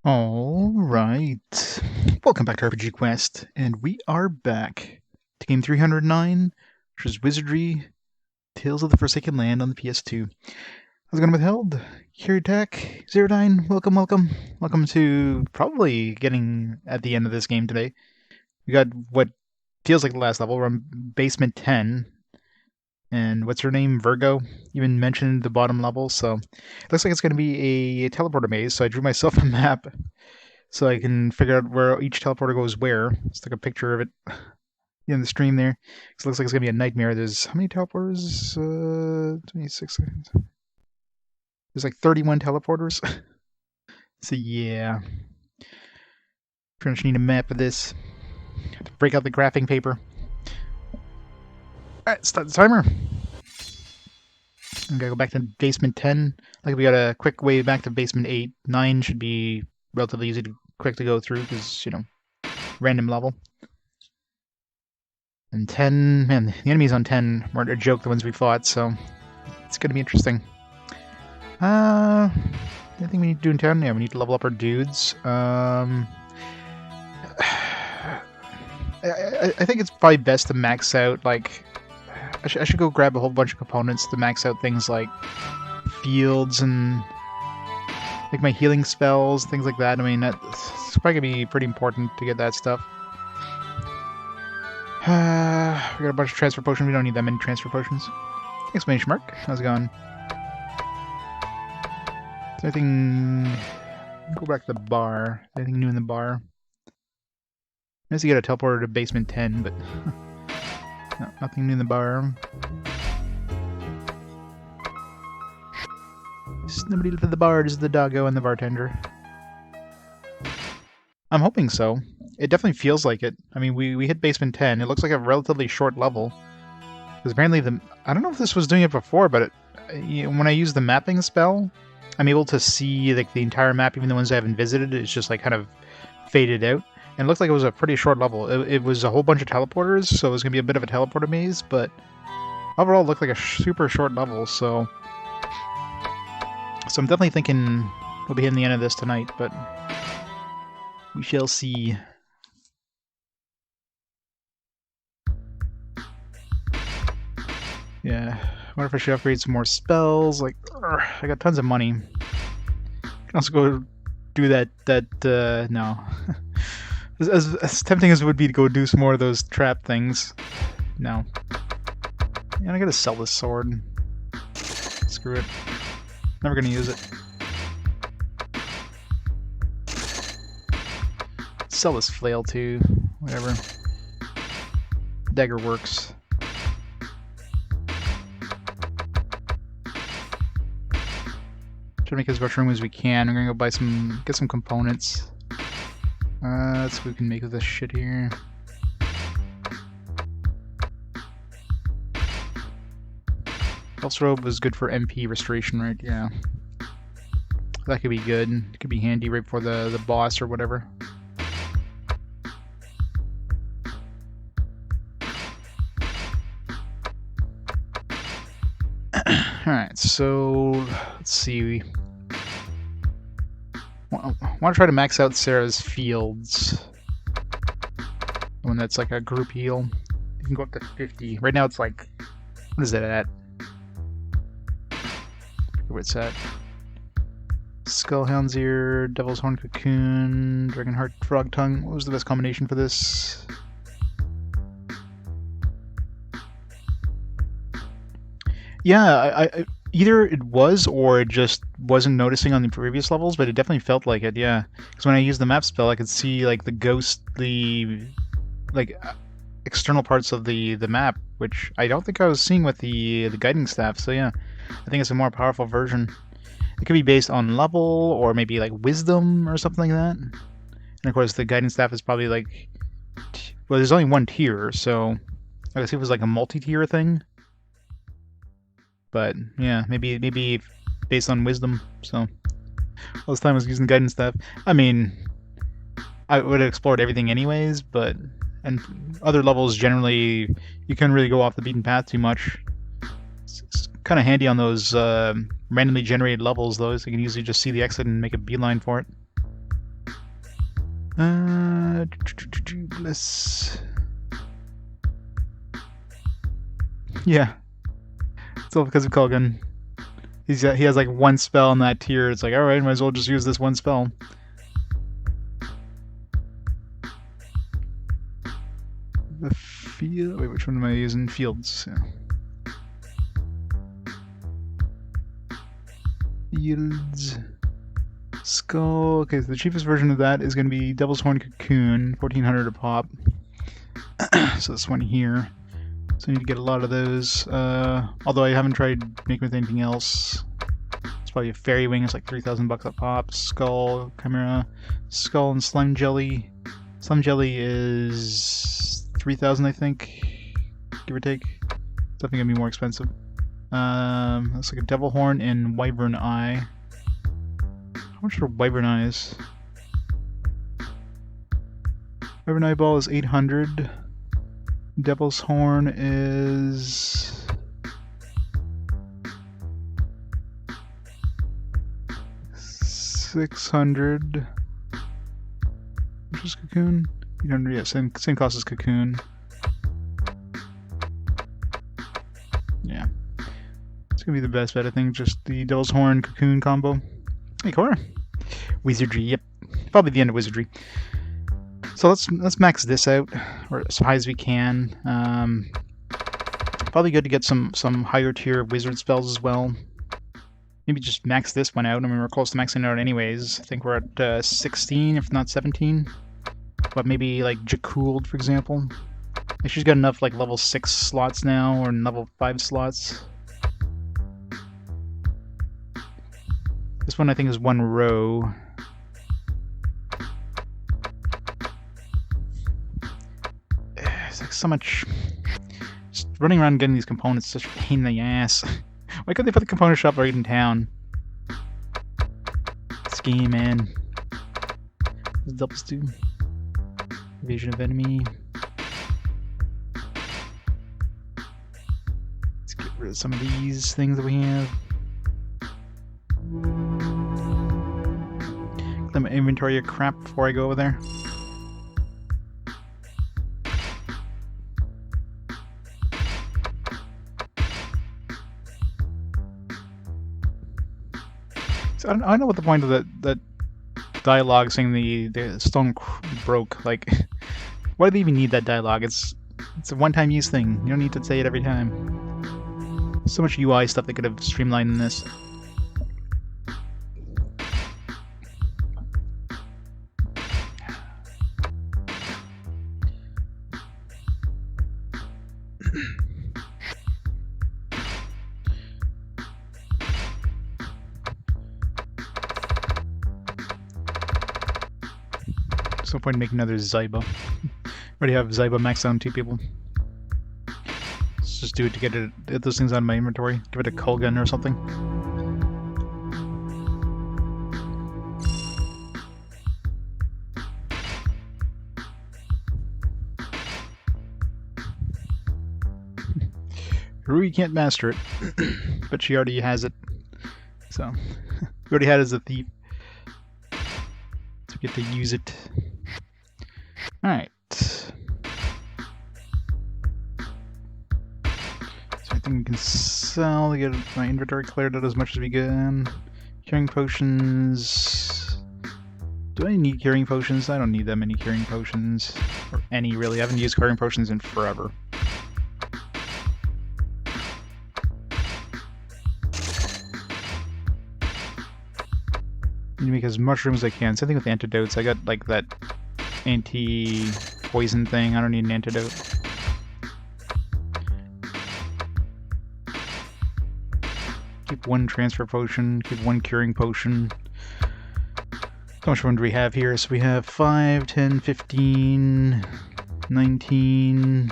All right. Welcome back to RPG Quest, and we are back to game 309, which is Wizardry, Tales of the Forsaken Land on the PS2. How's it going, Withheld? Kirtak, Zerodine, welcome. Welcome to probably getting at the end of this game today. We got what feels like the last level. We're on basement 10, and what's her name? Virgo. Even mentioned the bottom level, so it looks like it's going to be a teleporter maze, so I drew myself a map so I can figure out where each teleporter goes where. Just took a picture of it in the stream there. Because it looks like it's going to be a nightmare. There's how many teleporters? 26 seconds. There's like 31 teleporters. So yeah. Pretty much need a map of this. Have to break out the graphing paper. Alright, start the timer. I'm gonna go back to basement 10. Like we got a quick way back to basement 8. 9 should be relatively quick to go through because, random level. And 10, man, the enemies on 10 weren't a joke, the ones we fought, so it's gonna be interesting. Anything we need to do in town? Yeah, we need to level up our dudes. I think it's probably best to max out, like, I should go grab a whole bunch of components to max out things like fields and like my healing spells, things like that. I mean, that's probably gonna be pretty important to get that stuff. We got a bunch of transfer potions. We don't need that many transfer potions. Exclamation mark. How's it going? Is there anything... Go back to the bar. Anything new in the bar? I guess you get a teleporter to basement 10, but... no, nothing new in the bar. There's nobody at the bar, just the doggo and the bartender. I'm hoping so. It definitely feels like it. I mean, we hit basement 10. It looks like a relatively short level. Because apparently I don't know if this was doing it before, but when I use the mapping spell, I'm able to see like the entire map, even the ones I haven't visited. It's just like kind of faded out. And it looked like it was a pretty short level. It was a whole bunch of teleporters, so it was going to be a bit of a teleporter maze, but overall it looked like a super short level, so I'm definitely thinking we'll be hitting the end of this tonight, but we shall see. Yeah, I wonder if I should upgrade some more spells. Like, I got tons of money. I can also go do that, no. as tempting as it would be to go do some more of those trap things. No. And I gotta sell this sword. Screw it. Never gonna use it. Sell this flail too. Whatever. Dagger works. Try to make as much room as we can. We're gonna go buy get some components. Let's see what we can make of this shit here. Elf's robe was good for MP restoration, right? Yeah. That could be good. It could be handy right before the boss or whatever. Alright, so let's see. I want to try to max out Sarah's fields. The one that's like a group heal. You can go up to 50. Right now it's like, what is it at? Where it's at. Skullhound's Ear, Devil's Horn Cocoon, Dragonheart Frog Tongue. What was the best combination for this? Yeah, I either it was or it just wasn't noticing on the previous levels, but it definitely felt like it, yeah. Because when I used the map spell, I could see like the external parts of the map, which I don't think I was seeing with the guiding staff. So yeah, I think it's a more powerful version. It could be based on level or maybe like wisdom or something like that. And of course, the guiding staff is probably like, well, there's only one tier, so I guess it was like a multi-tier thing. But yeah, maybe based on wisdom. So all this time I was using guidance staff. I mean, I would have explored everything anyways, and other levels generally you couldn't really go off the beaten path too much. It's kind of handy on those randomly generated levels though, so you can usually just see the exit and make a beeline for it. Bliss. Yeah. It's all because of Kulgan. He has like one spell in that tier. It's like, alright, might as well just use this one spell. The field. Wait, which one am I using? Fields. Yeah. Fields. Skull. Okay, so the cheapest version of that is going to be Devil's Horn Cocoon, 1400 a pop. So this one here. So I need to get a lot of those. Although I haven't tried making with anything else. It's probably a Fairy Wing. It's like 3,000 bucks a pop. Skull, Chimera, Skull, and Slime Jelly. Slime Jelly is 3,000, I think, give or take. It's definitely gonna be more expensive. Looks like a Devil Horn and Wyvern Eye. How much are Wyvern Eyes? Wyvern Eyeball is 800. Devil's Horn is 600. Which is Cocoon? 800, yeah, same cost as Cocoon. Yeah. It's gonna be the best bet, I think, just the Devil's Horn Cocoon combo. Hey, Cora. Wizardry, yep. Probably the end of Wizardry. So let's max this out, or as high as we can. Probably good to get some higher tier wizard spells as well. Maybe just max this one out. I mean, we're close to maxing out anyways. I think we're at 16, if not 17. But maybe like Jacould, for example. She's got enough like level 6 slots now, or level 5 slots. This one I think is one row. It's like so much. Just running around getting these components is such a pain in the ass. Why couldn't they put the component shop right in town? This game, man. What does doubles do? Evasion of enemy. Let's get rid of some of these things that we have. Clear my inventory of crap before I go over there. So I don't know what the point of that dialogue saying the stone broke. Like, why do they even need that dialogue? It's a one-time use thing. You don't need to say it every time. So much UI stuff they could have streamlined in this. There's no point in making another Zyba. Already have Zyba maxed out on 2 people. Let's just do it to get those things out of my inventory. Give it a Kulgan or something. Rui can't master it, but she already has it. So, we already had it as a thief. So we get to use it. Alright. So I think we can sell to get my inventory cleared out as much as we can. Curing potions. Do I need curing potions? I don't need that many curing potions. Or any, really. I haven't used curing potions in forever. I need to make as much room as I can. Same thing with antidotes. I got like that anti-poison thing. I don't need an antidote. Keep one transfer potion. Keep one curing potion. How much room do we have here? So we have 5, 10, 15, 19...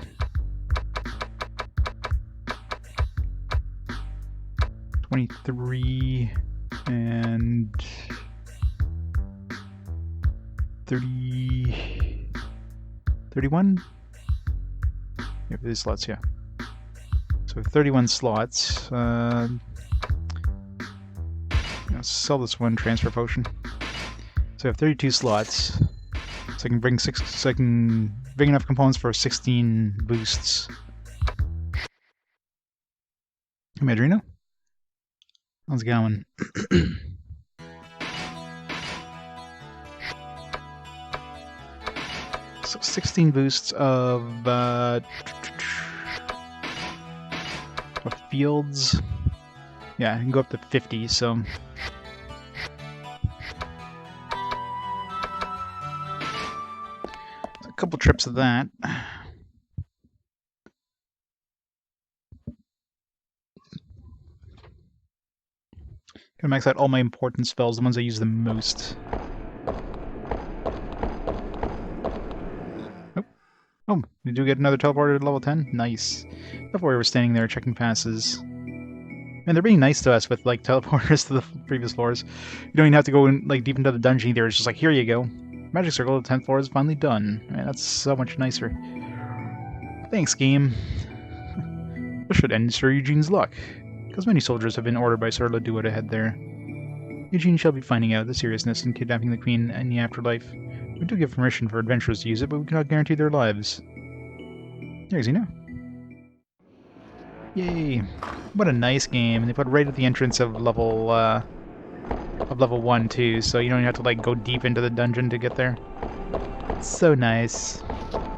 23... and 30... 31? Yeah, for these slots, yeah. So 31 slots. Let's sell this one transfer potion. So I have 32 slots. So I can bring bring enough components for 16 boosts. Hey, Madrino. How's it going? So 16 boosts of fields. Yeah, I can go up to 50, so a couple trips of that. Gonna max out all my important spells, the ones I use the most. Oh, you do get another teleporter at level 10? Nice. Before we were standing there checking passes. Man, they're being nice to us with, like, teleporters to the previous floors. You don't even have to go in, like, deep into the dungeon either. It's just like, here you go. Magic Circle, the 10th floor is finally done. Man, that's so much nicer. Thanks, game. This should end Sir Eugene's luck, because many soldiers have been ordered by Sir Laduat ahead there. Eugene shall be finding out the seriousness in kidnapping the Queen in the afterlife. We do give permission for adventurers to use it, but we cannot guarantee their lives. There's Xeno. Yay! What a nice game, and they put it right at the entrance of level 1 too, so you don't even have to like go deep into the dungeon to get there. It's so nice.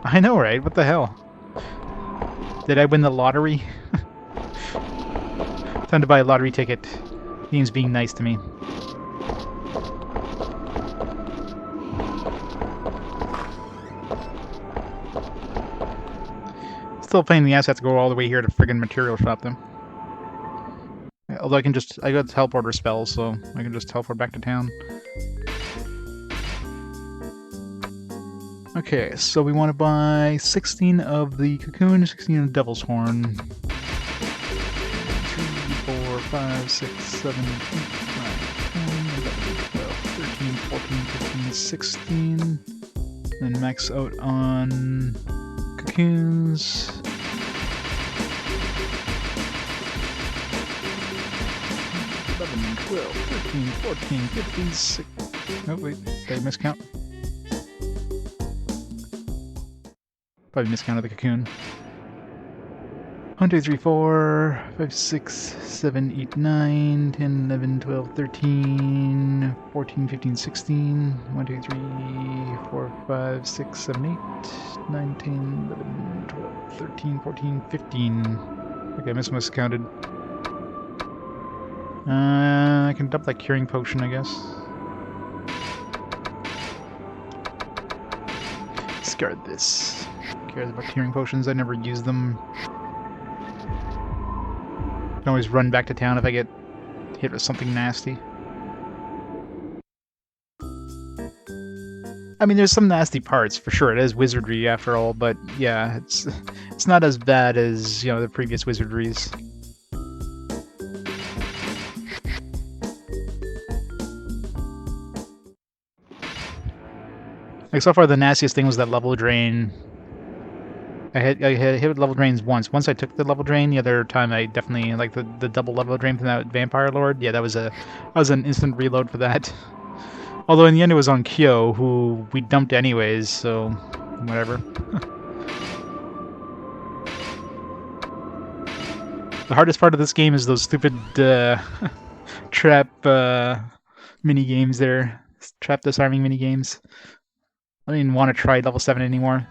I know, right? What the hell? Did I win the lottery? Time to buy a lottery ticket. Game's being nice to me. Still paying the ass, I have to go all the way here to friggin' material shop them. Although I got teleporter spells, so I can just teleport back to town. Okay, so we want to buy 16 of the cocoon, 16 of the devil's horn. 3, 4, 5, 6, 7, 8, 9, 10, 11, 12, 13, 14, 15, 16. Then max out on cocoons. 11, 12, 13, 14, 15, 16. Oh, wait, did I miscount? Probably miscounted the cocoon. 1, 2, 3, 4, 5, 6, 7, 8, 9, 10, 11, 12, 13, 14, 15, 16. 1, 2, 3, 4, 5, 6, 7, 8, 9, 10, 11, 12, 13, 14, 15. Okay, I miscounted. I can dump that curing potion, I guess. Discard this. Who cares about curing potions? I never use them. I can always run back to town if I get hit with something nasty. I mean, there's some nasty parts, for sure. It is Wizardry, after all, but yeah, it's not as bad as, you know, the previous Wizardries. Like, so far the nastiest thing was that level drain. I hit with level drains once. Once I took the level drain, the other time I definitely, like, the double level drain from that Vampire Lord, yeah, that was an instant reload for that. Although in the end it was on Kyo, who we dumped anyways, so whatever. The hardest part of this game is those stupid trap mini games there. Trap disarming mini games. I don't even want to try level 7 anymore.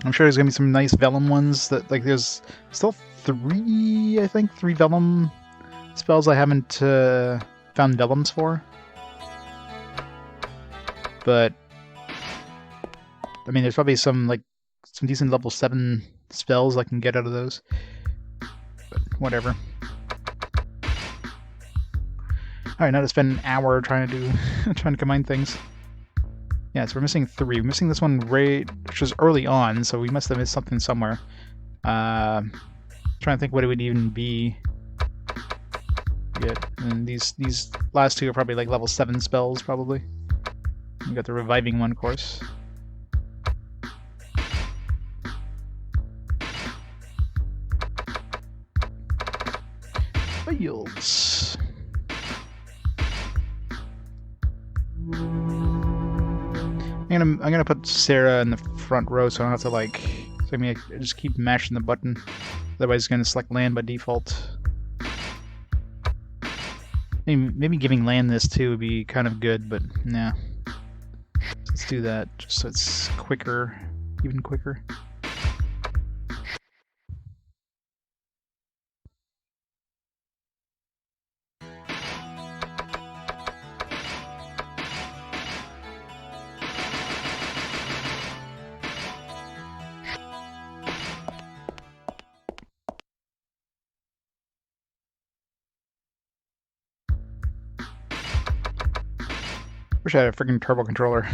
I'm sure there's gonna be some nice Vellum ones that, like, there's still 3, I think, 3 Vellum spells I haven't found Vellums for. But I mean, there's probably some decent level 7 spells I can get out of those. But whatever. Alright, now to spend an hour trying to combine things. Yeah, so we're missing 3. We're missing this one which was early on, so we must have missed something somewhere. Trying to think what it would even be. Good. And these last 2 are probably like level 7 spells, probably. We got the reviving one, of course. Fields. I'm gonna put Sarah in the front row so I don't have to like. So I just keep mashing the button. Otherwise, it's gonna select land by default. Maybe giving land this too would be kind of good, but nah. Let's do that just so it's quicker, even quicker. Wish I had a freaking turbo controller.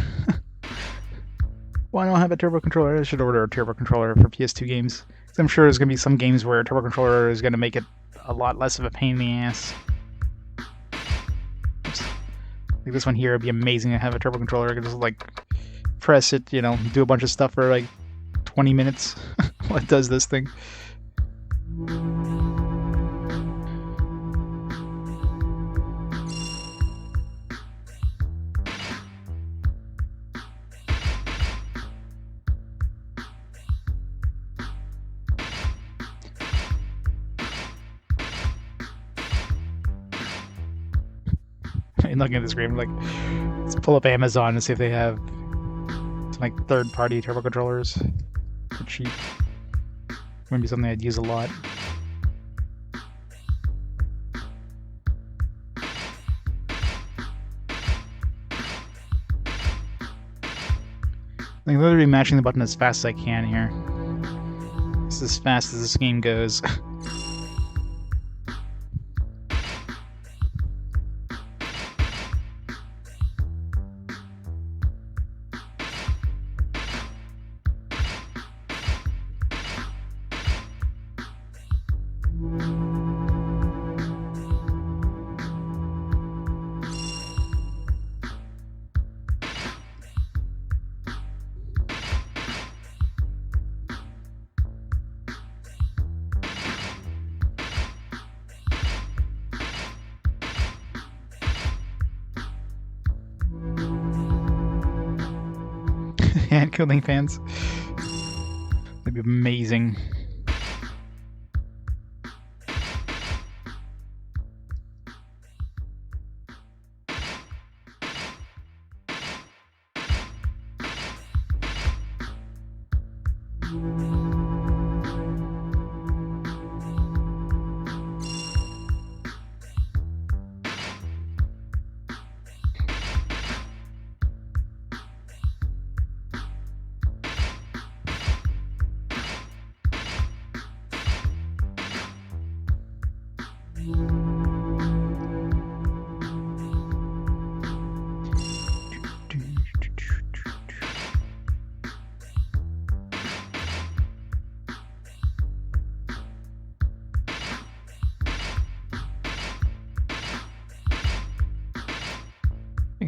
Why don't I have a turbo controller? I should order a turbo controller for PS2 games. I'm sure there's going to be some games where a turbo controller is going to make it a lot less of a pain in the ass. Like this one here would be amazing to have a turbo controller. I could just like press it, you know, do a bunch of stuff for like 20 minutes while it does this thing. And looking at this screen, like, let's pull up Amazon and see if they have some like third-party turbo controllers for cheap. Wouldn't be something I'd use a lot. I'm literally matching the button as fast as I can here. This is as fast as this game goes. Hand cooling fans. That'd be amazing.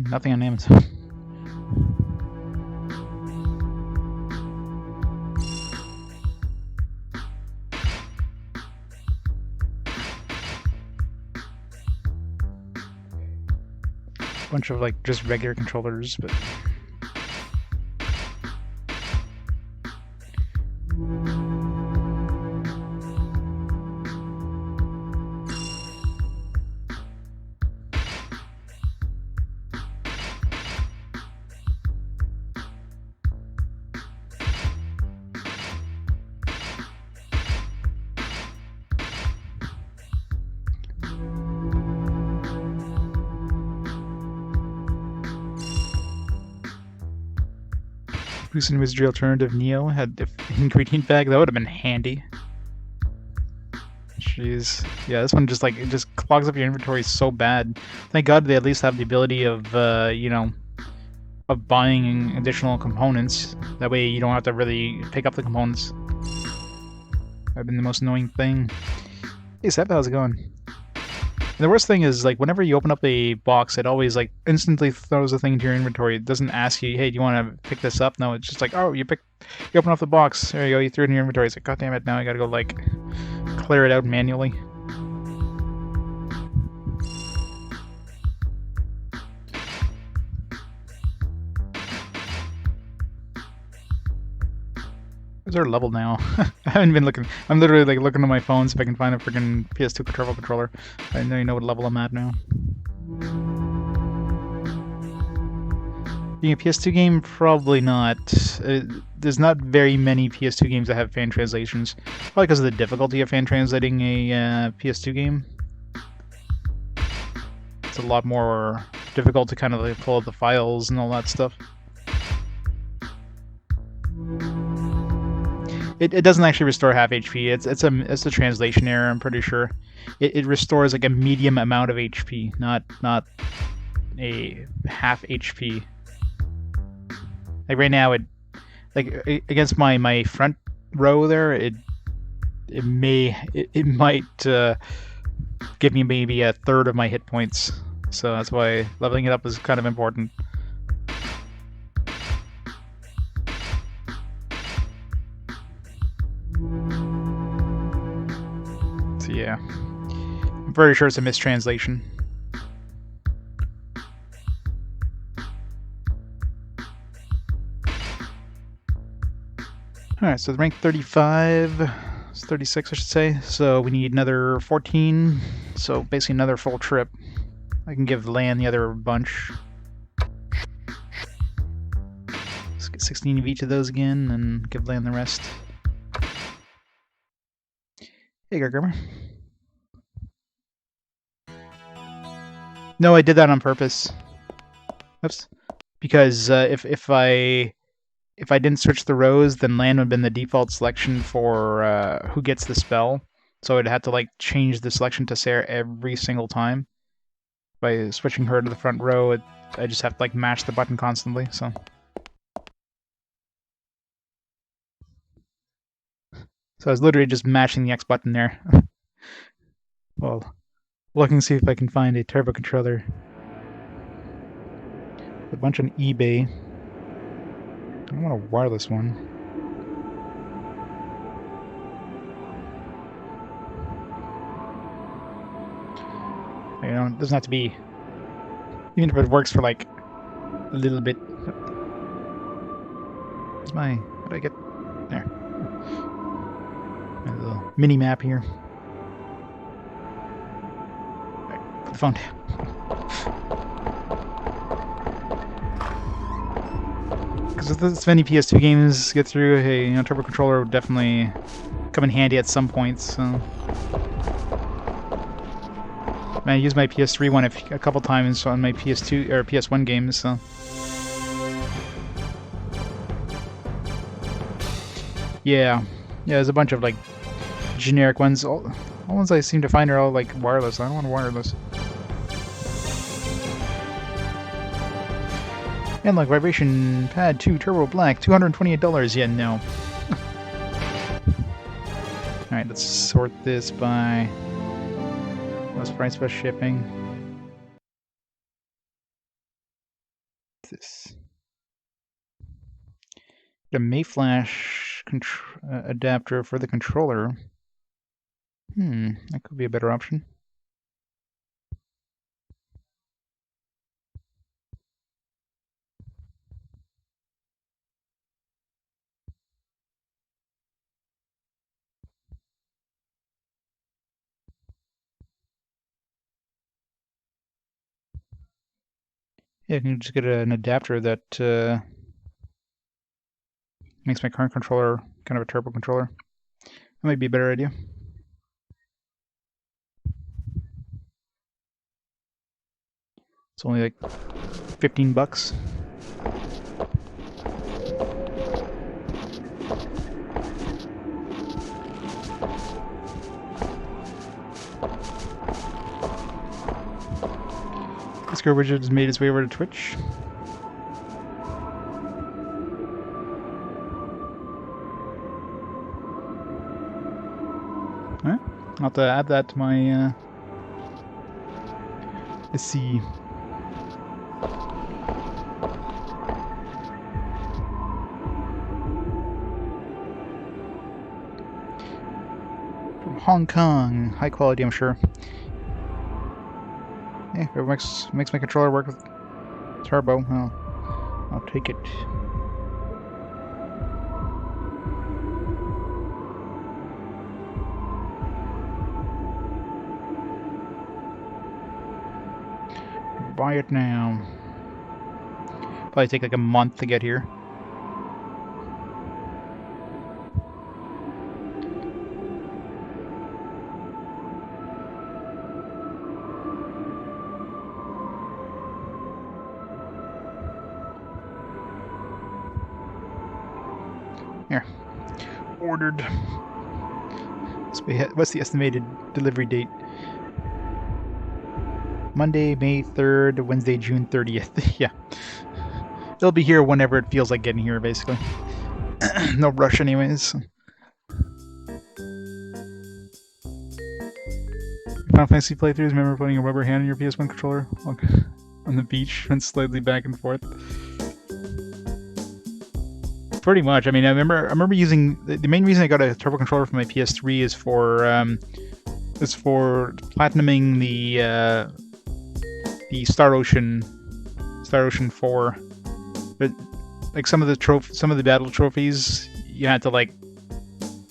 Nothing on Amazon. Bunch of like just regular controllers, but Boosted Wizardry Alternative Neo had the ingredient bag. That would have been handy. Jeez. Yeah, this one just like, it just clogs up your inventory so bad. Thank God they at least have the ability of, you know, of buying additional components. That way you don't have to really pick up the components. That would have been the most annoying thing. Hey Seth, how's it going? And the worst thing is, like, whenever you open up a box, it always, like, instantly throws a thing into your inventory. It doesn't ask you, hey, do you want to pick this up? No, it's just like, oh, you open up the box. There you go, you threw it in your inventory. It's like, god damn it, now I gotta go, like, clear it out manually. Where's our level now? I haven't been looking. I'm literally like looking on my phone so if I can find a freaking PS2 controller. I know you know what level I'm at now. Being a PS2 game, probably not. There's not very many PS2 games that have fan translations. Probably because of the difficulty of fan translating a PS2 game. It's a lot more difficult to kind of like pull up the files and all that stuff. It doesn't actually restore half HP. It's a translation error. I'm pretty sure. It restores like a medium amount of HP, not a half HP. Like right now, like against my front row there, it might give me maybe a third of my hit points. So that's why leveling it up is kind of important. So yeah, I'm pretty sure it's a mistranslation. Alright, so the rank 35, it's 36 I should say, so we need another 14, so basically another full trip. I can give Lan the other bunch. Let's get 16 of each of those again, and give Lan the rest. Hey, Gargrimmer. No, I did that on purpose. Oops. Because if I didn't switch the rows, then Lan would have been the default selection for who gets the spell. So I'd have to like change the selection to Sarah every single time. By switching her to the front row, I just have to like mash the button constantly. So I was literally just mashing the X button there. Well, looking to see if I can find a turbo controller. A bunch on eBay. I want a wireless one. You know, it doesn't have to be, even if it works for like a little bit. Where's my, what did I get? There. My little mini map here. Alright, put the phone down. Because if this many PS2 games get through, hey, you know, turbo controller would definitely come in handy at some points. So. I used my PS3 one a couple times on my PS2 or PS1 games, so. Yeah, there's a bunch of like generic ones. All ones I seem to find are all like wireless. I don't want wireless. And like Vibration Pad 2 Turbo Black, $228. Yeah, no. Alright, let's sort this by lowest price plus shipping. This. The Mayflash adapter for the controller. That could be a better option. Yeah, I can just get an adapter that makes my current controller kind of a turbo controller. That might be a better idea. It's only like $15. Discord Widget has made his way over to Twitch. Alright, I'll have to add that to my, let's see. From Hong Kong, high quality, I'm sure. Yeah, if it makes my controller work with turbo, well, I'll take it. Buy it now. Probably take like a month to get here. Here. Ordered. What's the estimated delivery date? Monday, May 3rd, Wednesday, June 30th. Yeah. It'll be here whenever it feels like getting here, basically. No rush anyways. Final Fantasy playthroughs, remember putting a rubber hand on your PS1 controller on the beach and slightly back and forth? Pretty much. I mean, I remember using the main reason I got a turbo controller for my PS3 is for platinuming the Star Ocean 4. But like some of the battle trophies, you had to like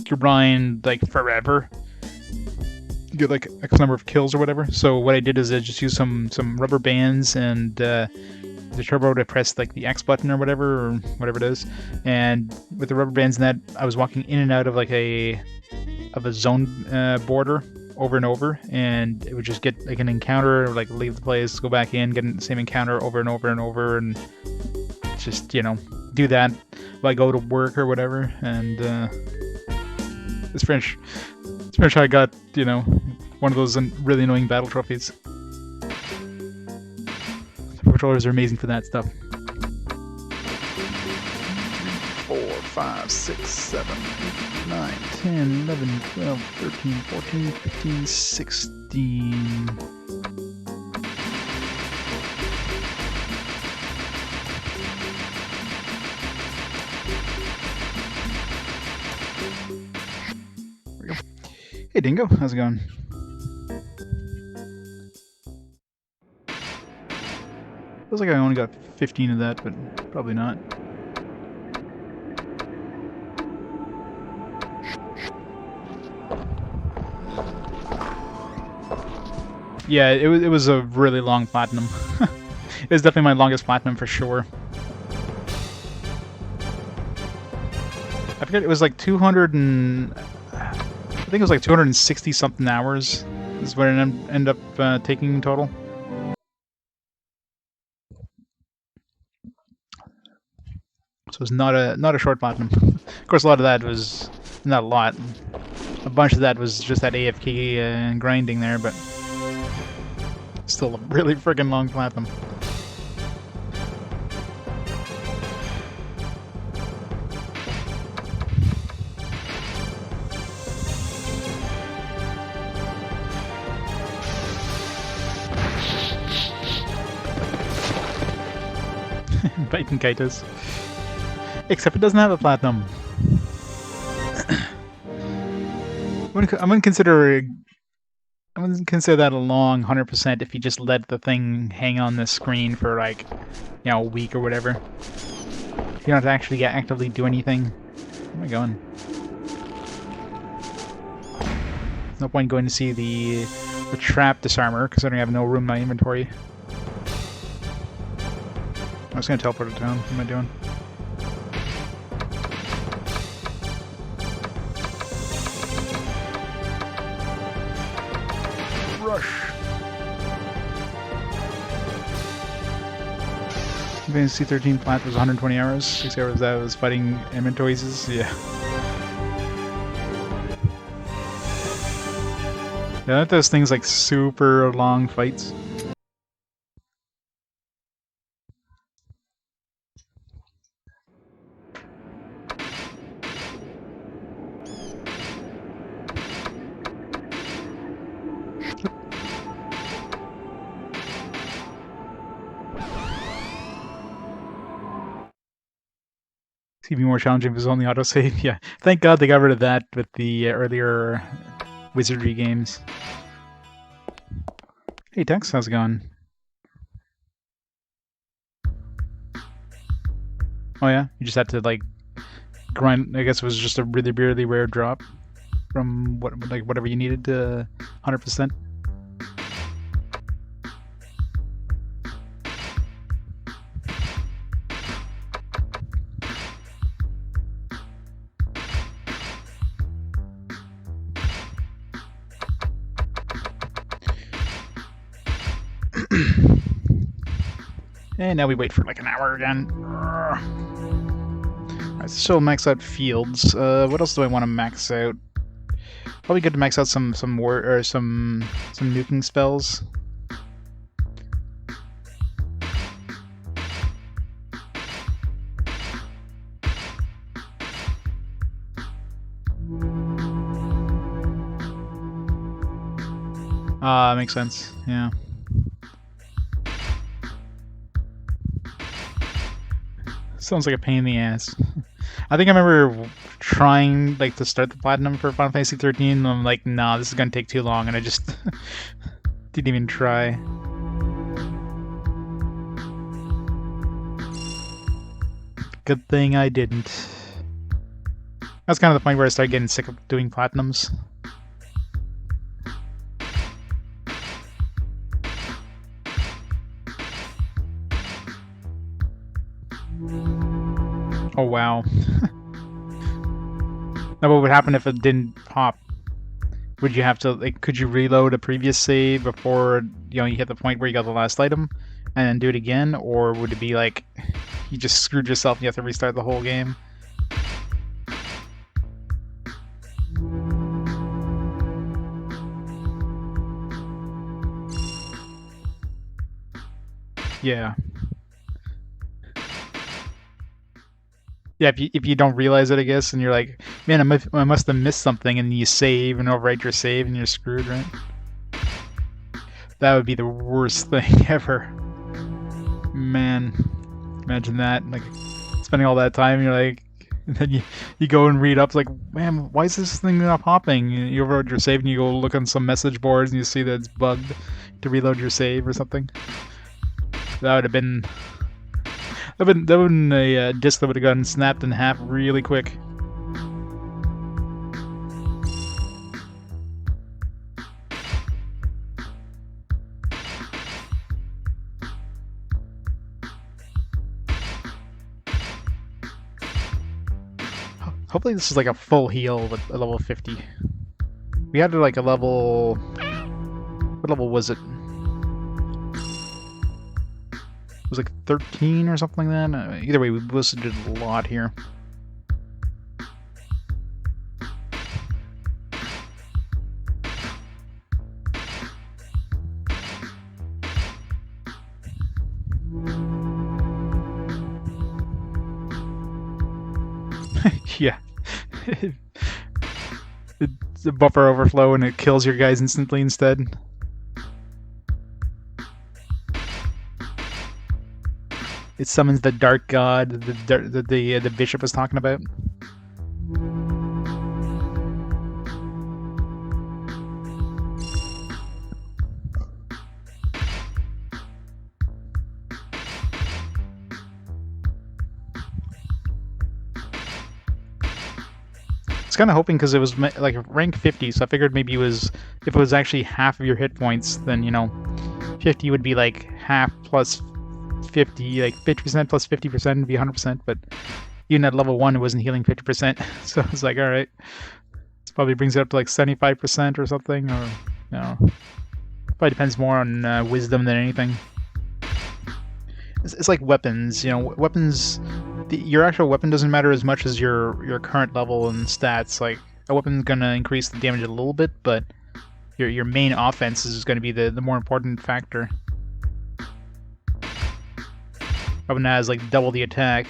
grind like forever. You get like X number of kills or whatever. So what I did is I just used some rubber bands and the turbo to press like the X button or whatever it is, and with the rubber bands and that, I was walking in and out of like a zone border over and over, and it would just get like an encounter, like leave the place, go back in, get the same encounter over and over and over, and just, you know, do that while I go to work or whatever. And it's French how I got, you know, one of those really annoying battle trophies. Controllers are amazing for that stuff. 4, 5, 6, 7, 8, 9, 10, 11, 12, 13, 14, 15, 16. There we go. Hey Dingo, how's it going? Feels like I only got 15 of that, but probably not. Yeah, it was a really long platinum. It was definitely my longest platinum for sure. I forget, it was like 200 and... I think it was like 260 something hours is what it ended up taking in total. So it's not a short platinum. Of course, a lot of that was not a lot. A bunch of that was just that AFK and grinding there, but still a really friggin' long platinum. Bacon Kitus. Except it doesn't have a platinum. I'm gonna consider that a long 100% if you just let the thing hang on the screen for like, you know, a week or whatever. You don't have to actually actively do anything. Where am I going? There's no point going to see the trap disarmer because I don't have no room in my inventory. I'm just gonna teleport it down. What am I doing? C13 plant was 120 hours. 6 hours that was fighting inventories. Yeah. Yeah, that does things like super long fights. It's even more challenging if it's only autosave. Yeah, thank God they got rid of that with the earlier Wizardry games. Hey Tex, how's it going? Oh yeah, you just had to like grind. I guess it was just a really rare drop from whatever you needed to 100%. And now we wait for like an hour again. Alright, so max out fields. What else do I want to max out? Probably good to max out some nuking spells. Makes sense. Yeah. Sounds like a pain in the ass. I think I remember trying like to start the platinum for Final Fantasy 13, and I'm like, nah, this is gonna take too long, and I just didn't even try. Good thing I didn't. That's kind of the point where I started getting sick of doing platinums. Oh wow. Now what would happen if it didn't pop? Would you have to, like, could you reload a previous save before, you know, you hit the point where you got the last item and then do it again? Or would it be like, you just screwed yourself and you have to restart the whole game? Yeah. Yeah, if you don't realize it, I guess, and you're like, man, I must have missed something, and you save and overwrite your save, and you're screwed, right? That would be the worst thing ever. Man, imagine that, like, spending all that time, you're like, and then you go and read up, it's like, man, why is this thing not popping? You overload your save, and you go look on some message boards, and you see that it's bugged to reload your save or something. That would have been... That would have been a disc that would have gotten snapped in half really quick. Hopefully this is like a full heal with a level 50. We had like a level... What level was it? It was like 13 or something like that. Either way, we boosted it a lot here. Yeah. It's a buffer overflow and it kills your guys instantly instead. It summons the dark god that the bishop was talking about. I was kind of hoping because it was like rank 50, so I figured maybe it was, if it was actually half of your hit points, then, you know, 50 would be like half plus 50, like 50% plus 50% would be 100%, but even at level 1 it wasn't healing 50%, so I was like, alright, this probably brings it up to like 75% or something, or, you know, probably depends more on wisdom than anything. It's like weapons, you know, weapons, your actual weapon doesn't matter as much as your current level and stats. Like, a weapon's gonna increase the damage a little bit, but your main offense is gonna be the more important factor. Weapon has like double the attack,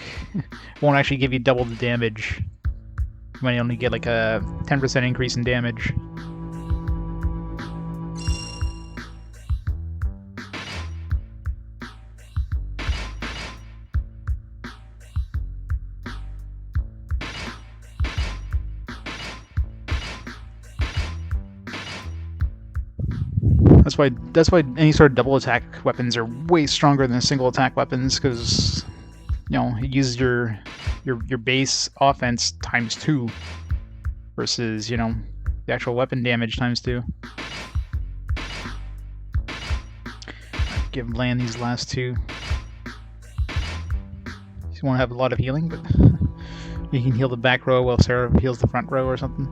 won't actually give you double the damage. You might only get like a 10% increase in damage. That's why any sort of double attack weapons are way stronger than single attack weapons, because, you know, it uses your base offense times 2 versus, you know, the actual weapon damage times 2. Give land these last two. You want to have a lot of healing, but you can heal the back row while Sarah heals the front row or something.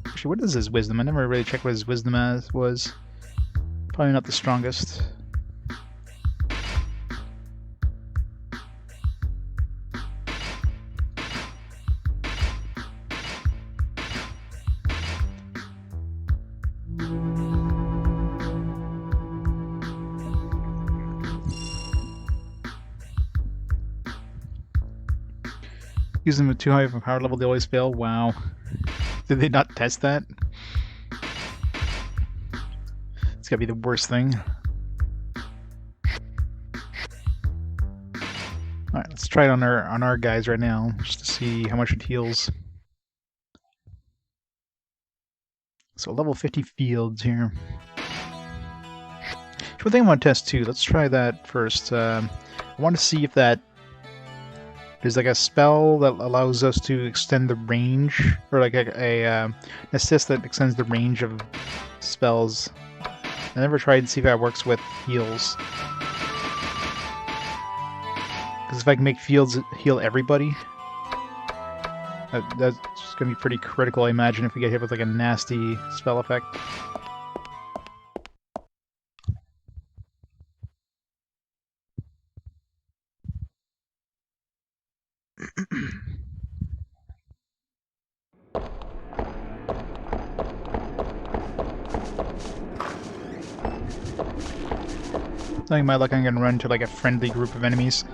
Actually, what is his wisdom? I never really checked what his wisdom was. Probably not the strongest. Use them at too high of a power level, they always fail. Wow. Did they not test that? It's gotta be the worst thing. Alright, let's try it on our guys right now, just to see how much it heals. So level 50 fields here. One thing I want to test too, let's try that first. I want to see if that there's like a spell that allows us to extend the range, or like an assist that extends the range of spells. I never tried to see if that works with heals. Because if I can make fields heal everybody, that's going to be pretty critical, I imagine, if we get hit with like a nasty spell effect. Knowing my luck, I'm going to run to like a friendly group of enemies.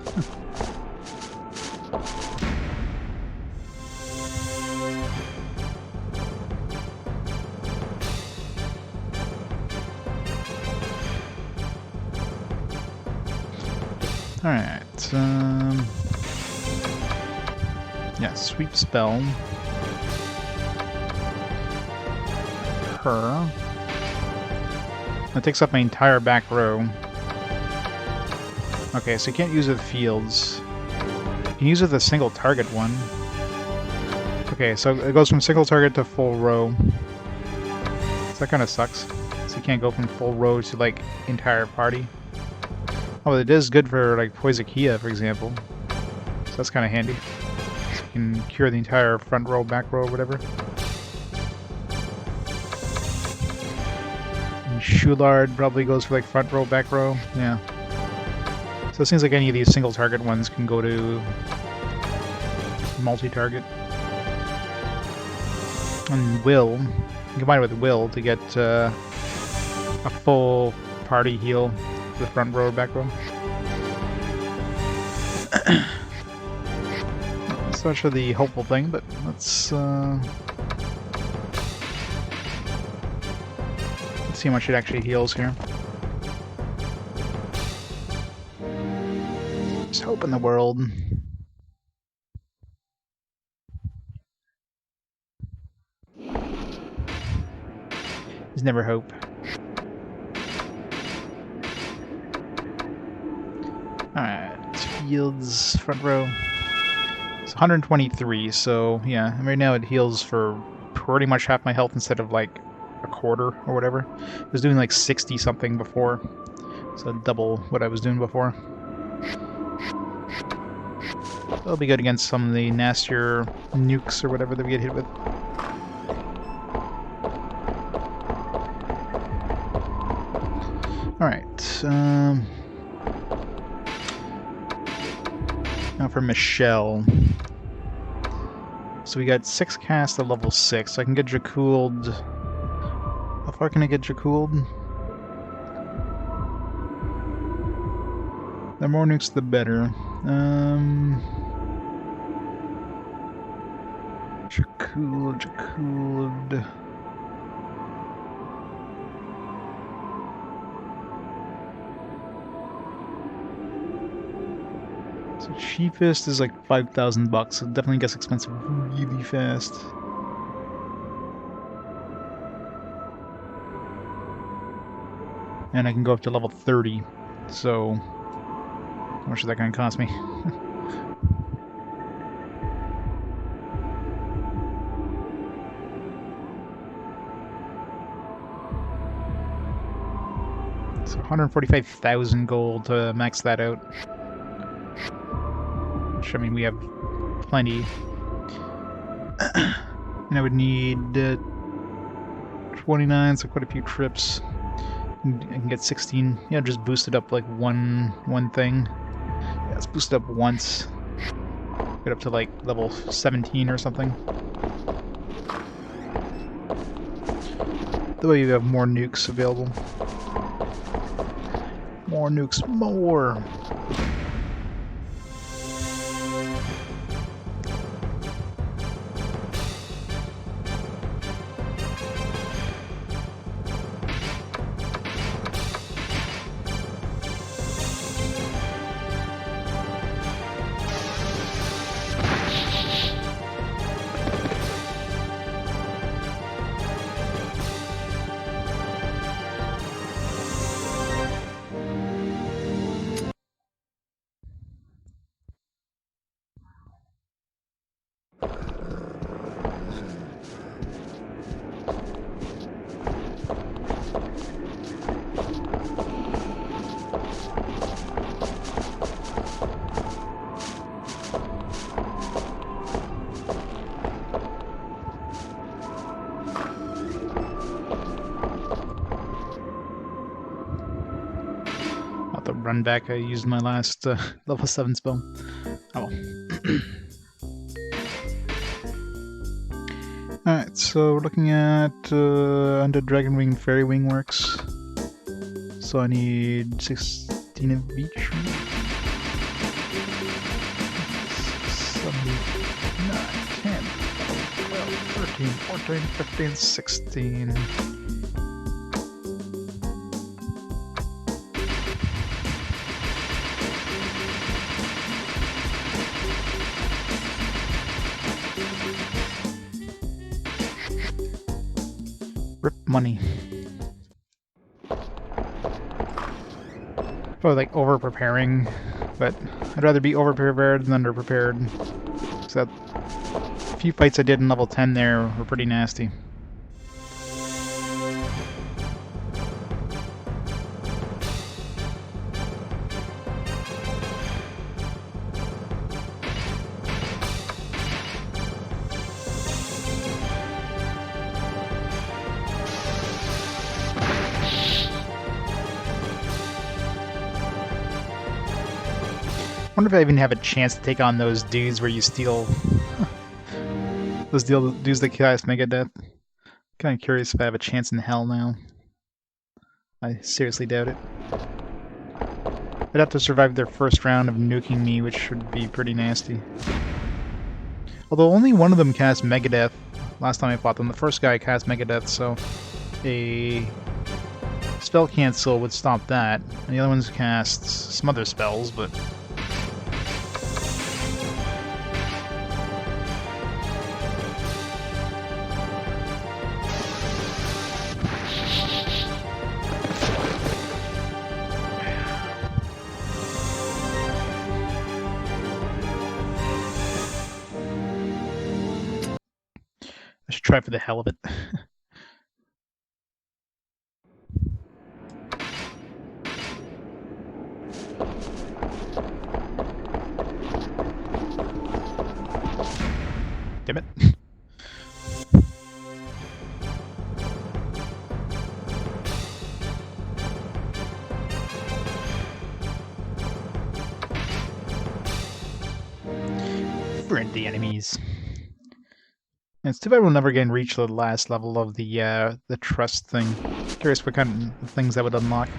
Alright, yeah, sweep spell. Her. That takes up my entire back row. Okay, so you can't use it with fields. You can use it with a single target one. Okay, so it goes from single target to full row. So that kind of sucks. So you can't go from full row to, like, entire party. Oh, it is good for, like, Poisakia, for example. So that's kind of handy. So you can cure the entire front row, back row, whatever. And Shulard probably goes for, like, front row, back row. Yeah. So it seems like any of these single target ones can go to multi-target. And Will, combine it with Will to get a full party heal for the front row or back row. That's not sure the hopeful thing, but let's see how much it actually heals here. Just hope in the world. There's never hope. Alright, fields, front row. It's 123, so yeah, and right now it heals for pretty much half my health instead of like a quarter or whatever. It was doing like 60 something before, so double what I was doing before. That'll be good against some of the nastier nukes or whatever that we get hit with. Alright, now for Michelle. So we got 6 casts at level 6, so I can get Jacooled. How far can I get Jacooled? The more nukes, the better. Jacooled. So cheapest is like $5,000, so it definitely gets expensive really fast. And I can go up to level 30, so how much is that going to cost me? So 145,000 gold to max that out. Which, I mean, we have plenty. And I would need 29, so quite a few trips. I can get 16. Yeah, just boost it up like one thing. Yeah, let's boost it up once. Get up to like level 17 or something. That way you have more nukes available. More nukes, more! run back. I used my last level 7 spell. Oh well. Alright, so we're looking at Undead Dragon Wing Fairy Wing works. So I need 16 of each. 6, 7, 8, 9, 10, 12, 13, 14, 15, 16. Rip money. Probably like over preparing, but I'd rather be over prepared than under prepared. So the few fights I did in level 10 there were pretty nasty. I wonder if I even have a chance to take on those dudes where you steal... those dudes that cast Megadeth. Kind of curious if I have a chance in hell now. I seriously doubt it. I'd have to survive their first round of nuking me, which would be pretty nasty. Although only one of them cast Megadeth last time I fought them. The first guy cast Megadeth, so a spell cancel would stop that. And the other ones cast some other spells, but... I should try for the hell of it. Damn it. Friendly enemies. And it's too bad we'll never again reach the last level of the trust thing. Curious what kind of things that would unlock.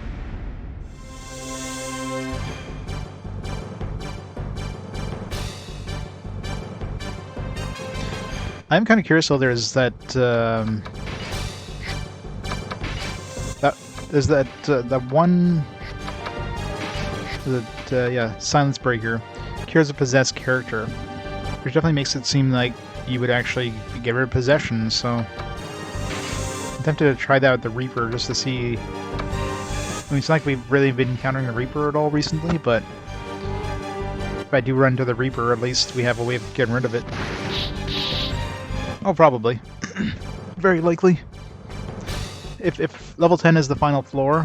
I'm kind of curious. So there's that that one Silence Breaker cures a possessed character, which definitely makes it seem like you would actually get rid of possession. So I'm tempted to try that with the Reaper just to see. I mean, it's not like we've really been encountering the Reaper at all recently, but if I do run into the Reaper, at least we have a way of getting rid of it. Oh, probably. Very likely. If level 10 is the final floor,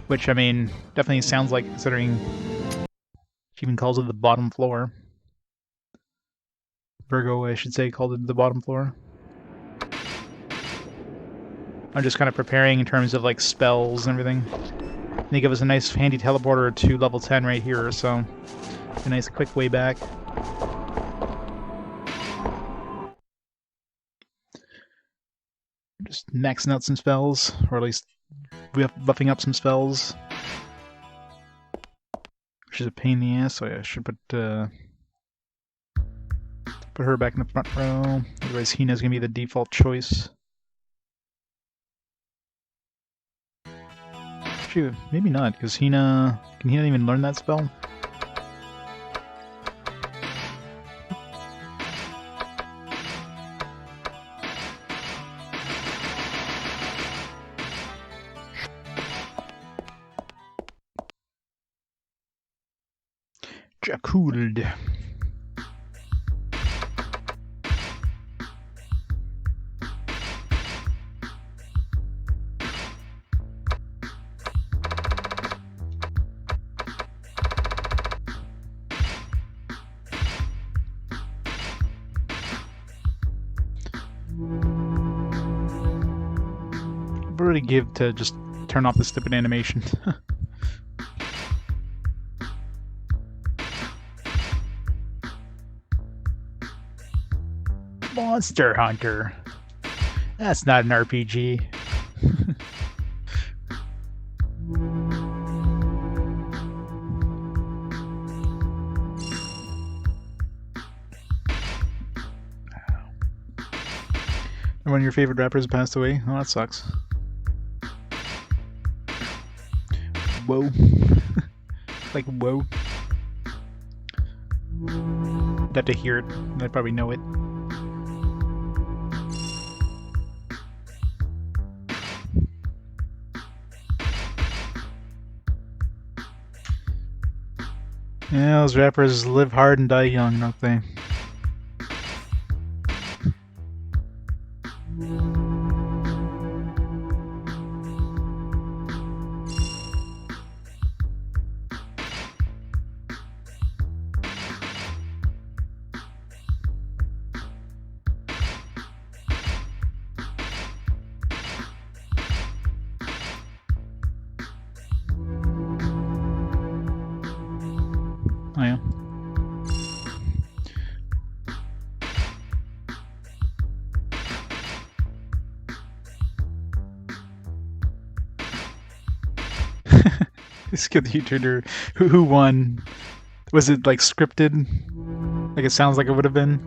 which, I mean, definitely sounds like, considering she even calls it the bottom floor. Virgo, I should say, called it the bottom floor. I'm just kind of preparing in terms of, like, spells and everything. They give us a nice handy teleporter to level 10 right here, so a nice quick way back. Just maxing out some spells, or at least buffing up some spells. Which is a pain in the ass, so I should put her back in the front row. Otherwise Hina's gonna be the default choice. Actually, maybe not, because Hina... Can Hina even learn that spell? Jackuld. What would it give to just turn off the stupid animation? Monster Hunter. That's not an RPG. And one of your favorite rappers passed away? Oh, that sucks. Whoa. Like, whoa. I'd have to hear it. I'd probably know it. Yeah, those rappers live hard and die young, don't they? Oh, yeah. This kid YouTuber who won? Was it like scripted? Like it sounds like it would have been.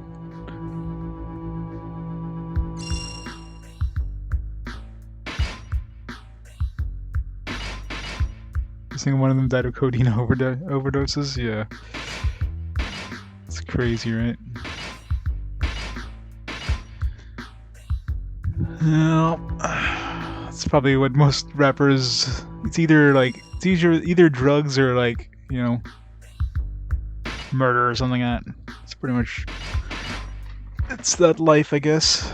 I think one of them died of codeine overdoses. Yeah, it's crazy, right? Well, that's probably what most rappers. It's either drugs or like, you know, murder or something like that. It's pretty much. It's that life, I guess.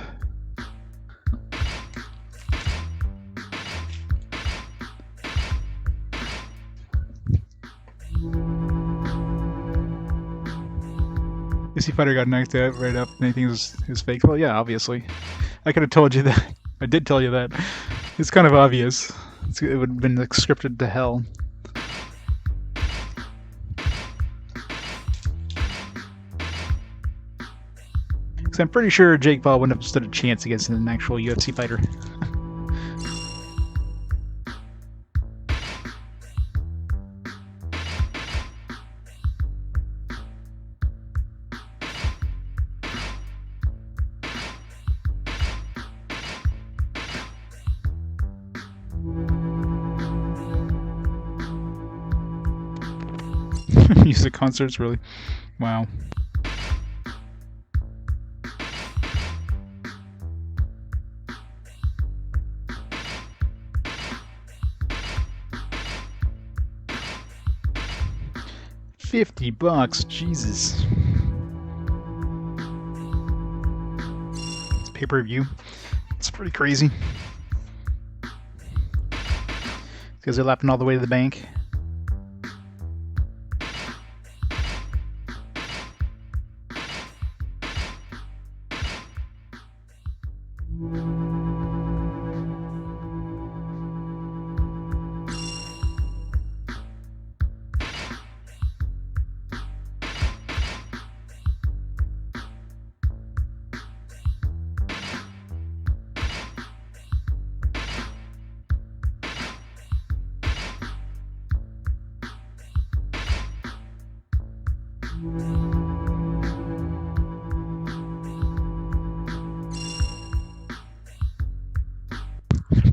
Is Fighter got knocked out right up and anything was fake? Well, yeah, obviously. I could have told you that. I did tell you that. It's kind of obvious. It would have been like, scripted to hell. Because I'm pretty sure Jake Paul wouldn't have stood a chance against an actual UFC fighter. Music concerts, really? Wow. $50, Jesus. It's pay-per-view. It's pretty crazy. Because they're lapping all the way to the bank.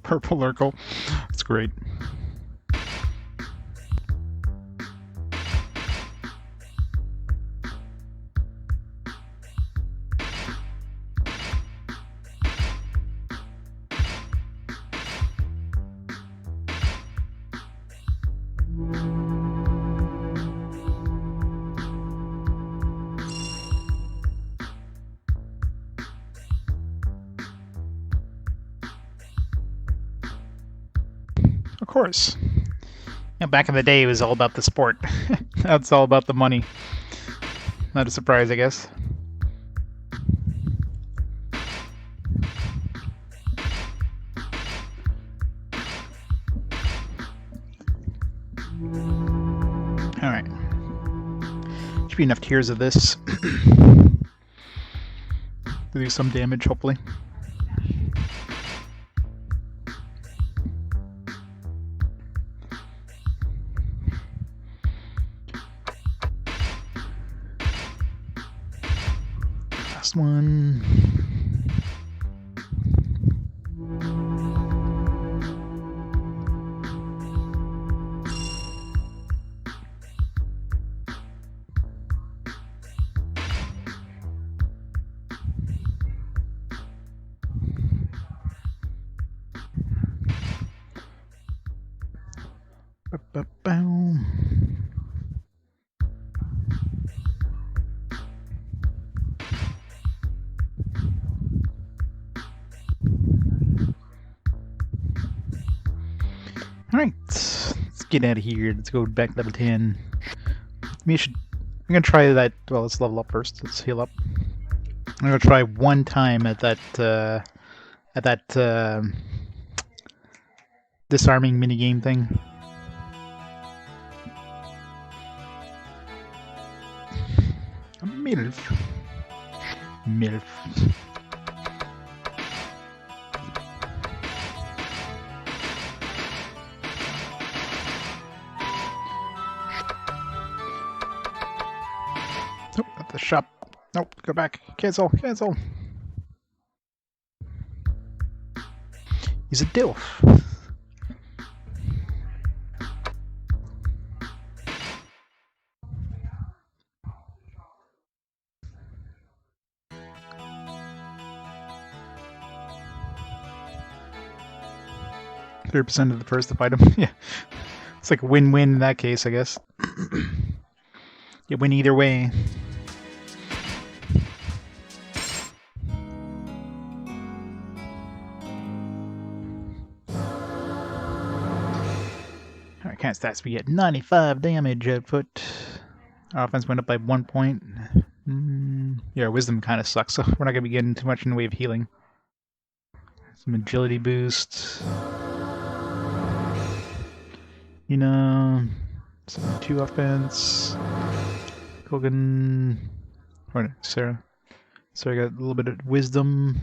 Purple Urkel. That's great. Of course. Yeah, back in the day, it was all about the sport. Now it's all about the money. Not a surprise, I guess. Alright. Should be enough tiers of this. To do some damage, hopefully. Last one. Ba-ba-bow. Alright, let's get out of here. Let's go back to level 10. Maybe I should. I'm gonna try that. Well, let's level up first. Let's heal up. I'm gonna try one time at that disarming minigame thing. MILF. MILF. Nope, at the shop. Nope, go back. Cancel, cancel. He's a DILF. %, of the first to fight him. Yeah. It's like a win-win in that case, I guess. You win either way. Alright, kind of stats. We get 95 damage output. Our offense went up by 1 point. Yeah, our wisdom kind of sucks, so we're not going to be getting too much in the way of healing. Some agility boost. You know, some 2 offense. Kogan. Or no, Sarah. Sarah got a little bit of wisdom.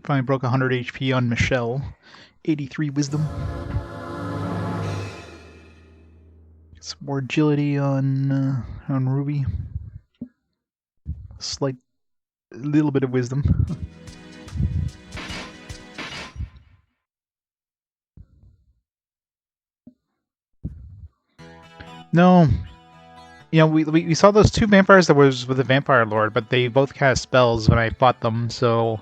Finally broke 100 HP on Michelle. 83 wisdom. Some more agility on Ruby. Slight, little bit of wisdom. No, you know, we saw those 2 vampires that was with the Vampire Lord, but they both cast spells when I fought them. So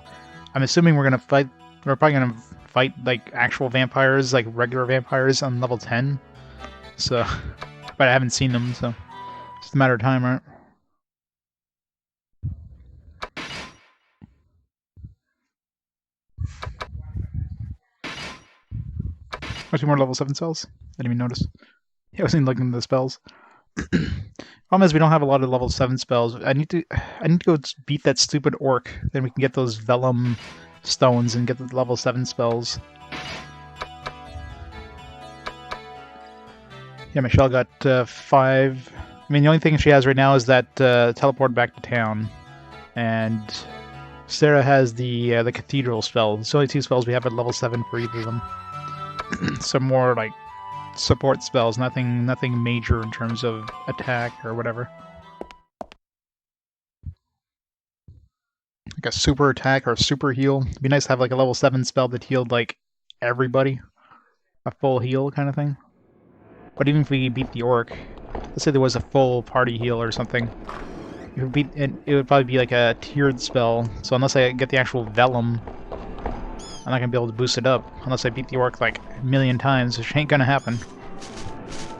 I'm assuming we're gonna fight. We're probably gonna fight like actual vampires, like regular vampires on level 10. So, but I haven't seen them, so it's just a matter of time, right? Oh, 2 more level 7 spells? I didn't even notice. Yeah, I wasn't even looking at the spells. Problem is we don't have a lot of level 7 spells. I need to go beat that stupid orc. Then we can get those vellum stones and get the level 7 spells. Yeah, Michelle got 5. I mean, the only thing she has right now is that teleport back to town, and Sarah has the cathedral spell. It's the only 2 spells we have at level 7 for either of them. Some more like support spells, nothing major in terms of attack or whatever. Like a super attack or a super heal. It'd be nice to have like a level 7 spell that healed like everybody. A full heal kind of thing. But even if we beat the orc, let's say there was a full party heal or something, it would probably be like a tiered spell. So unless I get the actual vellum, I'm not gonna be able to boost it up unless I beat the orc like a million times, which ain't gonna happen.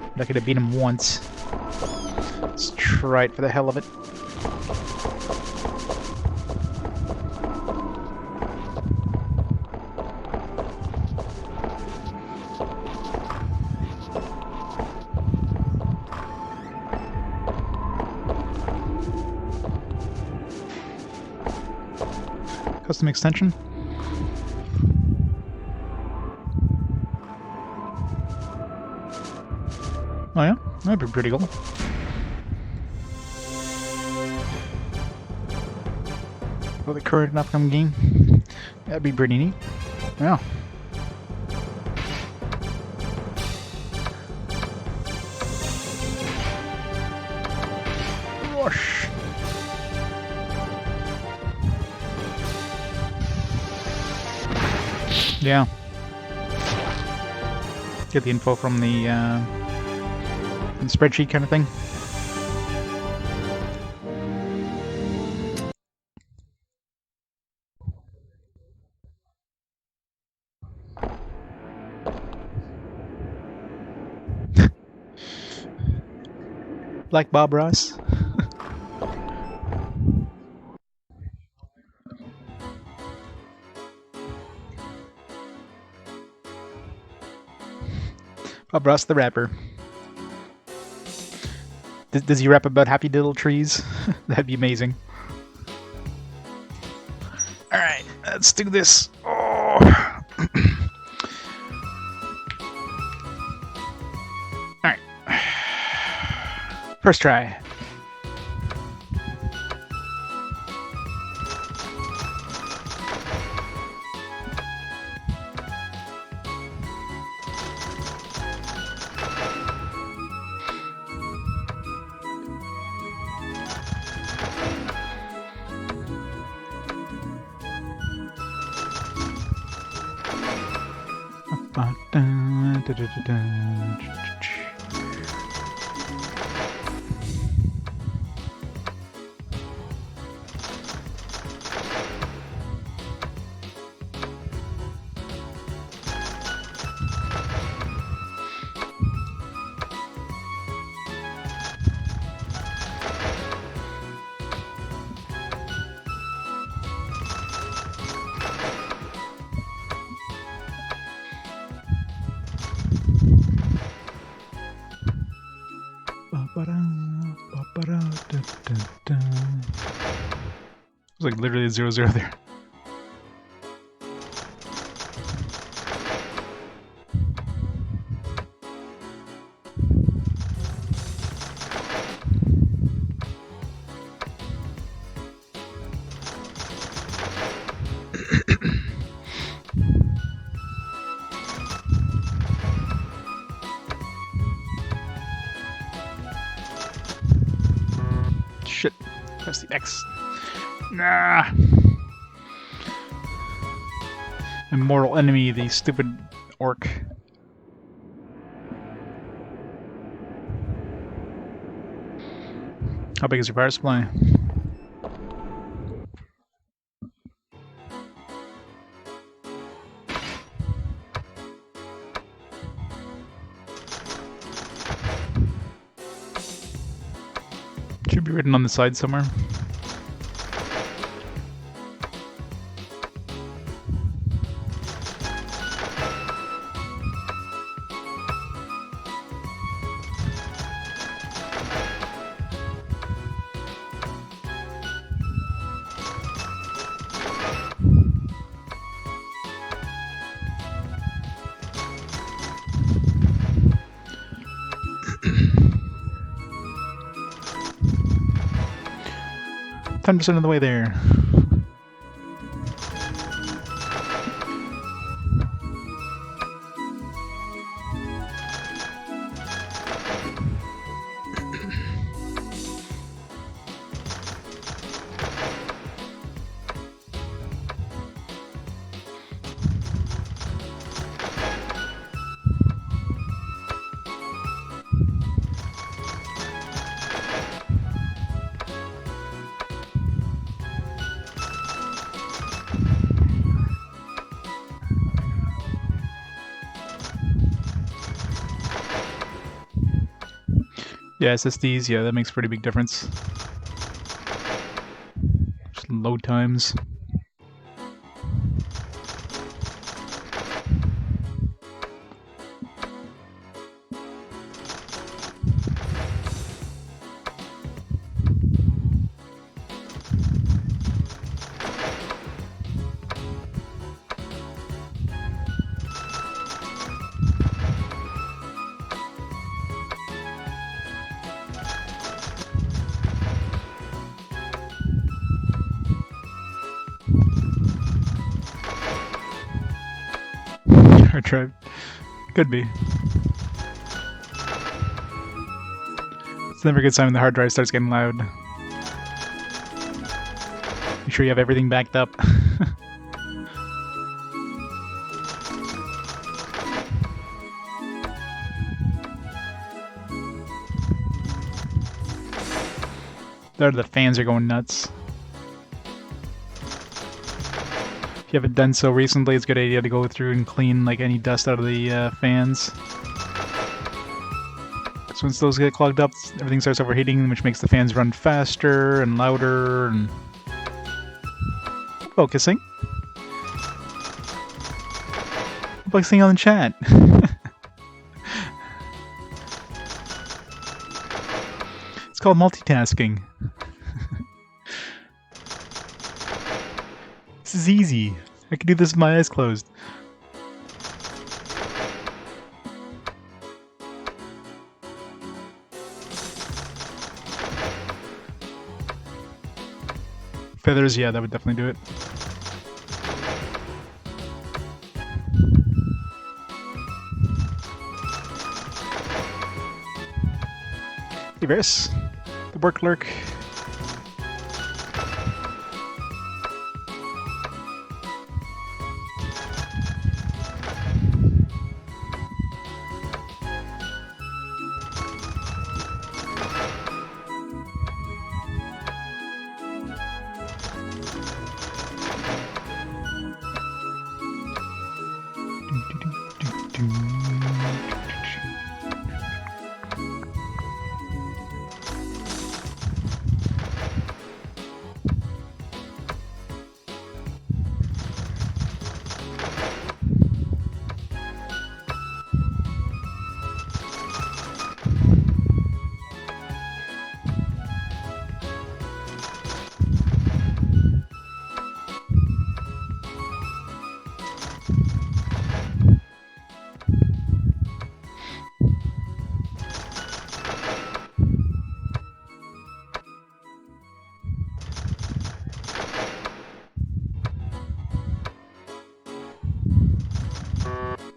I'm not gonna beat him once. Let's try it for the hell of it. Custom extension. Oh yeah? That'd be pretty cool. for the current and upcoming game. That'd be pretty neat. Yeah. Rush. Yeah. Get the info from the spreadsheet kind of thing. Like Bob Ross. Bob Ross the rapper. Does he rap about happy little trees? That'd be amazing. Alright, let's do this. Oh. Alright. First try. It was like literally a 0-0 there. Shit. Press the X. Nah. Immortal enemy, the stupid orc. How big is your power supply? Should be written on the side somewhere. %10 of the way there. Yeah, SSDs, yeah, that makes a pretty big difference. Just load times. hard drive. Could be. It's never a good sign when the hard drive starts getting loud. Make sure you have everything backed up. There, the fans are going nuts. If you haven't done so recently, it's a good idea to go through and clean like any dust out of the fans. So once those get clogged up, everything starts overheating, which makes the fans run faster and louder and focusing. Focusing on the chat. It's called multitasking. This is easy. I can do this with my eyes closed. Feathers, yeah, that would definitely do it. Hey, Varys. The work lurk.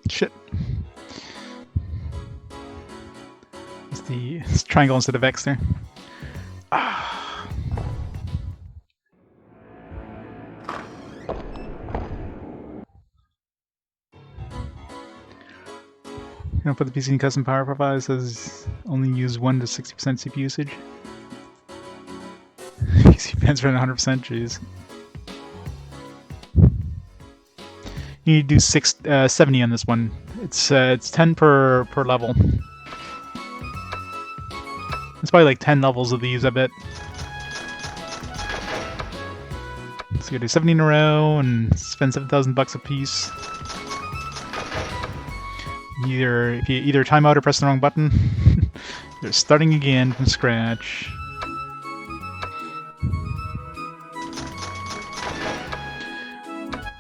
Shit. It's triangle instead of X there. Ah. You know, for the PC and custom power profile, it says only use 1 to 60% CPU usage. PC fans run 100%, jeez. You need to do 70 on this one. It's 10 per level. It's probably like 10 levels of these, I bet. So you do 70 in a row and spend $7,000 a piece. If you either time out or press the wrong button, you're starting again from scratch.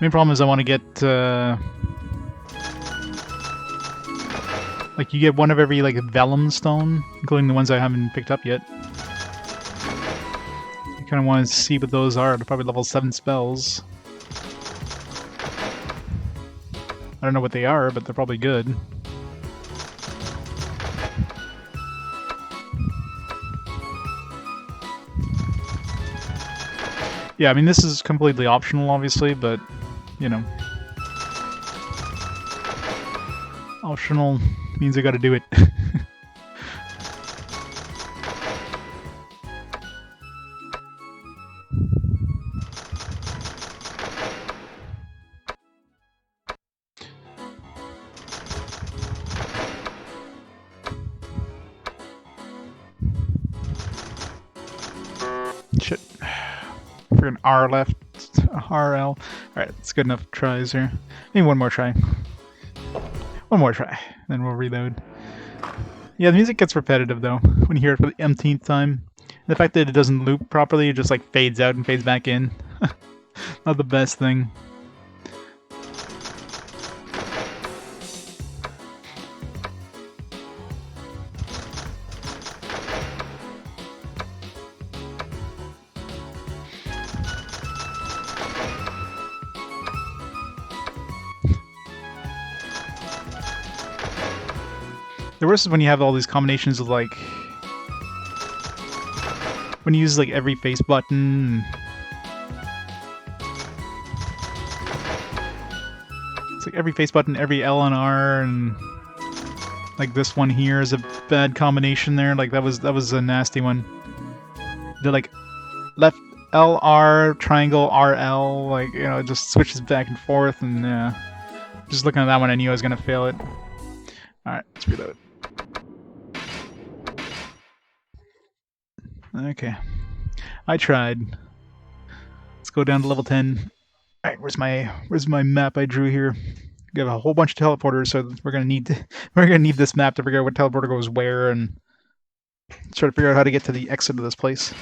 Main problem is I want to get like you get one of every like vellum stone, including the ones I haven't picked up yet. I kind of want to see what those are. They're probably level 7 spells. I don't know what they are, but they're probably good. Yeah, I mean this is completely optional, obviously, but you know, optional means I gotta do it. Shit. We're an R left. RL. Alright, it's good enough tries here. Maybe one more try. One more try, then we'll reload. Yeah, the music gets repetitive though, when you hear it for the umpteenth time. The fact that it doesn't loop properly, it just like fades out and fades back in. Not the best thing. The worst is when you have all these combinations of like when you use like every face button. It's like every face button, every L and R, and like this one here is a bad combination there. Like that was a nasty one. They're like left LR, triangle RL, like, you know, it just switches back and forth, and just looking at that one I knew I was gonna fail it. Alright, let's reload. Okay. I tried. Let's go down to level 10. Alright, where's my map I drew here? We have a whole bunch of teleporters, so we're gonna need this map to figure out what teleporter goes where, and try to figure out how to get to the exit of this place.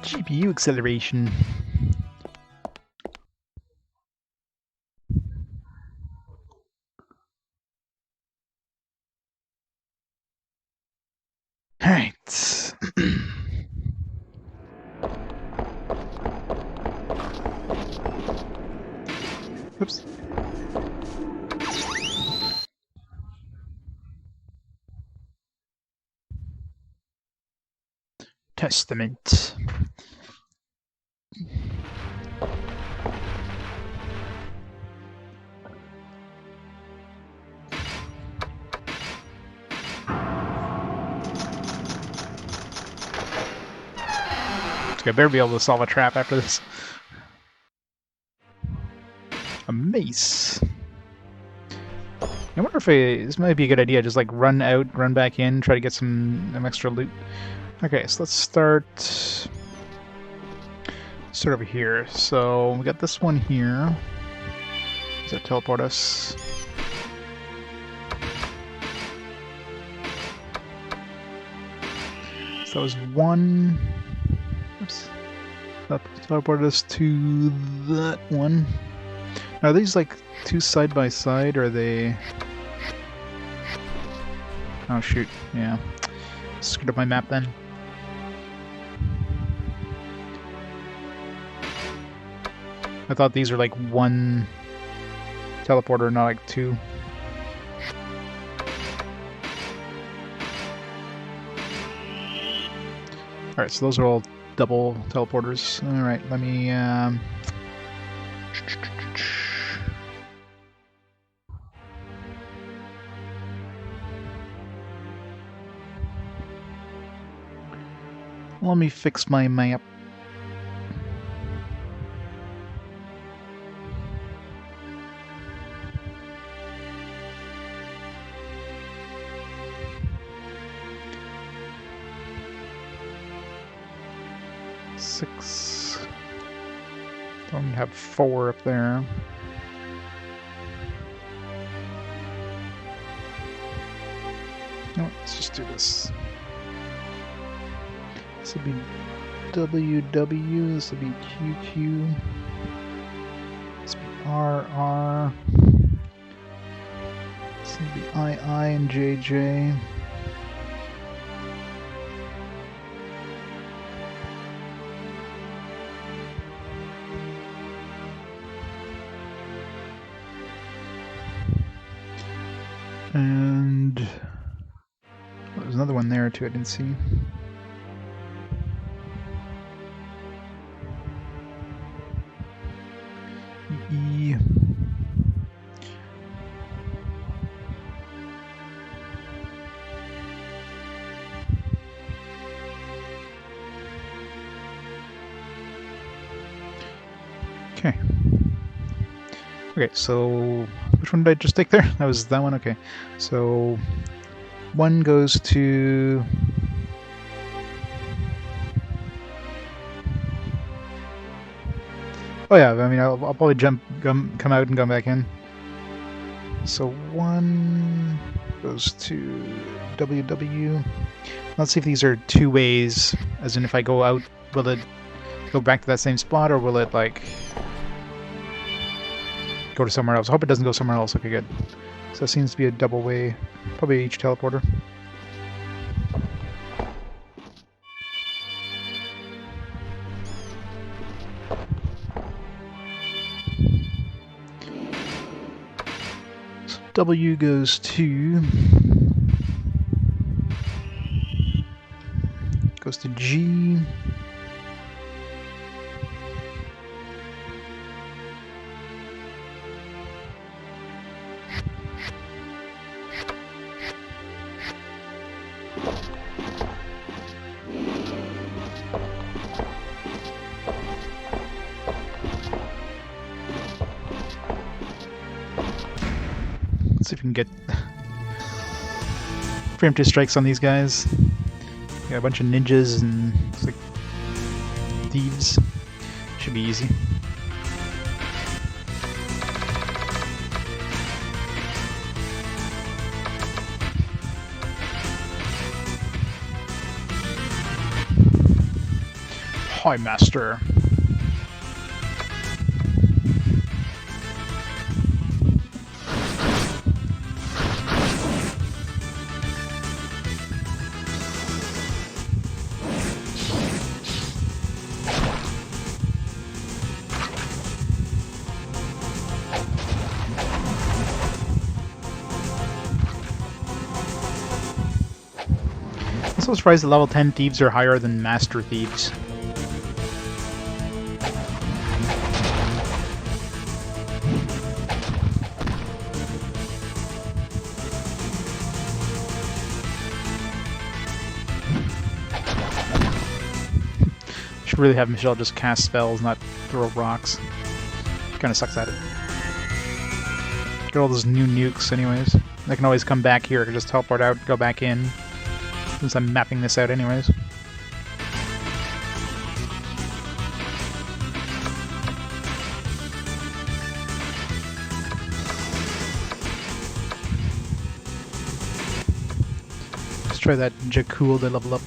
GPU acceleration. Alright. Oops. Testament. I better be able to solve a trap after this. A mace. I wonder if this might be a good idea. Just like run out, run back in, try to get some extra loot. Okay, so let's start over here. So we got this one here. Does that teleport us? So that was one. Oops. That teleported us to that one. Are these like two side by side, or are they? Oh shoot! Yeah, screwed up my map then. I thought these were like one teleporter, not like two. Alright, so those are all double teleporters. Alright, let me... Let me fix my map. Six. Don't have 4 up there. No, let's just do this. This will be WW, this will be QQ, this will be RR, this will be II and JJ. And oh, there's another one there too I didn't see. E. Okay. Okay, so which one did I just take there? That was that one? Okay. So one goes to... Oh yeah, I mean, I'll probably come out and come back in. So one goes to WW. Let's see if these are two ways, as in if I go out, will it go back to that same spot, or will it, like, go to somewhere else? I hope it doesn't go somewhere else. Okay, good. So it seems to be a double way, probably each teleporter. So W goes to G. Let's see if we can get preemptive strikes on these guys. Got a bunch of ninjas and looks like thieves. Should be easy. Hi, Master. I'm so surprised the level 10 thieves are higher than Master Thieves. Should really have Michelle just cast spells, not throw rocks. She kinda sucks at it. Get all those new nukes anyways. I can always come back here, I can just teleport out, go back in. Since I'm mapping this out anyways. Let's try that Jakul to level up.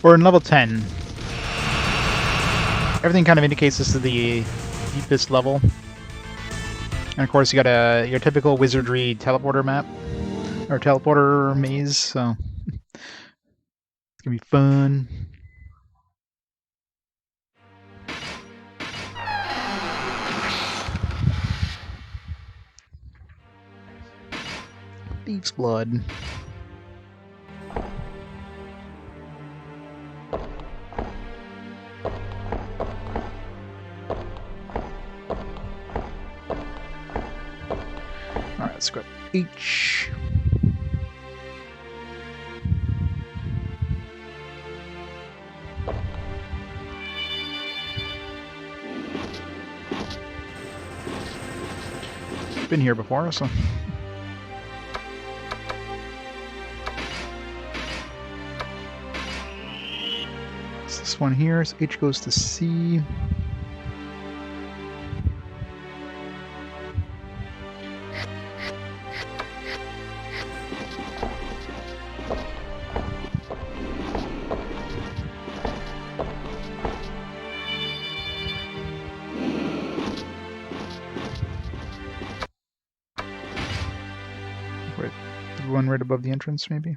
We're in level 10. Everything kind of indicates this is the deepest level. And of course you got your typical Wizardry teleporter map. Or teleporter maze, so it's gonna be fun. Thief's blood. Alright, let's go H. Been here before, so it's this one here. So H goes to C. One right above the entrance, maybe?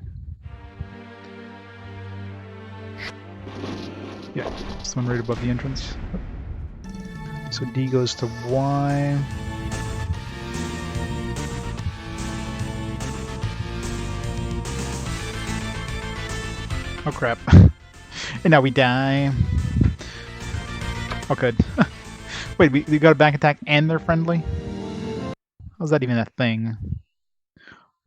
Yeah, it's the one right above the entrance. So D goes to Y. Oh crap. And now we die. Oh good. Wait, we got a back attack and they're friendly? How's that even a thing?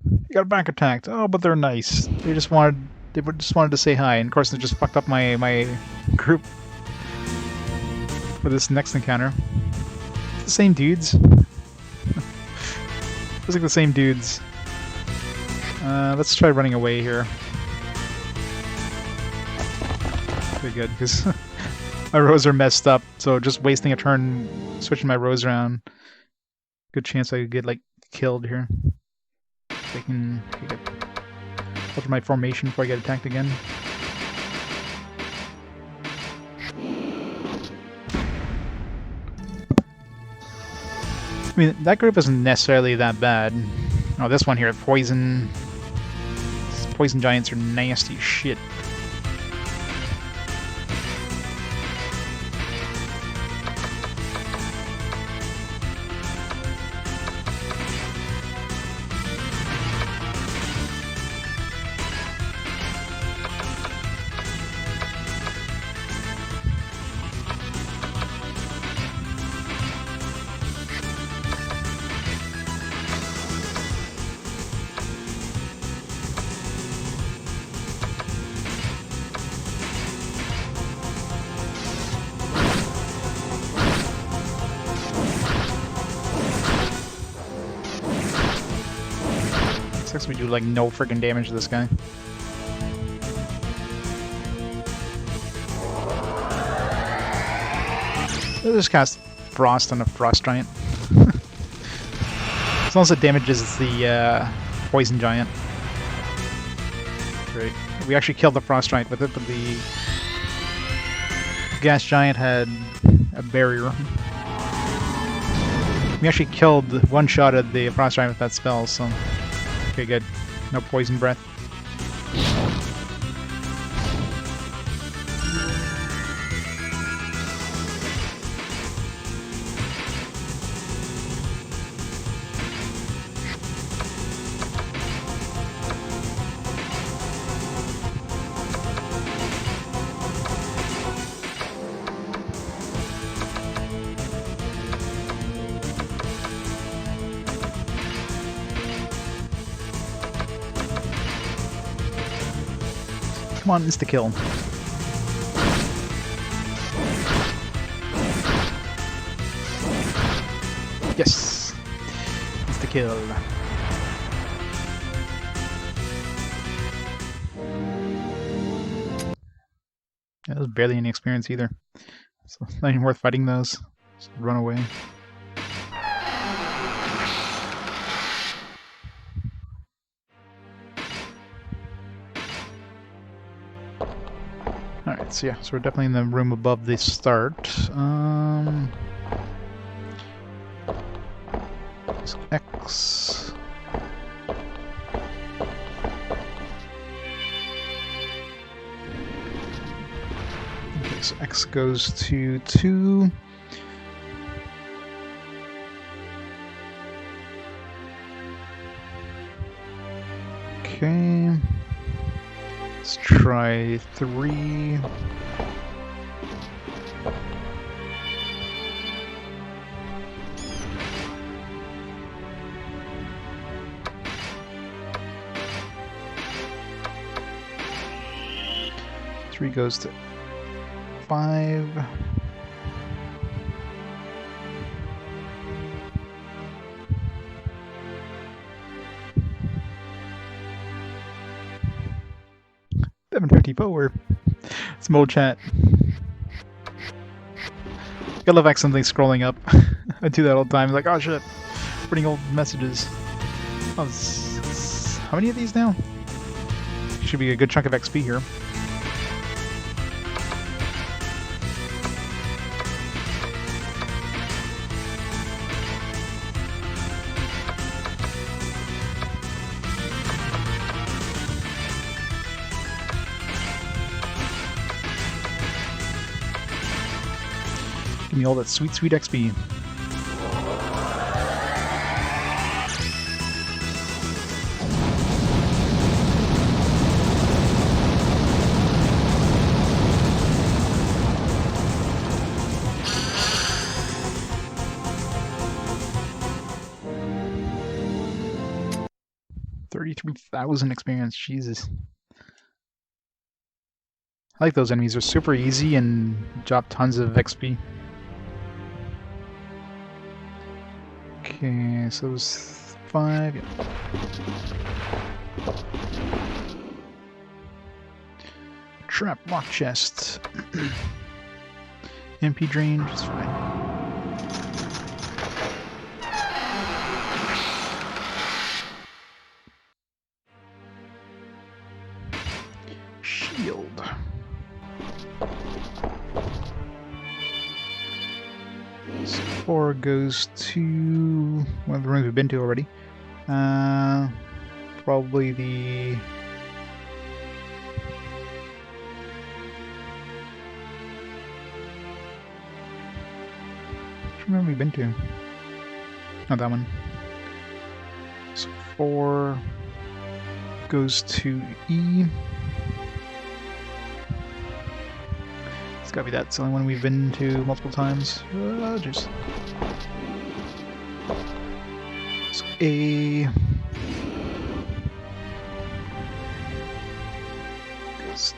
You got back attacked. Oh, but they're nice. They just wanted to say hi, and of course they just fucked up my group for this next encounter. It's the same dudes. Looks like the same dudes. Let's try running away here. Pretty good, because my rows are messed up, so just wasting a turn switching my rows around. Good chance I could get like killed here. They can alter my formation before I get attacked again. I mean, that group isn't necessarily that bad. Oh, this one here, poison giants are nasty as shit. Sucks we do like no freaking damage to this guy. Let's just cast Frost on a Frost Giant. As long as it damages the Poison Giant. Great. We actually killed the Frost Giant with it, but the Gas Giant had a barrier. We actually killed one-shotted the Frost Giant with that spell, so... Okay, good. No poison breath. Come on, insta-kill. Yes! Insta-kill. Yeah, that was barely any experience either. So it's not even worth fighting those. Just run away. Alright, so yeah, so we're definitely in the room above the start. So X. Okay, so X goes to 2. Okay. Let's try 3. Three goes to 5. $754. Small chat. I love accidentally scrolling up. I do that all the time. Like, oh shit, putting old messages. Oh, how many of these now? Should be a good chunk of XP here. Give me all that sweet, sweet XP. $33,000 experience, Jesus. I like those enemies, they're super easy and drop tons of XP. Okay, so it was 5. Yeah. Trap, lock chest. MP drain, just fine. shield. So 4 goes to one of the rooms we've been to already. Probably the... Which room have we been to? Not that one. So 4 goes to E. It's gotta be that. It's the only one we've been to multiple times. Just so A goes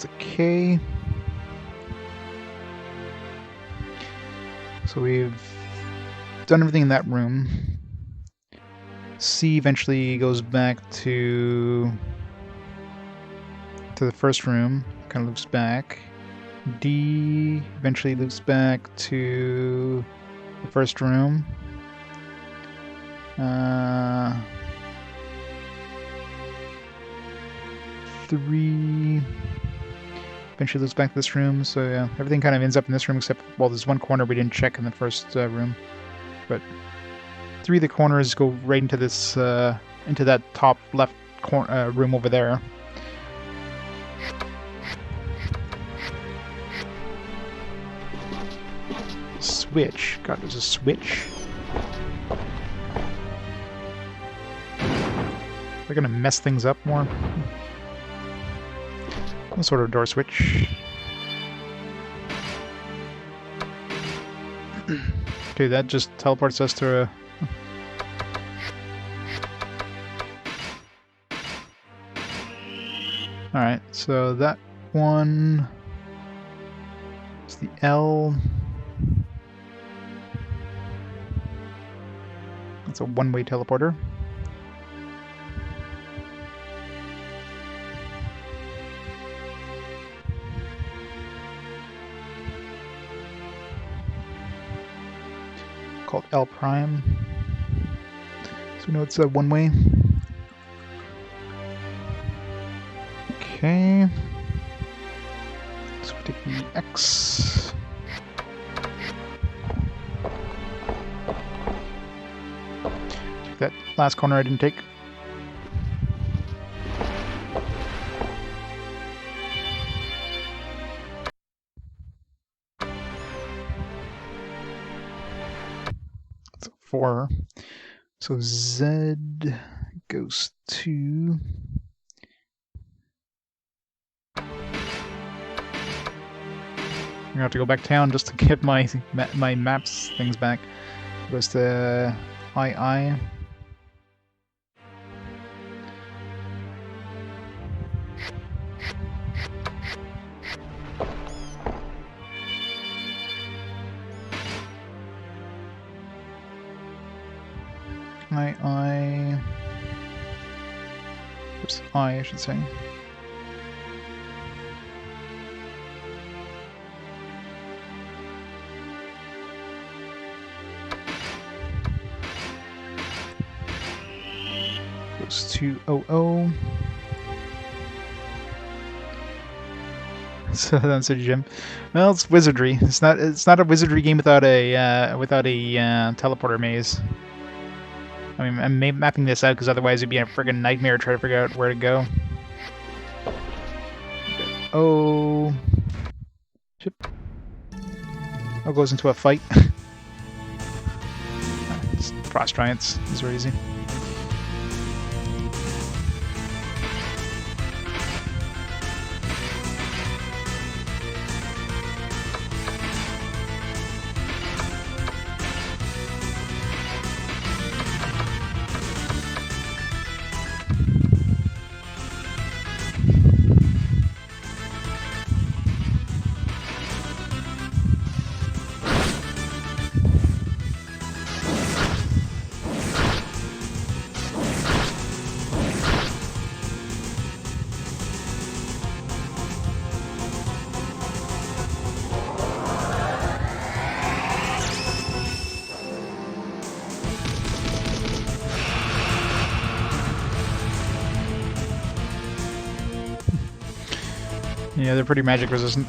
to K. So we've done everything in that room. C eventually goes back to the first room, kind of loops back. D eventually loops back to the first room. 3 eventually loops back to this room, so yeah, everything kind of ends up in this room except, well, there's one corner we didn't check in the first room. But 3 of the corners go right into this, into that top left room over there. Switch. God, there's a switch. They're gonna mess things up more. Some sort of door switch. Okay, that just teleports us to a... Alright, so that one is the L. It's a one-way teleporter. Called L prime. So we know it's a one-way. Okay. So we take the X. Take that last corner I didn't take. So 4. So Z goes to... I'm gonna have to go back down just to get my maps things back. Goes to II. Oops, I should say. Goes to OO. So that's a gym. Well, it's Wizardry. It's not a Wizardry game without a teleporter maze. I mean, I'm mapping this out because otherwise it'd be a friggin' nightmare to try to figure out where to go. Oh, chip. Oh, goes into a fight. It's Frost Giants. These are easy. Yeah, they're pretty magic resistant.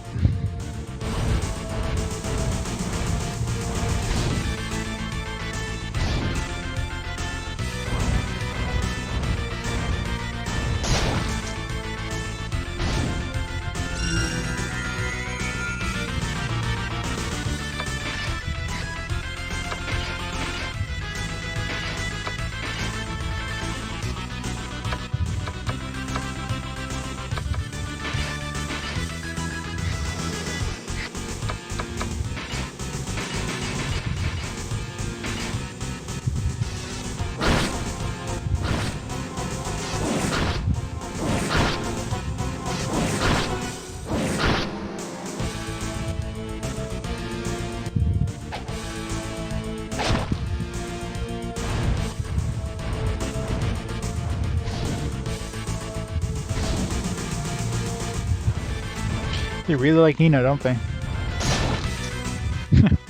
They really like Nina, don't they?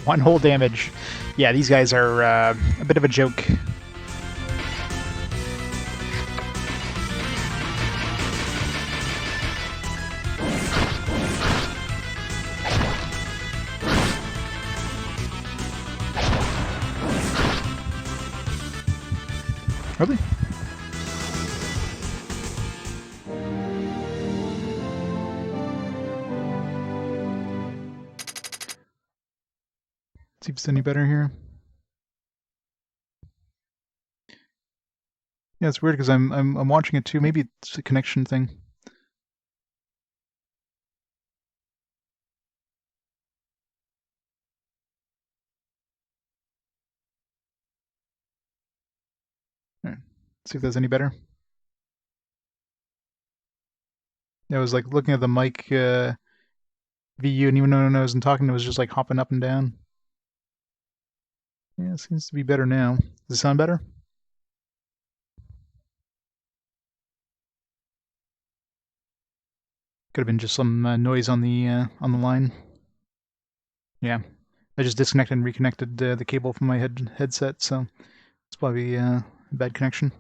One whole damage. Yeah, these guys are a bit of a joke. Really? See if it's any better here. Yeah, it's weird because I'm watching it too. Maybe it's a connection thing. Right. See if that's any better. Yeah, I was like looking at the mic VU, and even though I wasn't talking, it was just like hopping up and down. Yeah, it seems to be better now. Does it sound better? Could have been just some noise on the line. Yeah, I just disconnected and reconnected the cable from my headset, so it's probably a bad connection.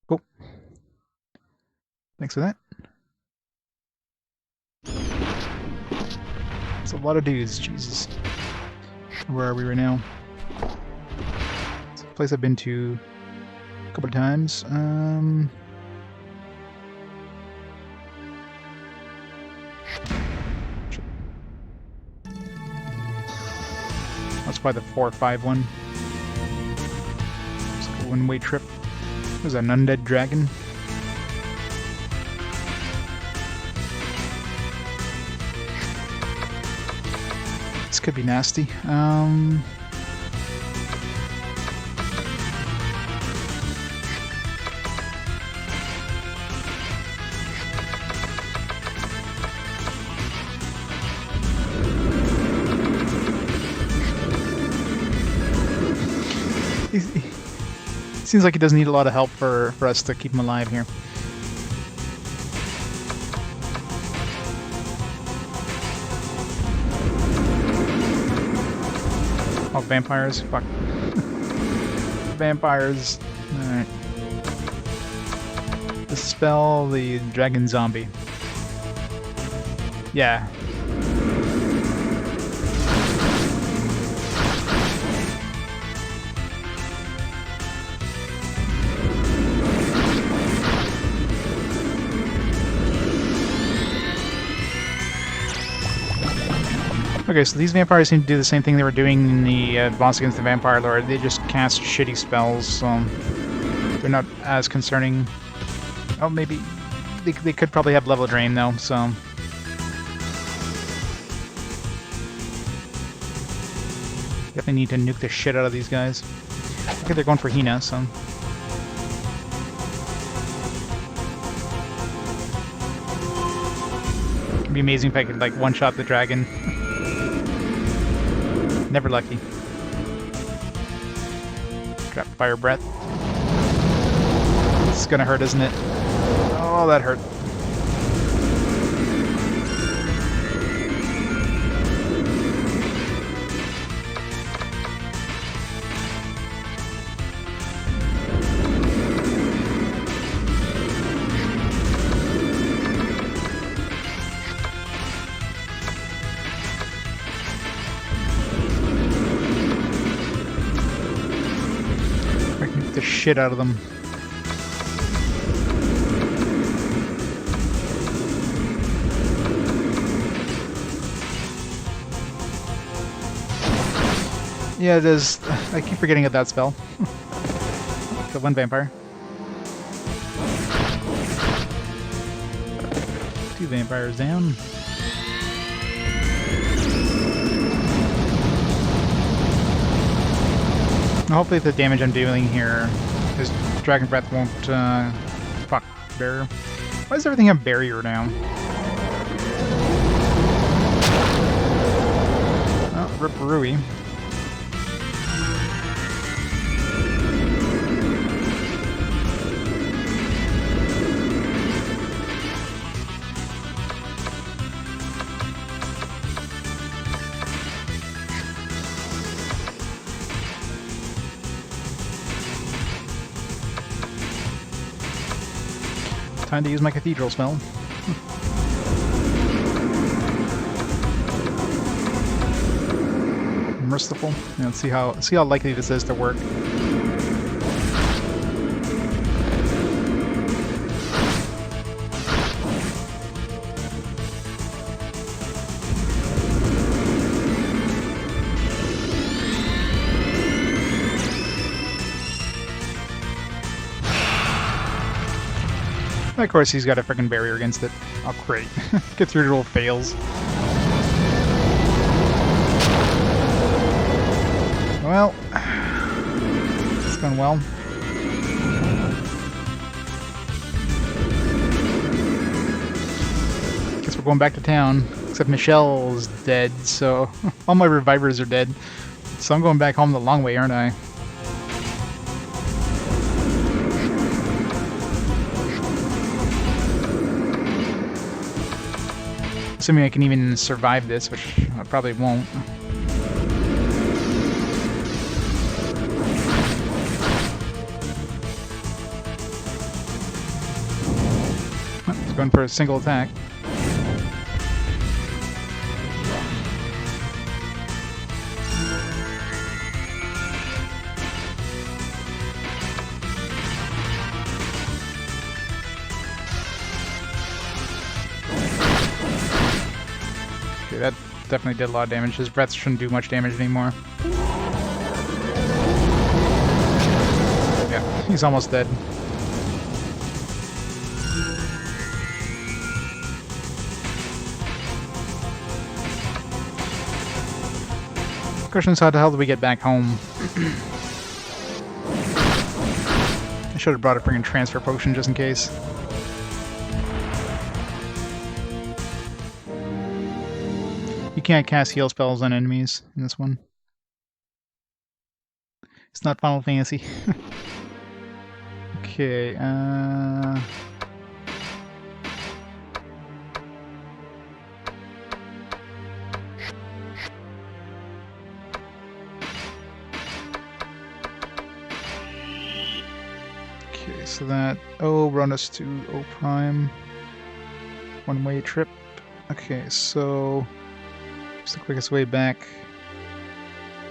Cool. Thanks for that. It's a lot of dudes, Jesus. Where are we right now? It's a place I've been to a couple of times. That's probably the 4 or 5 one. It's like a one-way trip. There's an undead dragon. This could be nasty. Seems like he doesn't need a lot of help for us to keep him alive here. Oh, vampires? Fuck. Vampires. Alright. Dispel the dragon zombie. Yeah. Okay, so these vampires seem to do the same thing they were doing in the boss against the Vampire Lord. They just cast shitty spells, so they're not as concerning. Oh, maybe they could probably have level drain though, so definitely need to nuke the shit out of these guys. I think they're going for Hina, so it'd be amazing if I could like one-shot the dragon. Never lucky. Trap fire breath. It's gonna hurt, isn't it? Oh, that hurt. the shit out of them. Yeah, it is. I keep forgetting of that spell. The one vampire. 2 vampires down. Hopefully the damage I'm dealing here, this Dragon Breath won't, fuck, barrier. Why does everything have barrier now? Oh, Rip Rui. Time to use my cathedral spell. Merciful. Yeah, let's see how likely this is to work. Of course, he's got a freaking barrier against it. Oh, great. Cathedral fails. Well, it's going well. Guess we're going back to town. Except Michelle's dead, so all my revivers are dead. So I'm going back home the long way, aren't I? Assuming I can even survive this, which I probably won't. It's going for a single attack. That definitely did a lot of damage. His breath shouldn't do much damage anymore. Yeah, he's almost dead. Question is, how the hell do we get back home? I should have brought a freaking transfer potion just in case. You can't cast heal spells on enemies in this one. It's not Final Fantasy. Okay, okay, so that run us to O Prime. One-way trip. Okay, so it's the quickest way back.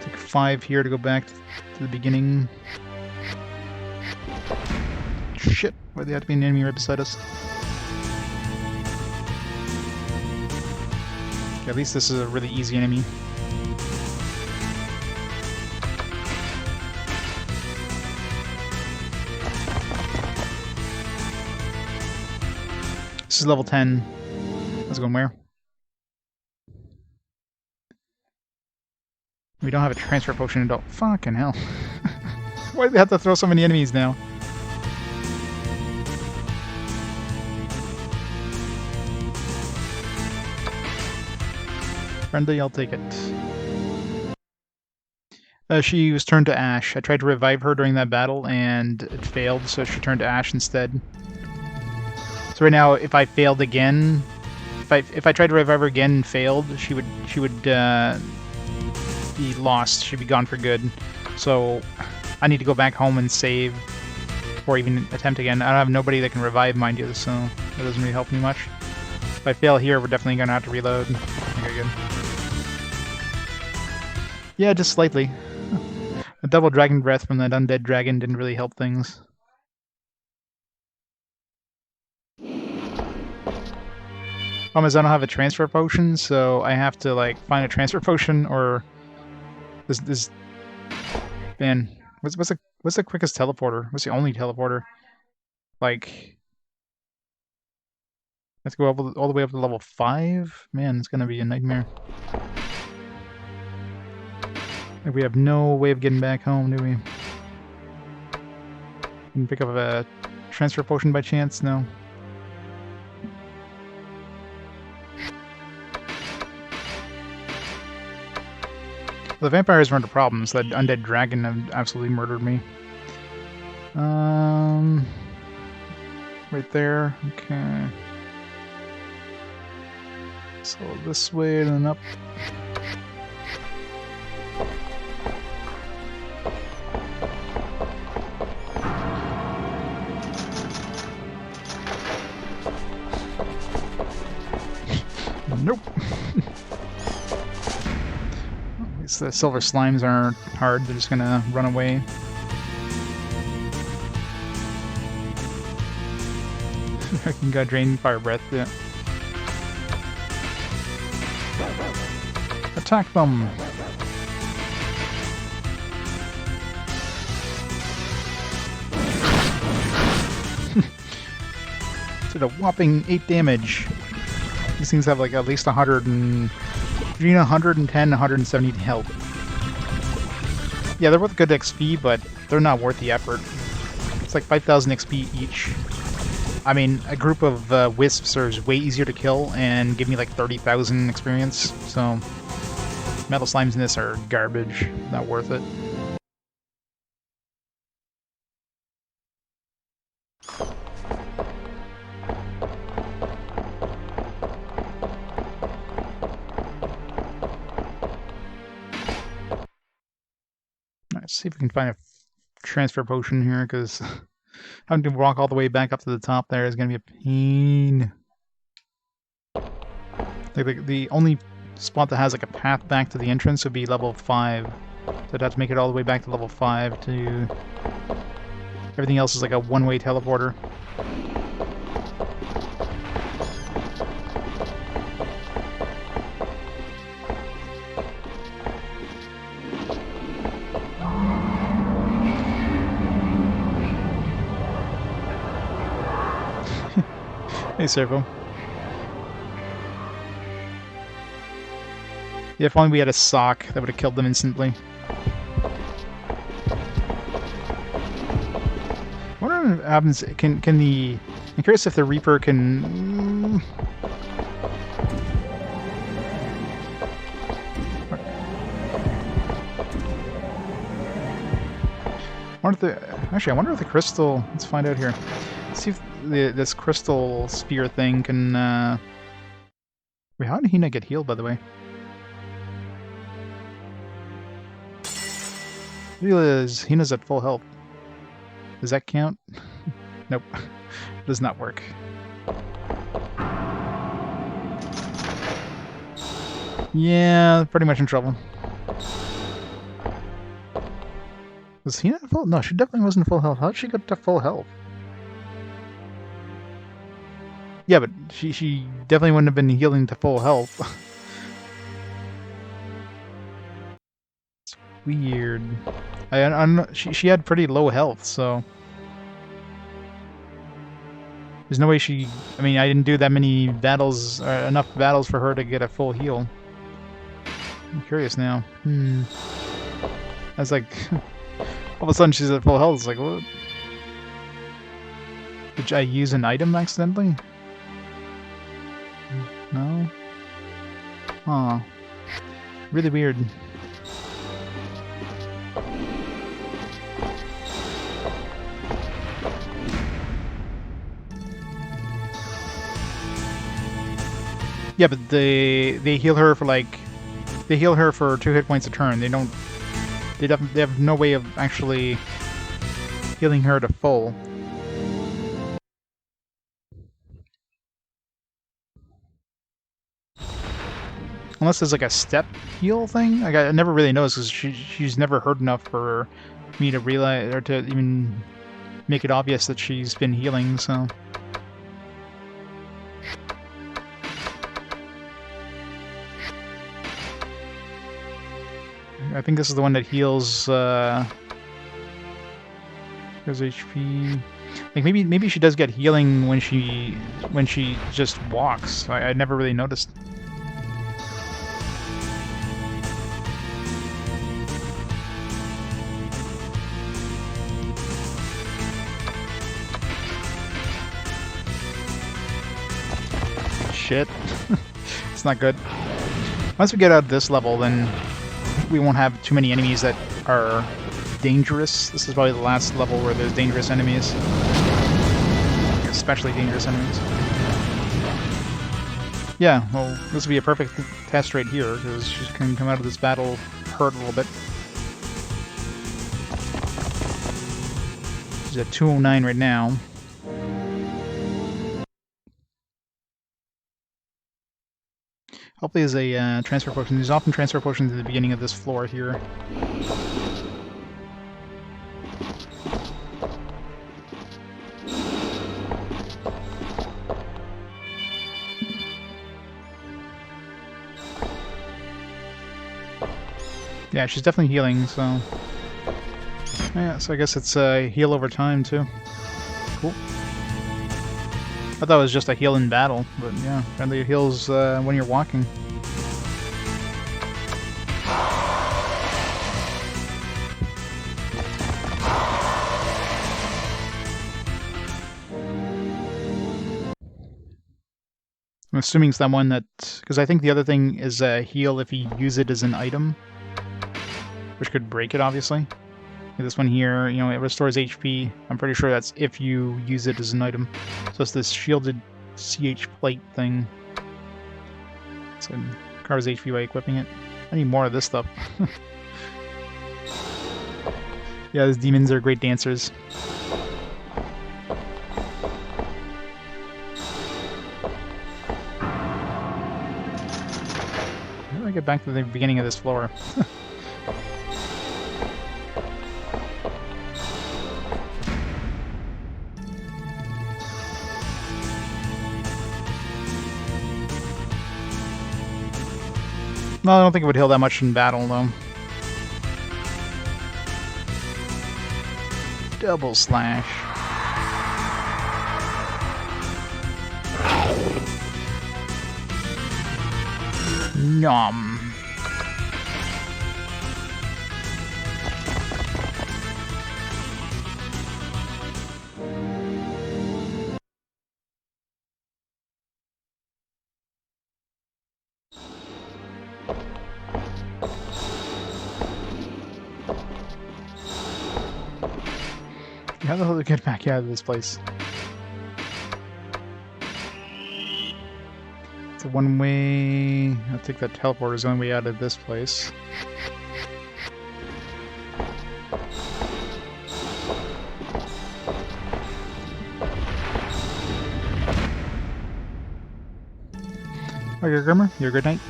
Take 5 here to go back to the beginning. Shit, why'd there have to be an enemy right beside us? Okay, at least this is a really easy enemy. This is level 10. Let's go where? We don't have a transfer potion at all. Fucking hell. Why do they have to throw so many enemies now? Friendly, I'll take it. She was turned to ash. I tried to revive her during that battle and it failed, so she turned to ash instead. So right now, if I failed again, if I tried to revive her again and failed, she would be lost. She'd be gone for good. So I need to go back home and save before I even attempt again. I don't have nobody that can revive, mind you, so that doesn't really help me much. If I fail here, we're definitely gonna have to reload. Okay, good. Yeah, just slightly. double dragon breath from that undead dragon didn't really help things. Problem is I don't have a transfer potion, so I have to like find a transfer potion or this man. What's the quickest teleporter? What's the only teleporter? Like, let's go all the way up to level 5. Man, it's gonna be a nightmare. Like, we have no way of getting back home, do we? Can pick up a transfer potion by chance? No. The vampires weren't a problem, so that undead dragon absolutely murdered me. Right there. Okay. So this way and then up. Nope. At least the silver slimes aren't hard, they're just gonna run away. I can go drain fire breath, yeah. Attack them! Did a whopping 8 damage. These things have like at least 100 and between 110 and 170 health. Yeah, they're both good XP, but they're not worth the effort. It's like 5,000 XP each. I mean, a group of wisps are way easier to kill and give me like 30,000 experience, so metal slimes in this are garbage. Not worth it. Let's see if we can find a transfer potion here, because having to walk all the way back up to the top there is going to be a pain. Like the only spot that has like a path back to the entrance would be level 5. So I'd have to make it all the way back to level 5 to... Everything else is like a one-way teleporter. Hey, Servo. Yeah, if only we had a sock, that would have killed them instantly. I wonder what happens. Can the... I'm curious if the Reaper can... Actually, I wonder if the crystal... Let's find out here. Let's see if this crystal spear thing can... Wait, how did he not get healed, by the way? Hina's at full health. Does that count? Nope. Does not work. Yeah, pretty much in trouble. Was Hina at full? No, she definitely wasn't full health. How did she get to full health? Yeah, but she definitely wouldn't have been healing to full health. It's weird. She had pretty low health, so there's no way she... I mean, I didn't do that many battles, enough battles for her to get a full heal. I'm curious now. I was like, all of a sudden she's at full health. It's like, what? Did I use an item accidentally? No? Huh. Really weird. Yeah, but they heal her for like... They heal her for 2 hit points a turn. They don't... They have no way of actually healing her to full. Unless there's like a step heal thing. Like I never really noticed because she's never heard enough for me to realize or to even make it obvious that she's been healing, so. I think this is the one that heals heals HP. Like maybe she does get healing when she just walks. I never really noticed. Shit. It's not good. Once we get out of this level, then we won't have too many enemies that are dangerous. This is probably the last level where there's dangerous enemies. Especially dangerous enemies. Yeah, well, this would be a perfect test right here, because she can come out of this battle hurt a little bit. She's at 209 right now. Hopefully there's a transfer potion. There's often transfer potions at the beginning of this floor here. Yeah, she's definitely healing, so... Yeah, so I guess it's heal over time, too. Cool. I thought it was just a heal in battle, but yeah, apparently it heals when you're walking. I'm assuming it's that one that... Because I think the other thing is heal if you use it as an item. Which could break it, obviously. This one here, you know, it restores HP. I'm pretty sure that's if you use it as an item. So it's this shielded CH plate thing. So it recovers HP by equipping it. I need more of this stuff. Yeah, these demons are great dancers. How do I get back to the beginning of this floor? No, I don't think it would heal that much in battle, though. Double slash. Nom. How the hell do I get back out of this place? It's a one-way... I think that teleporter is the only way out of this place. Okay, Grimmer, you have a good night.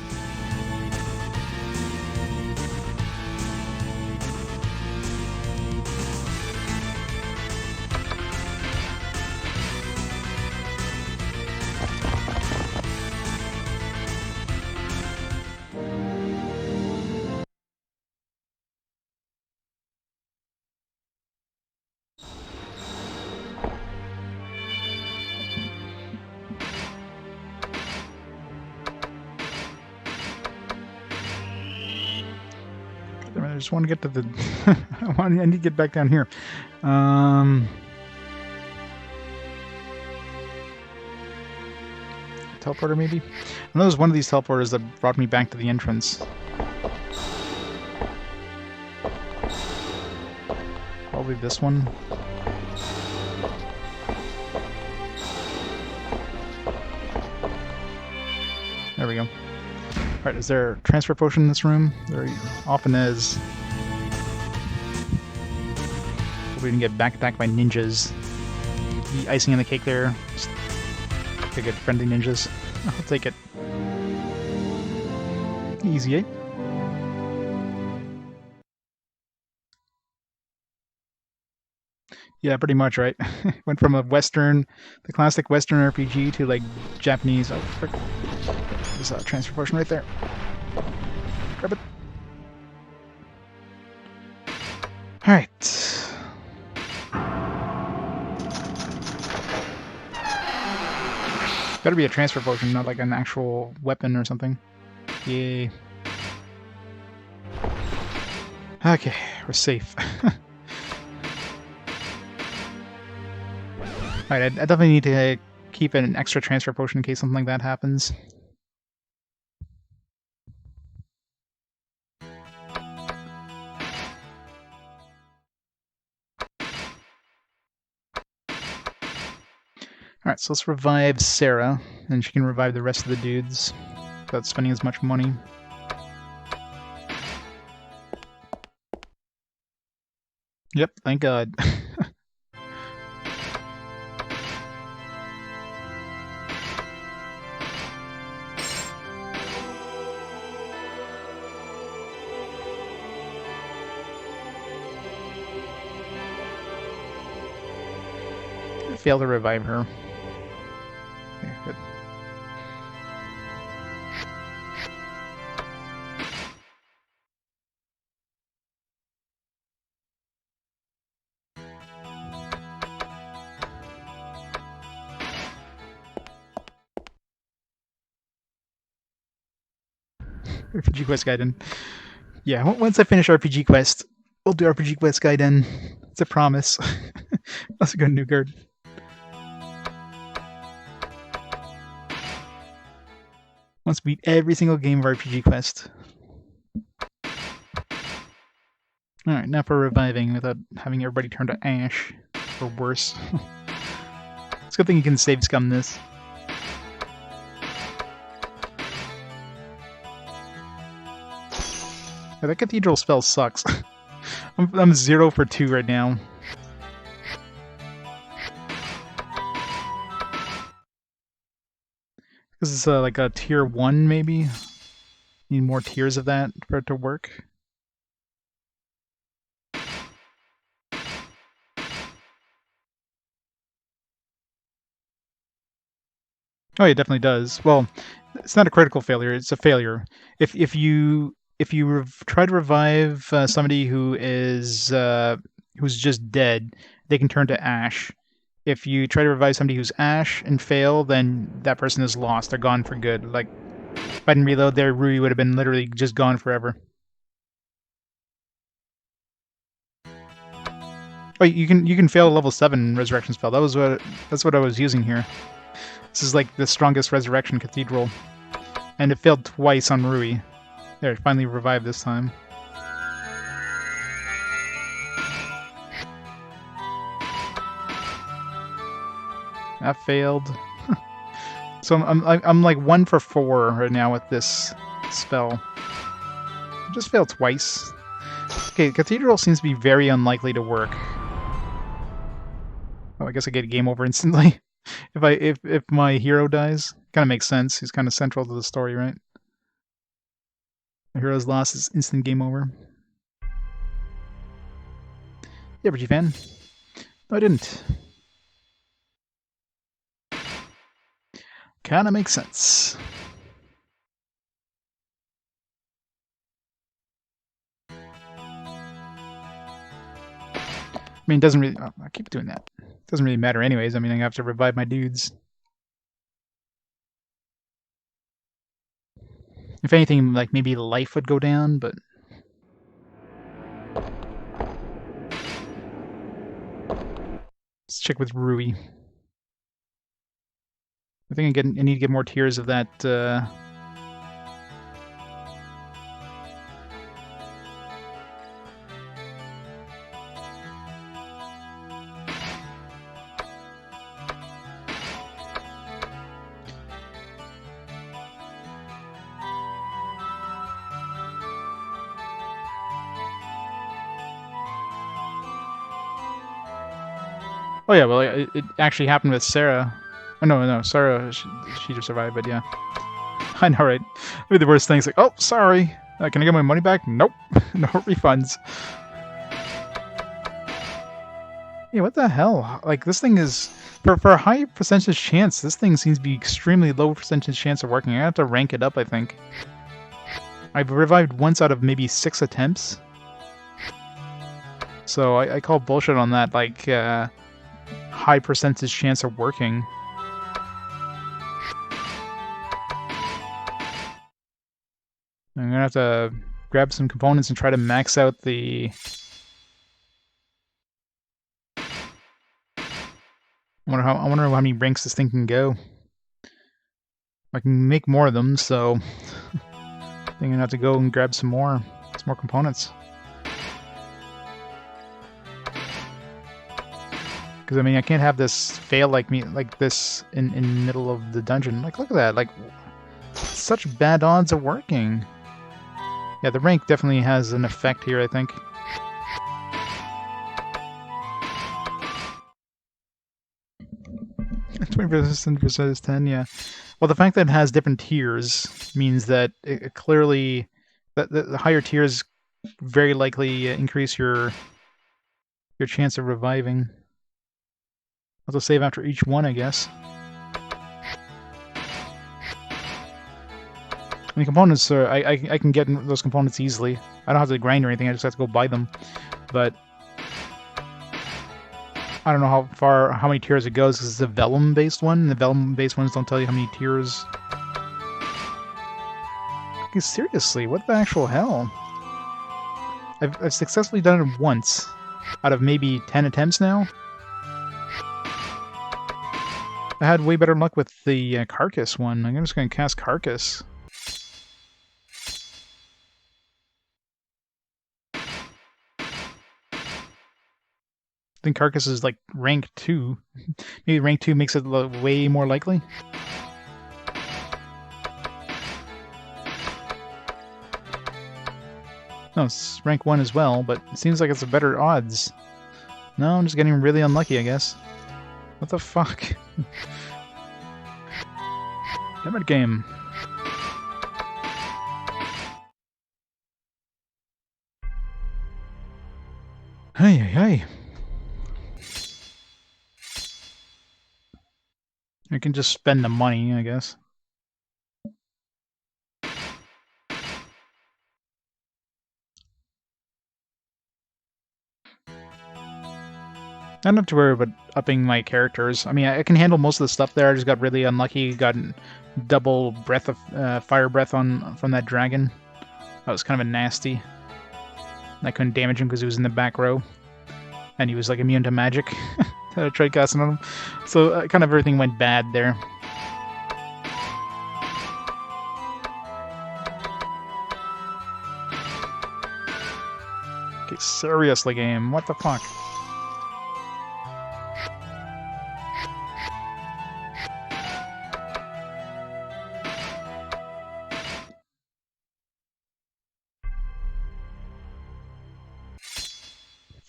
I just want to get to the... I need to get back down here. Teleporter, maybe? I know there's one of these teleporters that brought me back to the entrance. Probably this one. There we go. Alright, is there a transfer potion in this room? There often is. Hope we can get back by ninjas. The icing on the cake there. Just to get friendly ninjas. I'll take it. Easy, eh? Yeah, pretty much, right? Went from a Western, the classic Western RPG to like Japanese. Oh, frick. There's a transfer potion right there. Grab it. Alright. Better be a transfer potion, not like an actual weapon or something. Yay. Okay, we're safe. Alright, I definitely need to keep an extra transfer potion in case something like that happens. Alright, so let's revive Sarah, and she can revive the rest of the dudes without spending as much money. Yep, thank God. Fail to revive her. Okay, good. RPG Quest Gaiden. Yeah, once I finish RPG Quest, we'll do RPG Quest Gaiden. It's a promise. That's a good new card. Once beat every single game of RPG Quest. Alright, now for reviving without having everybody turn to ash. Or worse. It's a good thing you can save scum this. Yeah, that cathedral spell sucks. I'm 0 for 2 right now. This is like a tier 1 maybe? Need more tiers of that for it to work. Oh, it definitely does. Well, it's not a critical failure; it's a failure. If you try to revive somebody who is who's just dead, they can turn to ash. If you try to revive somebody who's ash and fail, then that person is lost. They're gone for good. Like if I didn't reload there, Rui would have been literally just gone forever. Oh, you can fail a level 7 resurrection spell. That's what I was using here. This is like the strongest resurrection cathedral. And it failed twice on Rui. There, it finally revived this time. That failed. So I'm like 1 for 4 right now with this spell. It just failed twice. Okay, cathedral seems to be very unlikely to work. Oh, I guess I get a game over instantly. if my hero dies, kind of makes sense. He's kind of central to the story, right? My hero's loss is instant game over. Yeah, RPG fan. No, I didn't. Kind of makes sense. I mean, it doesn't really... Oh, I keep doing that. It doesn't really matter anyways. I mean, I have to revive my dudes. If anything, like, maybe life would go down, but... Let's check with Rui. I think I need to get more tiers of that, Oh yeah, well, it actually happened with Sarah. Oh no, Sarah, she just survived, but yeah. I know, right? Maybe the worst thing is like, oh, sorry. Can I get my money back? Nope. No refunds. Yeah, what the hell? Like, this thing is... For a high percentage chance, this thing seems to be extremely low percentage chance of working. I have to rank it up, I think. I've revived once out of maybe 6 attempts. So I call bullshit on that, like, high percentage chance of working. I'm gonna have to grab some components and try to max out the... I wonder how many ranks this thing can go. I can make more of them, so... I'm gonna have to go and grab some more components. Because, I mean, I can't have this fail like this in the middle of the dungeon. Like, look at that. Like, such bad odds of working. Yeah, the rank definitely has an effect here, I think. Resistant versus 10, yeah. Well, the fact that it has different tiers means that it clearly... the higher tiers very likely increase your chance of reviving. I'll have to save after each one, I guess. I mean, components are... I can get those components easily. I don't have to grind or anything, I just have to go buy them. But... I don't know how many tiers it goes, because it's a vellum-based one, and the vellum-based ones don't tell you how many tiers... Okay, seriously, what the actual hell? I've successfully done it once, out of maybe 10 attempts now. I had way better luck with the Carcass one. I'm just going to cast Carcass. I think Carcass is like rank 2. Maybe rank 2 makes it way more likely. No, it's rank 1 as well, but it seems like it's a better odds. No, I'm just getting really unlucky, I guess. What the fuck? Damn it, game. Hey, hey, hey. I can just spend the money, I guess. I don't have to worry about upping my characters. I mean, I can handle most of the stuff there. I just got really unlucky. Got double breath of fire breath from that dragon. That was kind of a nasty. I couldn't damage him because he was in the back row, and he was like immune to magic. I tried casting on him, so kind of everything went bad there. Okay, seriously, game, what the fuck?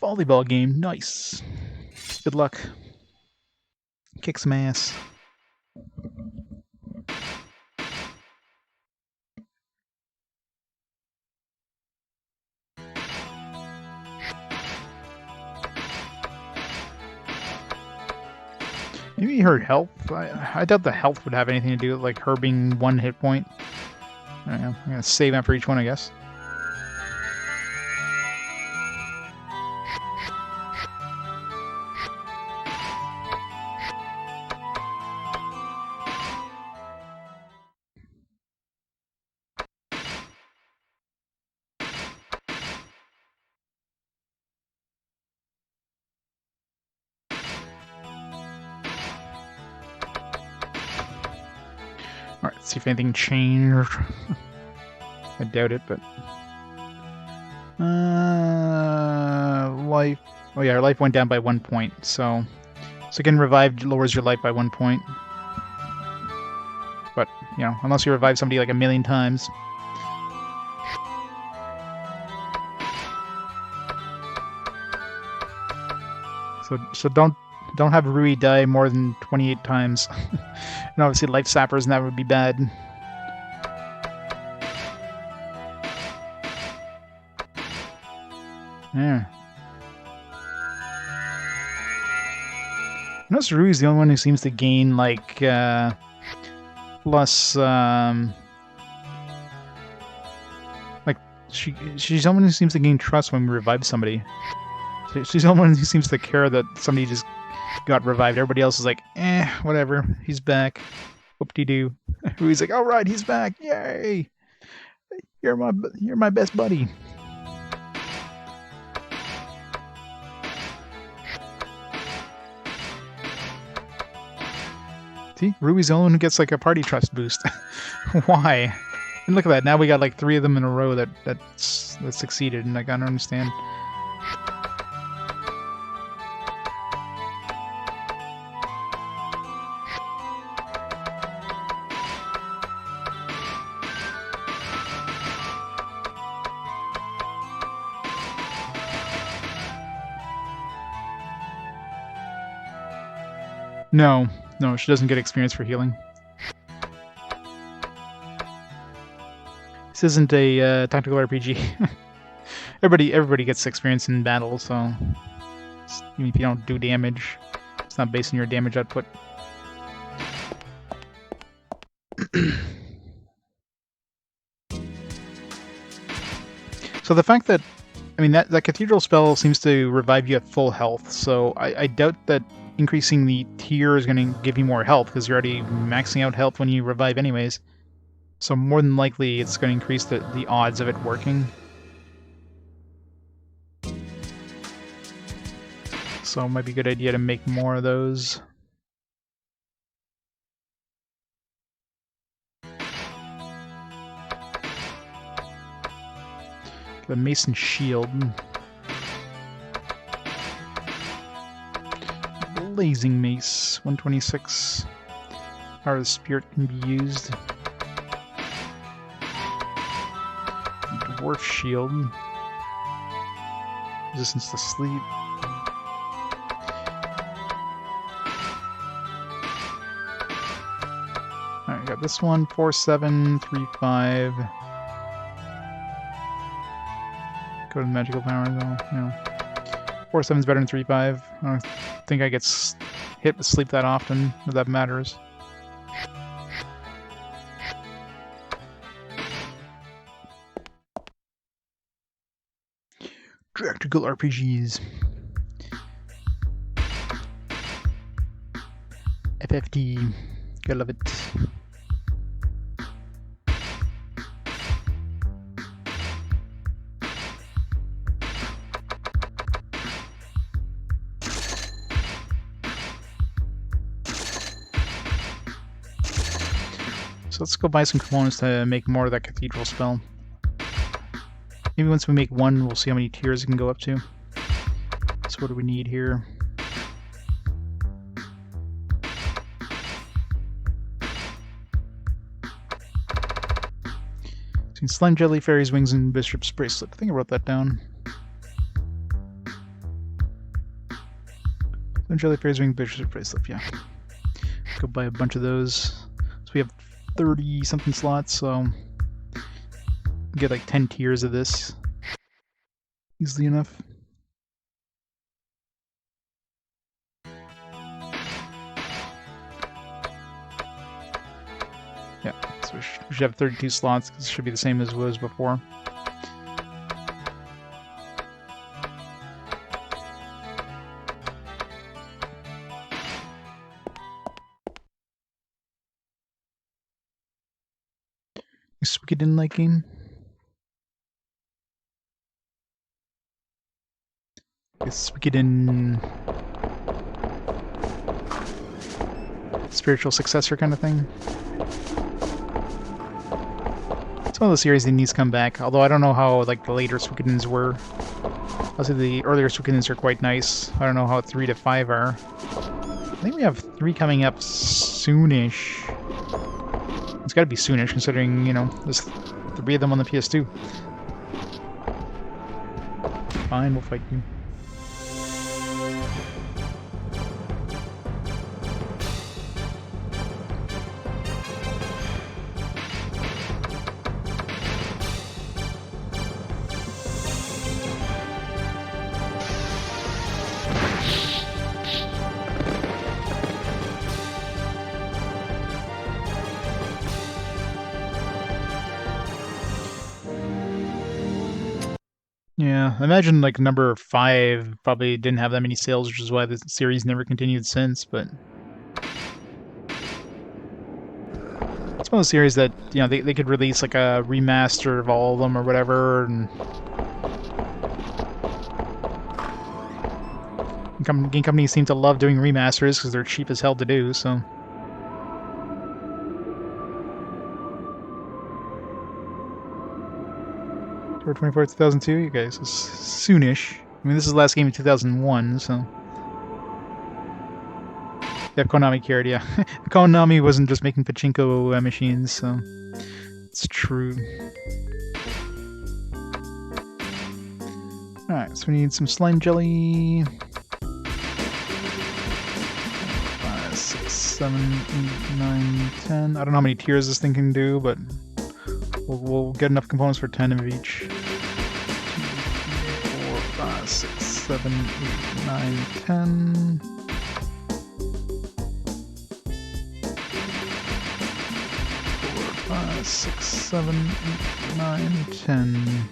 Volleyball game, nice. Good luck. Kick some ass. Maybe her health? I doubt the health would have anything to do with like her being 1 hit point. I don't know. I'm gonna save after each one, I guess. Alright, let's see if anything changed. I doubt it, but... life... Oh yeah, our life went down by 1 point, so... So getting revived lowers your life by 1 point. But, you know, unless you revive somebody like 1,000,000 times. So don't have Rui die more than 28 times. And obviously life sappers, and that would be bad. Yeah. Notice Rui's the only one who seems to gain, like, plus, like, she's the only one who seems to gain trust when we revive somebody. She's the only one who seems to care that somebody just got revived. Everybody else is like, whatever, he's back. Whoop-de-doo. Rui's like, all right, he's back, yay! You're my best buddy. See, Rui's the only one who gets like a party trust boost. Why? And look at that. Now we got like 3 of them in a row that succeeded, and like, I don't understand. No, she doesn't get experience for healing. This isn't a tactical RPG. Everybody gets experience in battle, so even if you don't do damage, it's not based on your damage output. So the fact that, I mean, that cathedral spell seems to revive you at full health, so I doubt that increasing the tier is going to give you more health, because you're already maxing out health when you revive anyways. So more than likely it's going to increase the odds of it working. So it might be a good idea to make more of those. The Mason Shield. Blazing Mace, 126. Power of the Spirit can be used. Dwarf Shield. Resistance to Sleep. Alright, got this one, 4735. Go to the magical power as well. Yeah. 4-7's better than 3-5. I don't think I get hit with sleep that often, if that matters. Tactical RPGs. FFD. Gotta love it. So let's go buy some components to make more of that cathedral spell. Maybe once we make one, we'll see how many tiers it can go up to. So what do we need here? Slime Jelly, Fairy's Wings, and Bishop's Bracelet. I think I wrote that down. Slime Jelly, Fairy's Wings, Bishop's Bracelet, yeah. Go buy a bunch of those. So we have 30-something slots, so get like 10 tiers of this. Easily enough. Yeah, so we should have 32 slots, because it should be the same as it was before. Is Suikoden like game? Is Suikoden spiritual successor kind of thing? It's one of the series that needs to come back, although I don't know how like the later Suikodens were. Obviously the earlier Suikodens are quite nice. I don't know how 3 to 5 are. I think we have 3 coming up soonish. It's gotta be soonish considering, you know, there's 3 of them on the PS2. Fine, we'll fight you. Yeah, I imagine like number 5 probably didn't have that many sales, which is why the series never continued since, but it's one of those series that, you know, they could release like a remaster of all of them or whatever, and game companies seem to love doing remasters because they're cheap as hell to do, so. October 24th, 2002, you guys, it's soonish. I mean, this is the last game in 2001, so. Yeah, Konami cared, yeah. Konami wasn't just making pachinko machines, so. It's true. Alright, so we need some slime jelly. 5, 6, 7, 8, 9, 10. I don't know how many tiers this thing can do, but we'll get enough components for 10 of each. 2, 3, 4, 5, 6, 7, 8, 9, 10. 4, 5, 6, 7, 8, 9, 10.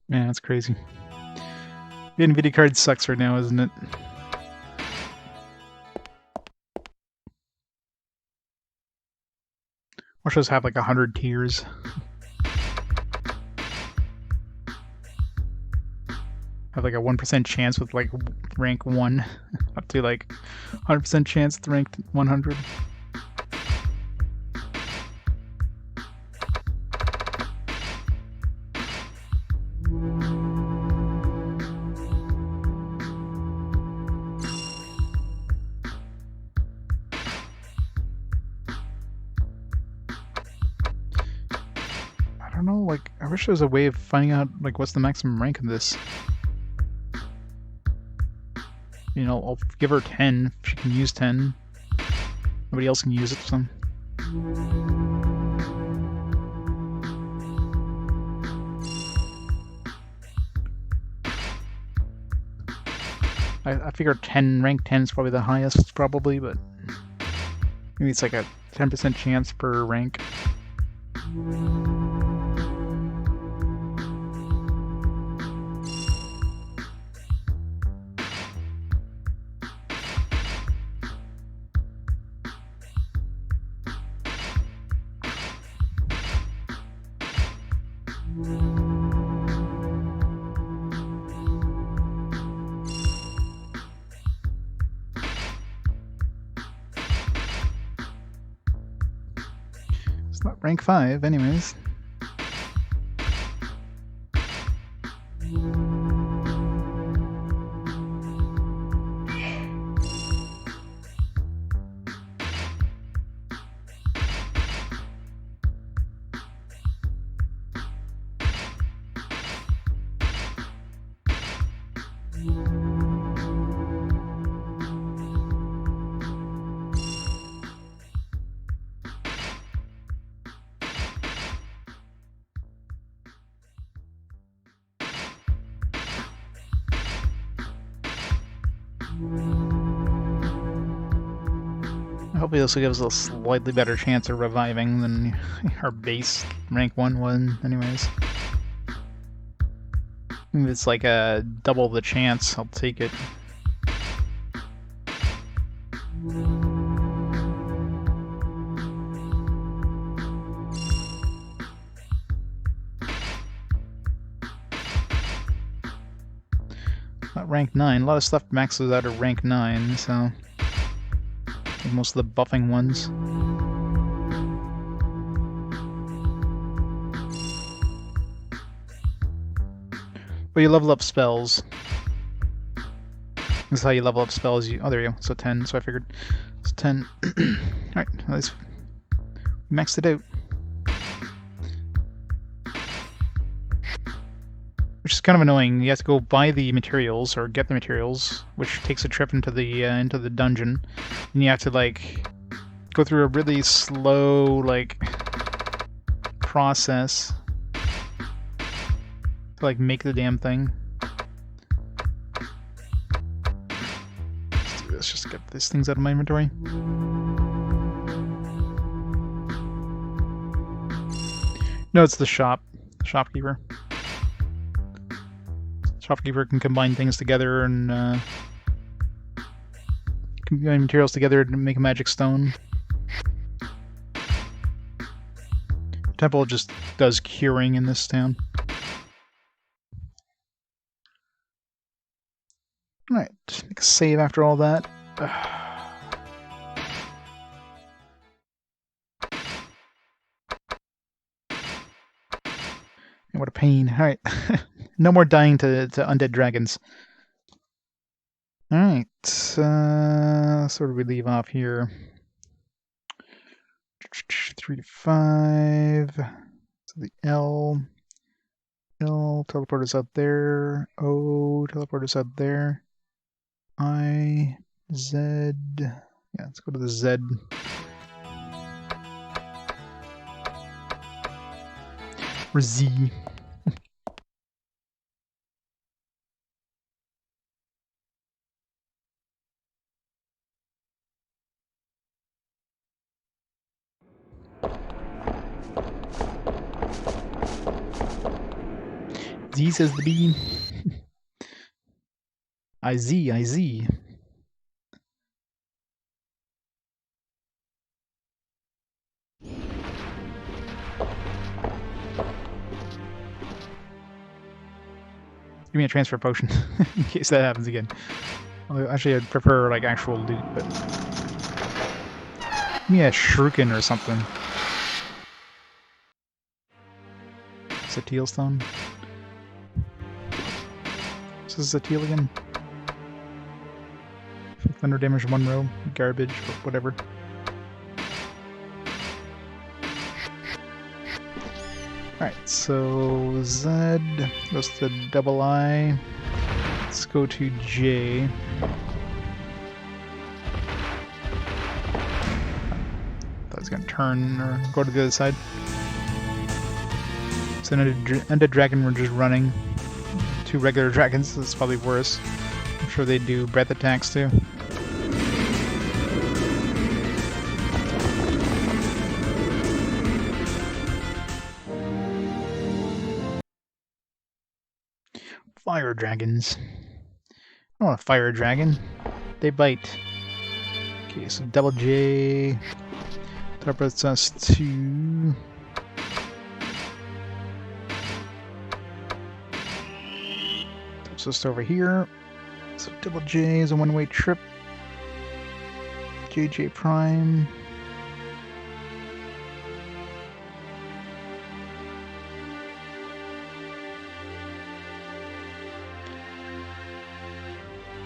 Man, that's crazy. The NVIDIA card sucks right now, isn't it? Or should have like 100 tiers. Have like a 1% chance with like rank 1 up to like 100% chance with rank 100. I don't know, like, I wish there was a way of finding out, like, what's the maximum rank of this. You know, I'll give her 10 if she can use 10. Nobody else can use it, so. I figure 10, rank 10 is probably the highest, probably, but maybe it's like a 10% chance per rank. It's not rank 5, anyways. Hopefully this will give us a slightly better chance of reviving than our base rank 1 one, anyways. If it's like a double the chance, I'll take it. Not rank 9. A lot of stuff maxes out at rank 9, so most of the buffing ones. But you level up spells. This is how you level up spells. Oh, there you go. So 10. So I figured it's 10. Alright, at least we maxed it out. Which is kind of annoying. You have to go buy the materials or get the materials, which takes a trip into the dungeon, and you have to like go through a really slow like process to like make the damn thing. Let's just get these things out of my inventory. No, it's the shopkeeper. Shopkeeper can combine things together and combine materials together to make a magic stone. Temple just does curing in this town. Alright, make a save after all that. What a pain. Alright. No more dying to undead dragons. Alright. So where do we leave off here? 3 to 5. So the L teleport us out there. O teleport us out there. I, Z. Yeah, let's go to the Z. Or Z. Z says the bee. I Z. Give me a transfer potion in case that happens again. Well, actually, I'd prefer like actual loot, but give me a shuriken or something. It's a teal stone. This is a teal again. Thunder damage 1 row, garbage, but whatever. Alright, so Z goes to double I. Let's go to J. Thought I was gonna turn or go to the other side. So undead dragon we're just running. 2 regular dragons, so it's probably worse. I'm sure they do breath attacks too. Fire dragons. I don't want a fire dragon. They bite. Okay, so double J teleports us to just over here. So double J is a one-way trip. JJ Prime.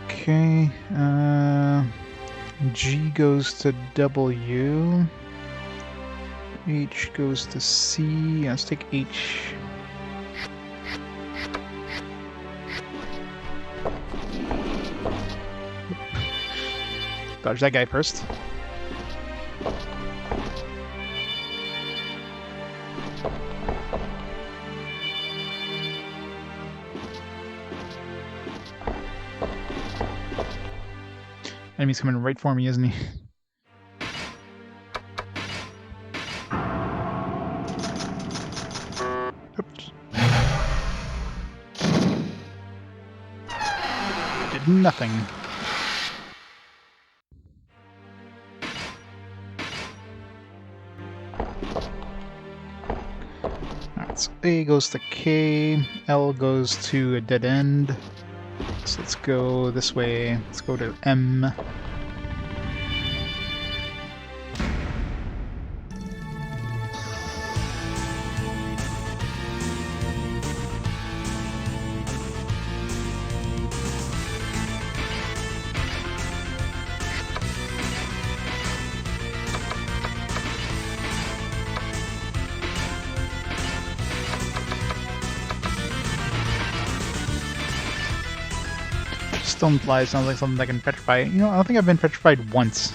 Okay, G goes to W. H goes to C. Let's take H. Dodge that guy first. Enemy's coming right for me, isn't he? Oops. Did nothing. Alright, so A goes to K, L goes to a dead end. So let's go this way. Let's go to M. Stonefly sounds like something that can petrify. You know, I don't think I've been petrified once.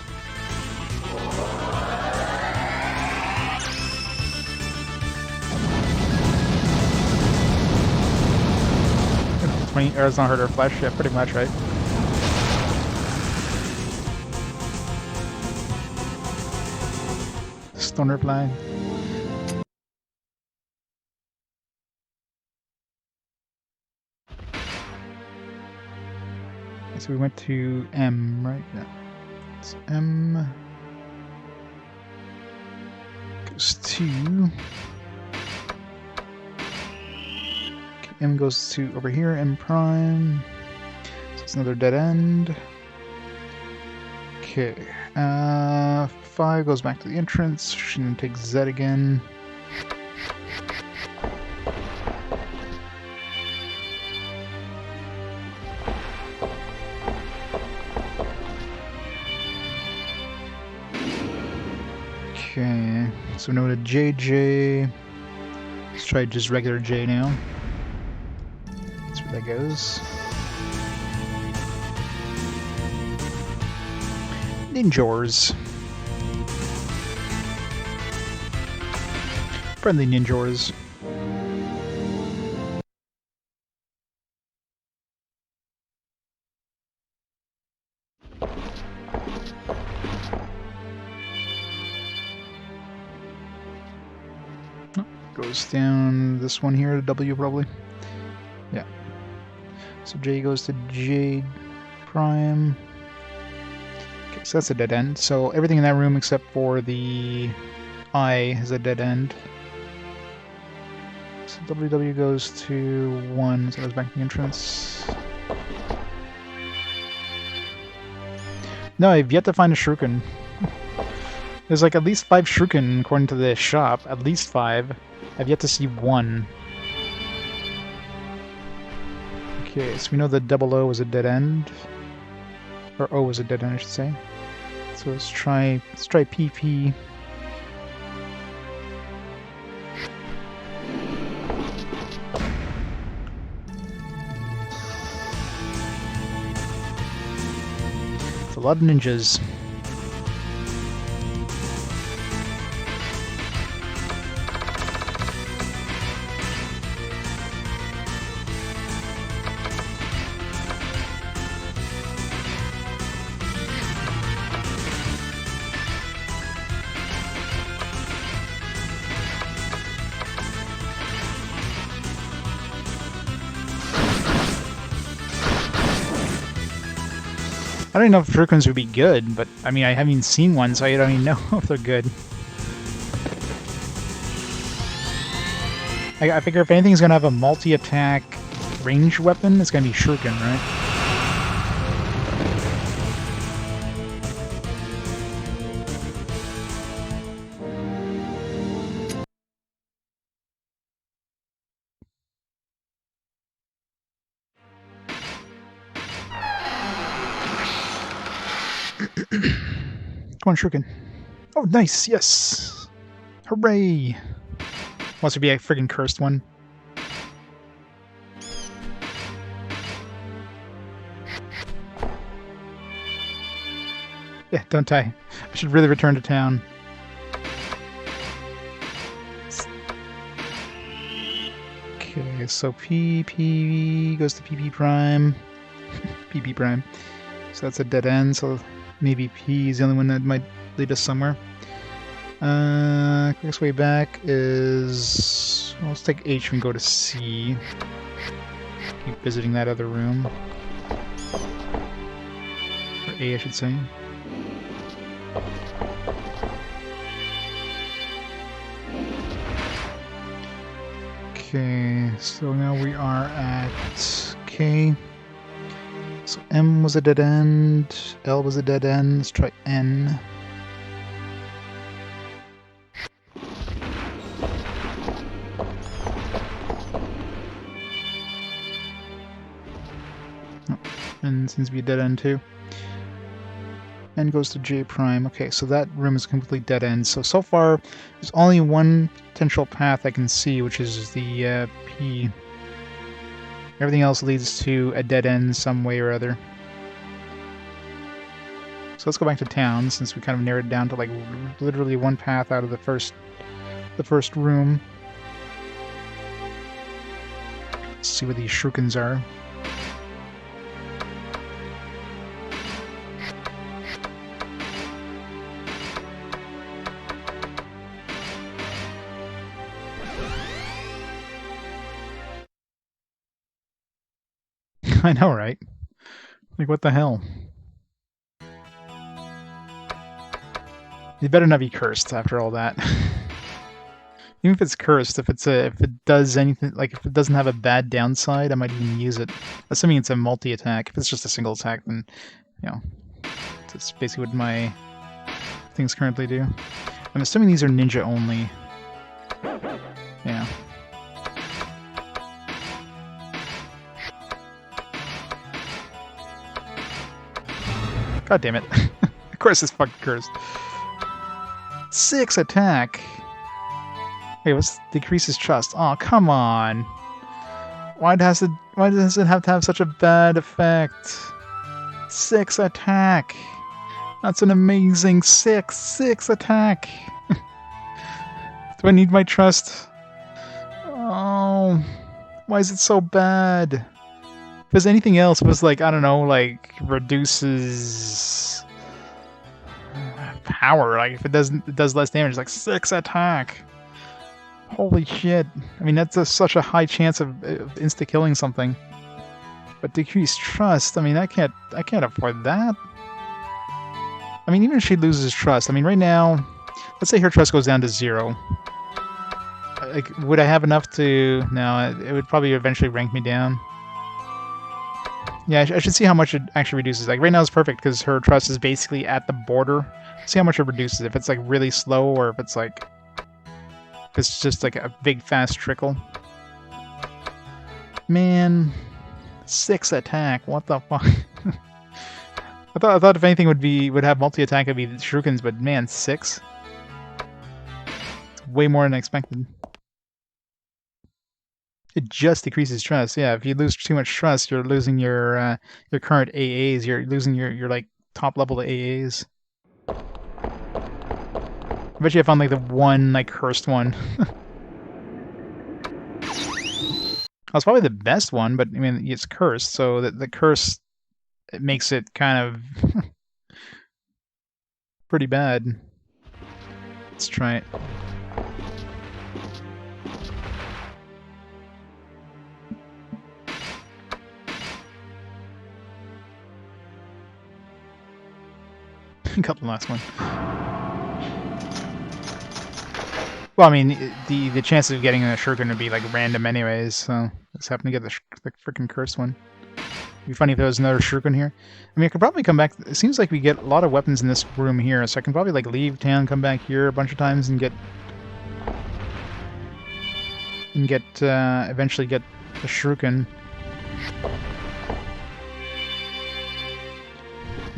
You know, 20 arrows not hurt her flesh. Yeah, pretty much, right? Stoner fly. So we went to M, right? Yeah. It's M. Goes to... Okay, M goes to over here, M prime. So it's another dead end. Okay. 5 goes back to the entrance. She's gonna take Z again. Okay, so no to JJ. Let's try just regular J now. That's where that goes. Ninjors. Friendly Ninjors. Goes down this one here, W probably. Yeah. So J goes to J prime. Okay, so that's a dead end. So everything in that room except for the I is a dead end. So WW goes to 1, so it goes back to the entrance. No, I've yet to find a shuriken. There's like at least 5 shuriken according to the shop. At least 5. I've yet to see 1. Okay, so we know that double O was a dead end. Or O was a dead end, I should say. So let's try PP. It's a lot of ninjas. I don't know if shurikens would be good, but I mean, I haven't even seen one, so I don't even know if they're good. I figure if anything's gonna have a multi-attack range weapon, it's gonna be shuriken, right? Come on, shuriken. Oh, nice, yes! Hooray! Wants to be a friggin' cursed one. Yeah, don't die. I should really return to town. Okay, so PP goes to PP prime. PP prime. So that's a dead end, so maybe P is the only one that might lead us somewhere. Quickest way back is... Well, let's take H and go to C. Keep visiting that other room. Or A, I should say. Okay, so now we are at K. So M was a dead end, L was a dead end, let's try N. Oh, N seems to be a dead end too. N goes to J prime. Okay, so that room is completely dead end. So far, there's only one potential path I can see, which is the P. Everything else leads to a dead end some way or other. So let's go back to town since we kind of narrowed it down to like literally one path out of the first room. Let's see what these shurikens are. I know, right? Like, what the hell? You better not be cursed after all that. Even if it's cursed, if it does anything, like if it doesn't have a bad downside, I might even use it. Assuming it's a multi-attack. If it's just a single attack, then, you know, that's basically what my things currently do. I'm assuming these are ninja only. Yeah. God damn it. Of course it's fucking cursed. 6 attack! Hey, what's decreases trust? Oh, come on. Why does it have to have such a bad effect? 6 attack! That's an amazing 6 attack! Do I need my trust? Oh, why is it so bad? If there's anything else, it was like, I don't know, like, reduces power. Like, if it does less damage, like 6 attack. Holy shit. I mean, that's such a high chance of insta-killing something. But decreased trust, I mean, I can't afford that. I mean, even if she loses trust, I mean, right now, let's say her trust goes down to 0. Like, would I have enough to... No, it would probably eventually rank me down. Yeah, I should see how much it actually reduces. Like, right now it's perfect because her trust is basically at the border. See how much it reduces. If it's, like, really slow or if it's, like... If it's just, like, a big, fast trickle. Man... 6 attack. What the fuck? I thought if anything would have multi-attack, it'd be the shurikens, but man, 6? It's way more than expected. It just decreases trust. Yeah, if you lose too much trust, you're losing your current AAs. You're losing your like top level AAs. I bet you I found like the one like cursed one. That's probably the best one, but I mean it's cursed, so the curse it makes it kind of pretty bad. Let's try it. Got the last one. Well, I mean, the chances of getting a shuriken would be like random anyways, so let's happen to get the freaking cursed one. It'd be funny if there was another shuriken here. I mean, I could probably come back. It seems like we get a lot of weapons in this room here, so I can probably like leave town, come back here a bunch of times, and eventually get the shuriken.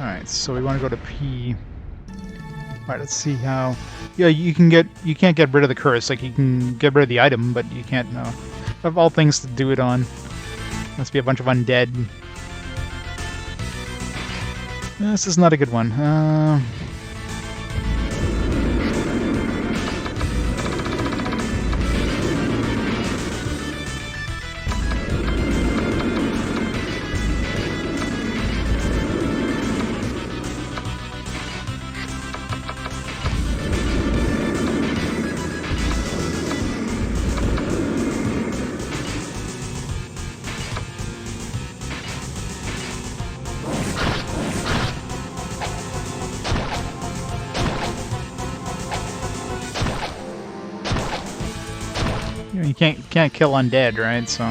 Alright, so we want to go to P. Alright, let's see how... Yeah, you can't get rid of the curse. Like, you can get rid of the item, but you can't, no. Of all things to do it on. Must be a bunch of undead. This is not a good one. You can't kill undead, right? So.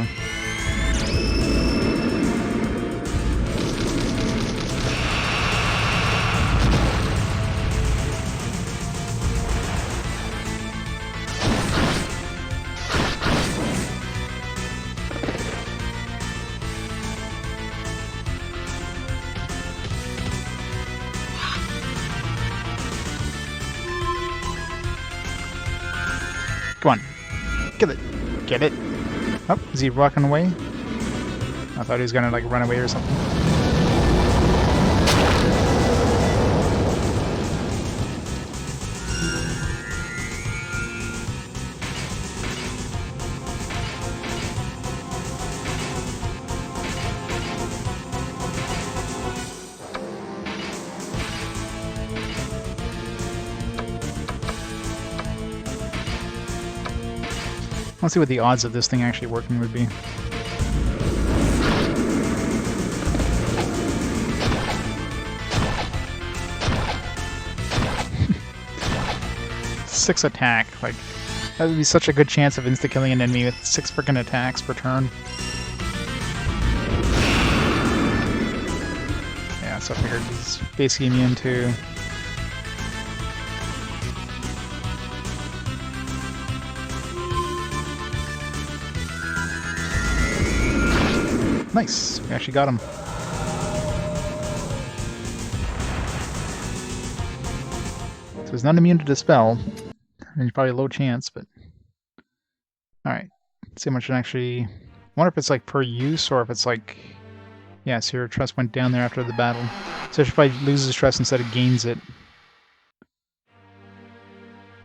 Come on. Get it. Get it. Oh, is he walking away? I thought he was gonna like run away or something. Let's see what the odds of this thing actually working would be. Six attack, like, that would be such a good chance of insta-killing an enemy with 6 frickin' attacks per turn. Yeah, so I figured he's basically immune to... Nice, we actually got him. So he's not immune to Dispel. I mean, probably a low chance, but... Alright, let's see how much it actually... I wonder if it's like per use, or if it's like... Yeah, so your trust went down there after the battle. So if I loses trust instead of gains it.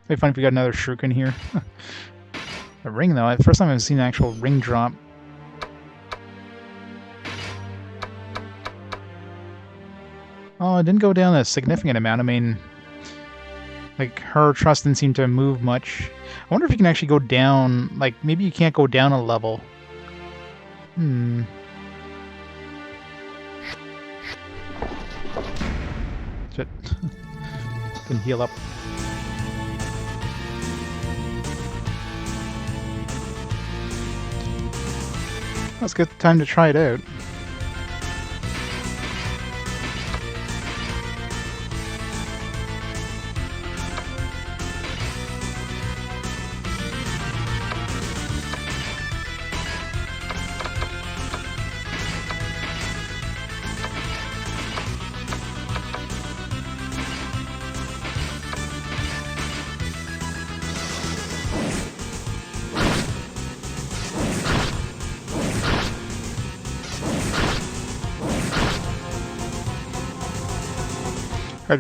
It'd be fun if we got another Shuriken here. A ring, though. The first time I've seen an actual ring drop. Oh, it didn't go down a significant amount. I mean... Like, her trust didn't seem to move much. I wonder if you can actually go down... Like, maybe you can't go down a level. Shit. Didn't heal up. Let's get the time to try it out.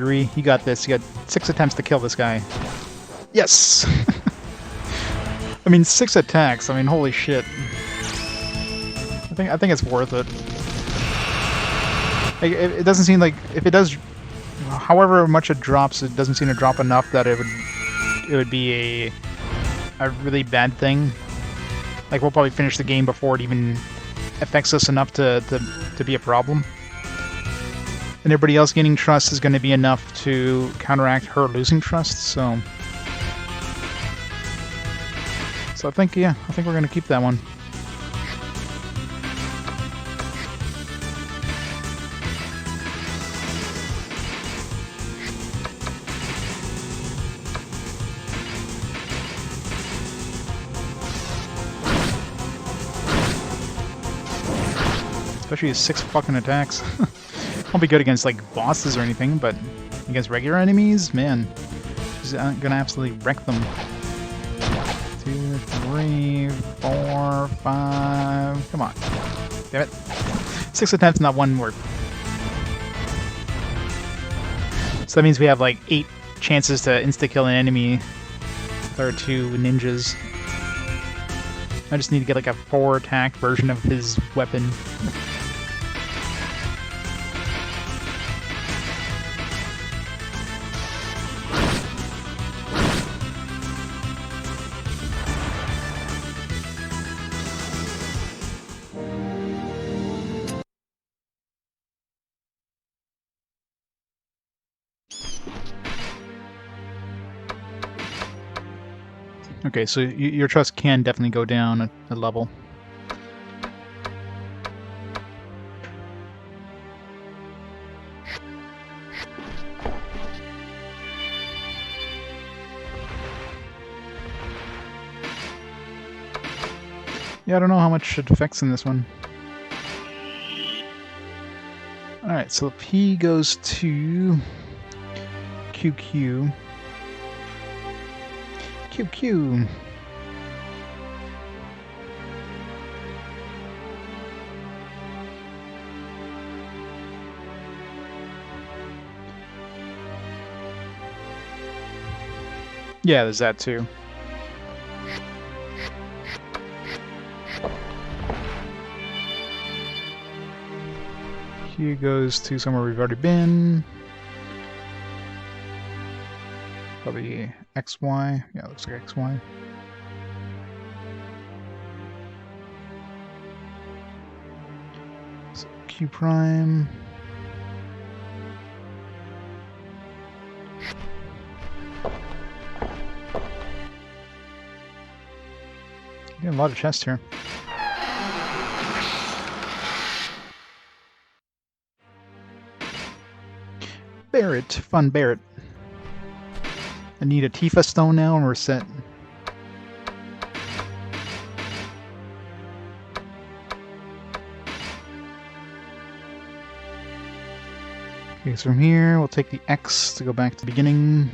Wizardry, you got this. You got 6 attempts to kill this guy. Yes! I mean, 6 attacks. I mean, holy shit. I think it's worth it. Like, it doesn't seem like if it does, however much it drops, it doesn't seem to drop enough that it would be a really bad thing. Like, we'll probably finish the game before it even affects us enough to be a problem. And everybody else gaining trust is going to be enough to counteract her losing trust, so... So I think we're going to keep that one. Especially his 6 fucking attacks. Won't be good against, like, bosses or anything, but against regular enemies, man, she's gonna absolutely wreck them. 2, 3, 4, 5... Come on. Damn it. 6 attempts, not 1 worth. So that means we have, like, 8 chances to insta-kill an enemy with our 2 ninjas. I just need to get, like, a 4-attack version of his weapon. Okay, so your trust can definitely go down a level. Yeah, I don't know how much it affects in this one. Alright, so P goes to QQ. QQ. Yeah, there's that too. Q goes to somewhere we've already been. Probably XY. Yeah, looks like XY. QQ Prime. Getting a lot of chests here. Barret, fun Barret. I need a Tifa stone now and we're set. Okay, so from here we'll take the X to go back to the beginning.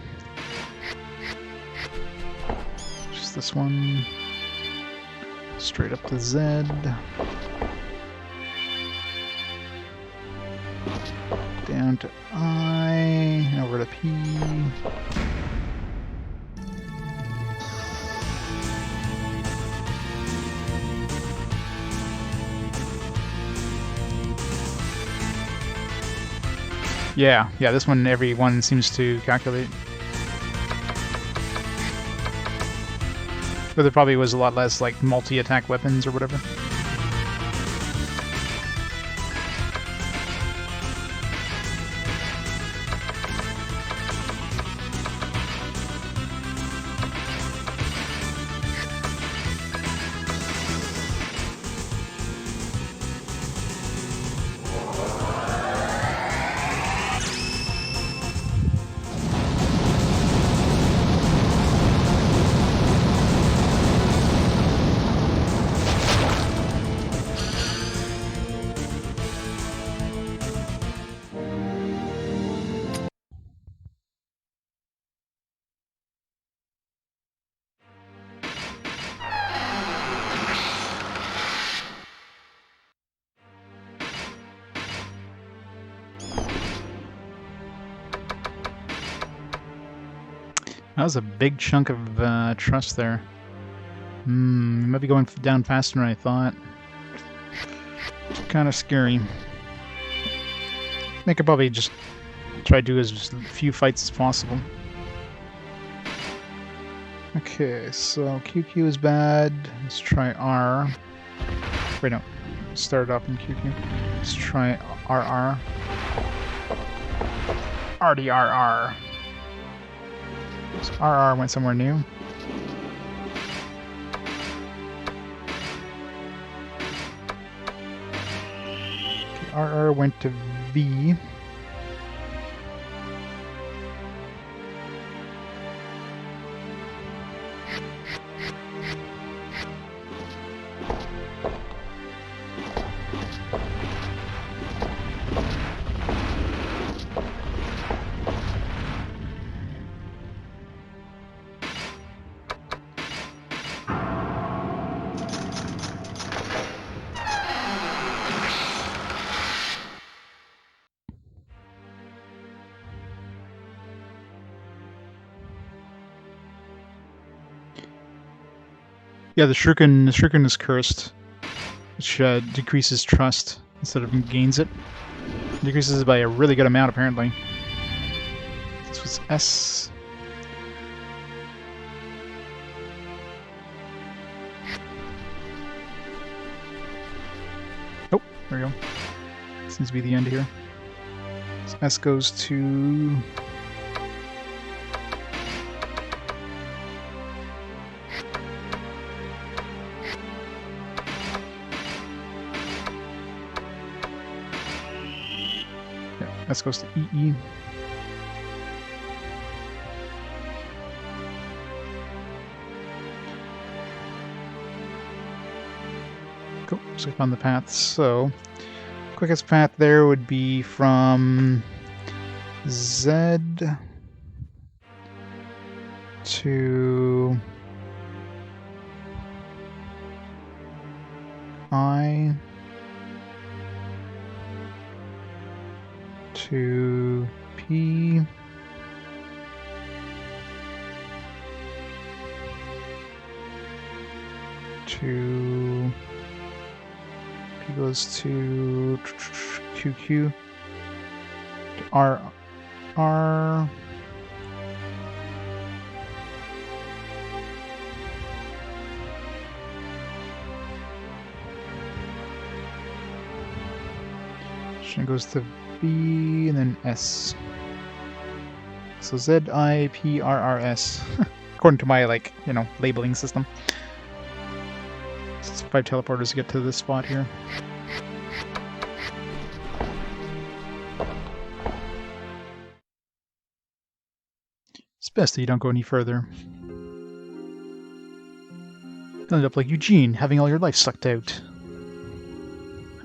Just this one. Straight up to Z. Down to I, over to P. Yeah, this one everyone seems to calculate. But there probably was a lot less like multi-attack weapons or whatever. That was a big chunk of trust there. Might be going down faster than I thought. It's kind of scary. I could probably just try to do as few fights as possible. Okay, so QQ is bad. Let's try R. Wait, no. Start off in QQ. Let's try RR. RDRR. So RR went somewhere new. Okay, RR went to V. Yeah, the shuriken is cursed, which decreases trust instead of gains it. Decreases it by a really good amount, apparently. This was S. Oh, there we go. Seems to be the end here. So S goes to... S goes to EE. Cool, so I found the path. So, quickest path there would be from Z to I to P to P goes to QQ to R It goes to B and then S. So ZIPRRS, according to my, like, you know, labeling system. So it's 5 teleporters to get to this spot here. It's best that you don't go any further. You'll end up like Eugene, having all your life sucked out.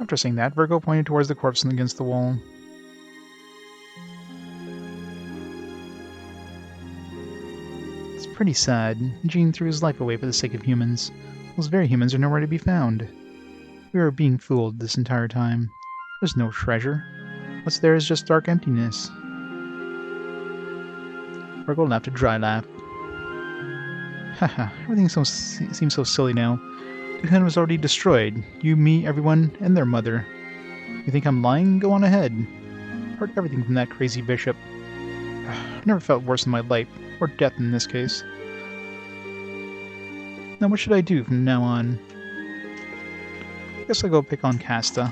After saying that, Virgo pointed towards the corpse against the wall. It's pretty sad. Eugene threw his life away for the sake of humans. Those very humans are nowhere to be found. We were being fooled this entire time. There's no treasure. What's there is just dark emptiness. Virgo laughed a dry laugh. Haha, everything seems so silly now. Duhan was already destroyed. You, me, everyone, and their mother. You think I'm lying? Go on ahead. Heard everything from that crazy bishop. I've never felt worse in my life, or death in this case. Now what should I do from now on? Guess I'll go pick on Casta.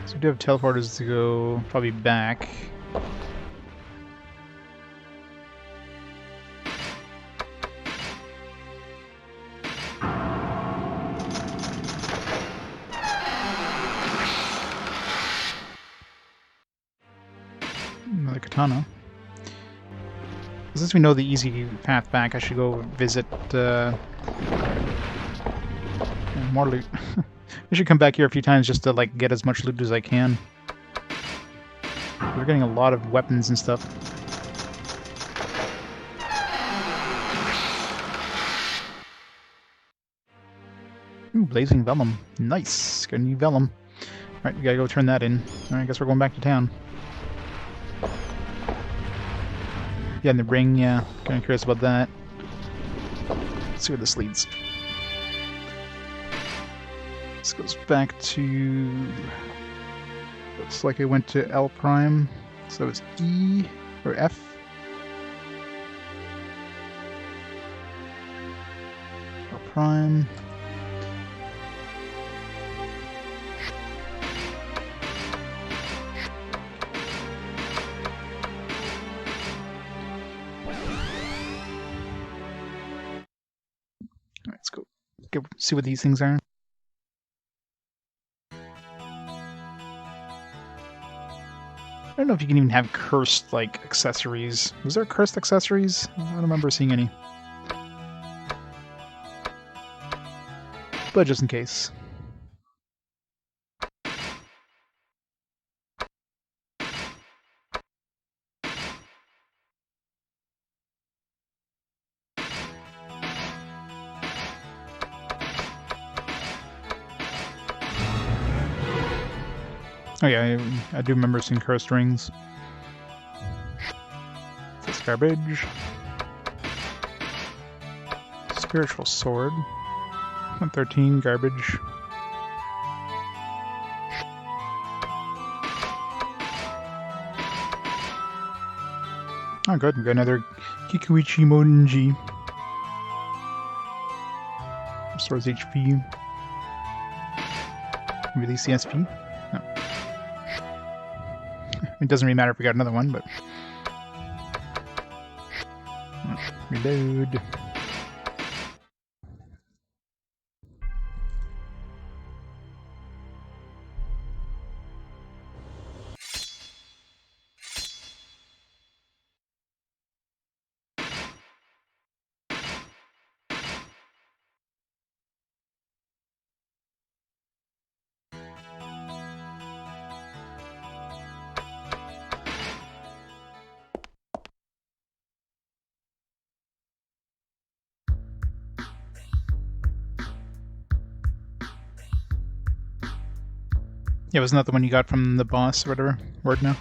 So we do have teleporters to go probably back. Another katana. Since we know the easy path back, I should go visit more loot. I should come back here a few times just to like get as much loot as I can. We're getting a lot of weapons and stuff. Ooh, blazing vellum. Nice. Got a new vellum. Alright, we gotta go turn that in. Alright, I guess we're going back to town. Yeah, and the ring, yeah. Kinda curious about that. Let's see where this leads. This goes back to... Looks like it went to L prime. So it's E or F. L prime. Let's go see what these things are. I don't know if you can even have cursed, like, accessories. Was there cursed accessories? I don't remember seeing any. But just in case. Oh yeah, I do remember seeing cursed rings. This garbage. Spiritual sword. 113, garbage. Oh good, we got another Kikuichi Monji. Restores HP. Release the SP? No. It doesn't really matter if we got another one, but... Reload. Yeah, wasn't that the one you got from the boss or whatever? Word now?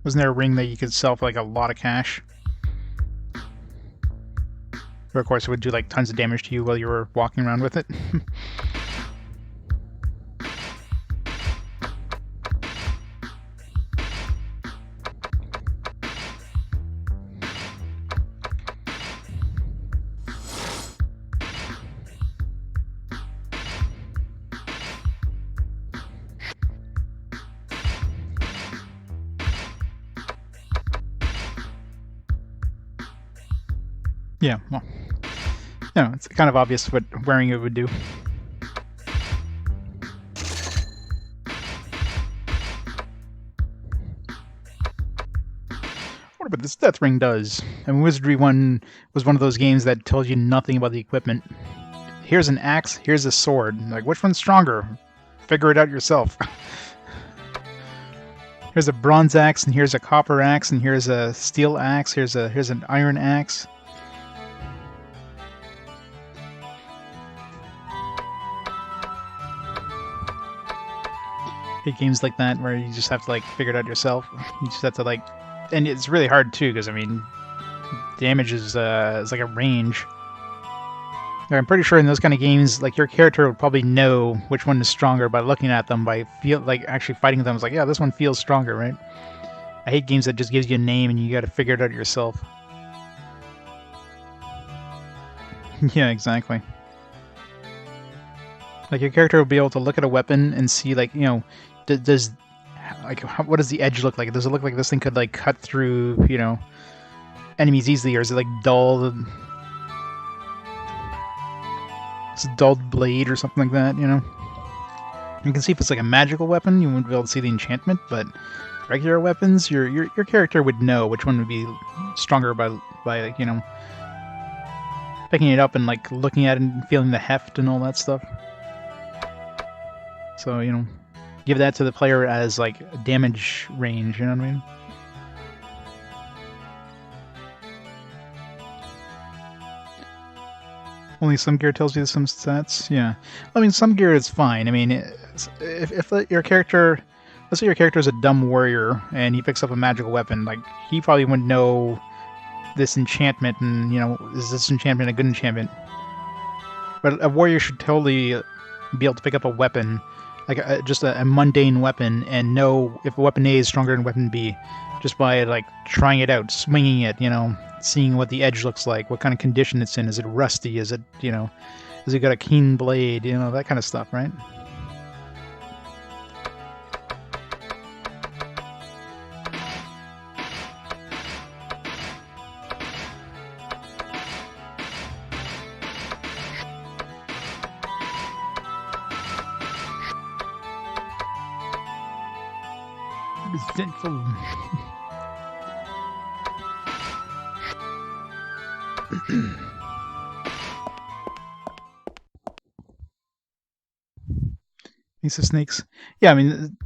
Wasn't there a ring that you could sell for like a lot of cash? But of course it would do like tons of damage to you while you were walking around with it. Yeah, well, no, it's kind of obvious what wearing it would do. What this Death Ring does. And Wizardry 1 was one of those games that told you nothing about the equipment. Here's an axe, here's a sword. Like, which one's stronger? Figure it out yourself. Here's a bronze axe, and here's a copper axe, and here's a steel axe, here's an iron axe. I hate games like that where you just have to like figure it out yourself. You just have to like, and it's really hard too because I mean, damage is like a range. I'm pretty sure in those kind of games, like your character would probably know which one is stronger by looking at them, by actually fighting them. It's like, yeah, this one feels stronger, right? I hate games that just gives you a name and you got to figure it out yourself. Yeah, exactly. Like your character will be able to look at a weapon and see, like, you know, does like what does the edge look like? Does it look like this thing could like cut through, you know, enemies easily, or is it like dull? It's a dulled blade or something like that, you know? You can see if it's like a magical weapon, you wouldn't be able to see the enchantment, but regular weapons, your character would know which one would be stronger by like, you know, picking it up and like looking at it and feeling the heft and all that stuff. So, you know, give that to the player as like a damage range, you know what I mean? Only some gear tells you some stats. Yeah, I mean some gear is fine. I mean, if your character, let's say your character is a dumb warrior and he picks up a magical weapon, like he probably wouldn't know this enchantment, and you know, is this enchantment a good enchantment? But a warrior should totally be able to pick up a weapon, like just a mundane weapon, and know if weapon A is stronger than weapon B, just by like trying it out, swinging it, you know. Seeing what the edge looks like, what kind of condition it's in. Is it rusty? Is it, you know, has it got a keen blade? You know, that kind of stuff, right? Resentful. Piece of snakes. Yeah, I mean,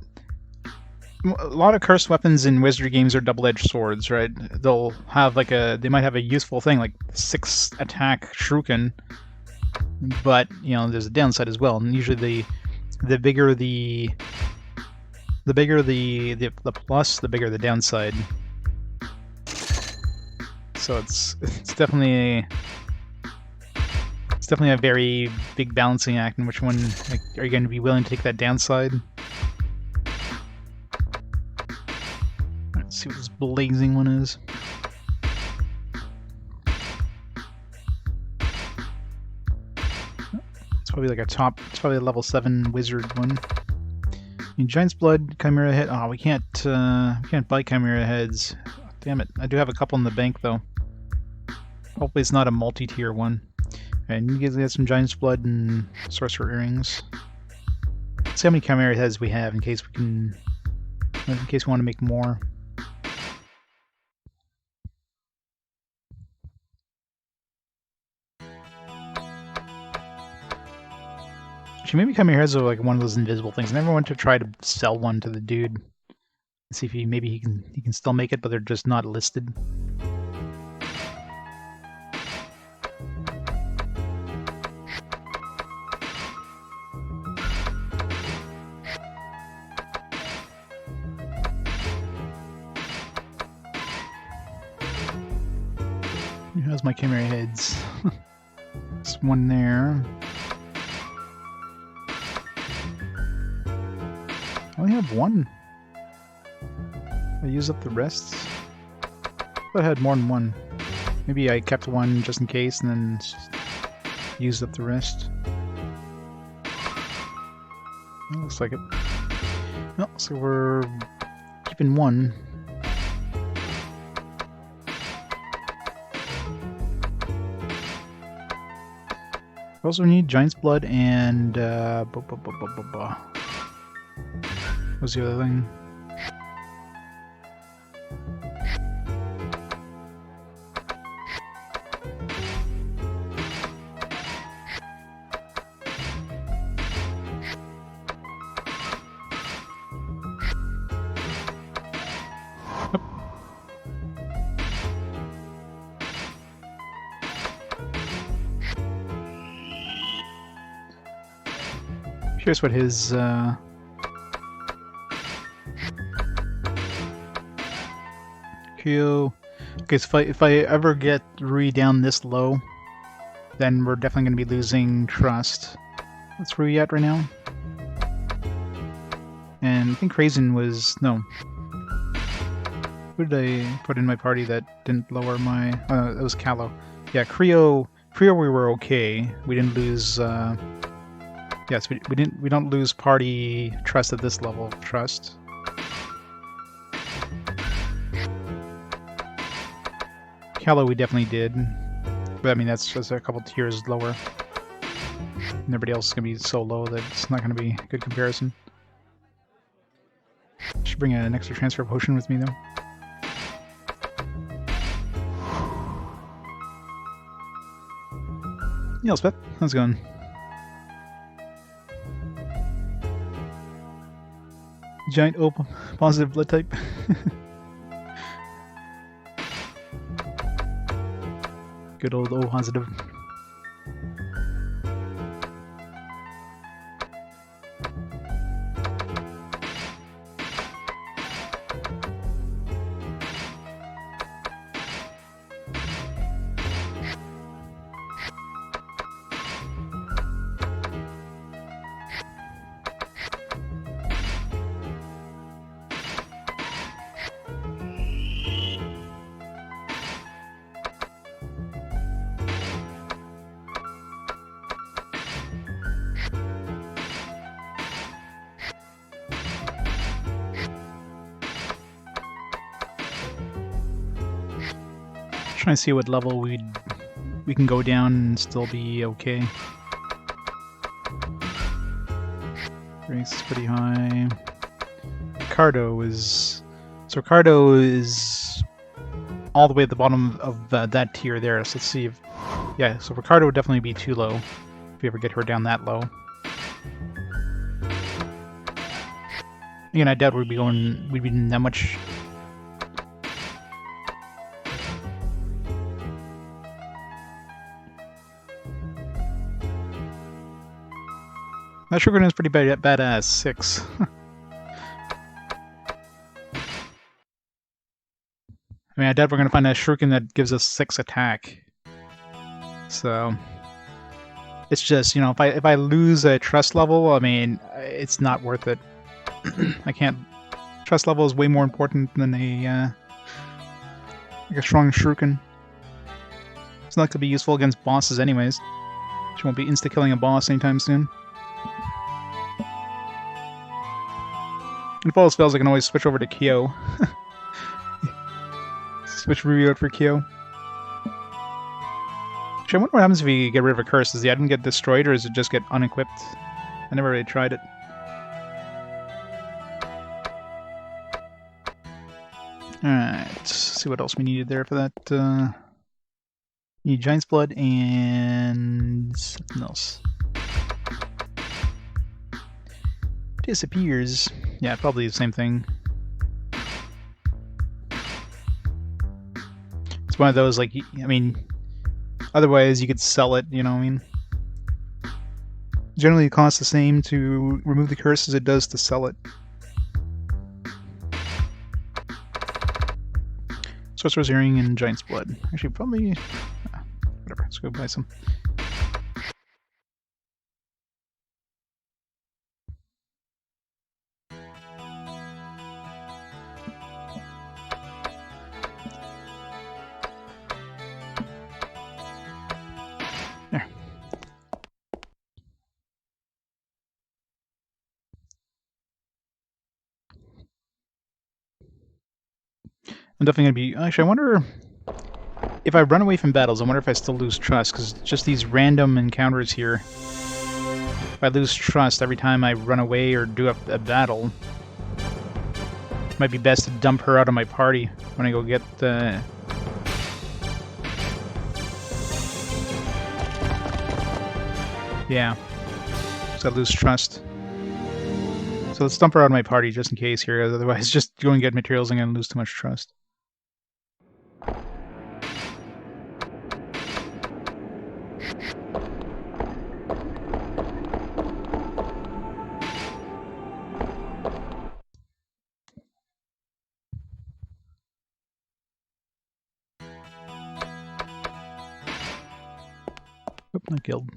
a lot of cursed weapons in wizardry games are double-edged swords, right? They'll have like they might have a useful thing like 6 attack shuriken, but you know, there's a downside as well. And usually the bigger the plus, the bigger the downside. So it's definitely a very big balancing act in which one, like, are you going to be willing to take that downside? Let's see what this blazing one is. It's probably like it's probably a level 7 wizard one. I mean, Giant's Blood, Chimera Head. Oh, we can't buy Chimera Heads. Damn it! I do have a couple in the bank though. Hopefully, it's not a multi-tier one. And you guys get some Giant's Blood and Sorcerer Earrings. Let's see how many Chimera Heads we have in case we want to make more. Actually, maybe Chimera Heads are like one of those invisible things. I never went to try to sell one to the dude. See if maybe he can still make it, but they're just not listed. How's my Chimera Heads? There's one there. I only have one. I use up the rest. I had more than one. Maybe I kept one just in case and then used up the rest. That looks like it. Oh, so we're keeping one. also need Giant's Blood and what's the other thing? Here's what his Q. Okay, so if I ever get Rui down this low, then we're definitely going to be losing trust. What's Rui at right now? And I think Raisin was no. Who did I put in my party that didn't lower my? It was Callow. Yeah, Creo we were okay. We didn't lose. Yes, we don't lose party trust at this level of trust. Callow we definitely did, but I mean that's just a couple tiers lower. And everybody else is gonna be so low that it's not gonna be a good comparison. Should bring an extra transfer potion with me though. Yeah, Elspeth, how's it going? Giant O positive blood type. Good old O positive. Trying to see what level we can go down and still be okay. Race is pretty high. Ricardo is all the way at the bottom of that tier there. So let's see if so Ricardo would definitely be too low if we ever get her down that low. Again, I doubt we'd be doing that much. That Sugar is pretty badass. 6. I mean, I doubt we're gonna find a Shuriken that gives us 6 attack. So it's just, you know, if I lose a trust level, I mean, it's not worth it. I can't. Trust level is way more important than a like a strong Shuriken. It's not gonna be useful against bosses, anyways. She won't be insta killing a boss anytime soon. If all else fails, I can always switch over to Kyo. Switch Rui out for Kyo. Actually, I wonder what happens if we get rid of a curse. Does the item get destroyed, or does it just get unequipped? I never really tried it. Alright, let's see what else we needed there for that. Need Giant's Blood and something else. Disappears. Yeah, probably the same thing. It's one of those, like, I mean, otherwise you could sell it, you know what I mean? Generally it costs the same to remove the curse as it does to sell it. Sorcerer's Earring and Giant's Blood. Actually, probably... whatever, let's go buy some. There. I'm definitely going to be... Actually, I wonder if I run away from battles, I wonder if I still lose trust, because just these random encounters here. If I lose trust every time I run away or do a battle, it might be best to dump her out of my party when I go get the... Yeah. So I lose trust. So let's dump her out of my party just in case here, otherwise just go and get materials and I'm going to lose too much trust. Oop, not killed.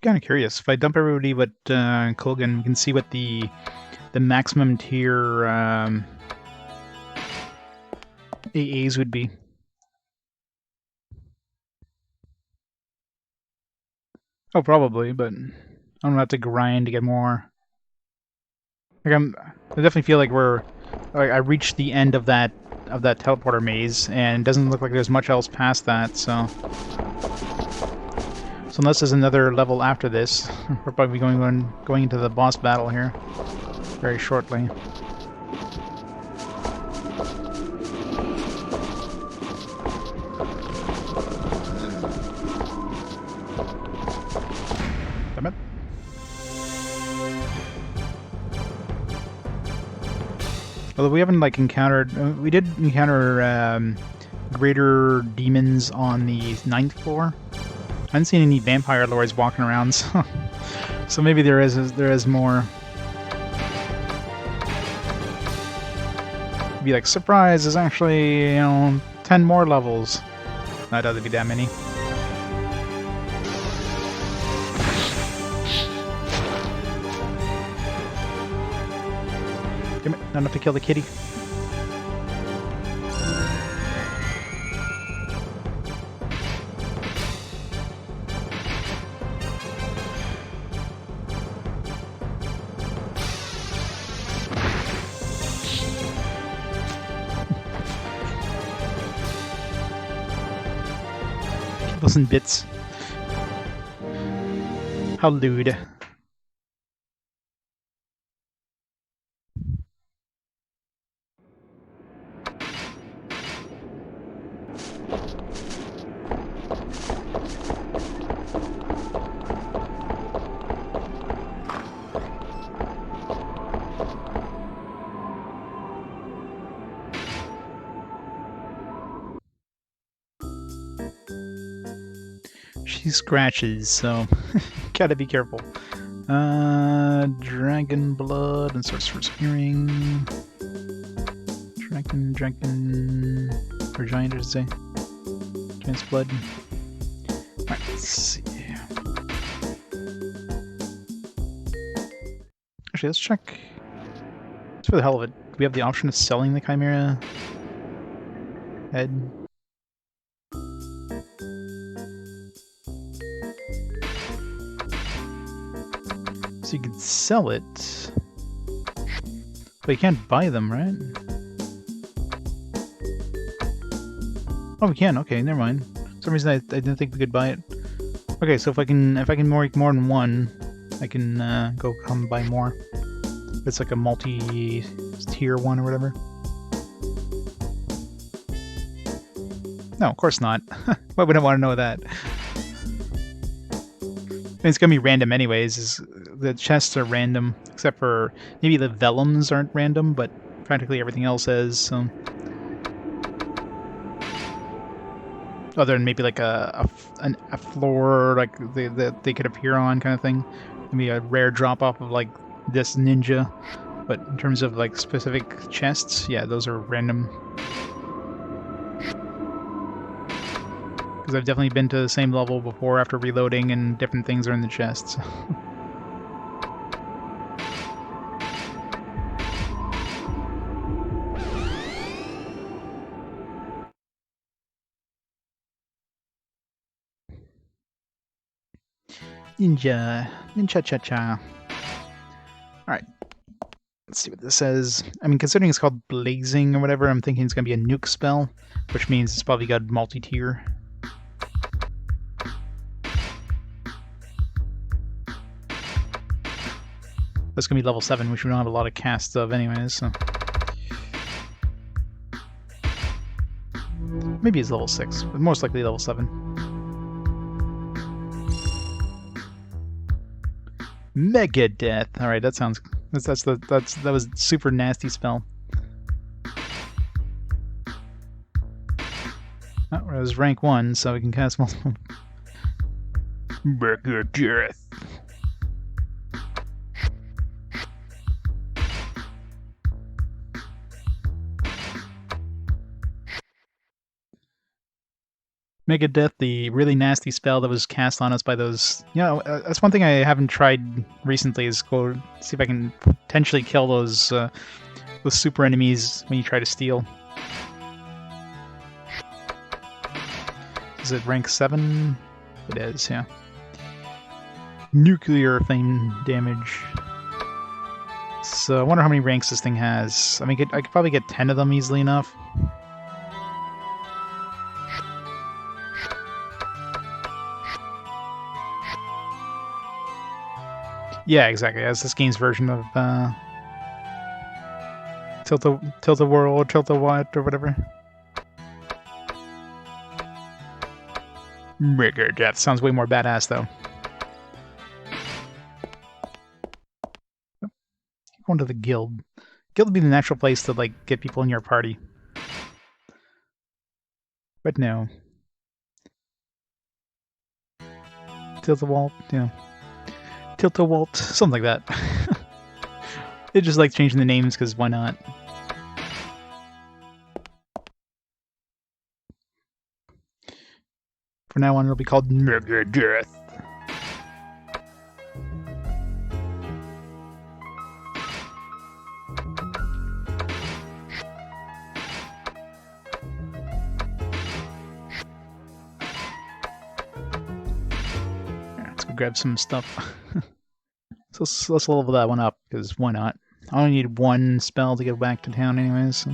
Kind of curious. If I dump everybody but Colgan, we can see what the maximum tier AAs would be. Oh, probably, but I'm gonna have to grind to get more. Like I definitely feel like I reached the end of that teleporter maze, and it doesn't look like there's much else past that. So unless there's another level after this, we're probably going into the boss battle here very shortly. Damn it. Although we haven't like encountered, we did encounter greater demons on the 9th floor. I haven't seen any vampire lords walking around, so maybe there is more. Be like, surprise! There's actually 10 more levels. I doubt there'd be that many. Damn it! Not enough to kill the kitty. In bits. How lewd. She scratches, so gotta be careful. Dragon blood and sorcerer's hearing. Dragon, or giant, I should say. Giant's blood. Alright, let's see. Actually, let's check. Just for the hell of it, do we have the option of selling the Chimera head? So you can sell it, but you can't buy them, right? Oh, we can. Okay, never mind. For some reason I didn't think we could buy it. Okay, so if I can make more than one, I can go come buy more. It's like a multi-tier one or whatever. No, of course not. Why would I want to know that? I mean, it's gonna be random anyways. The chests are random, except for maybe the vellums aren't random, but practically everything else is. So, other than maybe like a floor like they could appear on kind of thing, maybe a rare drop off of like this ninja. But in terms of like specific chests, yeah, those are random. because I've definitely been to the same level before after reloading and different things are in the chests. Ninja cha-cha. Alright. Let's see what this says. I mean, considering it's called Blazing or whatever, I'm thinking it's going to be a nuke spell, which means it's probably got multi-tier. That's going to be level 7, which we don't have a lot of casts of anyways, so... Maybe it's level 6, but most likely level 7. Mega Death. All right, that sounds that was super nasty spell. Oh, it was rank 1, so we can cast multiple. Mega Death. Mega Death, the really nasty spell that was cast on us by those... You know, that's one thing I haven't tried recently, is go see if I can potentially kill those super enemies when you try to steal. Is it rank 7? It is, yeah. Nuclear flame damage. So I wonder how many ranks this thing has. I mean, I could probably get 10 of them easily enough. Yeah, exactly. That's this game's version of Tilt the World, Tilt the What, or whatever. Mega Death sounds way more badass, though. Going to the guild. Guild would be the natural place to like get people in your party, but no. Tilt the Walt, yeah. Tilt the Walt, something like that. They just like changing the names because why not? For now on, it'll be called Mega Death. Let's go grab some stuff. So let's level that one up, because why not? I only need one spell to get back to town anyways.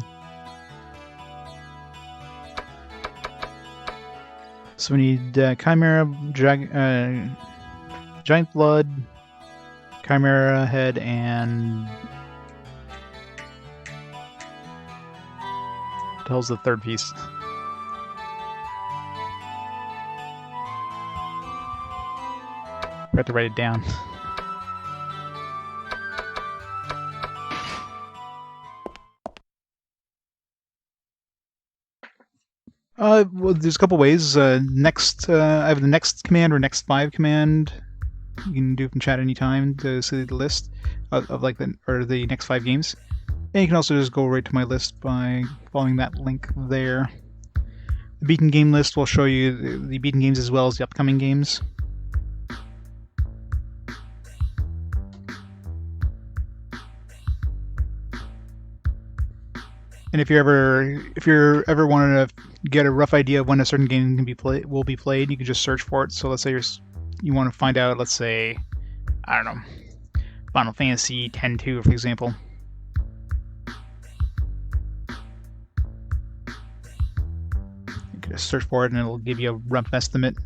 So we need Chimera, Giant Blood, Chimera Head, and... What the hell's the third piece? I have to write it down. Well, there's a couple ways. I have the next command or next 5 command. You can do from chat anytime to see the list of like the next 5 games. And you can also just go right to my list by following that link there. The beaten game list will show you the beaten games as well as the upcoming games. And if you're ever wanting to get a rough idea of when a certain game will be played, you can just search for it. So let's say you want to find out, let's say, I don't know, Final Fantasy X-2, for example. You can just search for it, and it'll give you a rough estimate.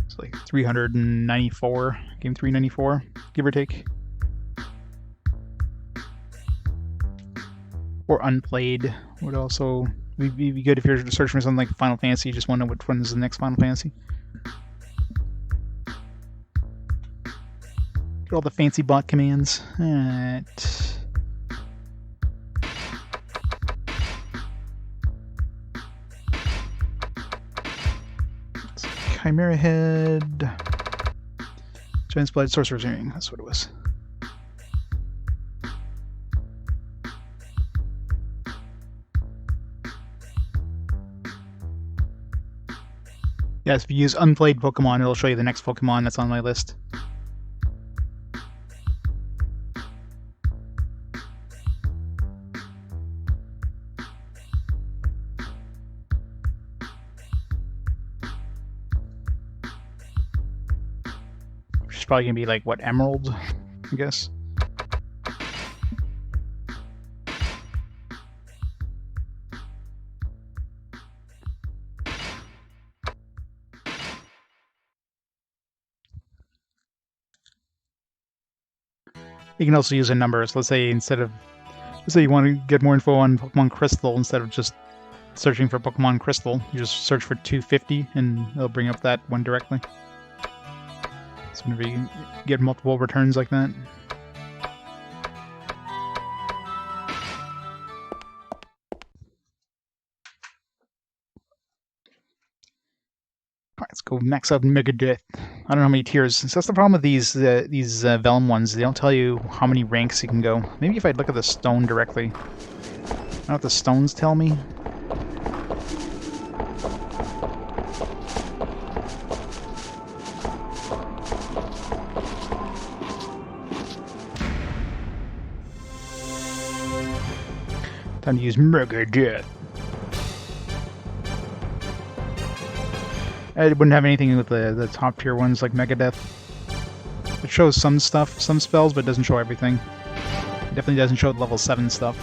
It's like 394, game 394, give or take. Or unplayed would also be good if you're searching for something like Final Fantasy. You just want to know which one is the next Final Fantasy. Get all the fancy bot commands. Alright. Chimera Head. Giant's Blood, Sorcerer's Ring. That's what it was. Yes, if you use unplayed Pokemon, it'll show you the next Pokemon that's on my list. Which is probably going to be like, what, Emerald, I guess? You can also use a number. So let's say you want to get more info on Pokemon Crystal, instead of just searching for Pokemon Crystal, you just search for 250 and it'll bring up that one directly. So whenever you get multiple returns like that. Alright, let's go max out Megadeth. I don't know how many tiers. So that's the problem with these Vellum ones. They don't tell you how many ranks you can go. Maybe if I look at the stone directly. I don't know if the stones tell me. Time to use Megadeth. I wouldn't have anything with the top tier ones like Megadeth. It shows some stuff, some spells, but it doesn't show everything. It definitely doesn't show level 7 stuff.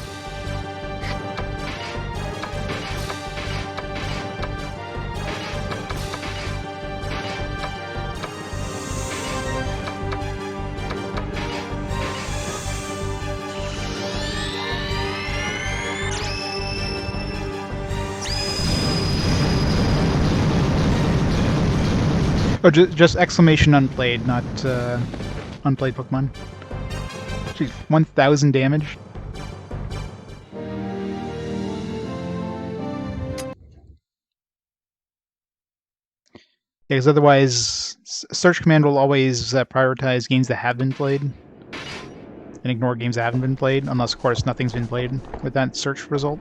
Oh, just exclamation unplayed, not unplayed Pokemon. Jeez, 1,000 damage. Yeah, because otherwise, search command will always prioritize games that have been played and ignore games that haven't been played, unless, of course, nothing's been played with that search result.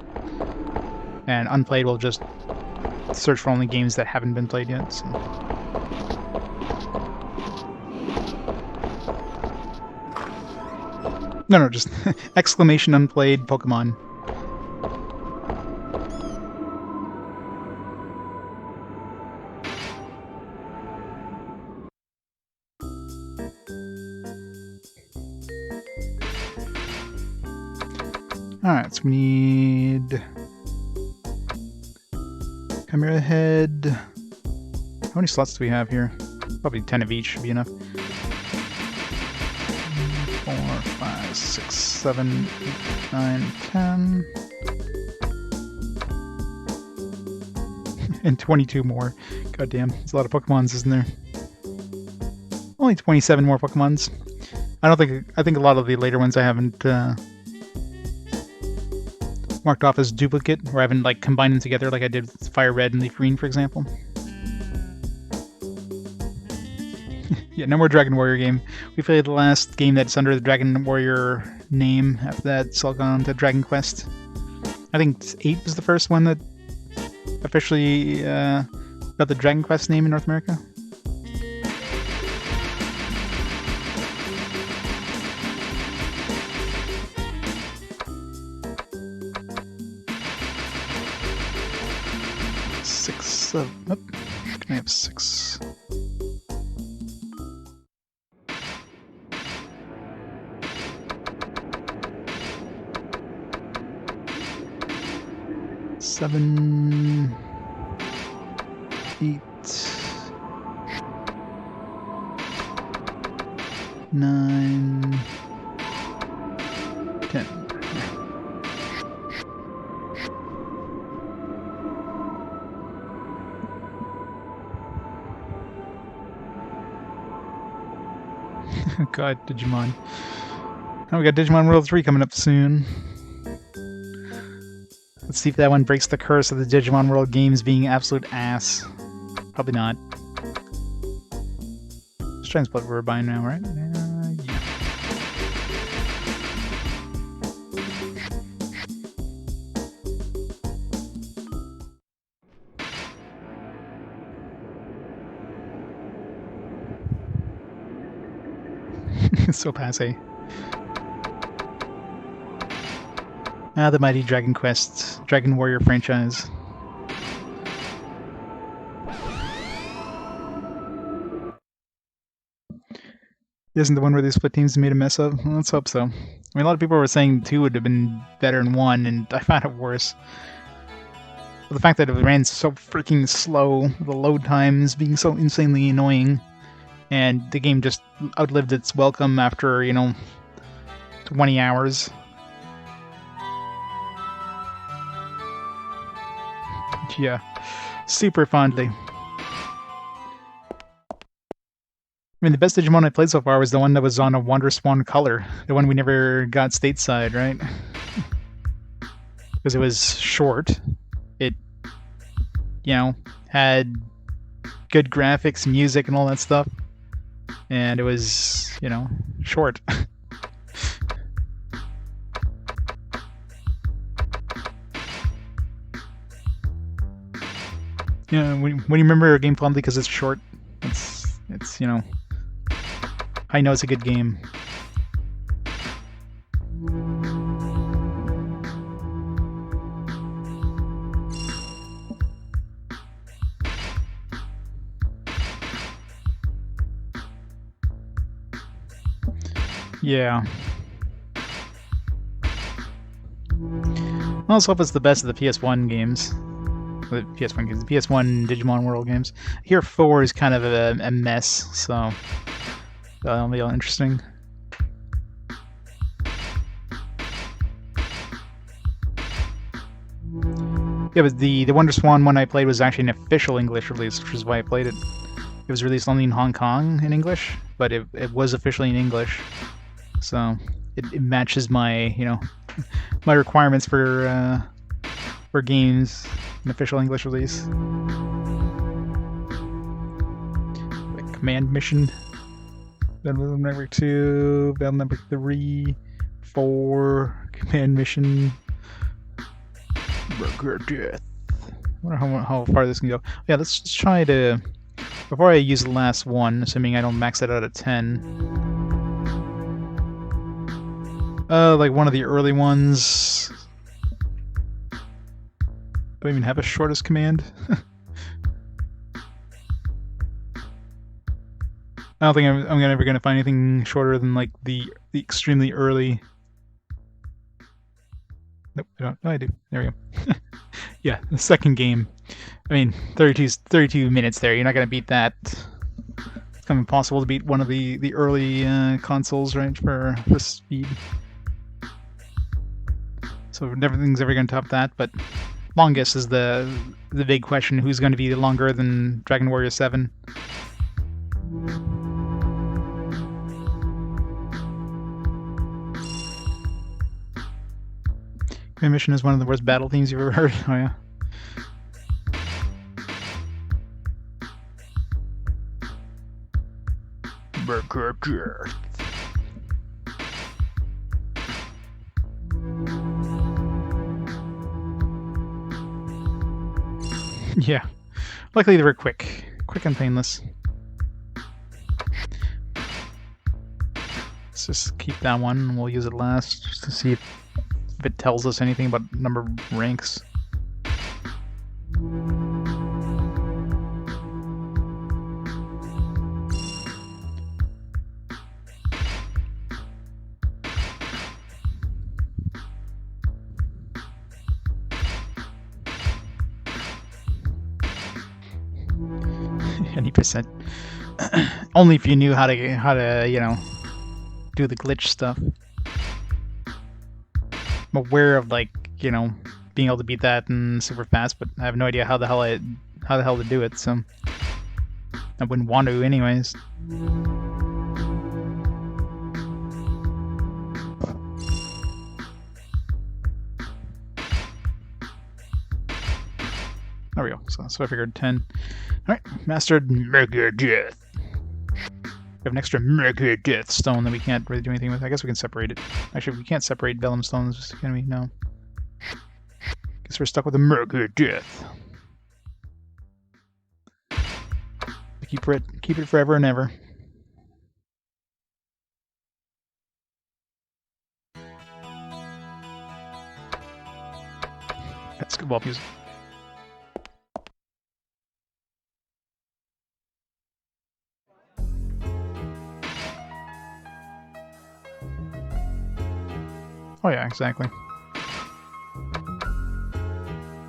And unplayed will just search for only games that haven't been played yet. So. No, just exclamation unplayed Pokemon. Alright, so we need Chimera Head. How many slots do we have here? Probably 10 of each should be enough. 4, 5, 6, 7, 8, 9, 10. And 22 more. God damn, there's a lot of Pokemons, isn't there? Only 27 more Pokemons. I think a lot of the later ones I haven't marked off as duplicate, or I haven't like combined them together like I did with Fire Red and Leaf Green, for example. Yeah, no more Dragon Warrior game. We played the last game that's under the Dragon Warrior name. After that, it's all gone to Dragon Quest. I think 8 was the first one that officially got the Dragon Quest name in North America. Oh, can I have 6? Seven, 8, 9, 10. God, Digimon. Oh, we got Digimon World 3 coming up soon. Let's see if that one breaks the curse of the Digimon World games being absolute ass. Probably not. Let's try and split what we're buying now, right? Yeah. So passe. The mighty Dragon Quest, Dragon Warrior franchise. Isn't the one where they split teams and made a mess of? Well, let's hope so. I mean, a lot of people were saying 2 would have been better than 1, and I found it worse. But the fact that it ran so freaking slow, the load times being so insanely annoying, and the game just outlived its welcome after, 20 hours. Yeah, super fondly. I mean, the best Digimon I played so far was the one that was on a WonderSwan color. The one we never got stateside, right? Because it was short. It, had good graphics, music, and all that stuff. And it was, short. When you remember a game fondly because it's short, it's I know it's a good game. Yeah. Also, if it's the best of the PS1 games. The PS1 games, the PS1 Digimon World games. Here 4 is kind of a mess, so that'll be all interesting. Yeah, but the WonderSwan one I played was actually an official English release, which is why I played it. It was released only in Hong Kong in English, but it was officially in English, so it matches my my requirements for games. An official English release. Like Command Mission. Battle Number 2, Battle Number 3, 4, Command Mission. Burger Death. I wonder how far this can go. Yeah, let's just try to... Before I use the last one, assuming I don't max it out at 10. Like one of the early ones... Do I even have a shortest command? I don't think I'm ever going to find anything shorter than like the extremely early. Nope, I don't. No, I do. There we go. Yeah, the second game. I mean, 32 minutes there. You're not going to beat that. It's kind of impossible to beat one of the early consoles, right, for speed. So everything's ever going to top that, but... Longest is the big question. Who's going to be longer than Dragon Warrior 7? My mission is one of the worst battle themes you've ever heard. Oh yeah. Burger. Yeah. Luckily they were quick and painless. Let's just keep that one, and we'll use it last, just to see if it tells us anything about number of ranks. Any percent. Only if you knew how to do the glitch stuff. I'm aware of being able to beat that and super fast, but I have no idea how the hell to do it. So I wouldn't want to, anyways. There we go. So I figured 10. Alright, mastered Mega Death. We have an extra Mega Death stone that we can't really do anything with. I guess we can separate it. Actually, we can't separate Vellum stones, can we? No. Guess we're stuck with a Mega Death. Keep it forever and ever. It's good wall music. Oh yeah, exactly.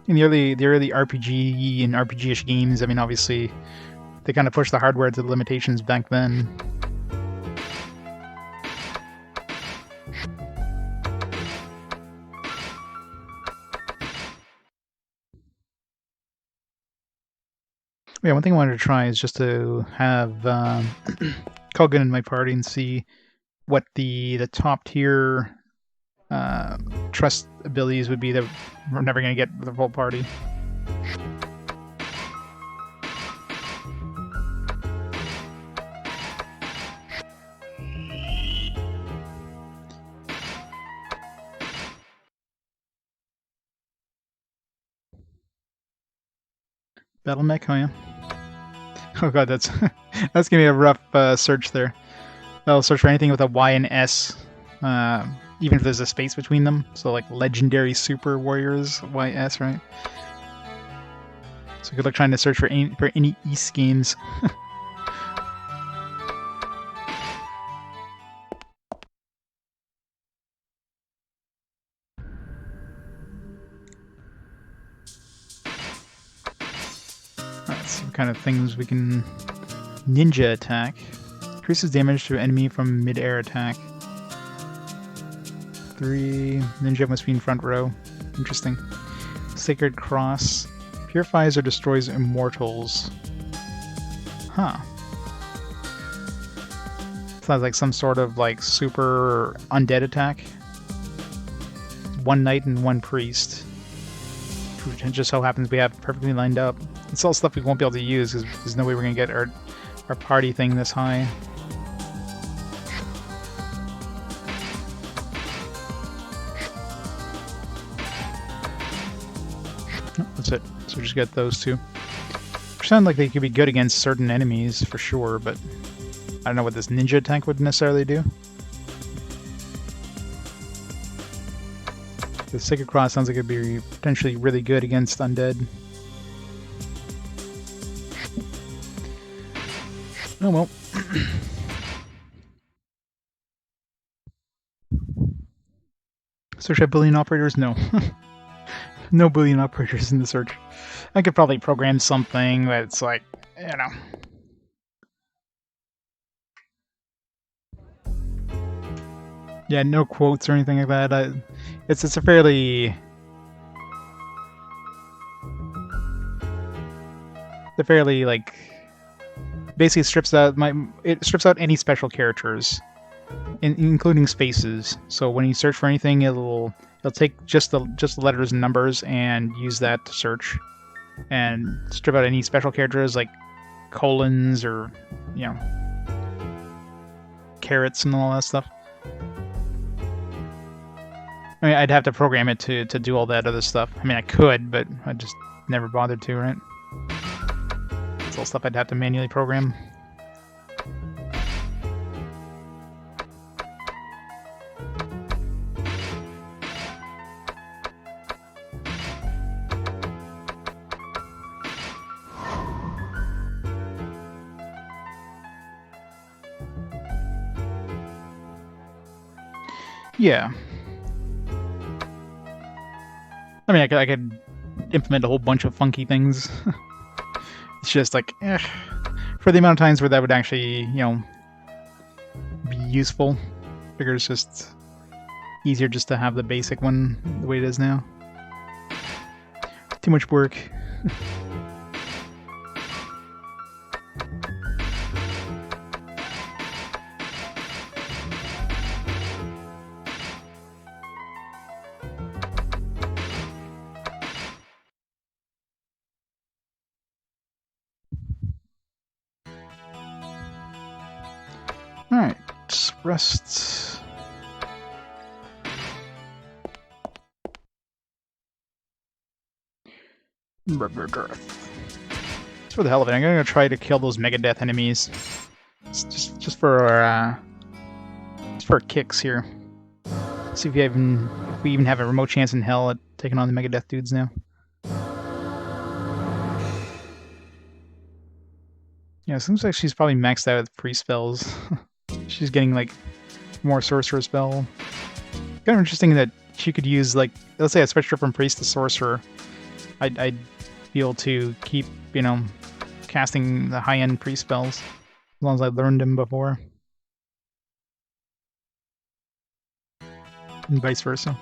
In the early RPG and RPG-ish games, I mean, obviously, they kind of pushed the hardware to the limitations back then. Yeah, one thing I wanted to try is just to have Kulgan in my party and see what the top tier trust abilities would be that we're never going to get with the whole party. Battle mech, oh yeah. Oh god, that's that's gonna be a rough search there. I'll search for anything with a Y and S, even if there's a space between them. So like legendary super warriors, YS, right? So good luck trying to search for any East games. Let's see what kind of things we can... Ninja attack. Increases damage to enemy from mid-air attack. 3. Ninja must be in front row. Interesting. Sacred Cross. Purifies or destroys immortals. Huh. Sounds like some sort of like super undead attack. 1 knight and 1 priest. It just so happens we have perfectly lined up. It's all stuff we won't be able to use because there's no way we're going to get our party thing this high. Oh, that's it. So just get those two. Which sound like they could be good against certain enemies for sure, but I don't know what this ninja attack would necessarily do. The Sacred Cross sounds like it'd be potentially really good against undead. Oh well. Search at Boolean operators? No. No Boolean operators in the search. I could probably program something that's like, you know. Yeah, no quotes or anything like that. It's a fairly... The fairly, like... Basically strips out any special characters, including spaces. So when you search for anything, it'll take just the letters and numbers and use that to search, and strip out any special characters like colons or, you know, carrots and all that stuff. I mean, I'd have to program it to do all that other stuff. I mean, I could, but I just never bothered to, right? It's all stuff I'd have to manually program. Yeah. I mean, I could implement a whole bunch of funky things. It's just like, for the amount of times where that would actually, you know, be useful. I figure it's just easier just to have the basic one the way it is now. Too much work. Alright, rest. Just for the hell of it, I'm gonna try to kill those Megadeth enemies. Just for kicks here. See if we even have a remote chance in hell at taking on the Megadeth dudes now. Yeah, it seems like she's probably maxed out with pre-spells. She's getting, like, more sorcerer spell. Kind of interesting that she could use, like, let's say I switched her from priest to sorcerer. I'd be able to keep, you know, casting the high-end priest spells as long as I learned them before. And vice versa.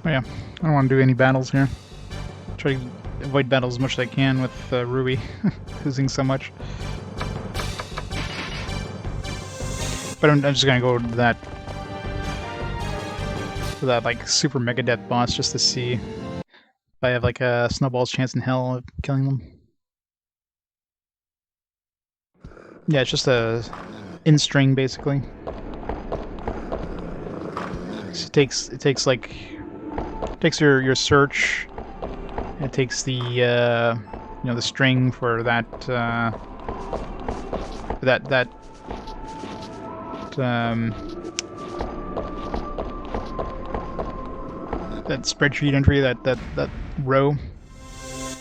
Oh yeah, I don't want to do any battles here. Try to avoid battles as much as I can with Ruby, losing so much. But I'm just gonna go to that like super mega death boss just to see if I have like a snowball's chance in hell of killing them. Yeah, it's just a in string basically. So it takes your search. It takes the you know, the string for that that spreadsheet entry, that row,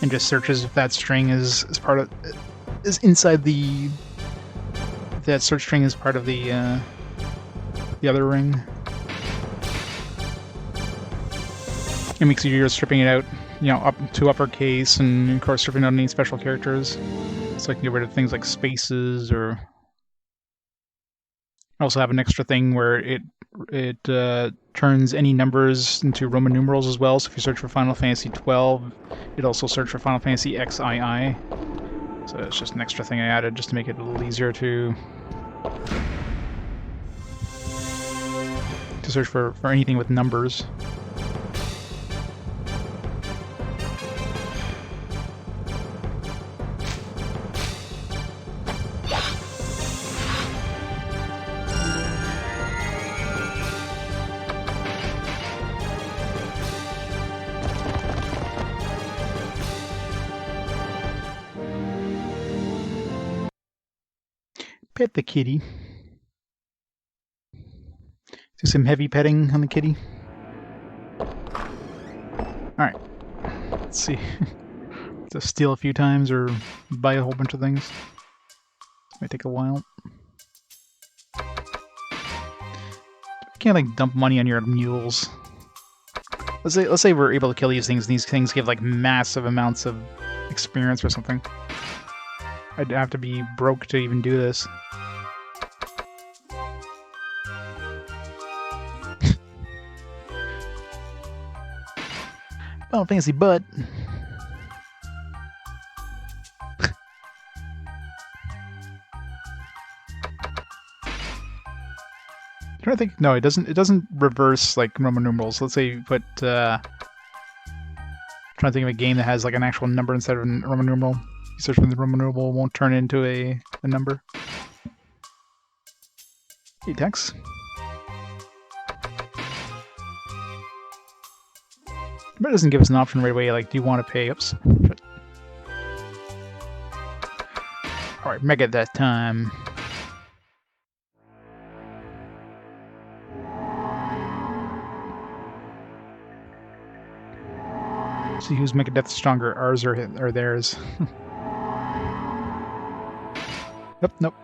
and just searches if that string is part of is inside the that search string is part of the other ring. It makes you're stripping it out, you know, up to uppercase, and of course stripping out any special characters, so I can get rid of things like spaces. Or I also have an extra thing where it turns any numbers into Roman numerals as well. So if you search for Final Fantasy 12, it also search for Final Fantasy XII. So it's just an extra thing I added just to make it a little easier to search for anything with numbers. Pet the kitty. Do some heavy petting on the kitty. Alright. Let's see. To steal a few times or buy a whole bunch of things. Might take a while. You can't like dump money on your mules. Let's say we're able to kill these things, and these things give like massive amounts of experience or something. I'd have to be broke to even do this. Final Fantasy butt. I'm trying to think. No, it doesn't. It doesn't reverse like Roman numerals. Let's say you put. Trying to think of a game that has like an actual number instead of a Roman numeral. You search for the Roman numeral, won't turn into a number. Hey, Tex. But it doesn't give us an option right away. Like, do you want to pay? Oops. All right, mega that time. See who's Megadeth stronger, ours or theirs. Nope, nope.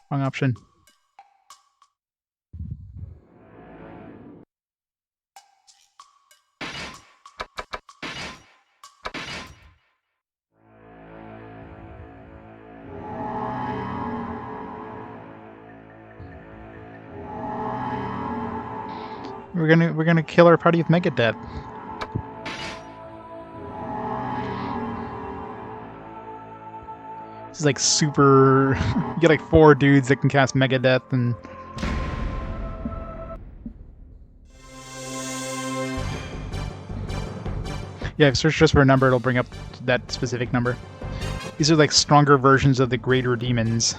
Wrong option. We're gonna kill our party with Megadeth. is like super... you get like 4 dudes that can cast Mega Death and... Yeah, if you search just for a number, it'll bring up that specific number. These are like stronger versions of the greater demons.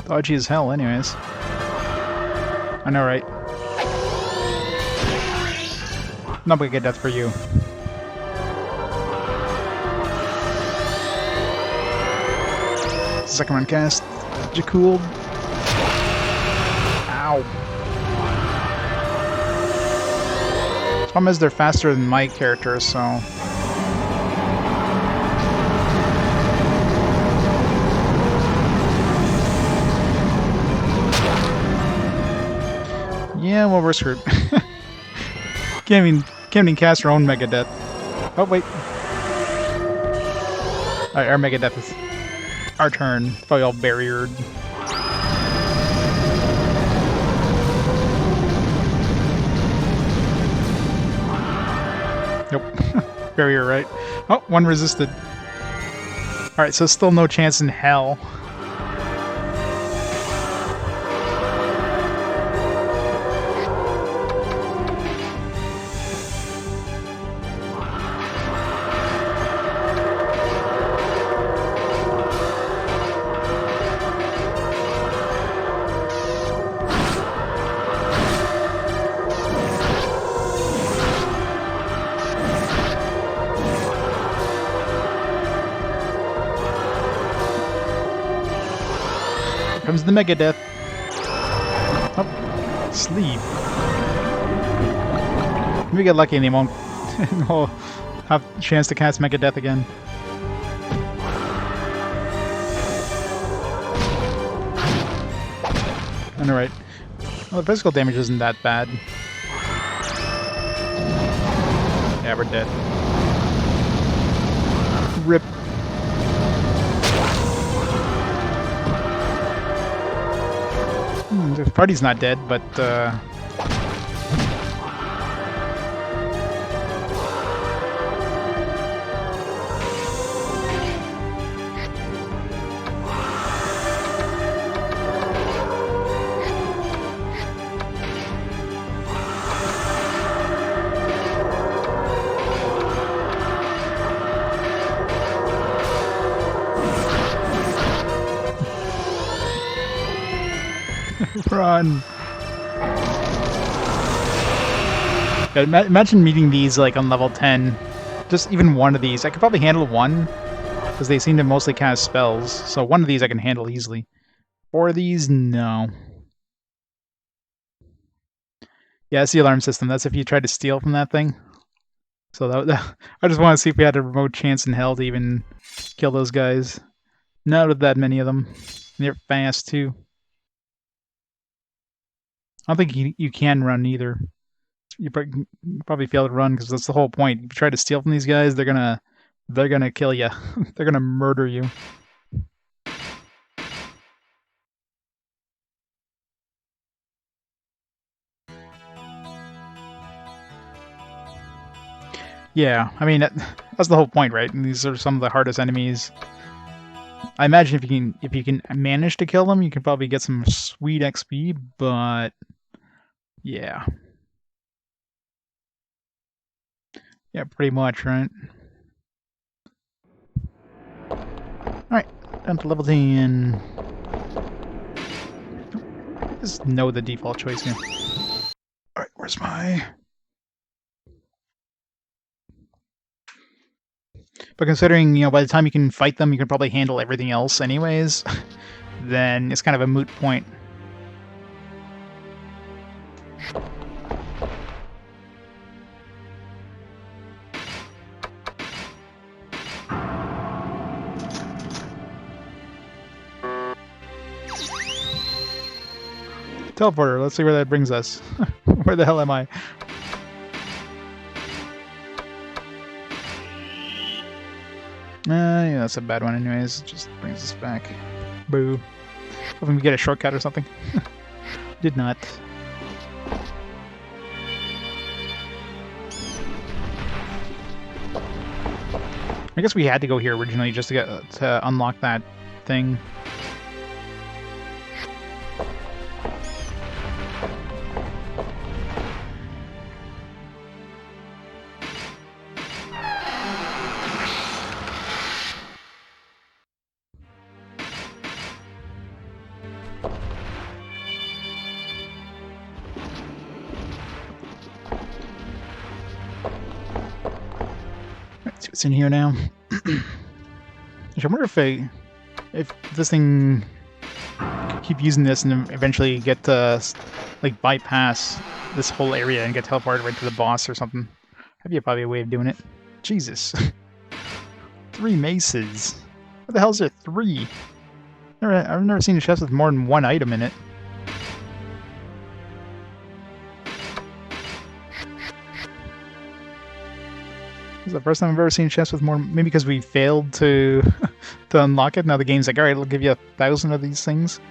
Dodgy as hell, anyways. I know, right? Not gonna get death for you. Second run cast. Jacooled. Ow. Problem is they're faster than my character, so... Yeah, well, we're screwed. Can't even cast our own Mega Death. Oh, wait. Alright, our Mega Death is our turn. Probably all barriered. Nope. Barrier, right? Oh, one resisted. Alright, so still no chance in hell. Comes the Mega Death. Oh, sleep. Maybe get lucky and they won't have a chance to cast Mega Death again. Alright. Well, the physical damage isn't that bad. Yeah, we're dead. Rip. The party's not dead, but run. Yeah, imagine meeting these like on level 10. Just even one of these. I could probably handle one, because they seem to mostly cast spells. So one of these I can handle easily. 4 of these, no. Yeah, that's the alarm system. That's if you try to steal from that thing. So I just want to see if we had a remote chance in hell to even kill those guys. Not with that many of them. They're fast too. I don't think you can run either. You probably fail to run because that's the whole point. If you try to steal from these guys, they're gonna kill you. They're gonna murder you. Yeah, I mean that's the whole point, right? And these are some of the hardest enemies. I imagine if you can manage to kill them, you can probably get some sweet XP. But yeah. Yeah, pretty much, right? Alright, down to level 10. Just know the default choice here. Alright, where's my... But considering, by the time you can fight them, you can probably handle everything else anyways, then it's kind of a moot point. Teleporter, let's see where that brings us. Where the hell am I? Yeah, that's a bad one anyways. It just brings us back. Boo. Hoping we get a shortcut or something. Did not. I guess we had to go here originally just to get to unlock that thing. Let's see what's in here now. I wonder if this thing keep using this and eventually get to like bypass this whole area and get teleported right to the boss or something. That'd be probably a way of doing it. Jesus. 3 maces. What the hell is there 3? I've never seen a chest with more than 1 item in it. This is the first time I've ever seen a chest with more. Maybe because we failed to to unlock it. Now the game's like, all right, we'll give you 1,000 of these things.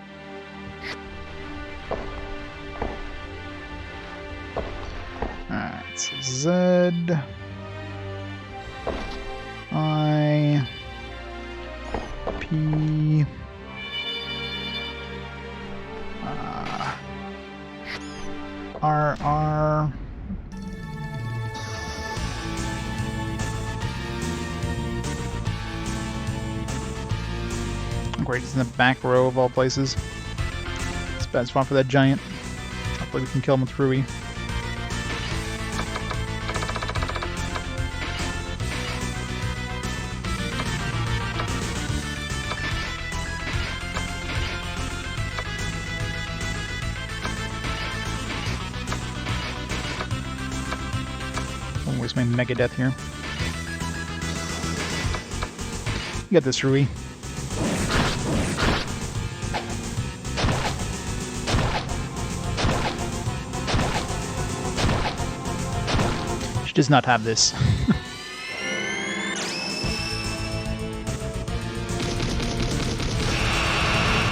Alright, so Z, I, P, R, R. Great, it's in the back row of all places. It's a bad spot for that giant. Hopefully we can kill him with Rui. Don't waste my mega death here. You got this, Rui. Does not have this.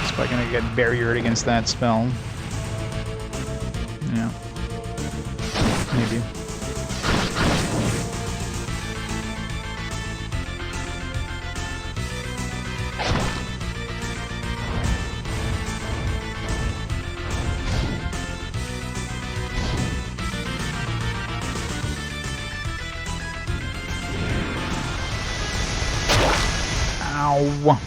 It's probably gonna get barriered against that spell. Yeah. Maybe. Ow!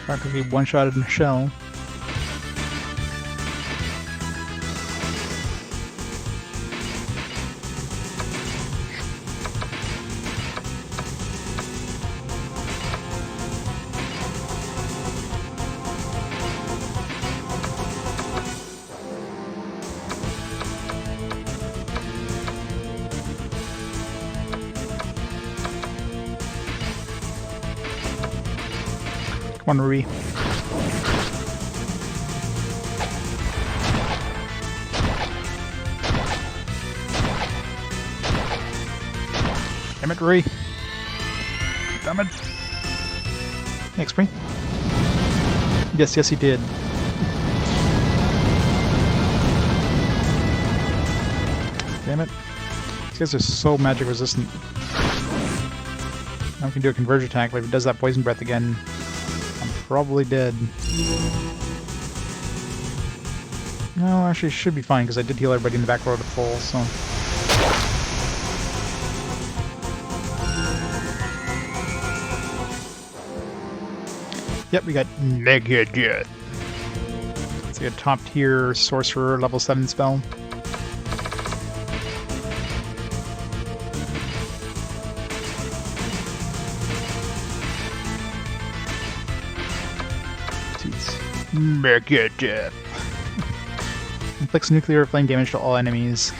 Practically one-shotted in a shell. Come on, Rui. Damn it, Rui. Damn it. Thanks, Bree. Yes, yes, he did. Damn it. These guys are so magic resistant. Now we can do a converge attack, but if it does that poison breath again, I'm probably dead. No, actually it should be fine, because I did heal everybody in the back row to full, so... Yep, we got Mega Jet. It's like a top tier sorcerer level 7 spell. Mega Jet. Inflicts nuclear flame damage to all enemies.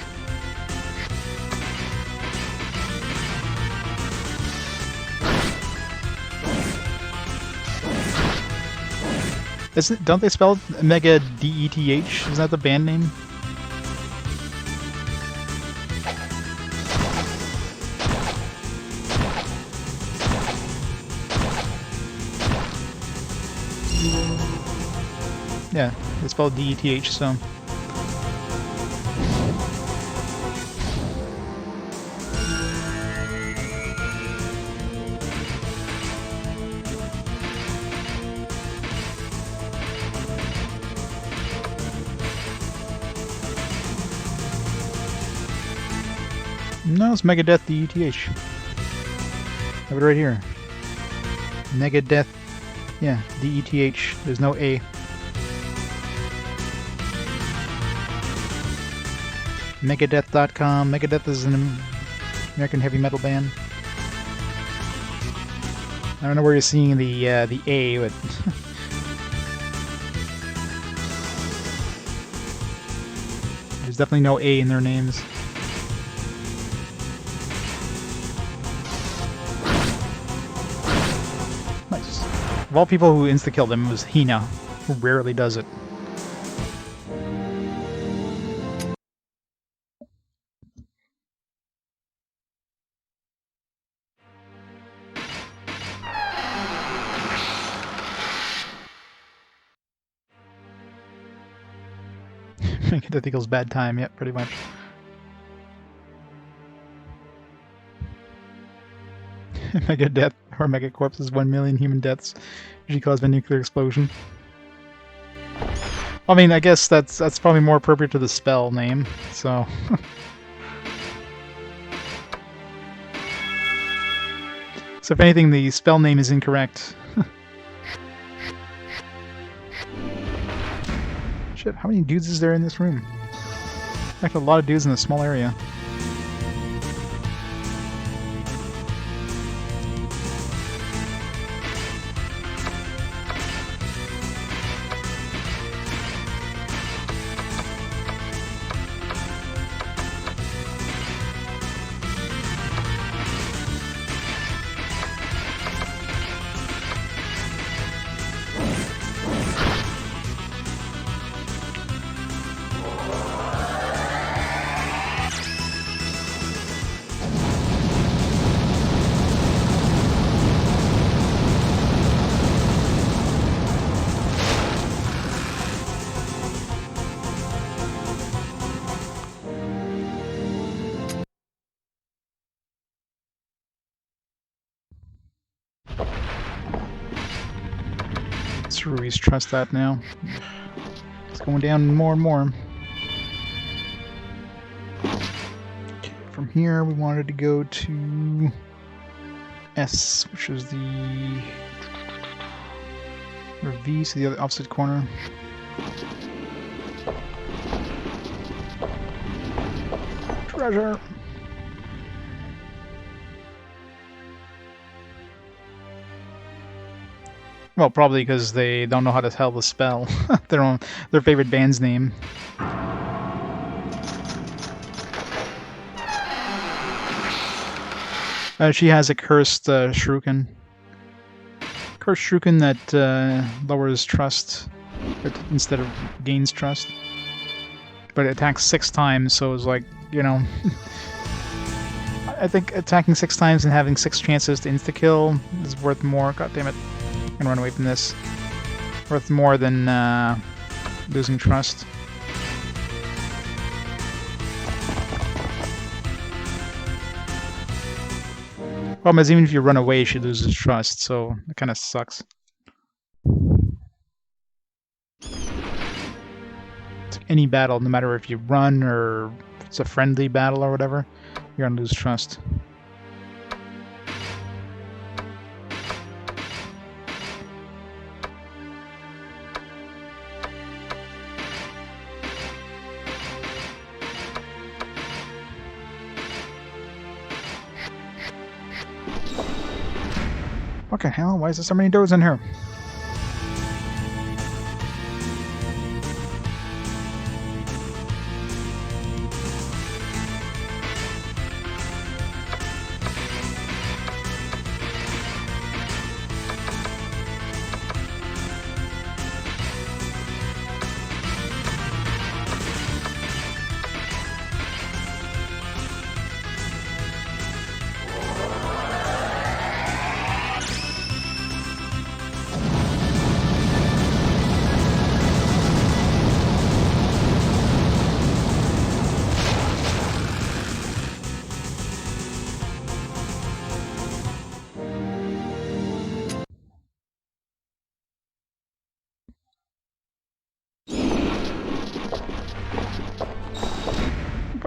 Don't they spell Mega D-E-T-H? Isn't that the band name? Yeah, they spell D-E-T-H, so... No, it's Megadeth D-E-T-H. Have it right here. Megadeth. Yeah, D-E-T-H. There's no A. Megadeth.com. Megadeth is an American heavy metal band. I don't know where you're seeing the A, but... There's definitely no A in their names. Nice. Of all people who insta-killed him, it was Hina, who rarely does it. Megadeth equals bad time, yep, pretty much. Megadeth or Megacorpse is 1 million human deaths, usually caused by nuclear explosion. I mean, I guess that's probably more appropriate to the spell name, so... So if anything, the spell name is incorrect. Shit, how many dudes is there in this room? In fact, a lot of dudes in a small area. Ruiz trust that now. It's going down more and more. Okay, from here we wanted to go to S, which is the... or V, so the other opposite corner. Treasure! Well, probably because they don't know how to tell the spell. Their favorite band's name. She has a cursed shuriken. Cursed shuriken that lowers trust instead of gains trust. But it attacks 6 times, so it's like, you know... I think attacking 6 times and having 6 chances to insta-kill is worth more. God damn it. And run away from this. Worth more than losing trust. Problem is, even if you run away, she loses trust, so it kind of sucks. It's any battle, no matter if you run or if it's a friendly battle or whatever, you're gonna lose trust. What the hell? Why is there so many doors in here?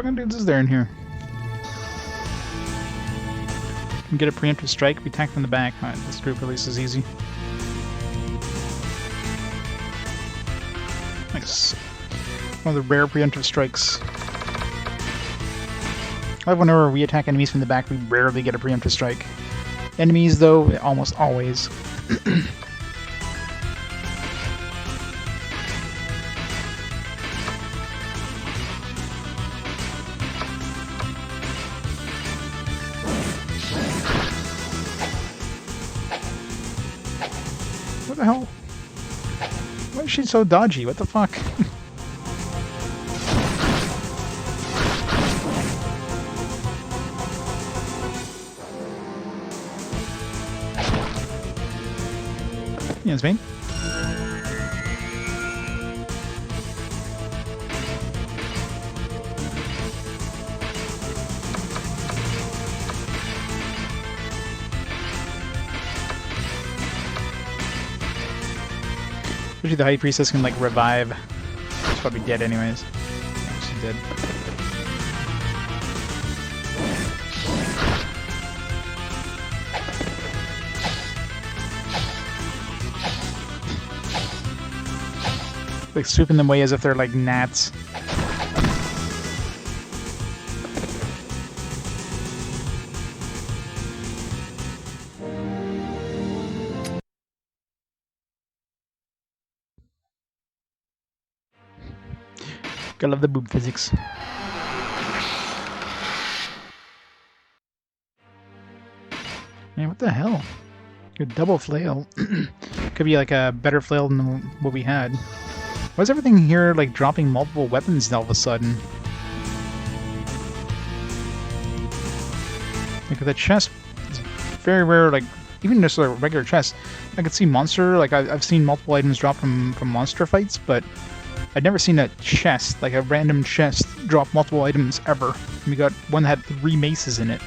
fucking dudes is there in here? Can get a preemptive strike. We attack from the back. Alright, this group release is easy. Nice. One of the rare preemptive strikes. I love whenever we attack enemies from the back, we rarely get a preemptive strike. Enemies, though, almost always. What the hell? Why is she so dodgy? What the fuck? Yeah, it's me. Usually the High Priestess can, like, revive. She's probably dead anyways. Yeah, she's dead. Like, swooping them away as if they're, like, gnats. I love the boob physics. Man, what the hell? Good double flail. Could be like a better flail than what we had. Why is everything here like dropping multiple weapons all of a sudden? Like the chest is very rare, like even just a regular chest. I could see monster, like I've seen multiple items drop from monster fights, but I'd never seen a chest, like a random chest, drop multiple items ever. And we got one that had 3 maces in it.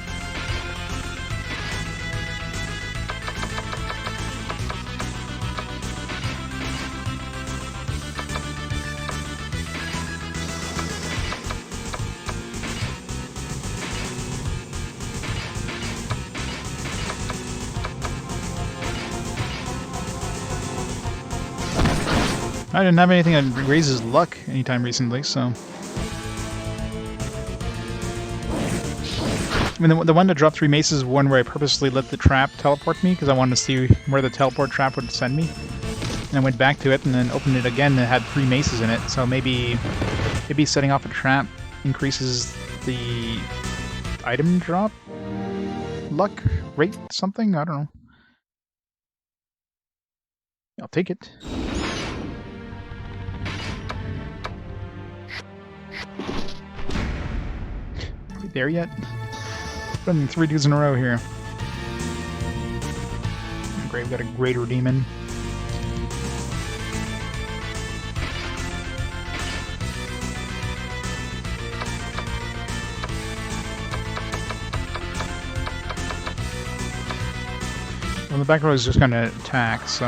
I didn't have anything that raises luck anytime recently, so... I mean, the one that dropped 3 maces is one where I purposely let the trap teleport me, because I wanted to see where the teleport trap would send me. And I went back to it, and then opened it again, and it had 3 maces in it, so maybe setting off a trap increases the item drop? Luck? Rate? Something? I don't know. I'll take it. There yet? Running 3 dudes in a row here. Great, we got a greater demon. Well, the back row is just gonna attack, so...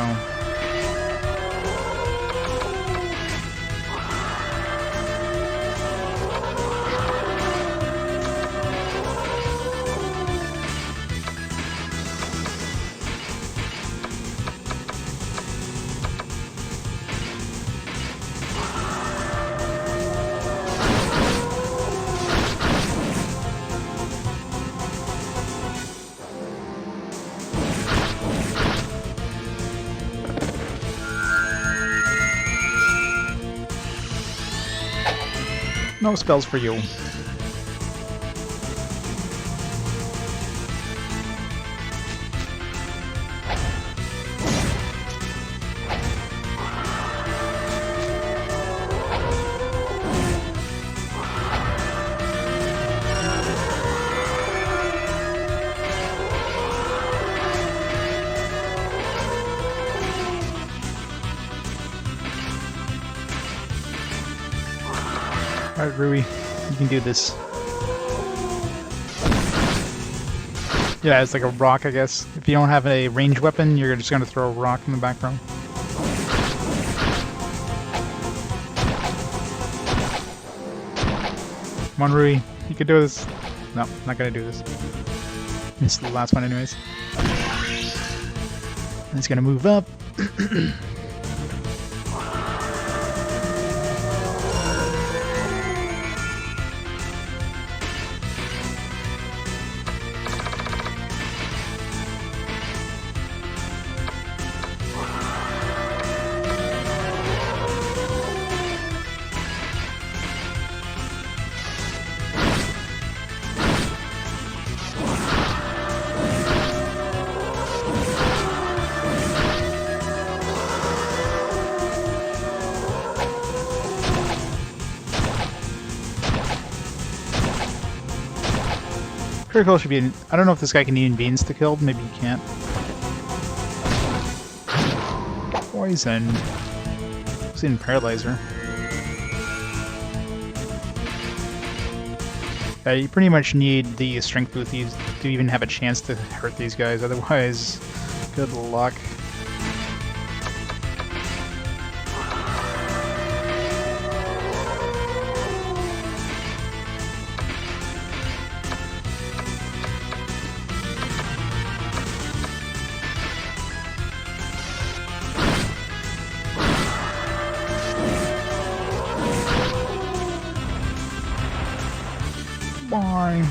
No spells for you. Alright, Rui, you can do this. Yeah, it's like a rock, I guess. If you don't have a ranged weapon, you're just going to throw a rock in the background. Come on, Rui. You can do this. No, I'm not gonna do this. Missed the last one anyways. It's gonna move up. Critical should be in, I don't know if this guy can eat beans to kill. Maybe he can't. Poison. He's in Paralyzer. You pretty much need the strength boosties to even have a chance to hurt these guys. Otherwise, good luck. Bye.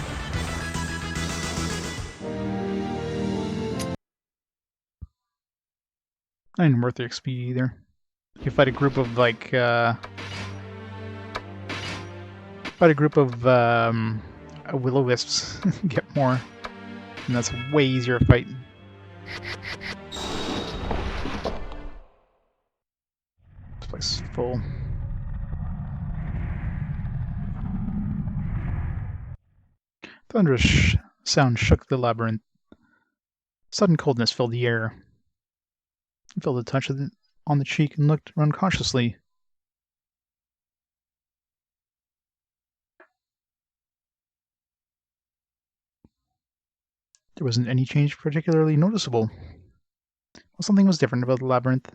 Not even worth the XP either. You fight a group of like will-o-wisps, get more, and that's a way easier fight. This place is full. Thunderous sound shook the labyrinth. Sudden coldness filled the air. He felt a touch on the cheek and looked around cautiously. There wasn't any change particularly noticeable. Well, something was different about the labyrinth.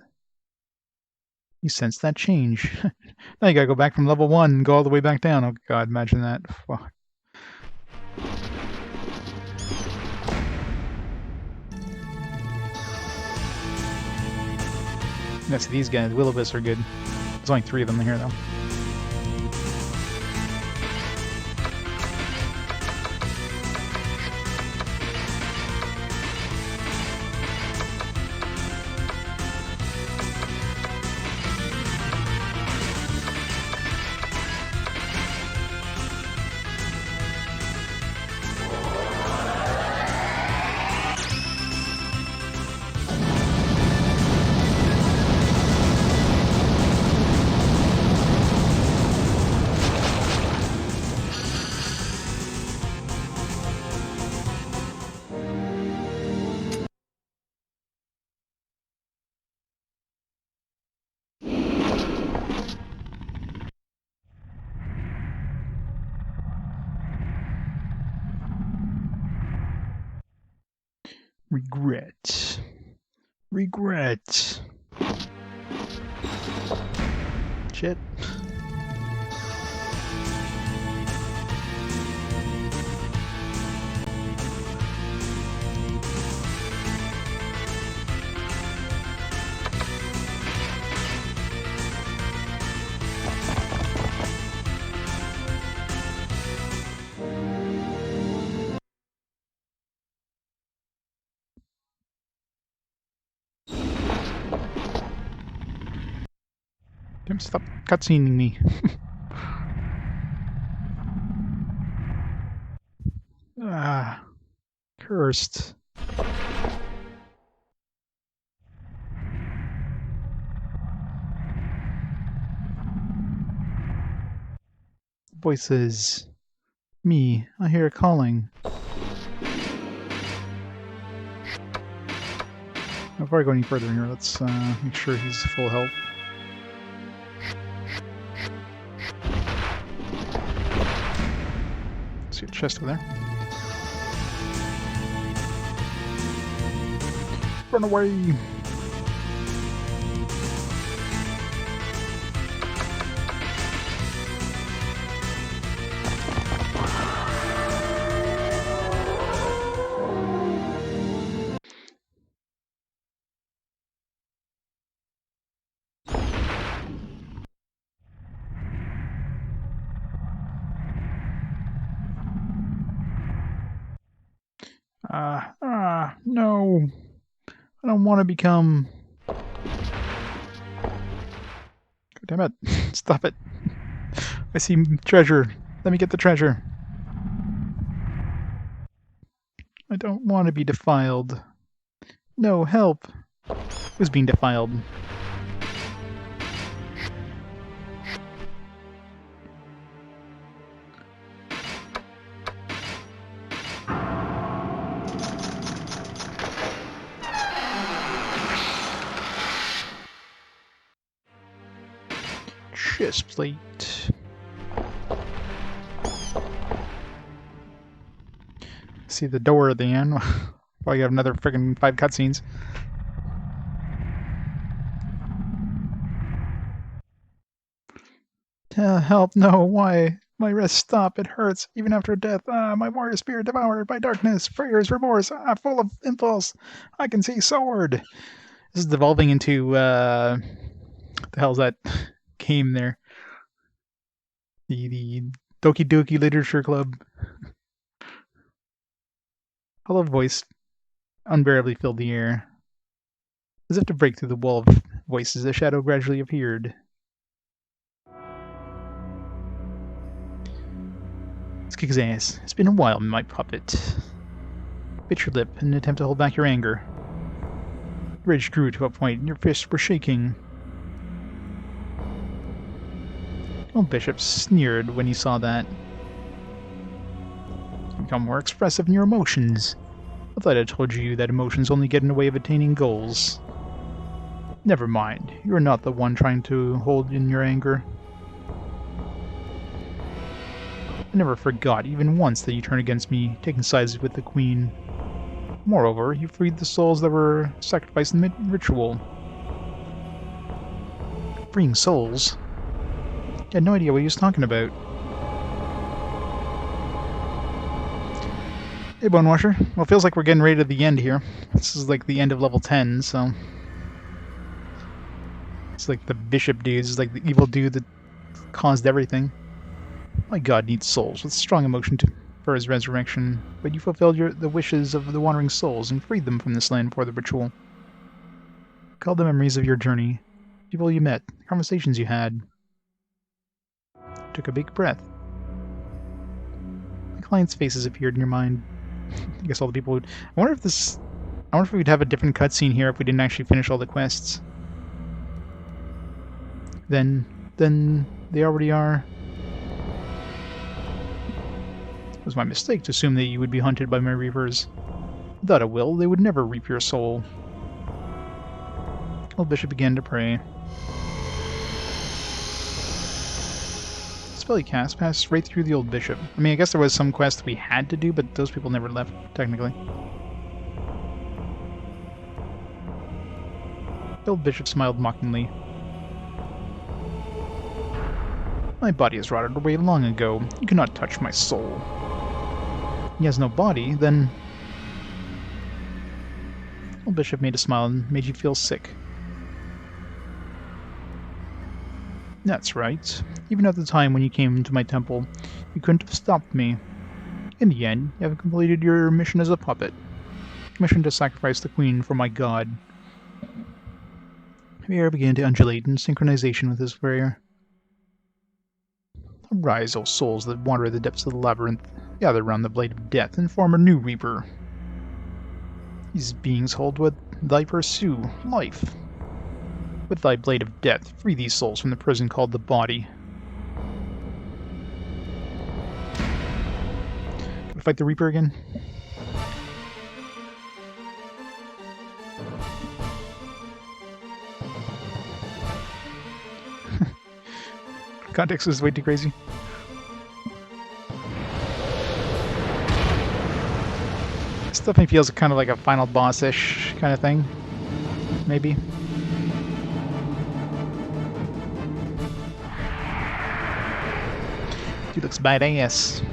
You sensed that change. Now you gotta go back from level 1 and go all the way back down. Oh god, imagine that. Fuck. That's these guys. Will-o-wisps are good. There's only 3 of them here, though. Regret. Regret. Shit. Damn, stop cutscening me. Ah, cursed. Voices. Me, I hear it calling. Before I go any further here, let's make sure he's full health. See a chest over there. Run away! No. I don't want to become... God damn it. Stop it. I see treasure. Let me get the treasure. I don't want to be defiled. No, help. Who's being defiled? Chest plate. See the door at the end. Probably have another friggin' 5 cutscenes. Help, no, why? My wrist stop, it hurts, even after death. My warrior spirit devoured by darkness, prayers, remorse, full of impulse. I can see sword. This is devolving into, what the hell's that game there? The Doki Doki Literature Club. Hollow voice unbearably filled the air. As if to break through the wall of voices, a shadow gradually appeared. Let's kick his ass. It's been a while, my puppet. Bit your lip in an attempt to hold back your anger. Rage grew to a point, and your fists were shaking. Old Bishop sneered when he saw that. Become more expressive in your emotions. I thought I told you that emotions only get in the way of attaining goals. Never mind, you are not the one trying to hold in your anger. I never forgot, even once, that you turned against me, taking sides with the Queen. Moreover, you freed the souls that were sacrificed in the ritual. Freeing souls? I had no idea what he was talking about. Hey, Bone Washer. Well, it feels like we're getting ready to the end here. This is like the end of level 10, so... It's like the bishop dude. It's like the evil dude that caused everything. My god needs souls with strong emotion for his resurrection, but you fulfilled the wishes of the wandering souls and freed them from this land for the ritual. Recall the memories of your journey, people you met, conversations you had. Took a big breath. The clients' faces appeared in your mind. I guess all the people would... I wonder if we'd have a different cutscene here if we didn't actually finish all the quests. Then they already are. It was my mistake to assume that you would be hunted by my reapers. Without a will, they would never reap your soul. Old Bishop began to pray. The spell he cast passed right through the Old Bishop. I mean, I guess there was some quest we had to do, but those people never left, technically. The Old Bishop smiled mockingly. My body has rotted away long ago. You cannot touch my soul. He has no body, then... Old Bishop made a smile and made you feel sick. That's right. Even at the time when you came into my temple, you couldn't have stopped me. In the end, you have completed your mission as a puppet. Commissioned to sacrifice the Queen for my god. The air began to undulate in synchronization with his prayer. Arise, O souls that wander the depths of the labyrinth. Gather round the blade of death and form a new reaper. These beings hold what thy pursue, life. With thy blade of death, free these souls from the prison called the body. Gonna fight the Reaper again? Context is way too crazy. This definitely feels kind of like a final boss-ish kind of thing. Maybe. Dude looks badass.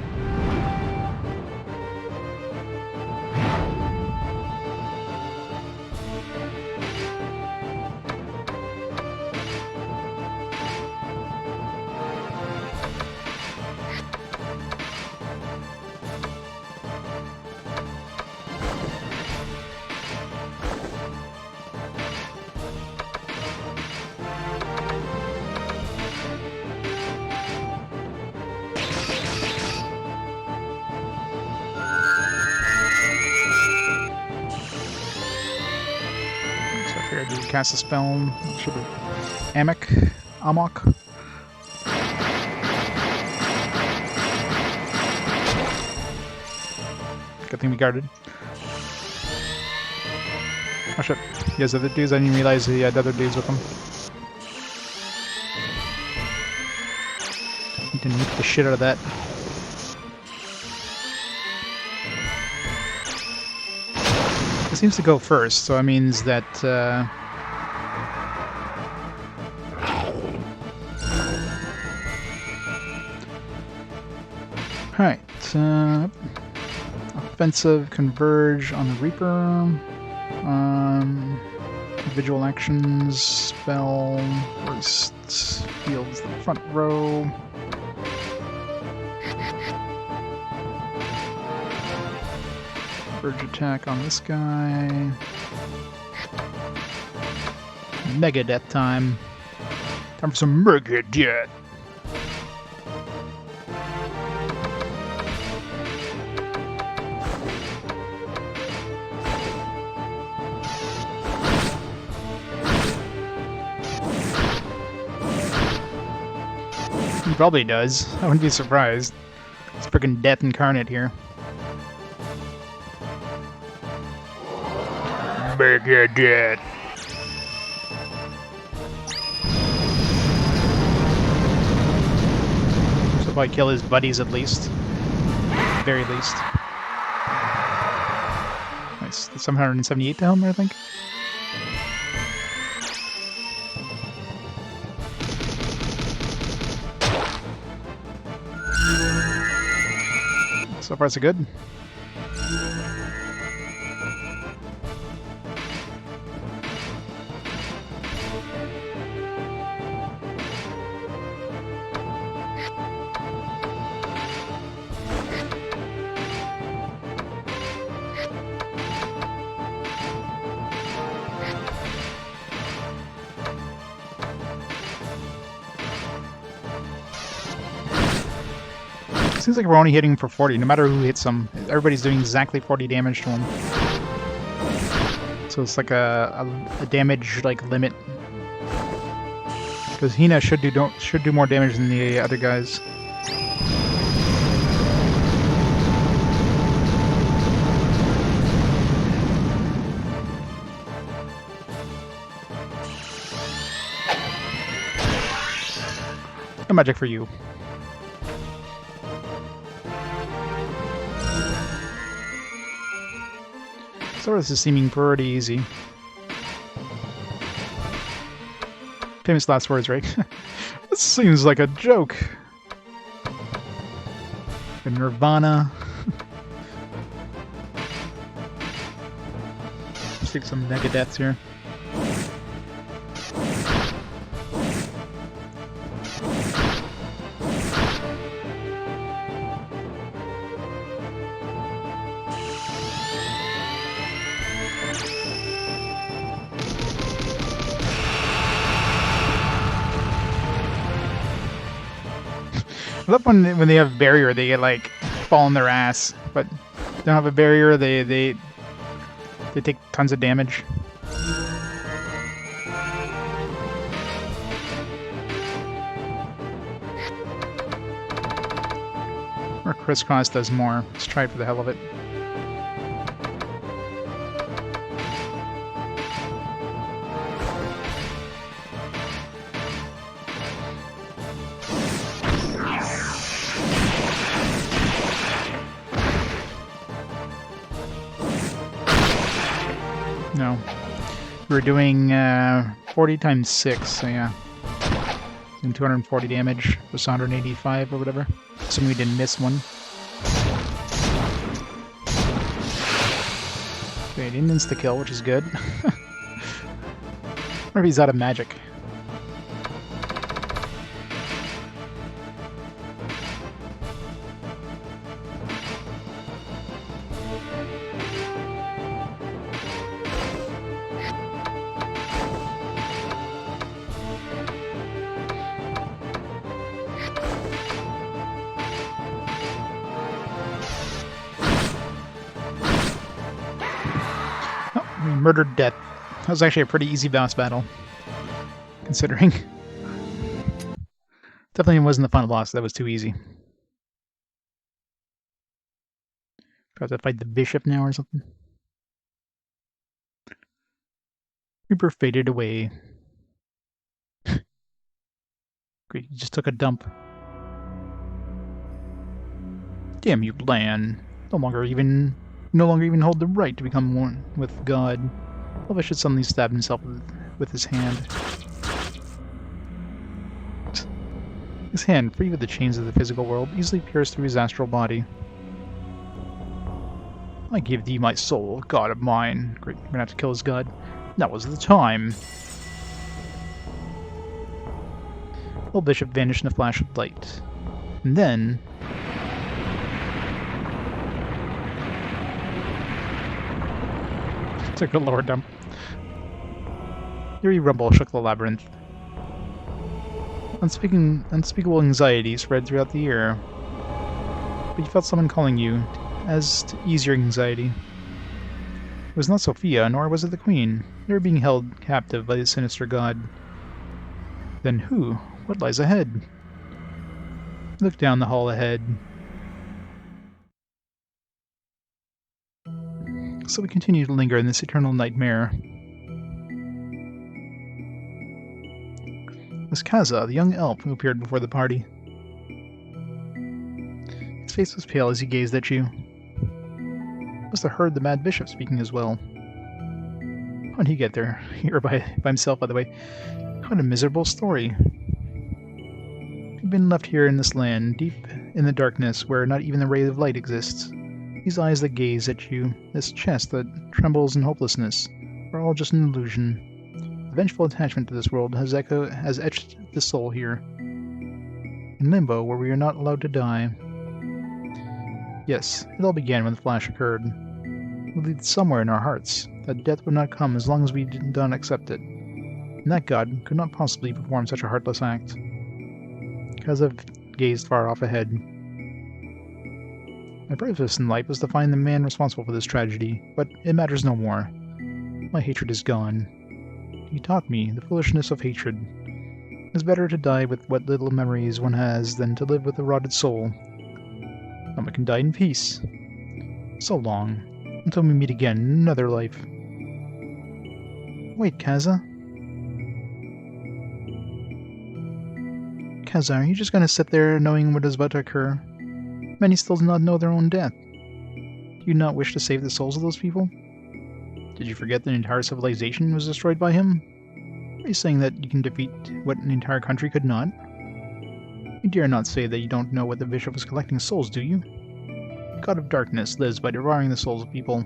to cast a spell. Should have Amok. Good thing we guarded. Oh shit. He has other dudes. I didn't realize he had other dudes with him. Need to nuke the shit out of that. It seems to go first, so that means that alright, offensive converge on the Reaper, individual actions, spell, first fields the front row. Converge attack on this guy. Mega death time. Time for some mega death. He probably does. I wouldn't be surprised. It's freaking death incarnate here. Mega death. So probably kill his buddies at least. Very least. Nice. 778 to him, I think. So far so good. Seems like we're only hitting for 40, no matter who hits them. Everybody's doing exactly 40 damage to him. So it's like a damage like limit. Because Hina should do more damage than the other guys. No magic for you. So this is seeming pretty easy. Famous last words, right? This seems like a joke. A Nirvana. Let's take some mega deaths here. I love when they have barrier, they get like fall on their ass, but they don't have a barrier, they take tons of damage. Or Crisscross does more. Let's try it for the hell of it. No. We were doing 40 times 6, so yeah. Doing 240 damage, plus 185 or whatever. Assuming we didn't miss one. Okay, didn't insta-kill, which is good. Or if he's out of magic. Murdered death. That was actually a pretty easy boss battle, considering. Definitely wasn't the final boss, that was too easy. Do I have to fight the bishop now or something? Reaper faded away. Great, he just took a dump. Damn you, Lan. No longer even hold the right to become one with God. Elvish should suddenly stab himself with his hand. His hand, free of the chains of the physical world, easily pierced through his astral body. I give thee my soul, god of mine. Great, we're gonna have to kill his god. That was the time. Old Bishop vanished in a flash of light. And then... took a lower dump. Eerie rumble shook the labyrinth. Unspeakable anxiety spread throughout the air. But you felt someone calling you, as to ease your anxiety. It was not Sophia, nor was it the Queen. They were being held captive by the sinister god. Then who? What lies ahead? Look down the hall ahead. So we continue to linger in this eternal nightmare. It was Kaza, the young elf who appeared before the party. His face was pale as he gazed at you. Must have heard the mad bishop speaking as well. How did he get there? Here by himself, by the way. What a miserable story. He'd been left here in this land, deep in the darkness, where not even a ray of light exists. These eyes that gaze at you, this chest that trembles in hopelessness, are all just an illusion. The vengeful attachment to this world has etched the soul here. In limbo, where we are not allowed to die. Yes, it all began when the flash occurred. It would lead somewhere in our hearts, that death would not come as long as we did not accept it. And that God could not possibly perform such a heartless act. Kaza gazed far off ahead. My purpose in life was to find the man responsible for this tragedy, but it matters no more. My hatred is gone. He taught me the foolishness of hatred. It is better to die with what little memories one has than to live with a rotted soul. Now one can die in peace. So long, until we meet again in another life. Wait, Kaza. Kaza, are you just gonna sit there knowing what is about to occur? Many still do not know their own death. Do you not wish to save the souls of those people? Did you forget that an entire civilization was destroyed by him? Are you saying that you can defeat what an entire country could not? You dare not say that you don't know what the bishop was collecting souls, do you? The god of darkness lives by devouring the souls of people.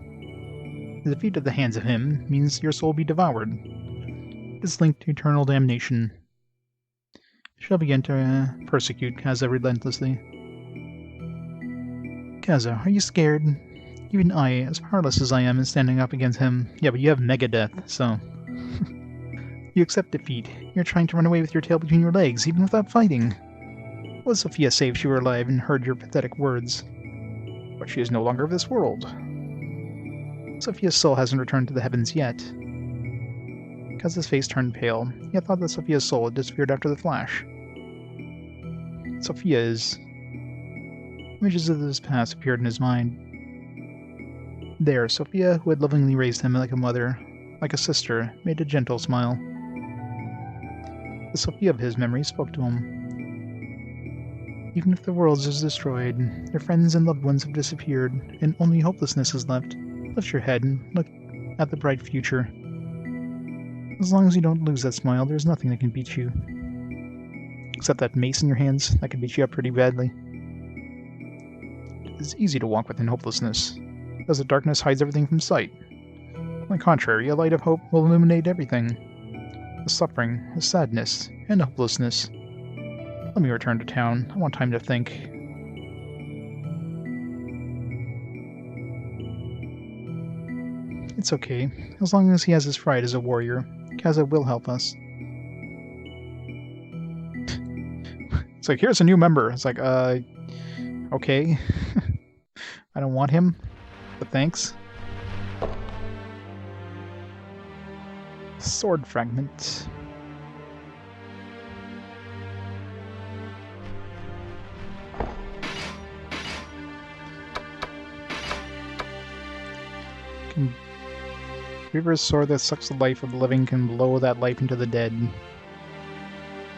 The defeat at the hands of him means your soul be devoured. It is linked to eternal damnation. You shall begin to persecute Kaza relentlessly. Kaza, are you scared? Even I, as powerless as I am in standing up against him. Yeah, but you have Megadeth, so... You accept defeat. You're trying to run away with your tail between your legs, even without fighting. Would Sophia say if she were alive and heard your pathetic words? But she is no longer of this world. Sophia's soul hasn't returned to the heavens yet. Kaza's face turned pale. He had thought that Sophia's soul had disappeared after the flash. Sophia is... Images of this past appeared in his mind. There, Sophia, who had lovingly raised him like a mother, like a sister, made a gentle smile. The Sophia of his memory spoke to him. Even if the world is destroyed, their friends and loved ones have disappeared, and only hopelessness is left, lift your head and look at the bright future. As long as you don't lose that smile, there's nothing that can beat you. Except that mace in your hands, that can beat you up pretty badly. It is easy to walk within hopelessness, as the darkness hides everything from sight. On the contrary, a light of hope will illuminate everything. The suffering, the sadness, and the hopelessness. Let me return to town. I want time to think. It's okay. As long as he has his pride as a warrior, Kaza will help us. It's like, here's a new member. It's like, okay. I don't want him, but thanks. Sword fragment. Reaver's sword that sucks the life of the living can blow that life into the dead.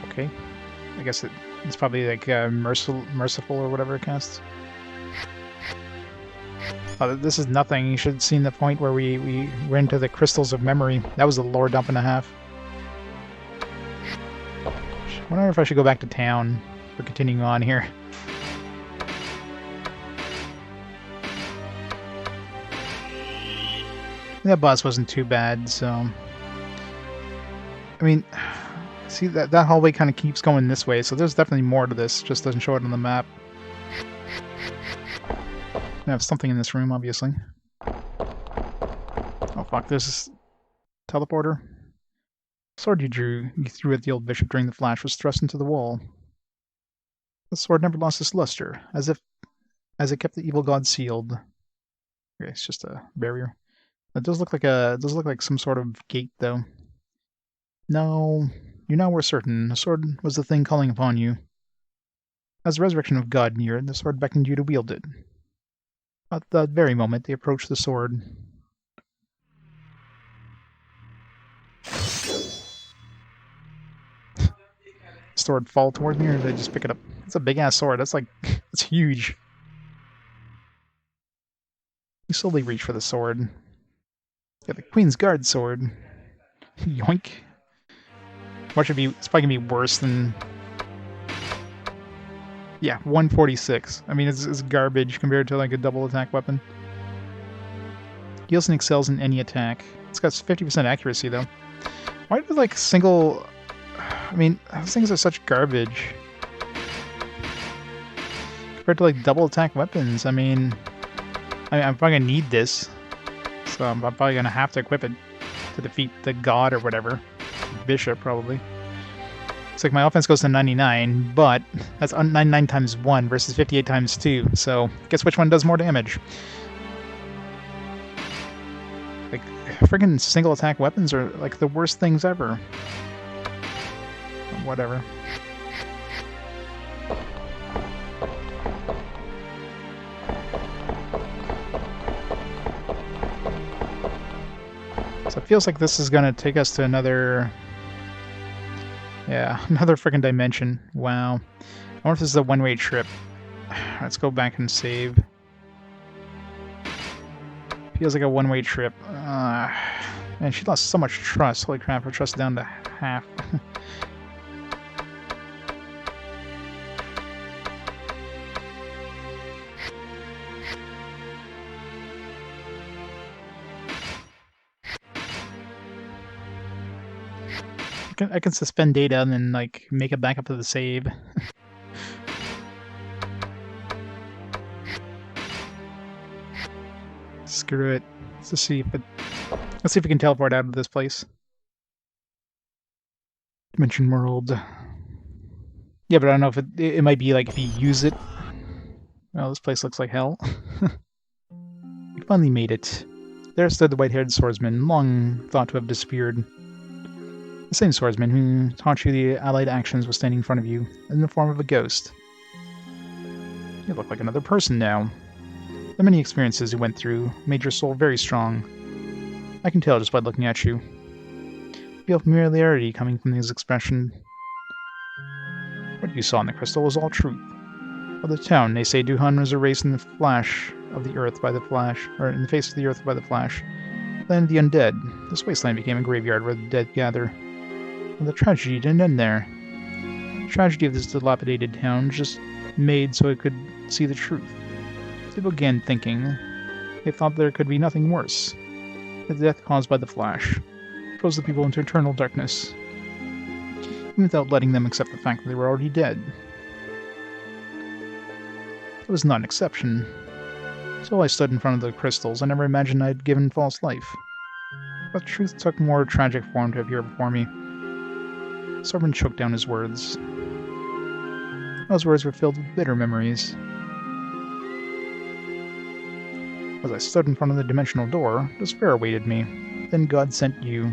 Okay. I guess it's probably like merciful or whatever it casts. Oh, this is nothing. You should have seen the point where we went into the crystals of memory. That was a lore dump and a half. I wonder if I should go back to town for continuing on here. That boss wasn't too bad, so... I mean, see, that hallway kind of keeps going this way, so there's definitely more to this, just doesn't show it on the map. I have something in this room, obviously. Oh fuck, there's this teleporter. The sword you threw at the old bishop during the flash was thrust into the wall. The sword never lost its luster, as it kept the evil god sealed. Okay, it's just a barrier. It does look like some sort of gate, though. No, you now were certain. The sword was the thing calling upon you. As the resurrection of God neared, the sword beckoned you to wield it. At that very moment, they approached the sword. Sword fall towards me, or did I just pick it up? It's a big-ass sword. That's like... it's huge. You slowly reach for the sword. Got the Queen's Guard sword. Yoink. It's probably gonna be worse than... Yeah, 146. I mean, it's garbage compared to like a double attack weapon. Heals and excels in any attack. It's got 50% accuracy though. Why do like single... I mean, those things are such garbage. Compared to like double attack weapons, I'm probably gonna need this. So I'm probably gonna have to equip it to defeat the god or whatever. Bishop, probably. It's like my offense goes to 99, but that's 99 times 1 versus 58 times 2, so guess which one does more damage? Like, friggin' single attack weapons are like the worst things ever. Whatever. So it feels like this is gonna take us to another... Yeah, another freaking dimension. Wow. I wonder if this is a one-way trip. Let's go back and save. Feels like a one-way trip. Man, she lost so much trust. Holy crap, her trust down to half. I can suspend data and then like make it back up to the save. Screw it. Let's see if we can teleport out of this place. Dimension world. Yeah, but I don't know if it might be like if you use it. Oh, this place looks like hell. We finally made it. There stood the white-haired swordsman, long thought to have disappeared. The same swordsman who taught you the allied actions was standing in front of you, in the form of a ghost. You look like another person now. The many experiences you went through made your soul very strong. I can tell just by looking at you. Feel familiarity coming from his expression. What you saw in the crystal was all truth. Of the town, they say Duhan was erased in the flash of the earth by the flash, or in the face of the earth by the flash. Land of the undead. This wasteland became a graveyard where the dead gather. And the tragedy didn't end there. The tragedy of this dilapidated town just made so it could see the truth. People began thinking. They thought there could be nothing worse. The death caused by the flash froze the people into eternal darkness, even without letting them accept the fact that they were already dead. It was not an exception. So I stood in front of the crystals. I never imagined I'd given false life. But truth took more tragic form to appear before me. Sorbin choked down his words. Those words were filled with bitter memories. As I stood in front of the dimensional door, despair awaited me. Then God sent you.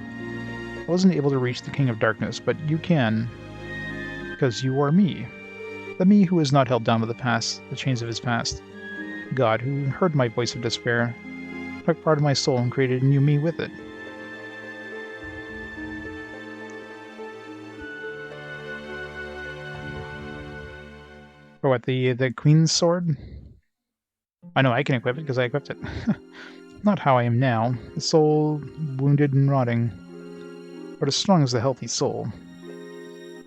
I wasn't able to reach the King of Darkness, but you can, because you are me. The me who is not held down by the past, the chains of his past. God, who heard my voice of despair, took part of my soul and created a new me with it. For what, the Queen's Sword? I know I can equip it because I equipped it. Not how I am now, the soul wounded and rotting, but as strong as the healthy soul.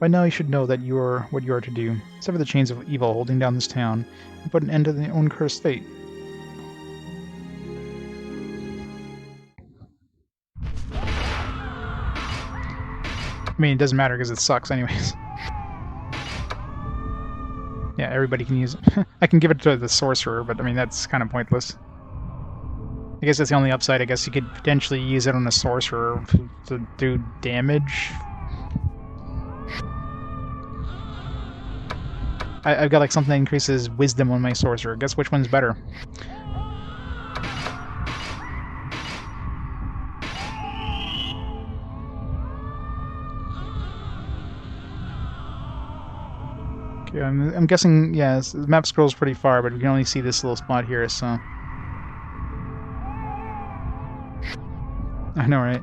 By now you should know that you are what you are to do. Sever the chains of evil holding down this town, and put an end to their own cursed fate. I mean, it doesn't matter because it sucks anyways. Yeah, everybody can use it. I can give it to the sorcerer, but I mean, that's kind of pointless. I guess that's the only upside. I guess you could potentially use it on a sorcerer to do damage. I've got like something that increases wisdom on my sorcerer. Guess which one's better? Okay, I'm guessing, yeah, the map scrolls pretty far, but we can only see this little spot here, so... I know, right?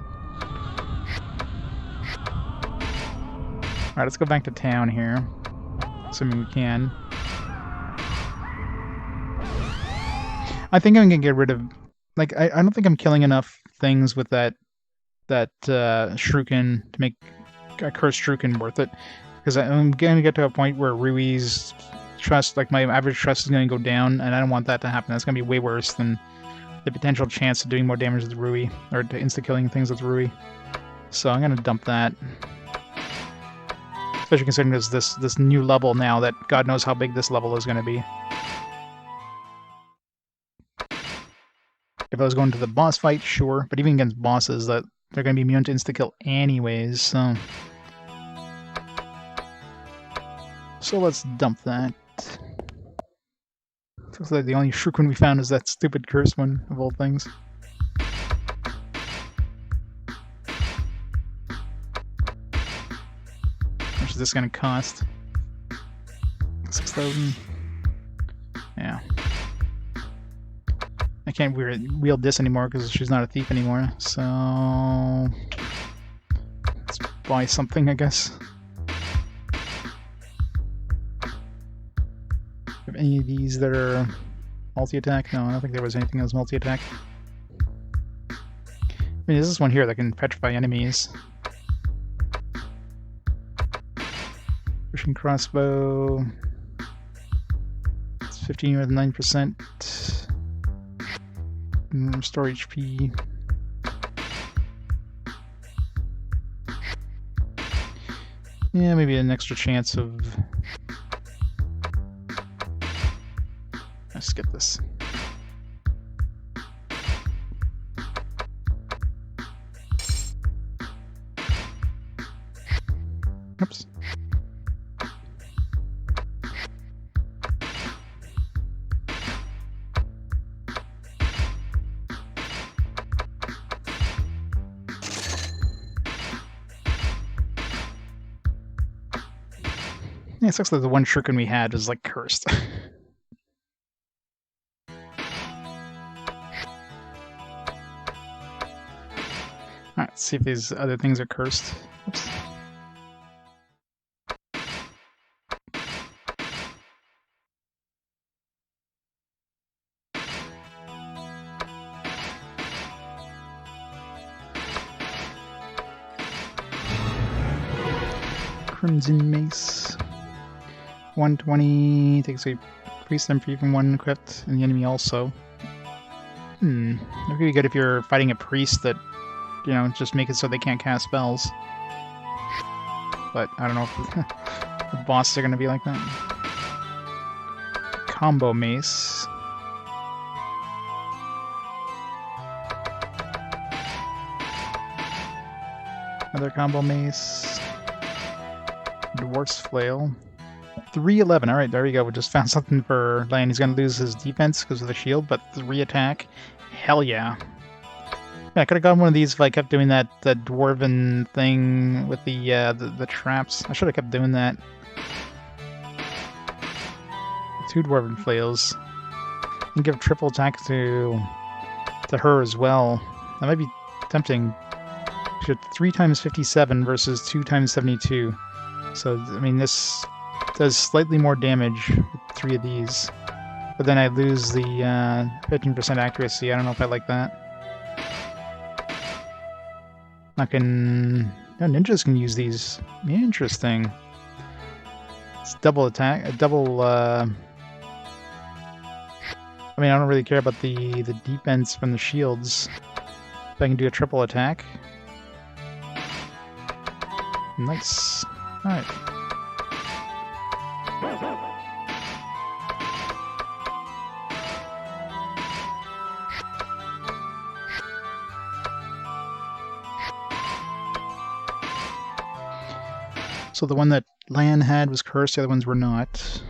Alright, let's go back to town here. Assuming we can. I think I'm gonna get rid of... Like, I don't think I'm killing enough things with that Shuriken to make a cursed Shuriken worth it. Because I'm gonna get to a point where Rui's trust, like my average trust is gonna go down, and I don't want that to happen. That's gonna be way worse than the potential chance of doing more damage with Rui, or to insta-killing things with Rui. So I'm gonna dump that. Especially considering there's this new level now that God knows how big this level is gonna be. If I was going to the boss fight, sure, but even against bosses, that they're gonna be immune to insta-kill anyways, so... So let's dump that. Looks like the only Shuriken we found is that stupid cursed one, of all things. How much is this gonna cost? 6,000? Yeah. I can't wield this anymore because she's not a thief anymore, so... Let's buy something, I guess. Have any of these that are multi-attack? No, I don't think there was anything that was multi-attack. I mean, there's this one here that can petrify enemies. Pushing crossbow. It's 15 with 9%. Restore HP. Yeah, maybe an extra chance of... Let's skip this. Oops. Yeah, it sucks that the one Shuriken we had was like cursed. Alright, let's see if these other things are cursed. Oops. Crimson Mace. 120 takes a priest and for even one equipped, and the enemy also. That would be good if you're fighting a priest that, you know, just make it so they can't cast spells. But I don't know if the bosses are going to be like that. Combo Mace. Another Combo Mace. Dwarf's Flail. 311. Alright, there we go. We just found something for Lion. He's going to lose his defense because of the shield, but 3 attack. Hell yeah. Yeah, I could have gotten one of these if I kept doing that dwarven thing with the traps. I should have kept doing that. 2 dwarven flails. And give triple attack to her as well. That might be tempting. 3 times 57 versus 2 times 72. So, I mean, this does slightly more damage with 3 of these. But then I lose the 15% accuracy. I don't know if I like that. I can... No, ninjas can use these. Interesting. It's double attack. Double... I mean, I don't really care about the defense from the shields. If I can do a triple attack. Nice. Alright. So the one that Lan had was cursed, the other ones were not.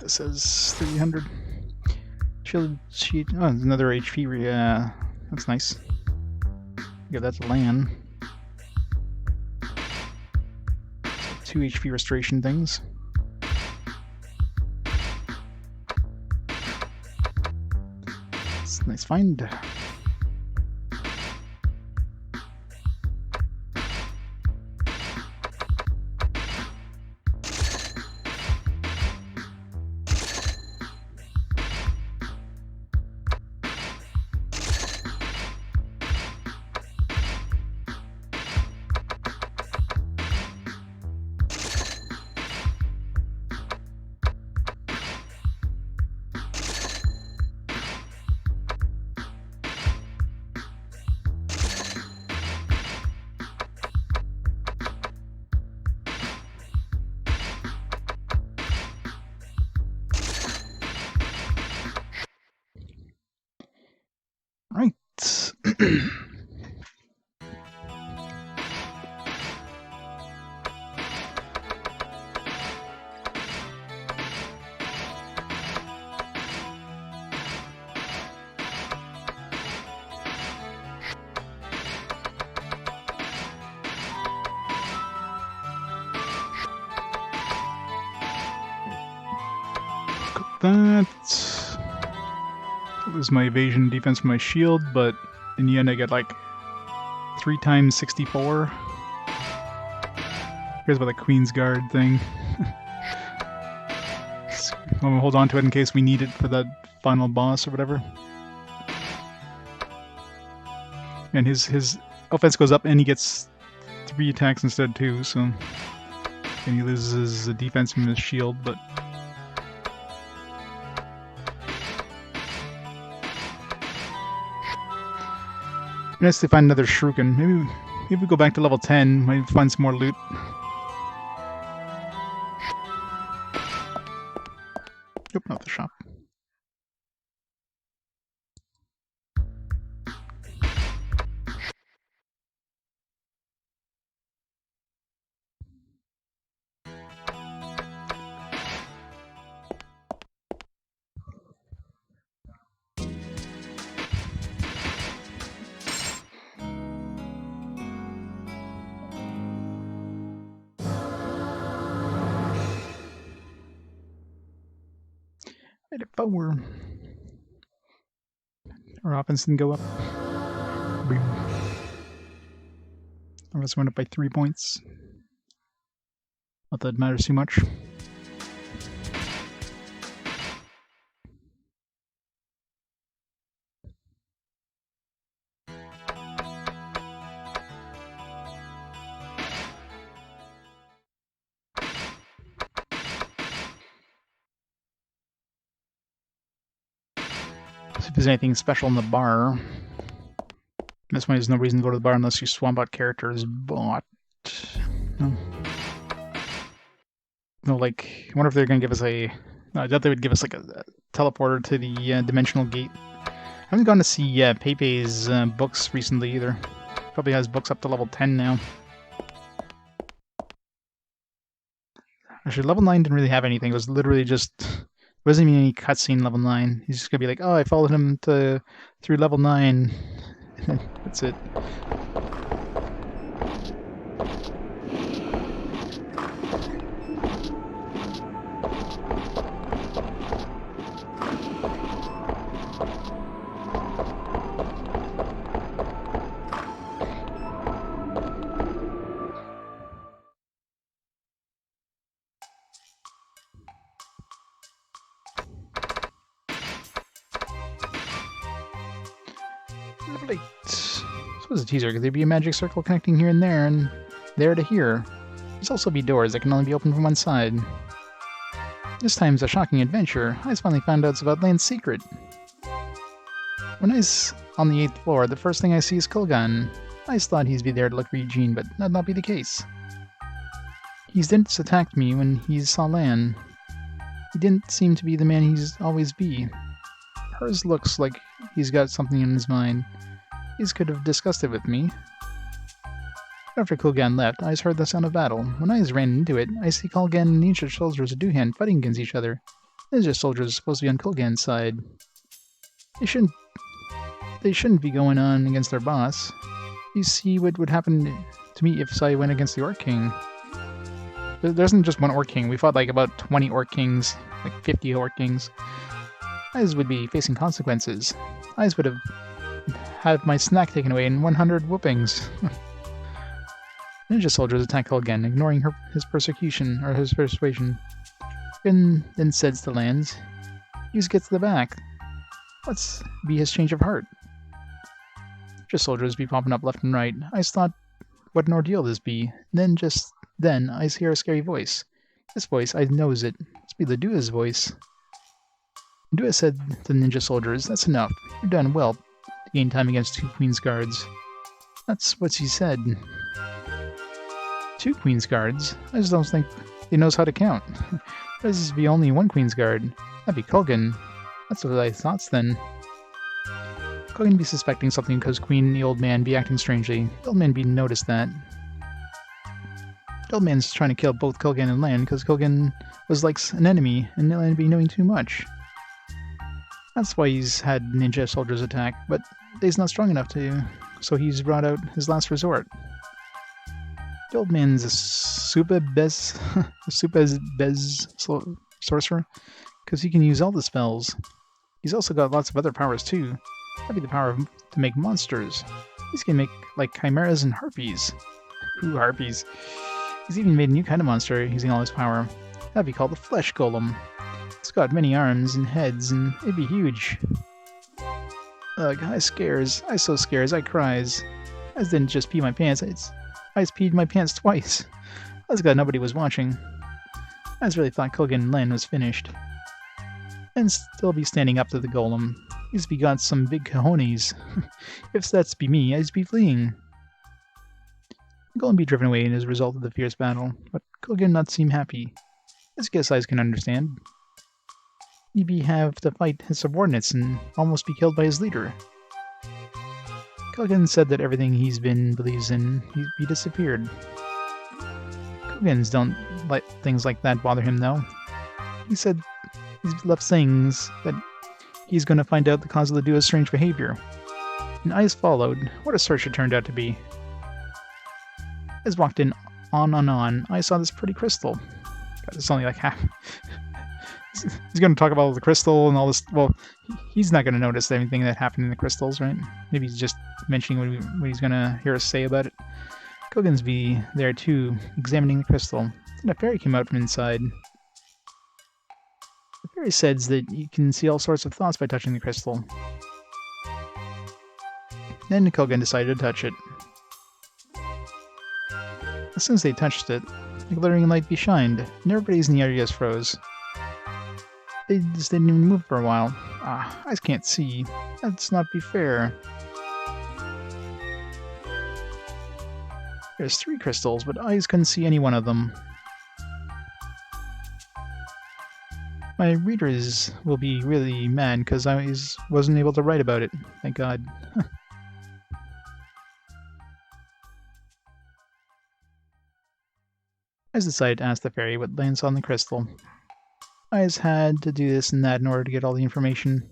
This says 300. Shield sheet. Oh, another HP. That's nice. Give that to Lan. So 2 HP restoration things. It's a nice find. Right. That. Lose my evasion defense from my shield, but in the end I get like 3 times 64. Here's about the Queen's Guard thing. I'm gonna hold on to it in case we need it for that final boss or whatever. And his offense goes up and he gets 3 attacks instead too, so... And he loses the defense from his shield, but... Nice to find another Shuriken. Maybe we go back to level 10, might find some more loot. Nope, not the shop. Right, if our offense didn't go up. Boom. I just went up by 3 points. Not that it matters too much. See if there's anything special in the bar. This one, there's no reason to go to the bar unless you swap out characters, but... No. No, like, I wonder if they're going to give us a... I doubt they would give us, like, a teleporter to the dimensional gate. I haven't gone to see Pepe's books recently, either. Probably has books up to level 10 now. Actually, level 9 didn't really have anything. It was literally just... There wasn't even any cutscene level 9. He's just going to be like, oh, I followed him through level 9. That's it. Level 8. This was a teaser. Could there be a magic circle connecting here and there to here? There's also be doors that can only be opened from one side. This time's a shocking adventure. I finally found out about Land's secret. When I was on the 8th floor, the first thing I see is Kulgan. I thought he'd be there to look for Eugene, but that'd not be the case. He didn't attack me when he saw Lan. He didn't seem to be the man he's always be. Hers looks like he's got something in his mind. He could have discussed it with me. After Kulgan left, I heard the sound of battle. When I ran into it, I see Kulgan and the Ninja soldiers of Duhan fighting against each other. Ninja soldiers are supposed to be on Kulgan's side. They shouldn't be going on against their boss. You see what would happen to me if I went against the Orc King. There isn't just one Orc King. We fought like about 20 Orc Kings, like 50 Orc Kings. I would be facing consequences. I would have had my snack taken away in 100 whoopings. Ninja soldiers attack Kulgan, ignoring his persecution or his persuasion. Then says to Lands, "You get to the back. What's be his change of heart?" Ninja soldiers be popping up left and right. I thought, what an ordeal this be. Then I hear a scary voice. This voice, I knows it. It's be Ladua's voice. Dua said to the ninja soldiers, "That's enough. You've done well to gain time against 2 Queen's Guards." That's what she said. 2 Queen's Guards? I just don't think he knows how to count. There's be only 1 Queen's Guard. That'd be Kulgan. That's what I thought then. Kulgan be suspecting something because Queen and the old man be acting strangely. The old man be noticed that. The old man's trying to kill both Kulgan and Lan because Kulgan was like an enemy and Lan be knowing too much. That's why he's had ninja soldiers attack, but he's not strong enough to, so he's brought out his last resort. The old man's a super bez sorcerer, because he can use all the spells. He's also got lots of other powers too. That'd be the power to make monsters. He's gonna make like chimeras and harpies. Ooh, harpies. He's even made a new kind of monster using all his power. That'd be called the Flesh Golem. It's got many arms and heads, and it'd be huge. Ugh, I so scares, I cries. I didn't just pee my pants, I peed my pants twice. I was glad nobody was watching. I just really thought Kulgan and Lan was finished. And still be standing up to the golem. He's be got some big cojones. If that's be me, I'd be fleeing. The golem be driven away as a result of the fierce battle, but Kulgan not seem happy. This guess I can understand. He be have to fight his subordinates and almost be killed by his leader. Kulgan said that everything he's been believes in, he'd be disappeared. Kulgans don't let things like that bother him though. He said he's left things that he's going to find out the cause of the duo's strange behavior. And eyes followed. What a search it turned out to be. As walked in on and on, I saw this pretty crystal. God, it's only like half. He's going to talk about the crystal and all this. Well, he's not going to notice anything that happened in the crystals, right? Maybe he's just mentioning what he's going to hear us say about it. Kogan's be there too, examining the crystal. And a fairy came out from inside. The fairy says that you can see all sorts of thoughts by touching the crystal. Then Kogan decided to touch it. As soon as they touched it, the glittering light beshined, and everybody's in the areas froze. They just didn't even move for a while. Ah, eyes can't see. That's not be fair. There's 3 crystals, but eyes couldn't see any one of them. My readers will be really mad because I wasn't able to write about it. Thank God. Eyes decided to ask the fairy what lands on the crystal. Eyes had to do this and that in order to get all the information.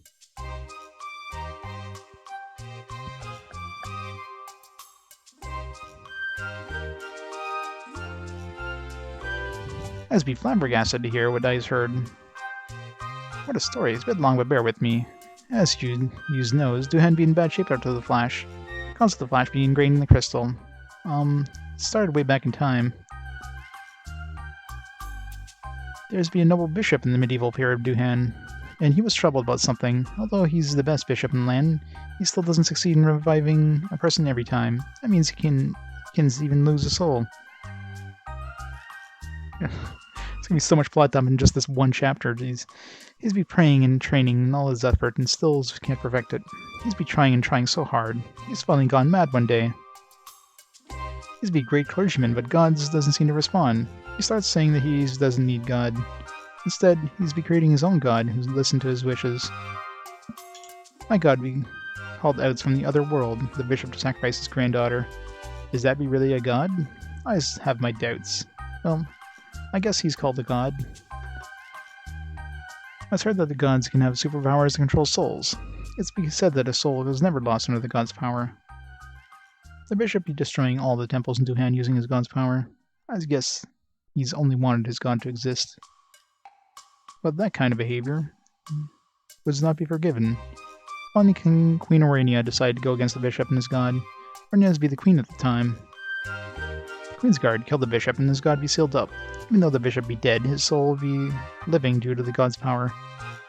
Eyes be flabbergasted to hear what Eyes heard. What a story, it's a bit long, but bear with me. As you knows, Duhan be in bad shape after the flash. Cause of the flash being ingrained in the crystal. It started way back in time. There's been a noble bishop in the medieval period of Duhan, and he was troubled about something. Although he's the best bishop in the land, he still doesn't succeed in reviving a person every time. That means he can even lose a soul. There's gonna be so much plot dump in just this one chapter. He's be praying and training and all his effort and still can't perfect it. He's be trying and trying so hard. He's finally gone mad one day. He's be a great clergyman, but God doesn't seem to respond. He starts saying that he doesn't need God. Instead, he's be creating his own God who's listened to his wishes. My God be called out from the other world, the bishop to sacrifice his granddaughter. Is that be really a God? I have my doubts. Well, I guess he's called a god. I've heard that the gods can have superpowers to control souls. It's be said that a soul is never lost under the god's power. The bishop be destroying all the temples in Duhan using his god's power. I guess he's only wanted his god to exist. But that kind of behavior was not be forgiven. Finally, Queen Aurania decided to go against the bishop and his god. Aurania's be the queen at the time. The Queen's guard killed the bishop and his god be sealed up. Even though the bishop be dead, his soul will be living due to the god's power.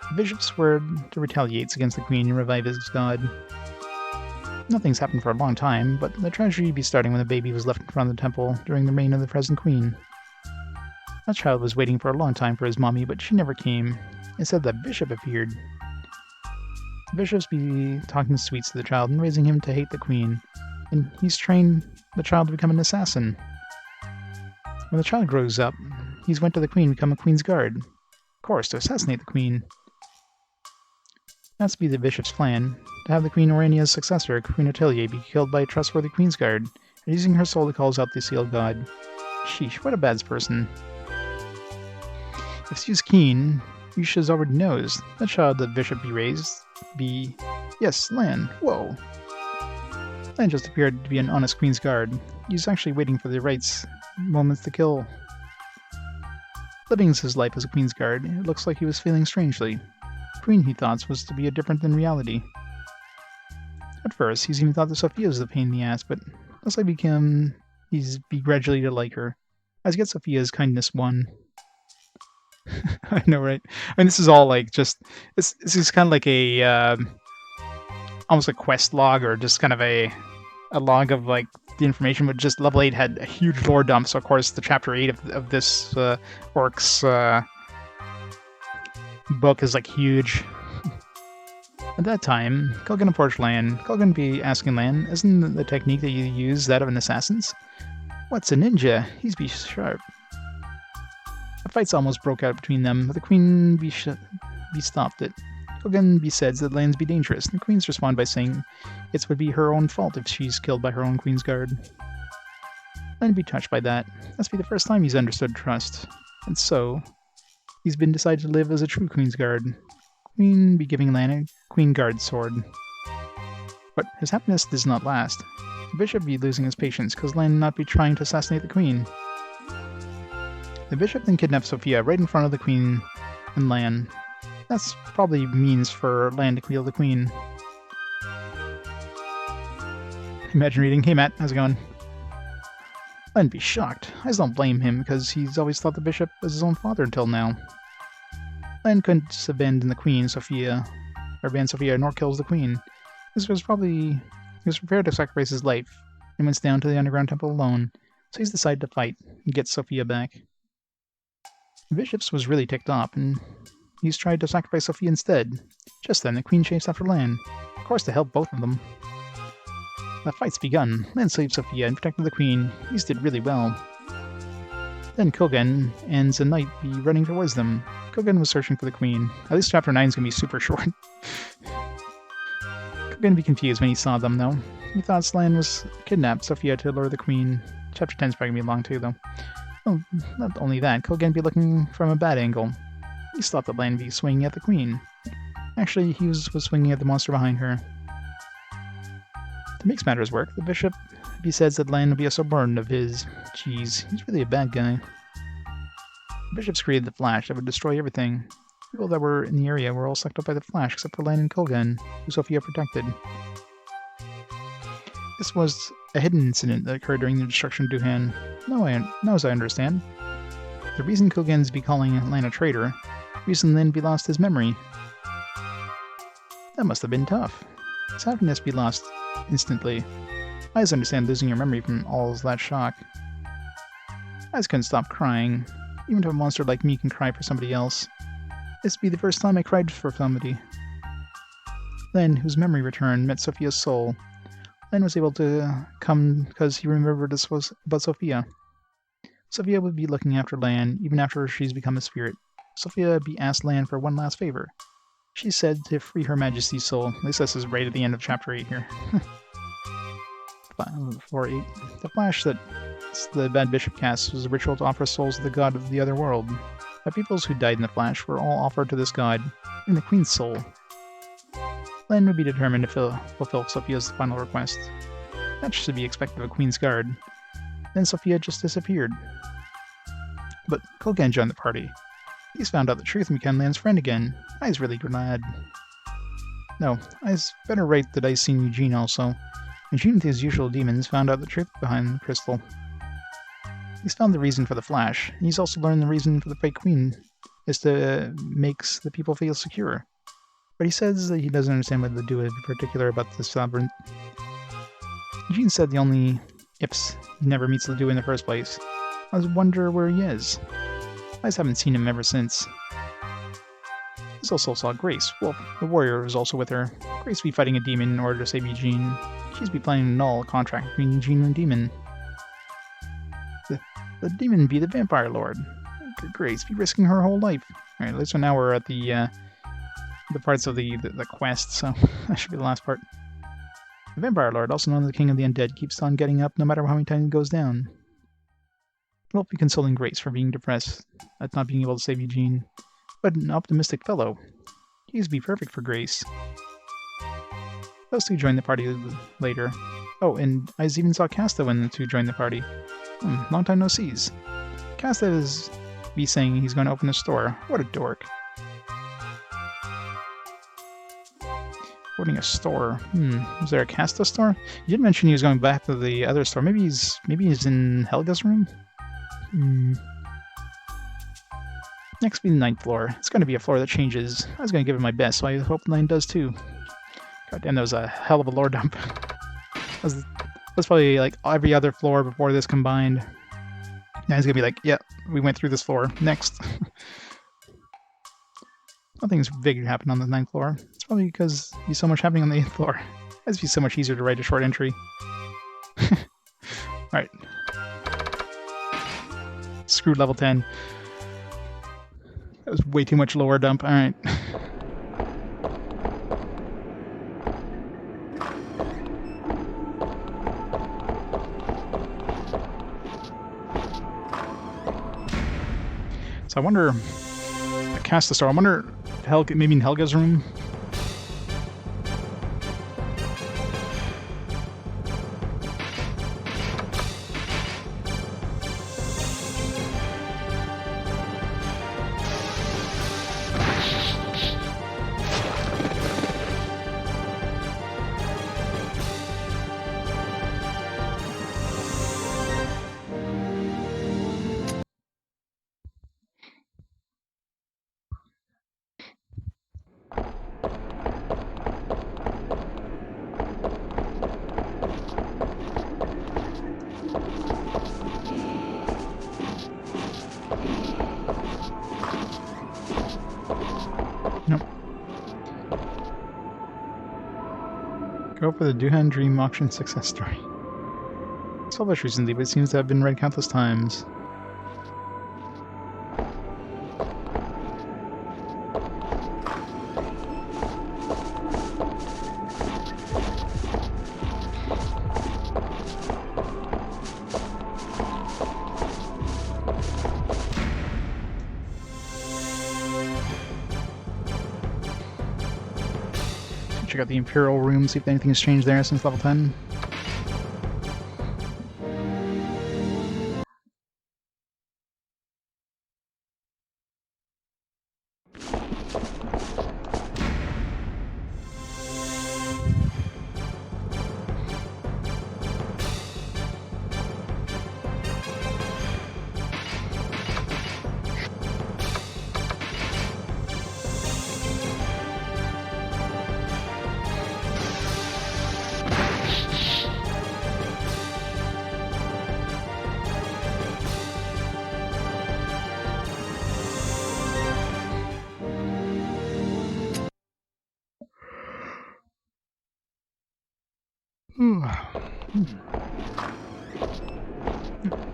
The bishop swore to retaliate against the queen and revive his god. Nothing's happened for a long time, but the tragedy be starting when the baby was left in front of the temple during the reign of the present queen. That child was waiting for a long time for his mommy, but she never came. Instead, the bishop appeared. The bishops be talking sweets to the child and raising him to hate the queen, and he's trained the child to become an assassin. When the child grows up, he's went to the queen to become a queen's guard. Of course, to assassinate the queen. That's be the bishop's plan, to have the Queen Aurania's successor, Queen Atelier, be killed by a trustworthy queen's guard, and using her soul to call out the sealed god. Sheesh, what a bad person. If she's keen, Yusha's already knows. That child the bishop be raised be... Yes, Lan. Whoa. Lan just appeared to be an honest queen's guard. He's actually waiting for the right moments to kill. Living his life as a queen's guard, it looks like he was feeling strangely. Queen, he thought, was to be different than reality. At first, he's even thought that Sophia was a pain in the ass, but looks like he's be gradually to like her. As he gets Sophia's kindness won. I know, right? I mean, this is all like just this is kind of like a almost a quest log, or just kind of a log of like the information. But just level 8 had a huge lore dump, so of course the chapter 8 of this orc's book is like huge. At that time, Kogan approached Lan. Kogan be asking Lan, isn't the technique that you use that of an assassin's? What's a ninja? He's be sharp. A fight's almost broke out between them, but the queen be stopped it. Kogan be says that Lan's be dangerous, and the queen's respond by saying it would be her own fault if she's killed by her own queen's guard. Lan be touched by that. That's be the first time he's understood trust. And so, he's been decided to live as a true queen's guard. Queen be giving Lan a queen guard sword. But his happiness does not last. The bishop be losing his patience, because Lan not be trying to assassinate the queen. The bishop then kidnaps Sophia right in front of the queen and Lan. That's probably means for Lan to kill the queen. Imagine reading, "Hey Matt, how's it going?" I'd be shocked. I just don't blame him, because he's always thought the bishop was his own father until now. Lan couldn't abandon the queen, Sophia, nor kills the queen. He was prepared to sacrifice his life, and went down to the underground temple alone, so he's decided to fight and get Sophia back. The bishop was really ticked off, and he's tried to sacrifice Sophia instead. Just then, the queen chased after Lan, of course to help both of them. The fight's begun. Lan saved Sophia and protected the queen. He's did really well. Then Kogen and the knight be running towards them. Kogen was searching for the queen. At least chapter 9 is going to be super short. Kogen be confused when he saw them, though. He thought Lan was kidnapped Sophia to lure the queen. Chapter 10 is probably going to be long, too, though. Oh, not only that, Kogen be looking from a bad angle. He thought that Lan be swinging at the queen. Actually, he was swinging at the monster behind her. To make matters work, the bishop says that Lan will be a subordinate of his. Jeez, he's really a bad guy. The bishops created the Flash that would destroy everything. People that were in the area were all sucked up by the Flash except for Lan and Kogen, who Sophia protected. This was a hidden incident that occurred during the destruction of Duhan. Now as I understand. The reason Kogen's be calling Lan a traitor, the reason Lan be lost his memory. That must have been tough. His happiness be lost instantly. I just understand losing your memory from all that shock. I just couldn't stop crying. Even if a monster like me can cry for somebody else. This would be the first time I cried for somebody. Lan, whose memory returned, met Sophia's soul. Lan was able to come because he remembered this was about Sophia. Sophia would be looking after Lan even after she's become a spirit. Sophia be asked Lan for one last favor. She said to free Her Majesty's soul. At least this is right at the end of chapter 8 here. 4-8. The flash that the bad bishop cast was a ritual to offer souls to the god of the other world. The peoples who died in the flash were all offered to this god, in the queen's soul. Lan would be determined to fulfill Sophia's final request. That should be expected of a queen's guard. Then Sophia just disappeared. But Kogen joined the party. He's found out the truth and become Lan's friend again. I's really glad. No, I's better write that I's seen Eugene also. Eugene with his usual demons found out the truth behind the crystal. He's found the reason for the flash, and he's also learned the reason for the fake queen is to makes the people feel secure. But he says that he doesn't understand what to do in particular about this labyrinth. Eugene said the only ifs he never meets Ledoux in the first place. I wonder where he is. I just haven't seen him ever since. This also saw Grace. Well, the warrior was also with her. Grace be fighting a demon in order to save Eugene. She's be planning to annul a contract between Eugene and the demon. The demon be the vampire lord. Grace be risking her whole life. Alright, at least now we're at the parts of the quest, so that should be the last part. The vampire lord, also known as the king of the undead, keeps on getting up no matter how many times it goes down. We'll be consoling Grace for being depressed at not being able to save Eugene. But an optimistic fellow. He's be perfect for Grace. Those two joined the party later. Oh, and I even saw Casta when the two joined the party. Long time no sees. Casta is be saying he's going to open a store. What a dork. Opening a store. Was there a Casta store? You did mention he was going back to the other store. Maybe he's in Helga's room? Next be the 9th floor. It's going to be a floor that changes. I was going to give it my best, so I hope 9 does too. God damn, that was a hell of a lore dump. That's probably like every other floor before this combined. Now he's going to be like, yeah, we went through this floor. Next. Nothing's big happened on the 9th floor. It's probably because there's so much happening on the 8th floor. It'd be so much easier to write a short entry. Alright. Screw level 10. That was way too much lower dump. Alright. So I wonder... I cast the star. I wonder if maybe in Helga's room? Go for the Duhan Dream Auction success story. Selfish recently, but it seems to have been read countless times. Check out the Imperial room, see if anything has changed there since level 10.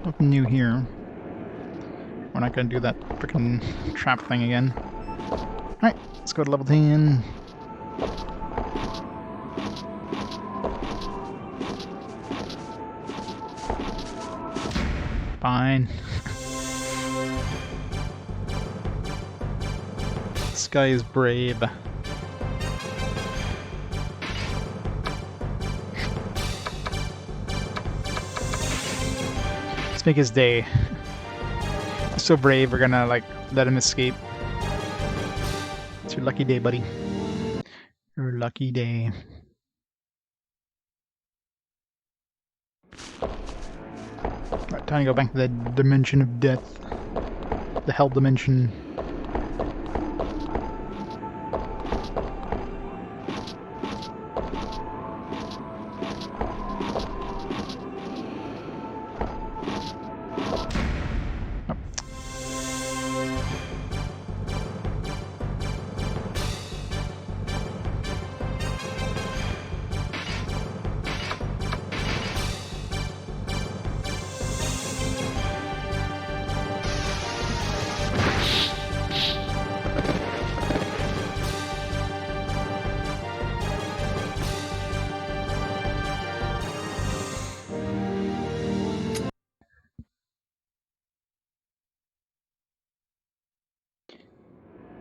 Nothing new here. We're not gonna do that freaking trap thing again. Alright, let's go to level 10. Fine. This guy is brave. Let's make his day. He's so brave, we're gonna like let him escape. It's your lucky day, buddy. Your lucky day. Alright, time to go back to the dimension of death. The hell dimension.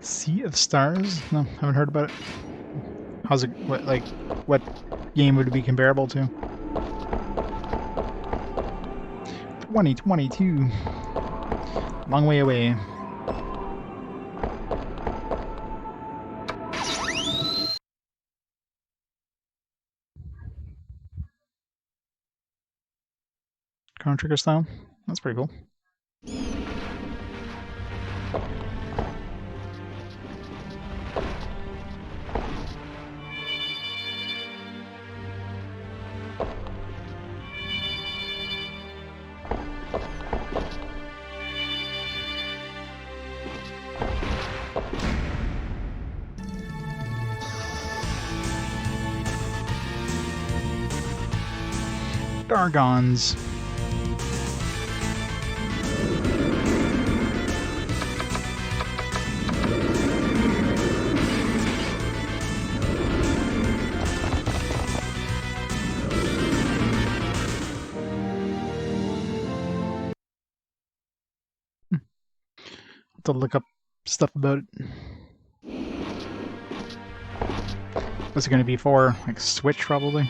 Sea of Stars? No, haven't heard about it. How's it, what game would it be comparable to? 2022. Long way away. Chrono Trigger style? That's pretty cool. Gargons. To look up stuff about it. What's it going to be for? Like Switch, probably?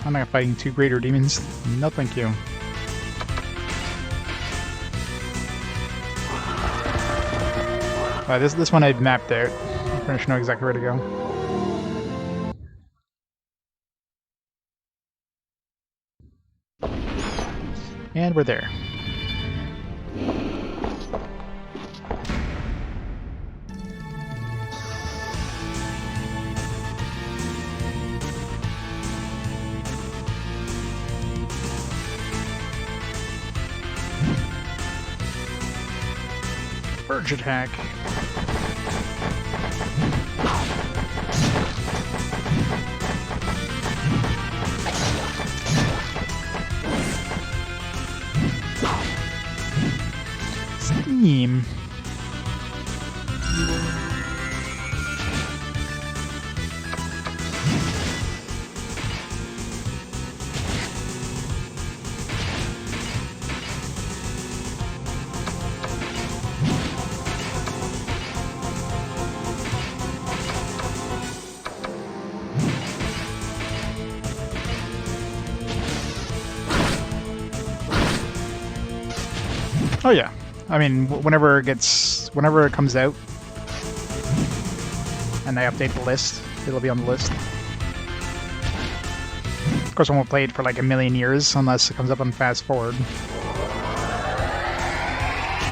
I'm not fighting two greater demons. No, thank you. This one I've mapped out. I pretty much know exactly where to go. And we're there. Urge attack. Steam. Oh yeah, I mean, whenever it comes out, and I update the list, it'll be on the list. Of course, I won't play it for like a million years unless it comes up on fast forward.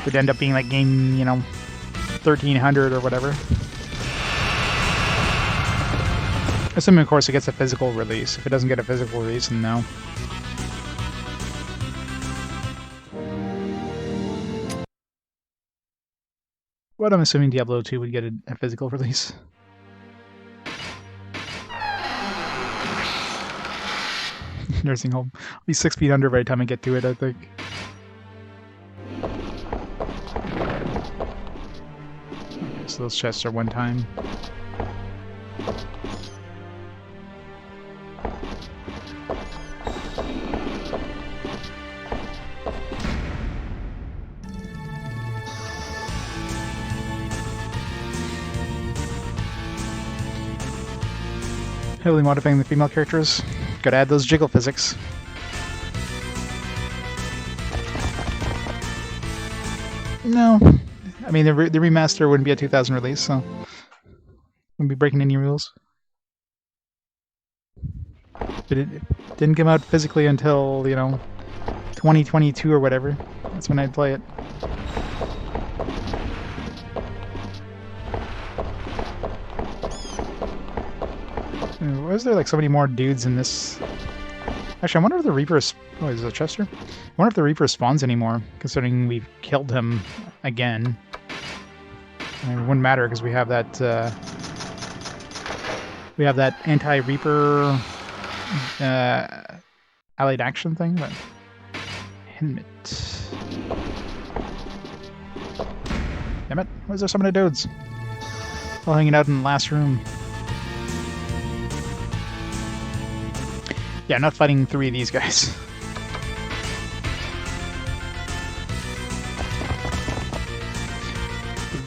It would end up being like game, 1300 or whatever. Assuming, of course, it gets a physical release. If it doesn't get a physical release, then no. But I'm assuming Diablo 2 would get a physical release. Nursing home. I'll be 6 feet under by the time I get to it, I think. Okay, so those chests are one time. Heavily modifying the female characters. Gotta add those jiggle physics. No. I mean, the remaster wouldn't be a 2000 release, so... wouldn't be breaking any rules. But it didn't come out physically until, 2022 or whatever. That's when I'd play it. Why is there like so many more dudes in this? Actually, I wonder if the Reaper... Oh, is it Chester? I wonder if the Reaper spawns anymore, considering we've killed him again. I mean, it wouldn't matter because we have that anti-Reaper allied action thing, but Henmit. Damn it! Why is there so many dudes? All hanging out in the last room. Yeah, I'm not fighting 3 of these guys.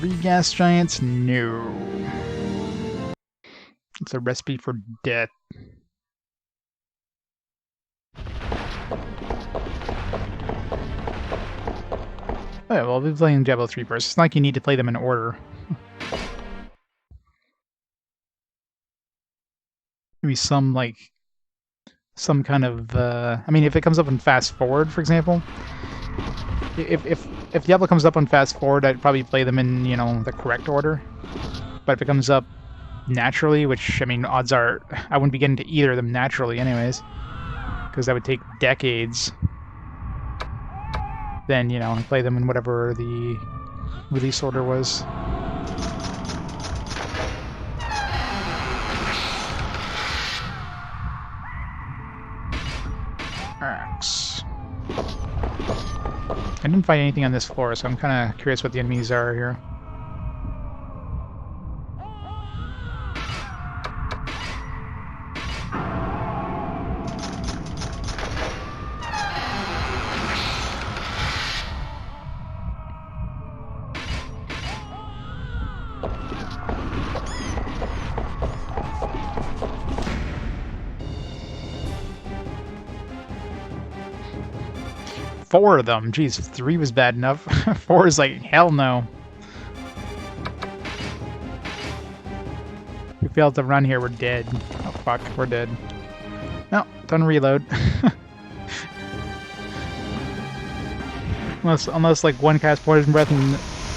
The gas giants? No. It's a recipe for death. Oh yeah, well, we'll be playing Diablo 3 first. It's not like you need to play them in order. Maybe some kind of, I mean, if it comes up in fast forward, for example, if Diablo comes up on fast forward, I'd probably play them in, the correct order. But if it comes up naturally, which, I mean, odds are I wouldn't be getting to either of them naturally anyways, because that would take decades, then, play them in whatever the release order was. Axe. I didn't find anything on this floor, so I'm kind of curious what the enemies are here. Four of them. Jeez, 3 was bad enough. 4 is like, hell no. If we failed to run here, we're dead. Oh fuck, we're dead. No, don't reload. unless like one casts poison breath and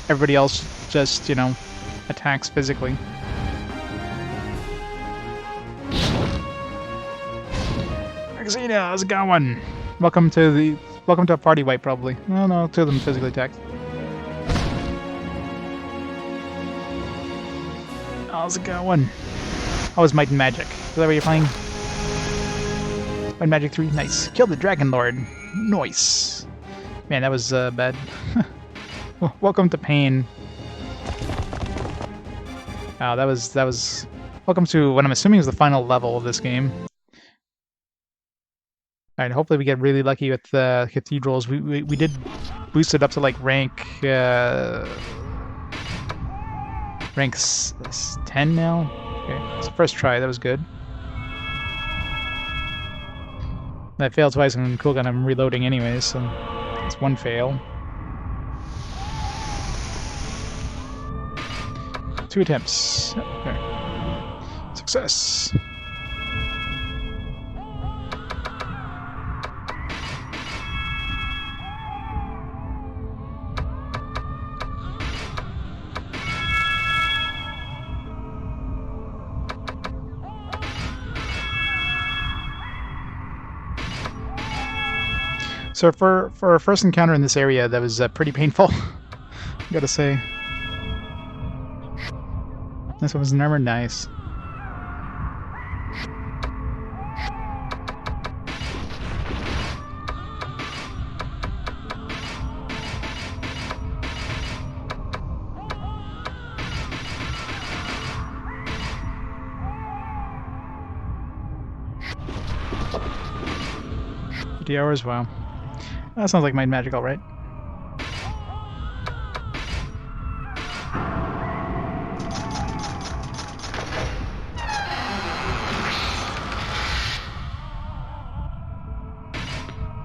everybody else just, attacks physically. Xena, how's it going? Welcome to a party wipe, probably. No, 2 of them physically attacked. How's it going? How was Might and Magic? Is that what you're playing? Might and Magic 3? Nice. Kill the Dragon Lord. Nice. Man, that was bad. Welcome to pain. Oh, that was... Welcome to what I'm assuming is the final level of this game. Alright, hopefully we get really lucky with the cathedrals. We did boost it up to like rank 10 now. Okay, so first try, that was good. I failed twice on Cool Gun, I'm reloading anyways, so it's one fail. 2 attempts. Okay. Success. So for our first encounter in this area, that was pretty painful, I gotta say. This one was an armor, nice. Hours, wow. That sounds like Might and Magic, all right.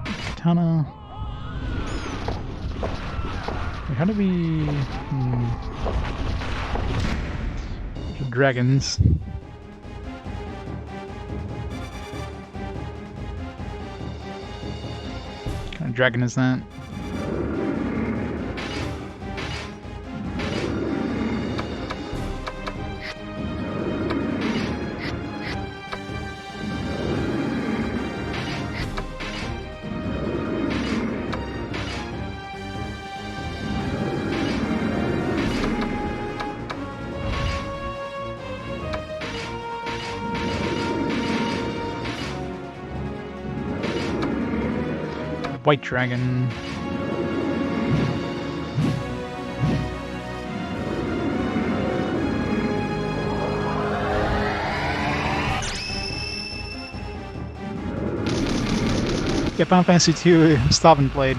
Katana. Wait, how do we... Dragons. What kind of dragon is that? White dragon. Get Final Fantasy 2 Stop and Played.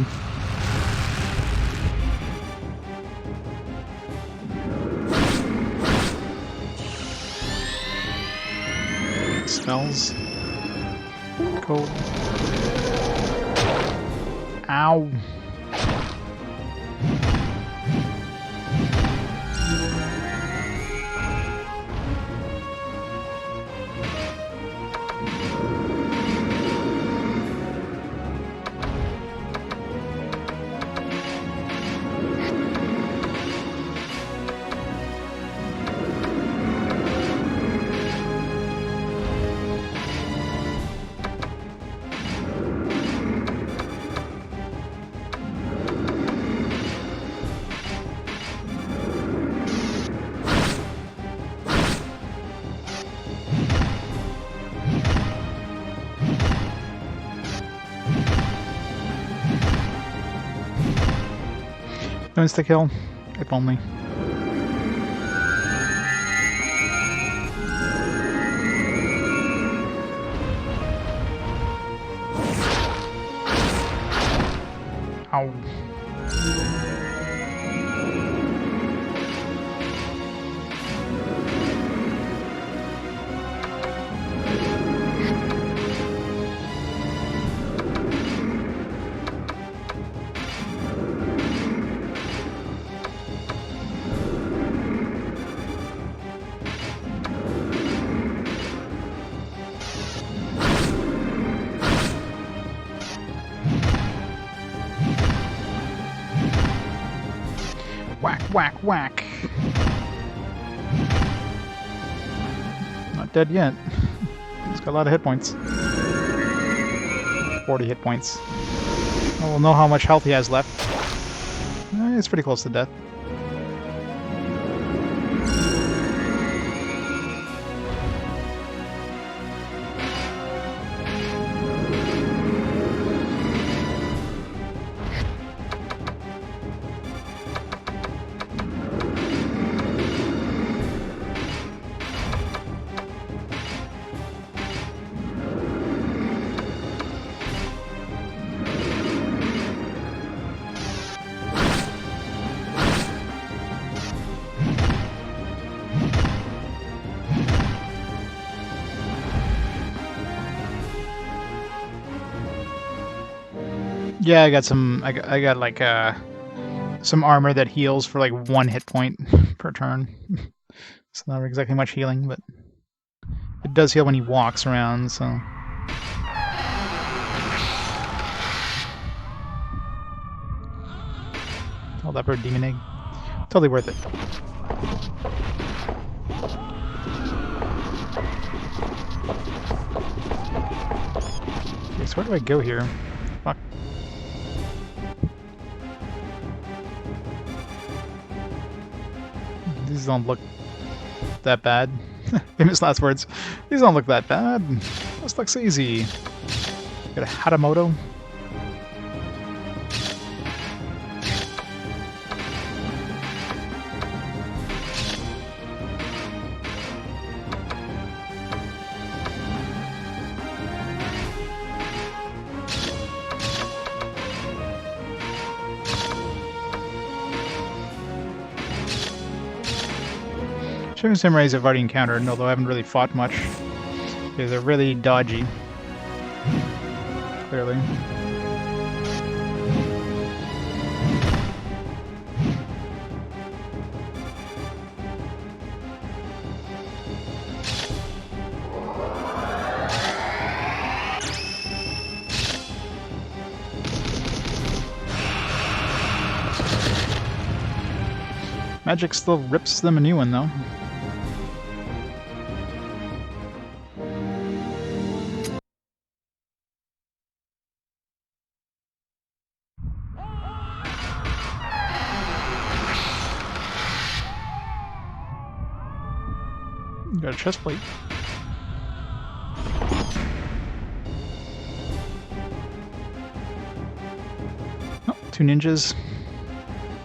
Spells. Cool. Ow. Insta kill, if only. Ow. Whack, whack, whack. Not dead yet. He's got a lot of hit points. 40 hit points. Well, we'll know how much health he has left. It's pretty close to death. Yeah, I got some. I got like some armor that heals for like 1 hit point per turn. It's not exactly much healing, but it does heal when he walks around. So. Oh, leopard demon egg. Totally worth it. Okay, so where do I go here? Fuck. These don't look that bad. Famous last words. These don't look that bad. This looks easy. Got a Hatamoto. Showing samurais I've already encountered, although I haven't really fought much. Because they're really dodgy. Clearly. Magic still rips them a new one, though. Got a chest plate. Oh, 2 ninjas.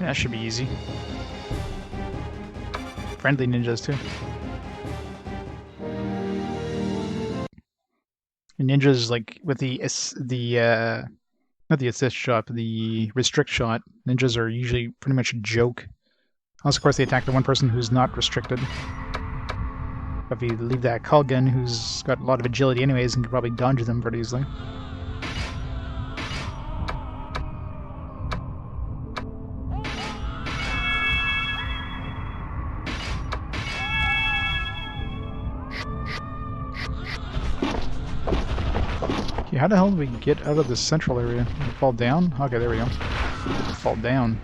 Yeah, that should be easy. Friendly ninjas, too. And ninjas, like, with not the assist shot, but the restrict shot, ninjas are usually pretty much a joke. Unless, of course, they attack the one person who's not restricted. But if you leave that Kulgan, who's got a lot of agility anyways, and can probably dodge them pretty easily. Okay, how the hell do we get out of this central area? Do we fall down? Okay, there we go. Fall down.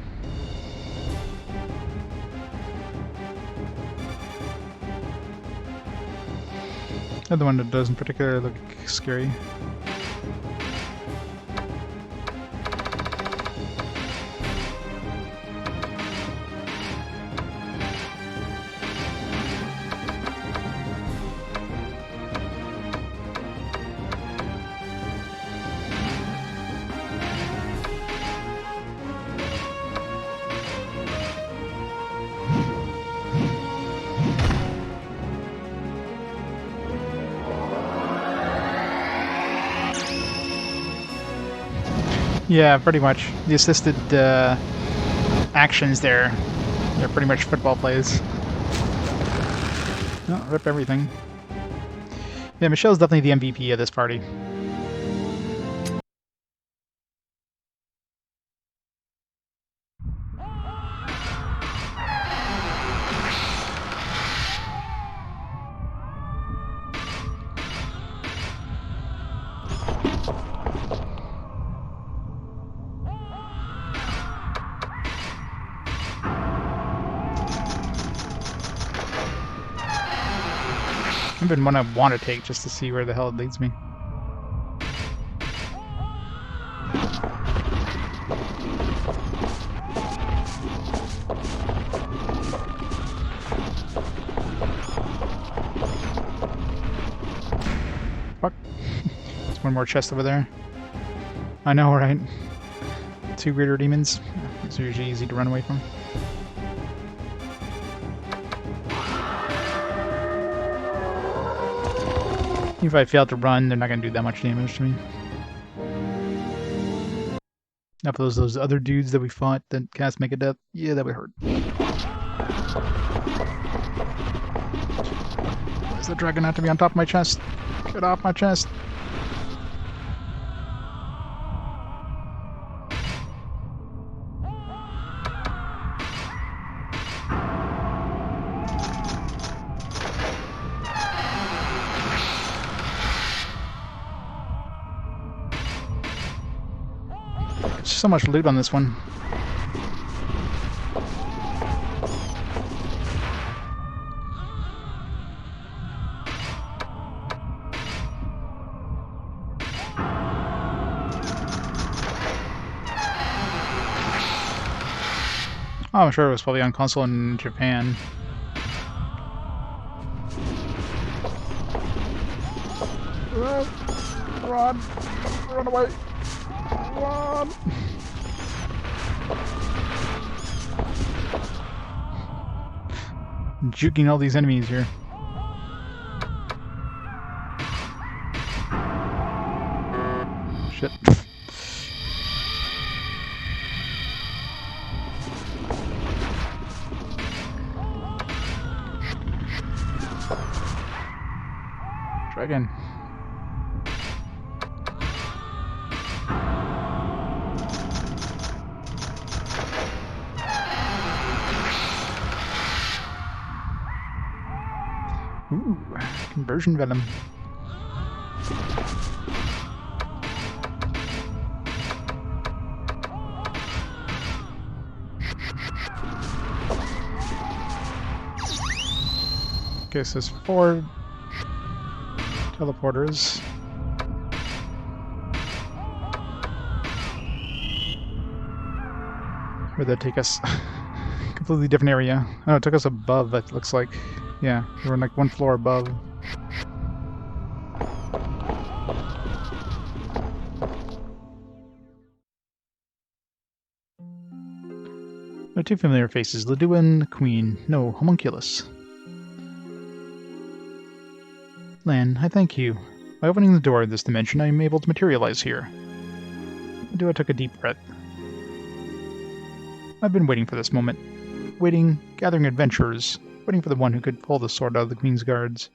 Another one that doesn't particularly look scary. Yeah, pretty much. The assisted actions there, they're pretty much football plays. Oh, rip everything. Yeah, Michelle's definitely the MVP of this party. I've been one I want to take just to see where the hell it leads me. Fuck. There's one more chest over there. I know, right? 2 greater demons. These are usually easy to run away from. If I fail to run, they're not going to do that much damage to me. Now for those other dudes that we fought that cast Mega Death, yeah, that would hurt. Why is the dragon have to be on top of my chest? Get off my chest! so much loot on this one. Oh, I'm sure it was probably on console in Japan. Run! Run away! Run! Juking all these enemies here. Shit. Try again. Ooh, conversion venom. Okay, so there's 4 teleporters. Where'd that take us? Completely different area. Oh, it took us above, it looks like. Yeah, we were like 1 floor above. There are 2 familiar faces, Duhan, Queen. No, homunculus. Lan, I thank you. By opening the door of this dimension, I am able to materialize here. Duhan took a deep breath. I've been waiting for this moment. Waiting, gathering adventurers, waiting for the one who could pull the sword out of the Queen's guards.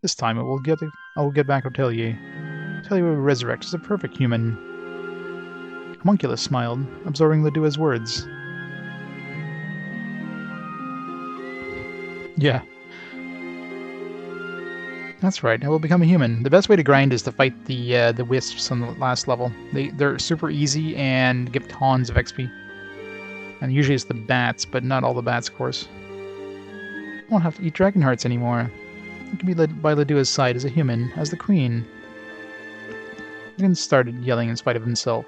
This time I will get back Atelier. Atelier will resurrect as a perfect human. Homunculus smiled, absorbing Duhan's words. Yeah. That's right, I will become a human. The best way to grind is to fight the wisps on the last level. They're super easy and give tons of XP. And usually it's the bats, but not all the bats, of course. I won't have to eat dragon hearts anymore. I can be led by Duhan's side as a human, as the queen. Duhan started yelling in spite of himself.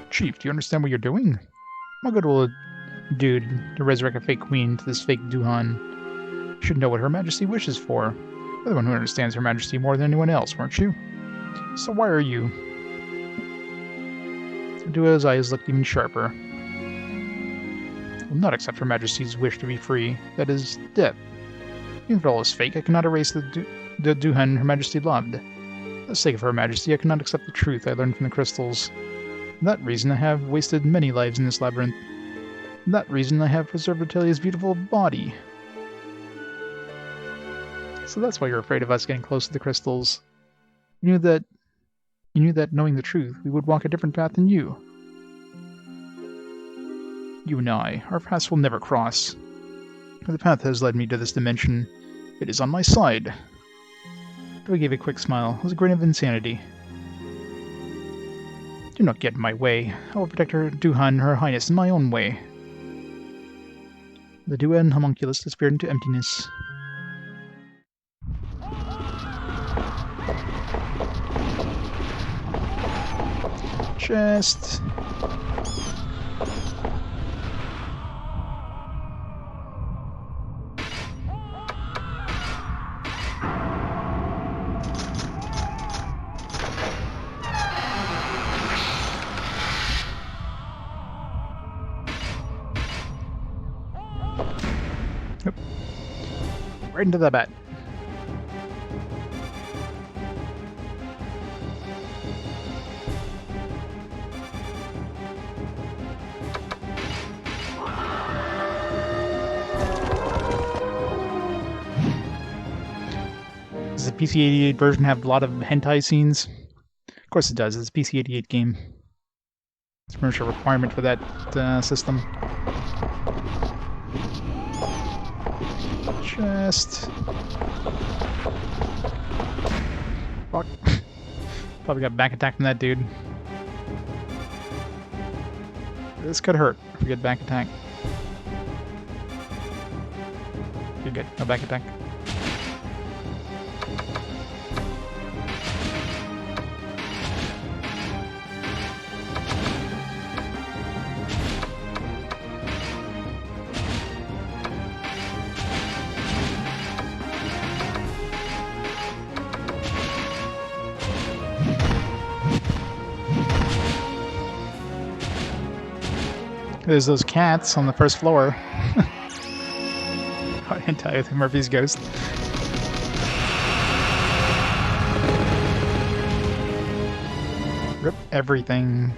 Chief, do you understand what you're doing? What good will it do to resurrect a fake queen to this fake Duhan? You should know what Her Majesty wishes for. You're the one who understands Her Majesty more than anyone else, weren't you? So why are you? Duhan's eyes looked even sharper. I will not accept Her Majesty's wish to be free. That is, death. Even if all is fake, I cannot erase the Duhan Her Majesty loved. For the sake of Her Majesty, I cannot accept the truth I learned from the crystals. For that reason, I have wasted many lives in this labyrinth. For that reason, I have preserved Atelier's beautiful body. So that's why you're afraid of us getting close to the crystals. You knew that knowing the truth, we would walk a different path than you. You and I, our paths will never cross. The path has led me to this dimension. It is on my side. Duhan gave a quick smile. It was a grin of insanity. Do not get in my way. I will protect Duhan, Her Highness, in my own way. The Duhan homunculus disappeared into emptiness. Chest. Yep. Right into the bat. Does the PC-88 version have a lot of hentai scenes? Of course it does, it's a PC-88 game. It's pretty much a requirement for that system. Chest. Fuck. Probably got back attack from that dude. This could hurt if we get back attack. You're good. No back attack. There's those cats on the first floor. I can tell you, Murphy's ghost. Rip everything.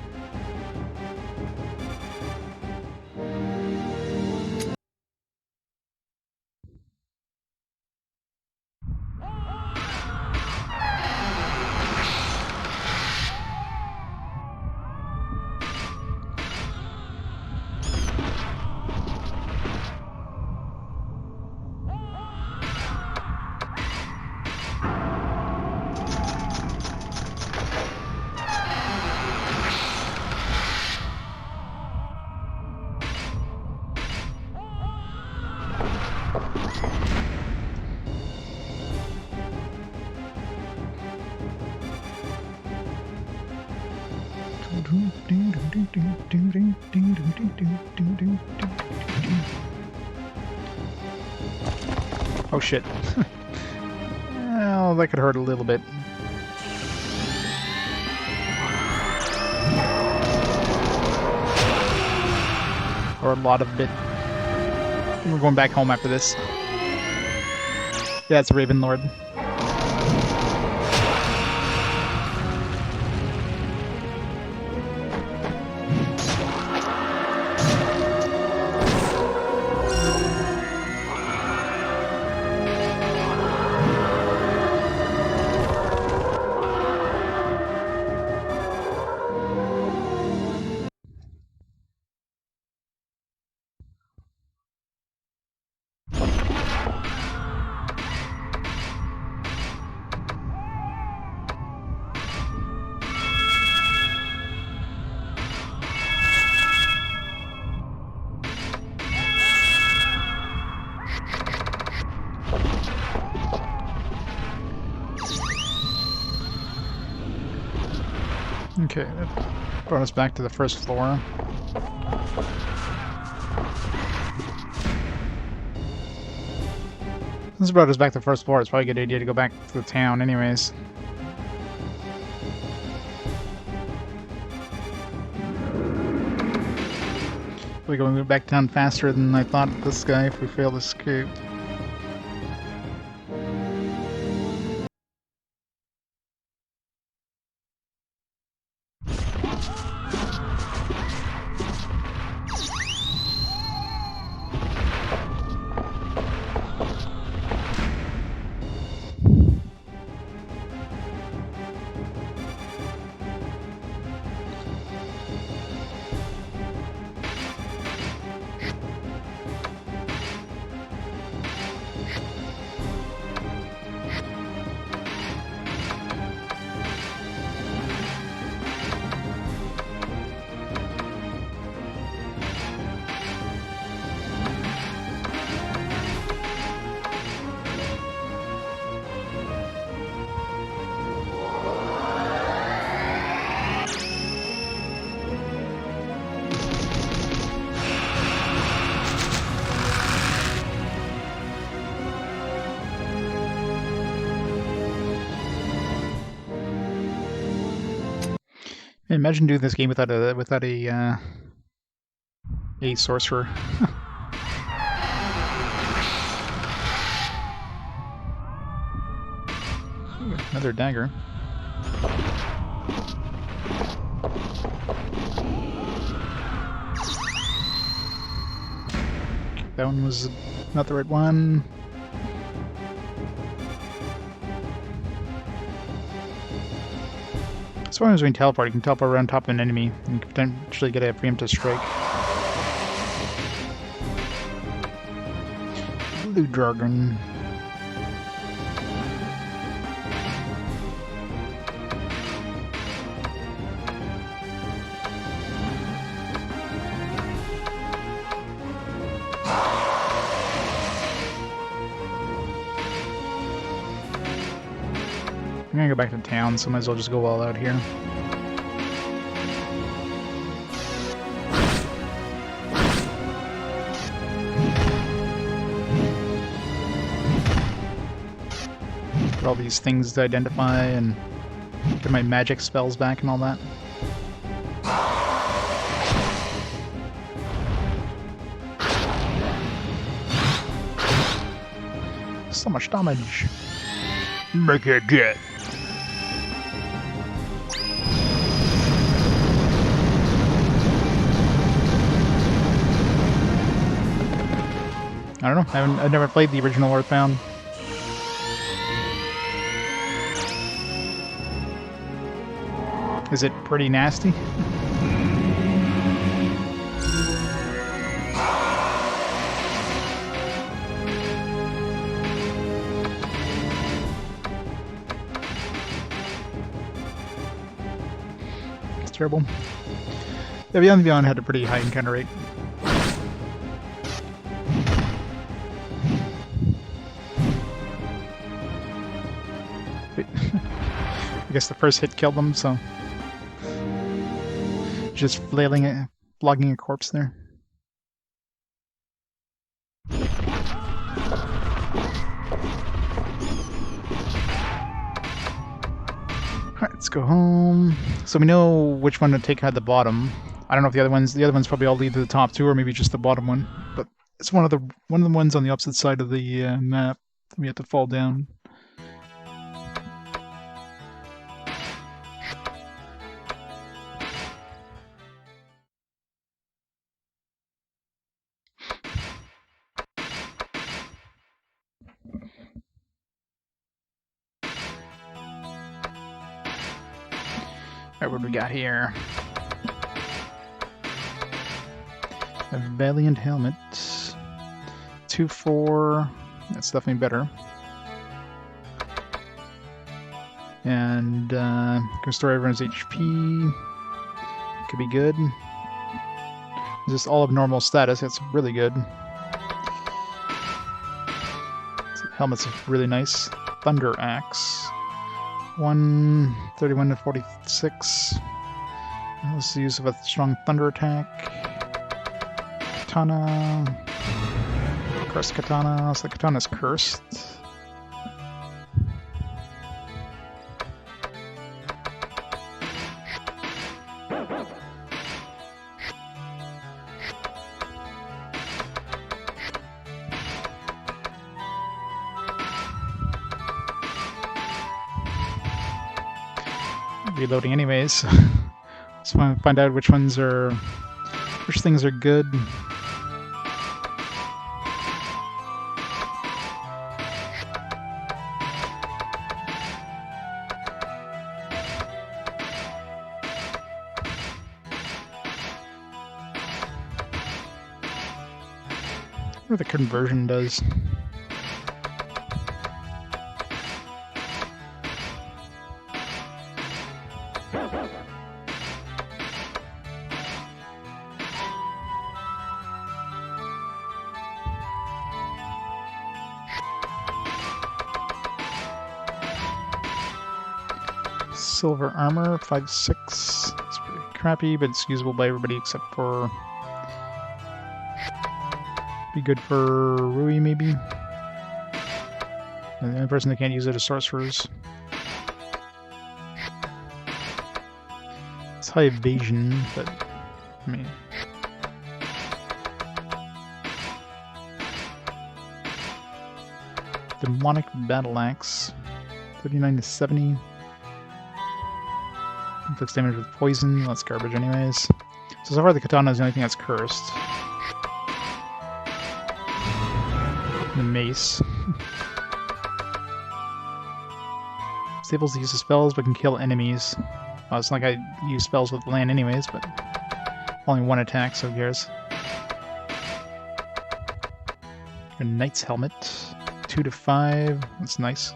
Oh shit. Well, that could hurt a little bit. Or a lot of bit. We're going back home after this. Yeah, it's Raven Lord. Okay, that brought us back to the first floor. This brought us back to the first floor. It's probably a good idea to go back to the town anyways. We're going to move back down faster than I thought this guy if we fail to escape. Imagine doing this game without a sorcerer. Ooh, another dagger. That one was not the right one. As long as we can teleport, you can teleport around top of an enemy and you can potentially get a preemptive strike. Blue Dragon. I'm gonna go back to town, so might as well just go all out here. Get all these things to identify and get my magic spells back and all that. So much damage. Make it get. I don't know. I've never played the original Earthbound. Is it pretty nasty? It's terrible. Yeah, Beyond the Beyond had a pretty high encounter rate. I guess the first hit killed them, so... Just flailing it, flogging a corpse there. Alright, let's go home. So we know which one to take at the bottom. I don't know if the other ones probably all lead to the top two, or maybe just the bottom one. But it's one of the ones on the opposite side of the map that we have to fall down. Alright, what do we got here? A Valiant Helmet. 2-4. That's definitely better. And can restore everyone's HP. Could be good. Just all of normal status. That's really good. Helmet's really nice. Thunder Axe. 131 to 46. This is the use of a strong thunder attack. Katana. Cursed katana. So the katana's cursed. Reloading anyways. Just want to find out which things are good. What the conversion does. Silver armor, 5-6. It's pretty crappy, but it's usable by everybody except for... Be good for Rui, maybe? And the only person that can't use it is sorcerers. It's high evasion, but... I mean... Demonic Battle Axe. 39 to 70. Inflicts damage with poison. That's garbage anyways. So far the katana is the only thing that's cursed. The mace. Stables the use of spells but can kill enemies. Well, it's not like I use spells with land anyways, but only one attack, so who cares? A Knight's Helmet. 2 to 5. That's nice.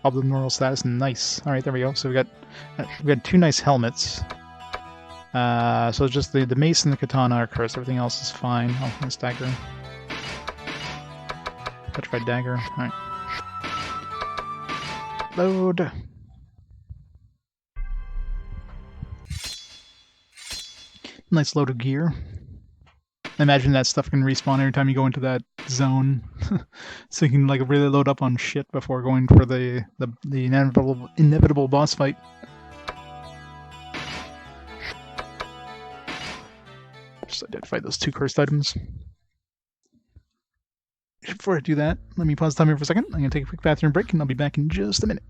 Abnormal status, nice. Alright, there we go. So we got two nice helmets. So just the mace and the katana are cursed. Everything else is fine. Oh, nice dagger. Petrified dagger. Alright. Load. Nice load of gear. Imagine that stuff can respawn every time you go into that zone. So you can like really load up on shit before going for the inevitable boss fight. Just identify those 2 cursed items. Before I do that, let me pause the timer for a second. I'm going to take a quick bathroom break, and I'll be back in just a minute.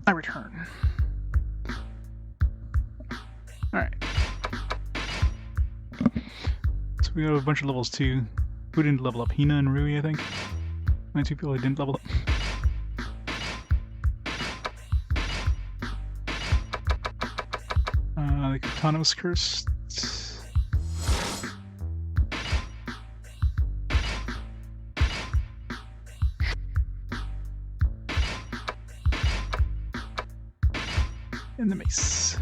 I return. Alright. So we have a bunch of levels too. Who didn't level up? Hina and Rui, I think. My 2 people who didn't level up. The katana was cursed. And the mace.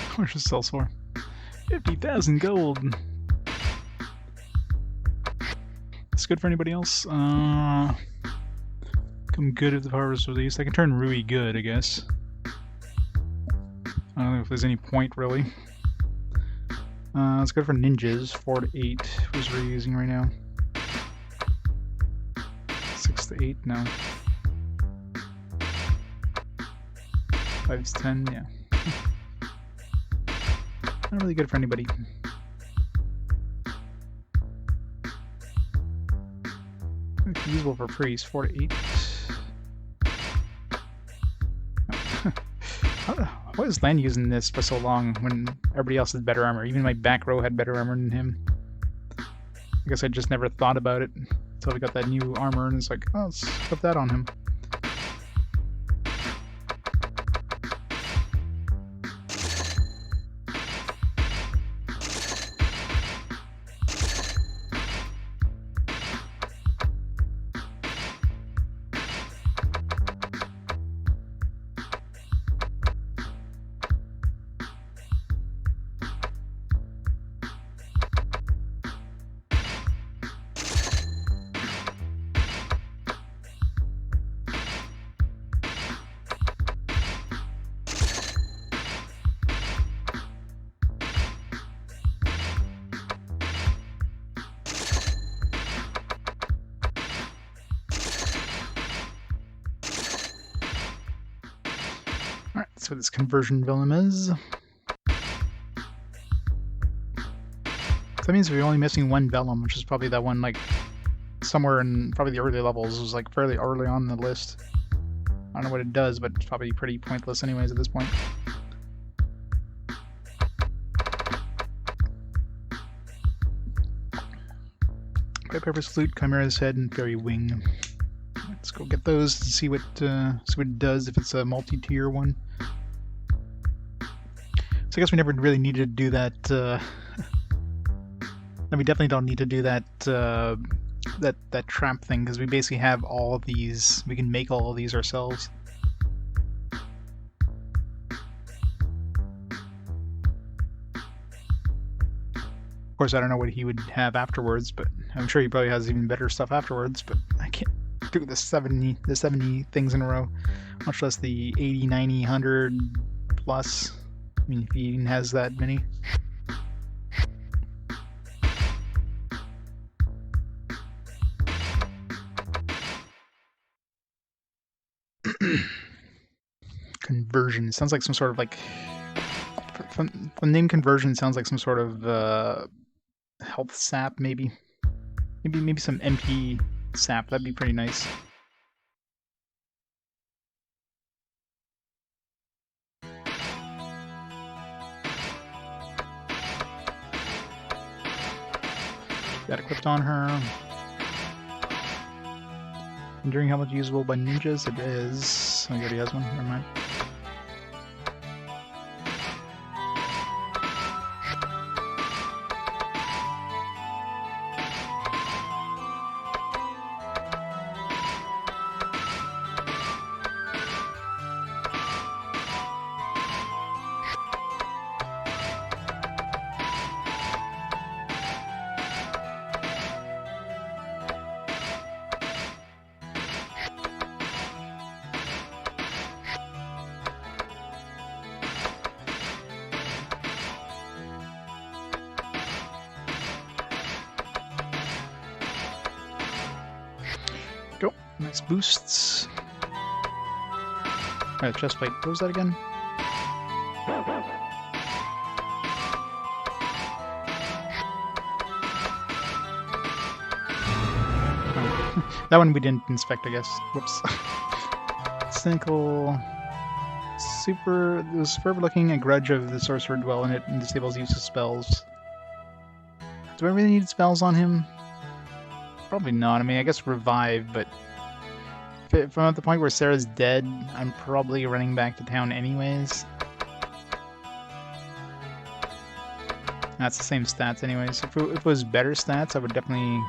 How much it sells for? 50,000 gold. It's good for anybody else. Come good if the power is released. I can turn Rui good, I guess. I don't know if there's any point really. It's good for ninjas. 4 to 8. Who's Rui using right now? 6 to 8. No. 5 to 10. Yeah. Not really good for anybody. It's usable for priest. 4 to 8. Why is Lan using this for so long when everybody else has better armor? Even my back row had better armor than him. I guess I just never thought about it until we got that new armor, and it's like, oh, let's put that on him. Alright, that's what this conversion vellum is. So that means we're only missing 1 vellum, which is probably that one, like, somewhere in probably the early levels. It was, like, fairly early on the list. I don't know what it does, but it's probably pretty pointless anyways at this point. Great Purpose Flute, Chimera's Head, and Fairy Wing. Let's go get those and see what it does if it's a multi-tier one. I guess we never really needed to do that. And we definitely don't need to do that that trap thing, because we basically have all of these. We can make all of these ourselves. Of course, I don't know what he would have afterwards, but I'm sure he probably has even better stuff afterwards. But I can't do the 70 things in a row, much less the 80, 90, 100 plus. I mean, if he even has that many. Conversion sounds like some sort of like from name conversion sounds like some sort of health sap, maybe some MP sap. That'd be pretty nice. Got equipped on her. Enduring helmet usable by ninjas. It is. Oh, he already has one. Never mind. Go. Nice boosts. Alright, chest plate. What was that again? Oh. That one we didn't inspect, I guess. Whoops. Cynical. Super. This forever looking a grudge of the sorcerer dwell in it and disables use of spells. Do I really need spells on him? Probably not. I mean, I guess revive, but if I'm at the point where Sarah's dead, I'm probably running back to town anyways. That's the same stats anyways. If it was better stats, I would definitely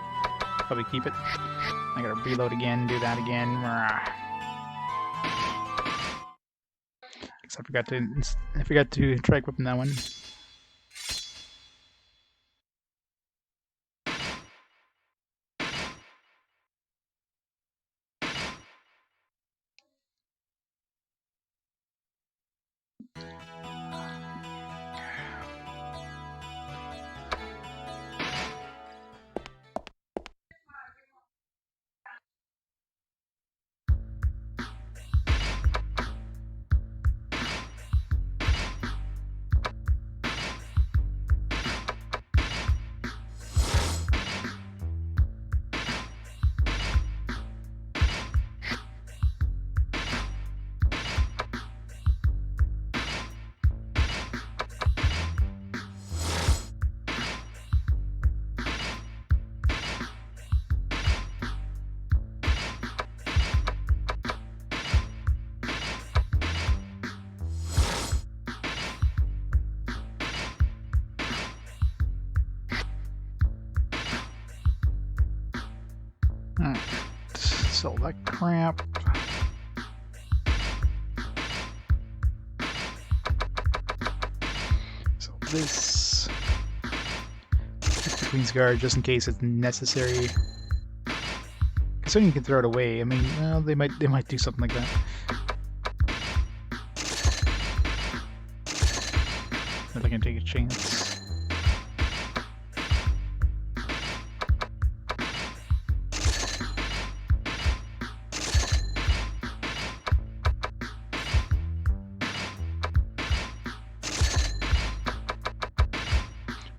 probably keep it. I gotta reload again, do that again. Guess I forgot to try equipping that one. Alright, sell that crap. Sell this. Keep the Queen's Guard just in case it's necessary. Considering you can throw it away, I mean, well, they might do something like that. If I can take a chance.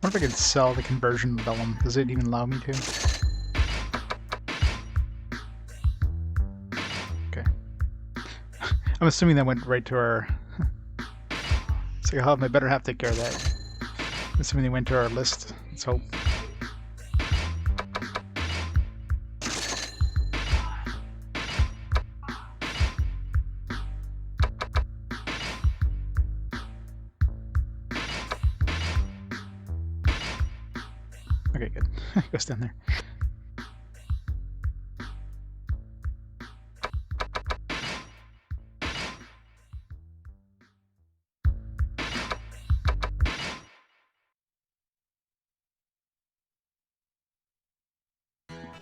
I wonder if I could sell the conversion vellum. Does it even allow me to? Okay. I'm assuming that went right to our... It's like I'll have my better half take care of that. Assuming they went to our list. Let's hope. Okay, good. It goes down there.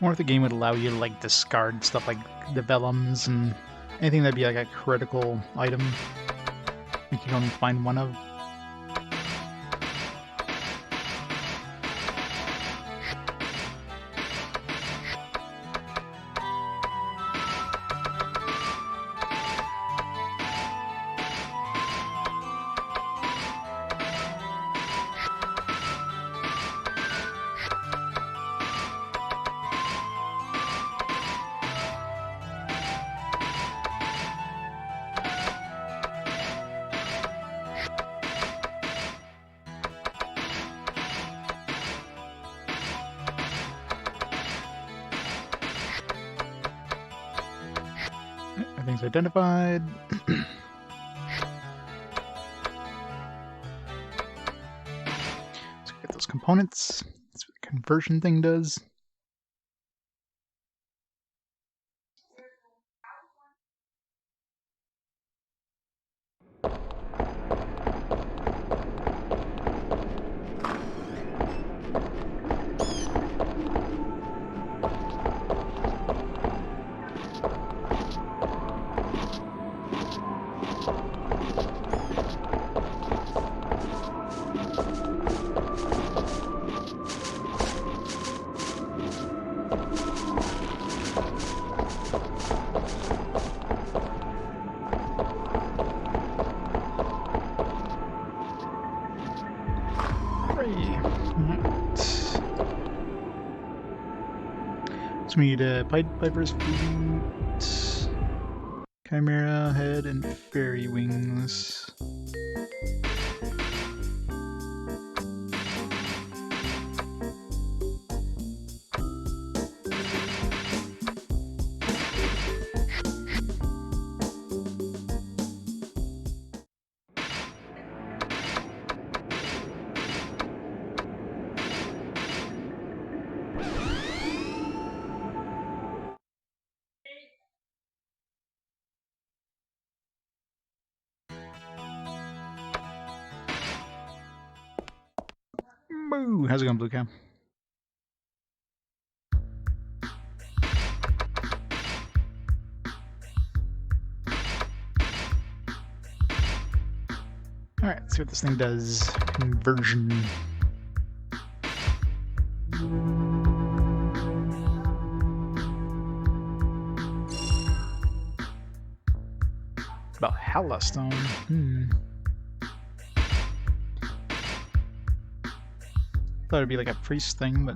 Or if the game would allow you to like discard stuff like the vellums and anything that'd be like a critical item, you can only find one of. Everything's identified. Let's get those components. That's what the conversion thing does. So we need a Piper's Flute, Chimera Head, and Fairy Wings. Boo! How's it going, Blue Cow? Alright, let's see what this thing does. Conversion. About Hellastone. Thought it'd be like a priest thing, but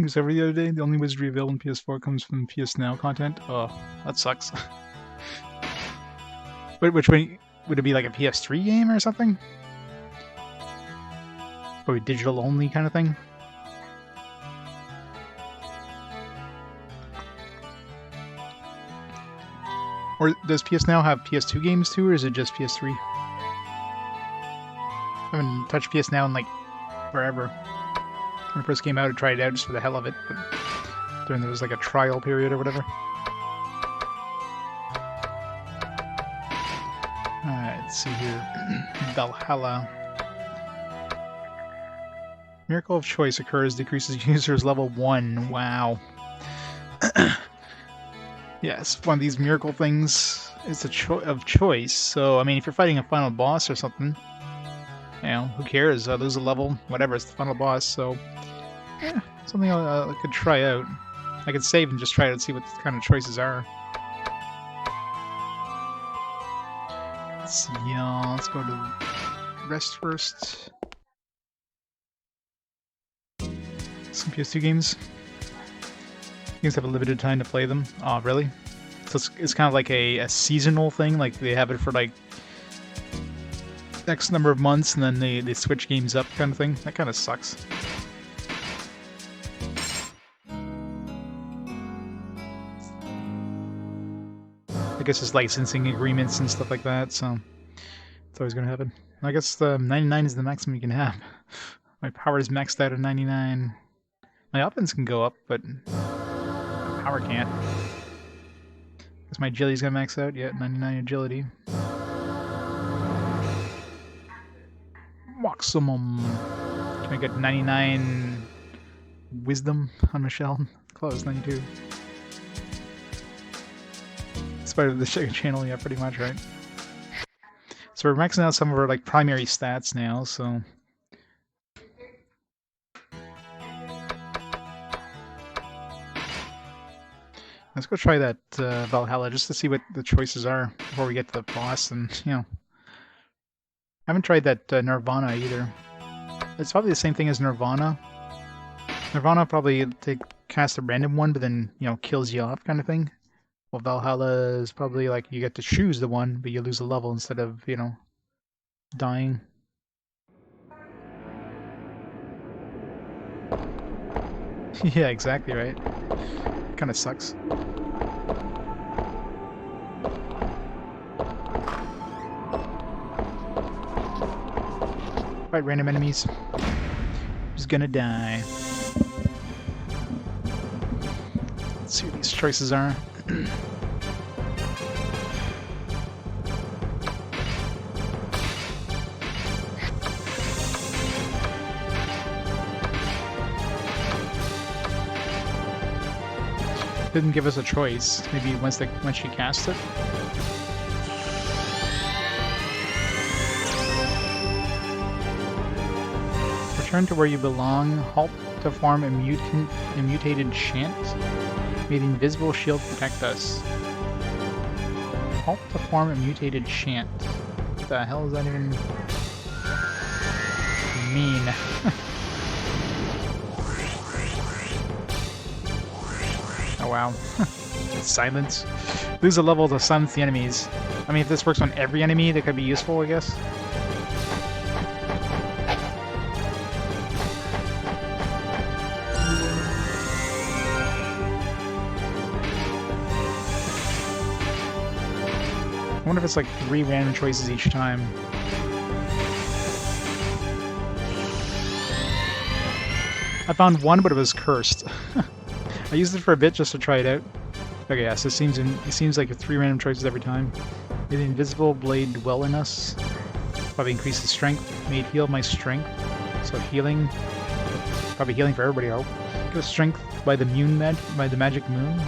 discovered the other day, the only Wizardry available in PS4 comes from PS Now content. Oh, that sucks. Wait, which way would it be, like a PS3 game or something? Probably digital only kind of thing. Or does PS Now have PS2 games too, or is it just PS3? I haven't touched PS Now in like forever. When it first came out, I tried it out just for the hell of it, but then there was like a trial period or whatever. Alright, let's see here. Valhalla. Miracle of Choice occurs, decreases user's level 1. Wow. Yes, one of these miracle things. it's a of choice. So I mean, if you're fighting a final boss or something, you know, who cares? Lose a level, whatever. It's the final boss. So yeah, something I could try out. I could save and just try it and see what kind of choices are. Let's see. Let's go to rest first. Some PS2 games. Games have a limited time to play them. Oh, really? So it's kind of like a seasonal thing. Like they have it for like X number of months, and then they switch games up, kind of thing. That kind of sucks. I guess it's licensing agreements and stuff like that, so it's always gonna happen. I guess the 99 is the maximum you can have. My power is maxed out at 99. My offense can go up, but my power can't. Guess my agility's gonna max out. Yeah, 99 agility. Maximum. Can I get 99 wisdom on Michelle? Close, 92. Spider of the second channel, yeah, pretty much, right? So we're maxing out some of our like primary stats now, so let's go try that Valhalla just to see what the choices are before we get to the boss. And you know, I haven't tried that Nirvana either. It's probably the same thing as Nirvana. Nirvana probably cast a random one, but then you know kills you off, kind of thing. Well, Valhalla is probably like you get to choose the one, but you lose a level instead of, you know, dying. Yeah, exactly, right? Kind of sucks. Fight random enemies. Who's gonna die? Let's see what these choices are. Didn't give us a choice. Maybe once she cast it. Return to where you belong. Halt to form a mutated chant. May the invisible shield protect us. Halt to form a mutated chant. What the hell does that even mean? Oh wow. Silence. Lose a level to silence the enemies. I mean, if this works on every enemy, that could be useful, I guess. I wonder if it's like 3 random choices each time. I found one, but it was cursed. I used it for a bit just to try it out. Okay, yeah, so it seems like 3 random choices every time. May the invisible blade dwell in us. Probably increase the strength. May it heal my strength. So healing. Probably healing for everybody, I hope. Give us strength by the magic moon.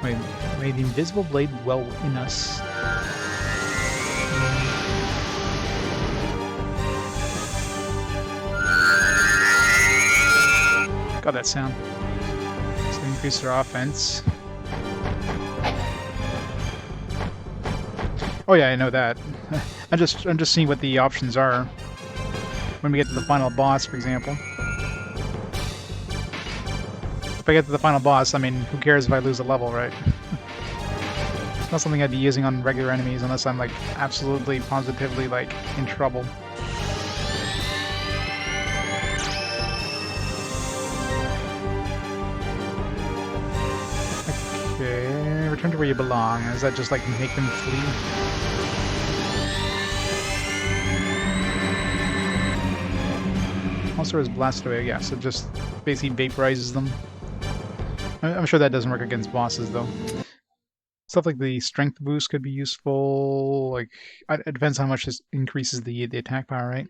May the invisible blade dwell in us. Got that sound. So increase their offense. Oh yeah, I know that. I'm just seeing what the options are when we get to the final boss, for example. If I get to the final boss, I mean, who cares if I lose a level, right? It's not something I'd be using on regular enemies unless I'm like absolutely, positively like in trouble. Okay, return to where you belong. Does that just like make them flee? Also is blasted away, yeah, so just basically vaporizes them. I'm sure that doesn't work against bosses though. Stuff like the strength boost could be useful. Like, it depends how much this increases the attack power, right?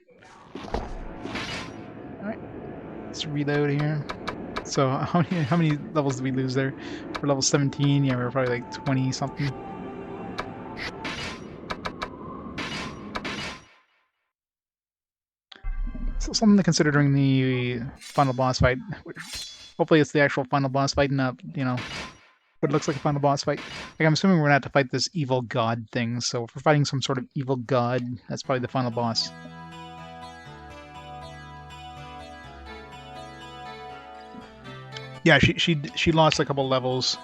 Alright, let's reload here. So how many levels did we lose there? We're level 17, yeah, we were probably like 20 something. something to consider during the final boss fight. Hopefully it's the actual final boss fight, not, you know, what looks like a final boss fight. Like, I'm assuming we're gonna have to fight this evil god thing, so if we're fighting some sort of evil god, that's probably the final boss. Yeah, she lost a couple levels.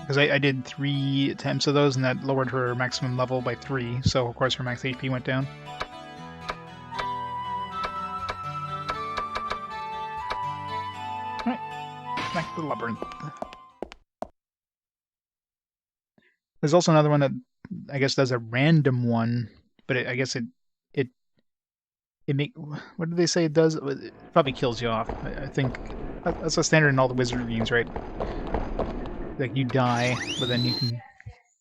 Because I did 3 attempts of those, and that lowered her maximum level by 3, so of course her max HP went down. Alright, back to the Labyrinth. There's also another one that I guess does a random one, but I guess it what did they say it does? It probably kills you off. I think that's a standard in all the Wizardry games, right? Like, you die, but then you can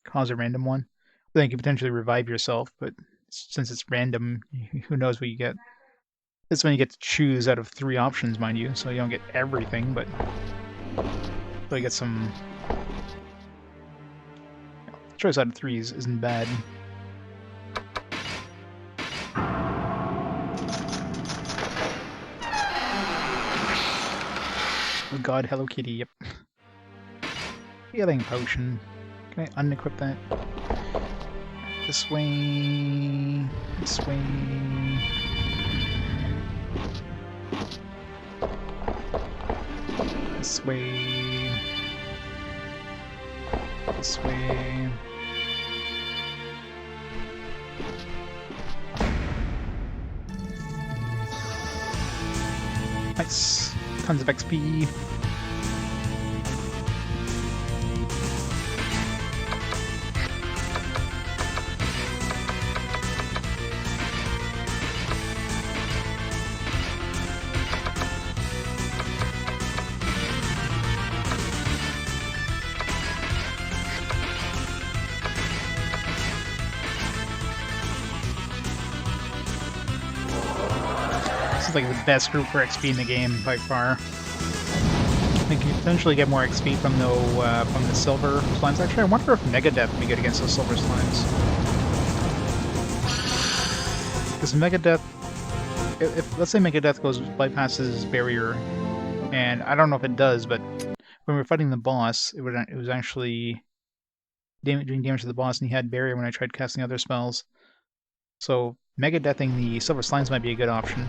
cause a random one. But then you can potentially revive yourself, but since it's random, who knows what you get. This one you get to choose out of 3 options, mind you, so you don't get everything, but you get some... Choice out of 3 isn't bad. Oh god, Hello Kitty, yep. Healing potion. Can I unequip that? This way... This way... This way... This way... Nice! Tons of XP! Like the best group for XP in the game by far. I think you potentially get more XP from the silver slimes. Actually, I wonder if Megadeth would be good against those silver slimes. Because Megadeth, if let's say Megadeth bypasses barrier, and I don't know if it does, but when we were fighting the boss, it was actually doing damage to the boss, and he had barrier when I tried casting other spells. So Megadething the silver slimes might be a good option.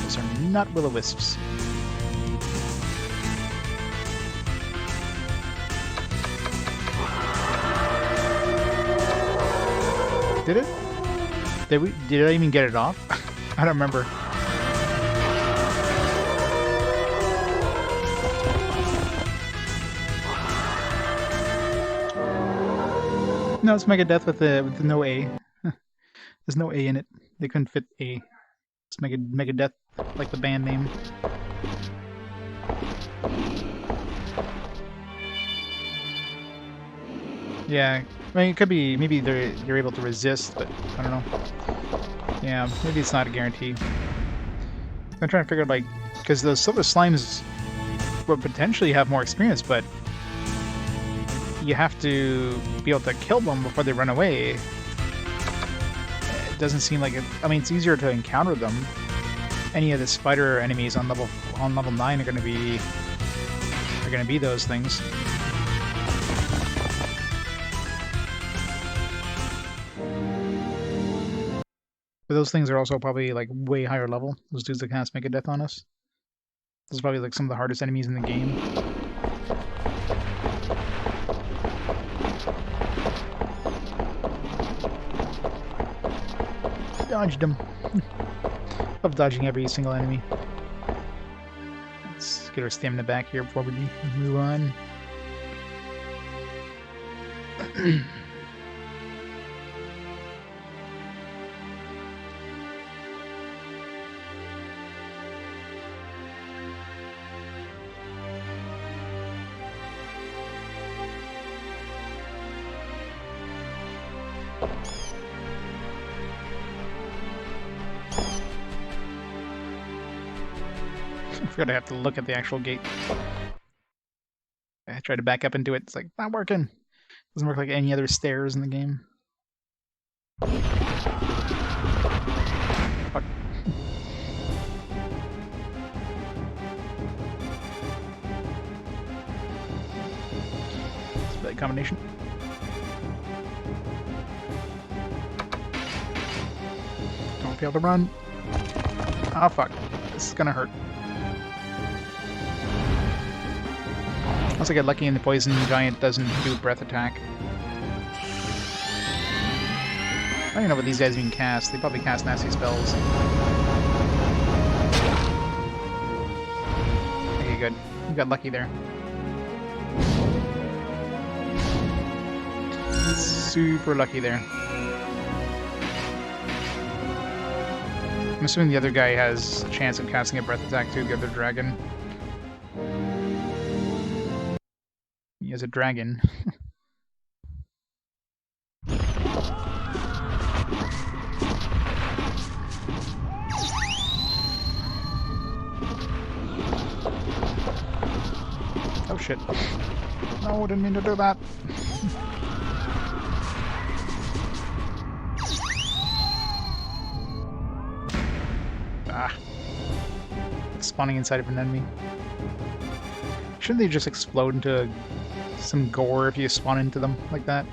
Those are not will-o-wisps. Did it? Did I even get it off? I don't remember. No, it's Megadeth with no A. There's no A in it. They couldn't fit A. It's Megadeth, like the band name. Yeah, I mean, it could be, maybe they're able to resist, but I don't know. Yeah, maybe it's not a guarantee. I'm trying to figure out, like, because those silver slimes would potentially have more experience, but you have to be able to kill them before they run away. It doesn't seem like it. I mean, it's easier to encounter them. Any of the spider enemies on level 9 are going to be those things. But those things are also probably like way higher level. Those dudes that cast Megadeth on us. Those are probably like some of the hardest enemies in the game. Dodged him. Love dodging every single enemy. Let's get our stamina back here before we move on. I forgot I have to look at the actual gate. try to back up into it. It's like, not working. Doesn't work like any other stairs in the game. Fuck. It's a bad combination. Don't be able to run. Oh fuck. This is gonna hurt. Once I get lucky and the poison giant doesn't do breath attack. I don't even know what these guys even cast. They probably cast nasty spells. Okay, good. You got lucky there. Super lucky there. I'm assuming the other guy has a chance of casting a breath attack too, the other dragon. He has a dragon. Oh shit. No, didn't mean to do that. Ah. It's spawning inside of an enemy. Shouldn't they just explode into some gore if you spawn into them like that?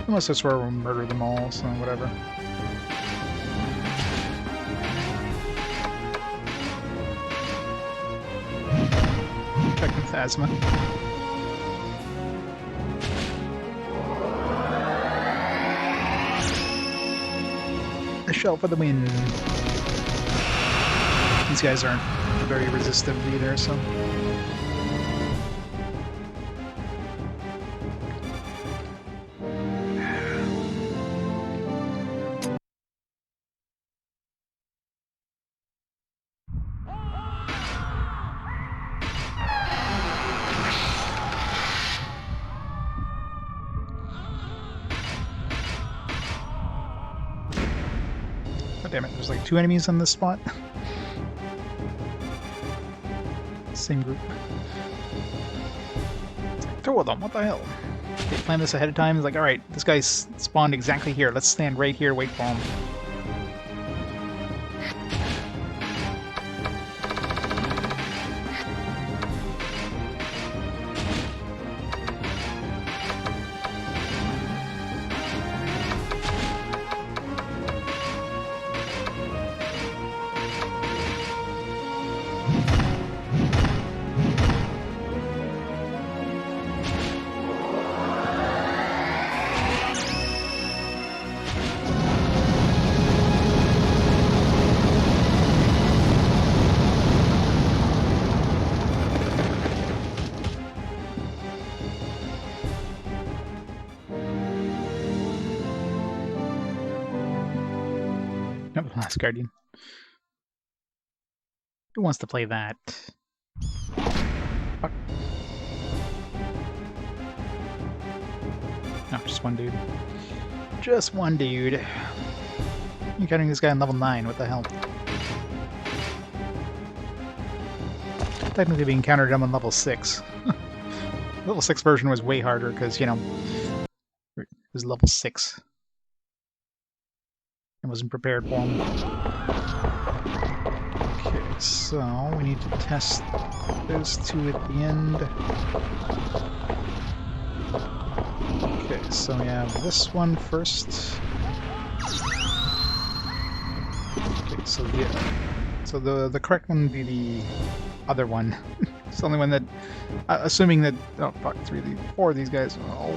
Unless that's where we'll murder them all, so whatever. Check with asthma. A shell for the win. These guys aren't very resistive either, so... God damn it, there's like 2 enemies on this spot. Same group. 2 of them, what the hell? They planned this ahead of time, it's like, alright, this guy spawned exactly here, let's stand right here, wait for him. No, the last guardian. Who wants to play that? Fuck. No, just one dude. Just one dude. You're counting this guy on level 9, what the hell? Technically we encountered him on level 6. Level 6 version was way harder because, you know, it was level 6. I wasn't prepared for him. Okay, so we need to test those 2 at the end. Okay, so we have this one first. Okay, so the correct one would be the other one. It's the only one that, assuming that, oh fuck, 4 of these guys. Oh.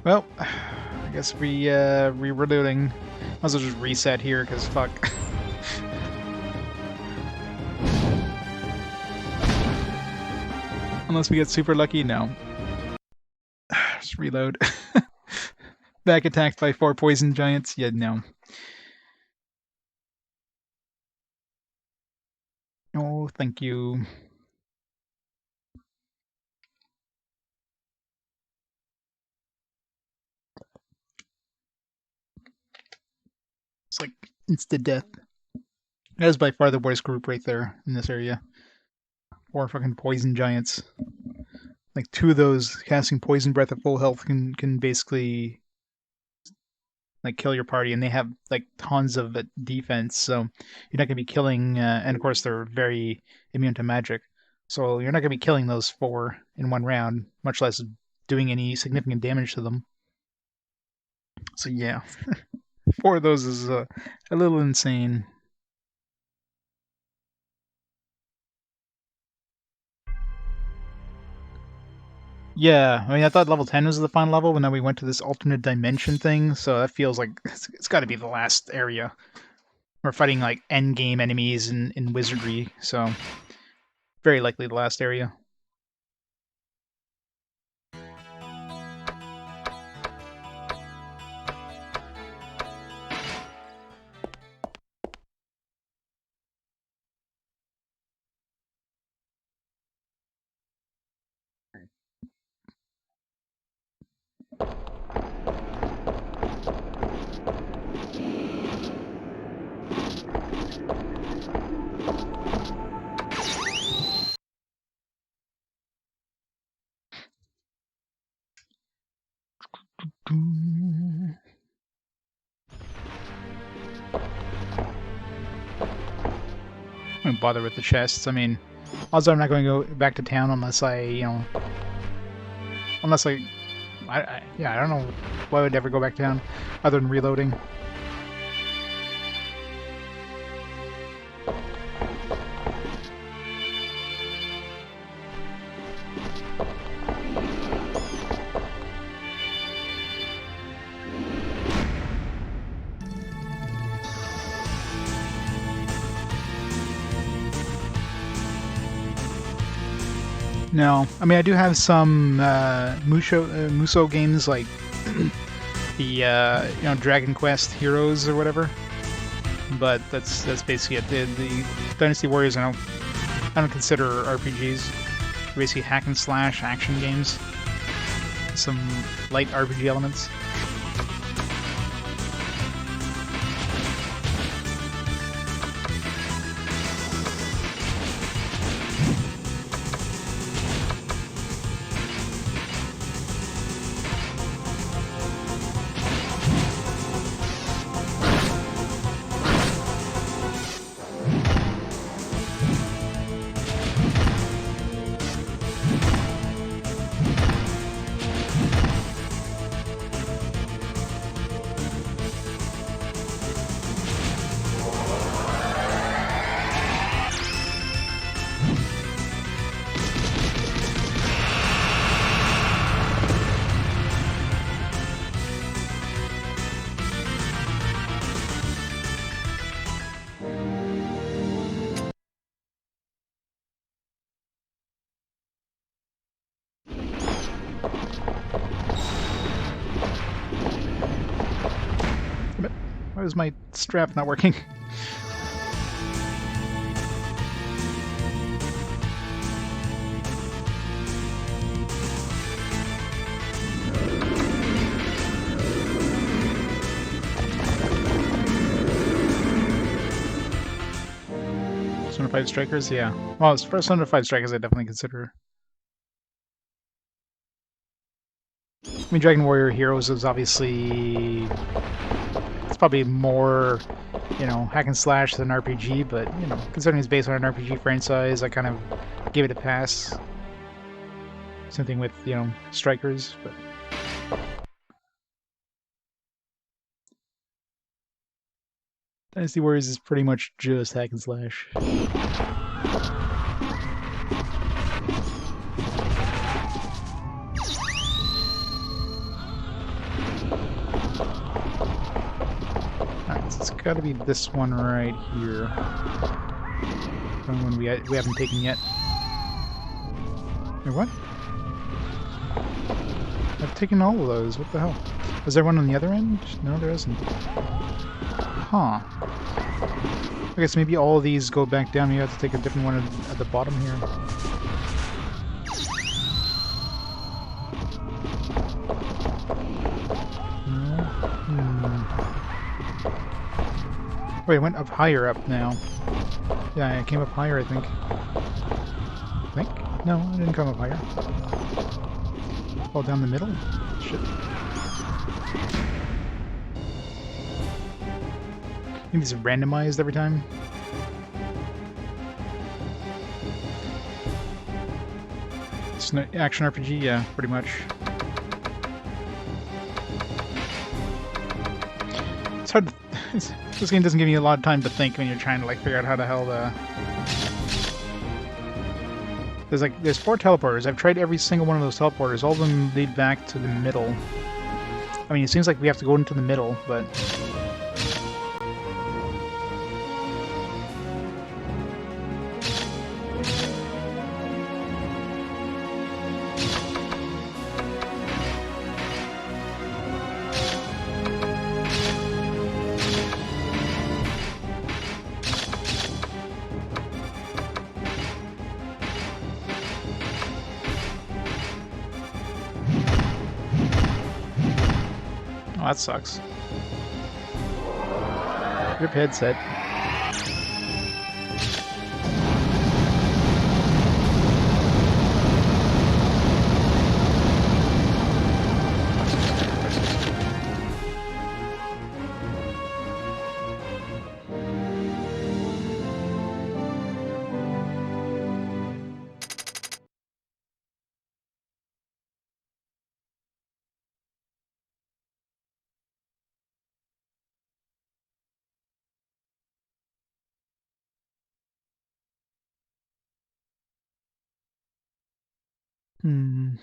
Well, I guess we're reloading. Might as well just reset here, because fuck. Unless we get super lucky, no. Just reload. Back attacked by 4 poison giants? Yeah, no. Oh, thank you. like instant death. That is by far the worst group right there in this area. 4 fucking poison giants. Like 2 of those casting poison breath at full health can basically like kill your party, and they have like tons of defense, so you're not gonna be killing. And of course, they're very immune to magic, so you're not gonna be killing those 4 in one round, much less doing any significant damage to them. So yeah, 4 of those is a little insane. Yeah, I mean, I thought level 10 was the final level, but now we went to this alternate dimension thing, so that feels like it's got to be the last area. We're fighting like end game enemies in Wizardry, so very likely the last area. I don't bother with the chests. I mean, also I'm not going to go back to town unless I, unless I don't know why I would ever go back to town other than reloading. No, I mean I do have some Muso games like the Dragon Quest Heroes or whatever, but that's basically it. The Dynasty Warriors I don't consider RPGs. They're basically hack and slash action games, some light RPG elements. Why is my strap not working? Personified Strikers, yeah. Well, as Personified Strikers, I definitely consider. I mean, Dragon Warrior Heroes is obviously it's probably more, hack and slash than RPG, but considering it's based on an RPG franchise, I kind of gave it a pass. Same thing with Strikers, but. Dynasty Warriors is pretty much just hack and slash. Alright, so it's got to be this one right here. The one we haven't taken yet. Wait, what? I've taken all of those. What the hell? Was there one on the other end? No, there isn't. Huh. I guess maybe all of these go back down. You have to take a different one at the bottom here. Wait, I went up higher up now. Yeah, I came up higher, I think. No, I didn't come up higher. Fall down the middle? Shit. I think these are randomized every time. It's an action RPG, yeah, pretty much. It's hard. This game doesn't give you a lot of time to think when you're trying to like figure out how the hell to. There's 4 teleporters. I've tried every single one of those teleporters. All of them lead back to the middle. I mean, it seems like we have to go into the middle, but. Oh, that sucks. Rip headset. Hmm.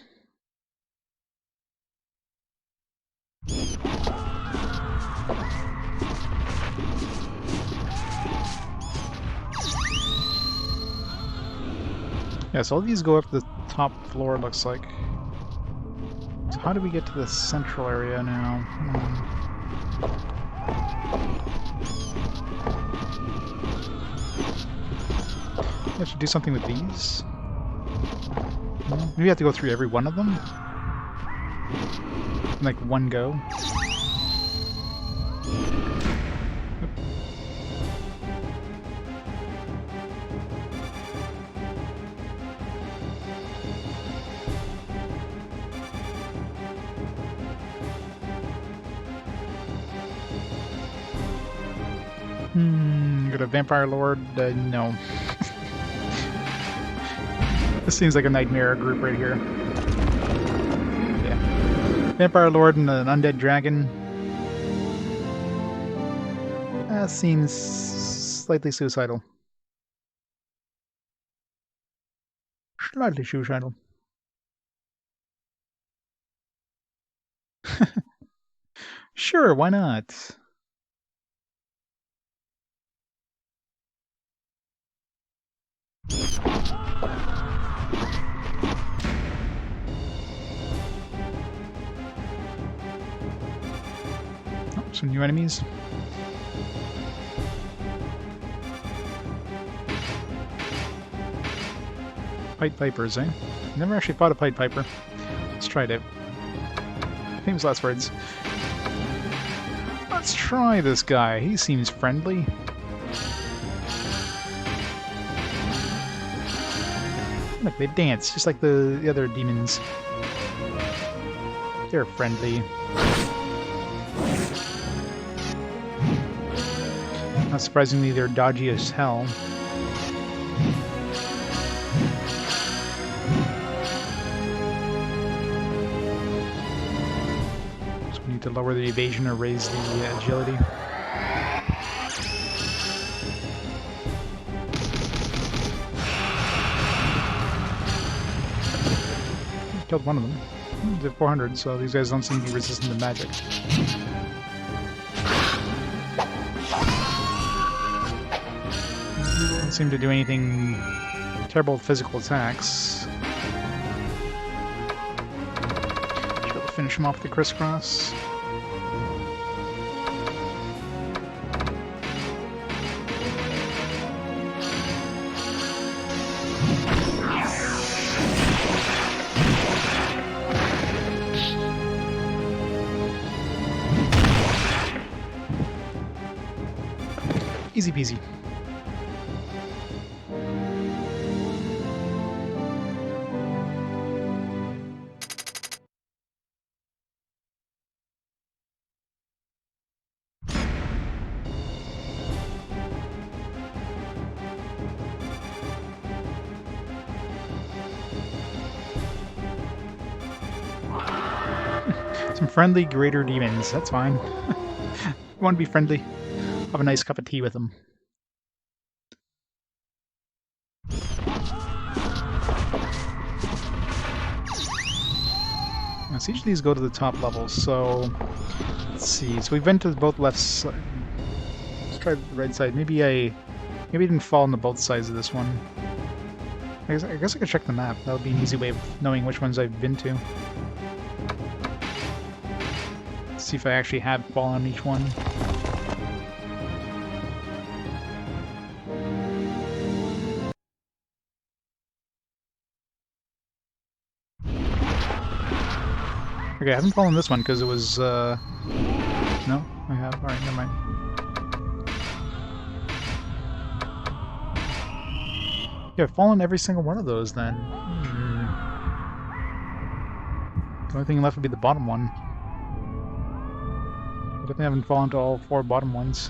Yeah, so all these go up the top floor, it looks like. So how do we get to the central area now? I should do something with these. Maybe we have to go through every one of them? In, like, one go? Got a Vampire Lord? No. This seems like a nightmare group right here. Yeah. Vampire Lord and an Undead Dragon. That seems slightly suicidal. Slightly suicidal. Sure, why not? Oh, some new enemies. Pied Pipers, eh? Never actually fought a Pied Piper. Let's try it out. Famous last words. Let's try this guy. He seems friendly. Look, they dance just like the other demons. They're friendly. Not surprisingly, they're dodgy as hell. So we need to lower the evasion or raise the agility. Killed one of them. They're 400, so these guys don't seem to be resistant to magic. Don't seem to do anything terrible with physical attacks. Should be able to finish him off with the crisscross. Easy peasy. Some friendly greater demons, that's fine. You want to be friendly? Have a nice cup of tea with them. Now, so each of these go to the top levels, so let's see. So we've been to both left sides. Let's try the right side. Maybe I didn't fall on the both sides of this one. I guess I could check the map. That would be an easy way of knowing which ones I've been to. Let's see if I actually have fallen on each one. Okay, I haven't fallen this one because it was, no, I have. Alright, never mind. Yeah, I've fallen every single one of those then. The only thing left would be the bottom one. I definitely haven't fallen to all 4 bottom ones.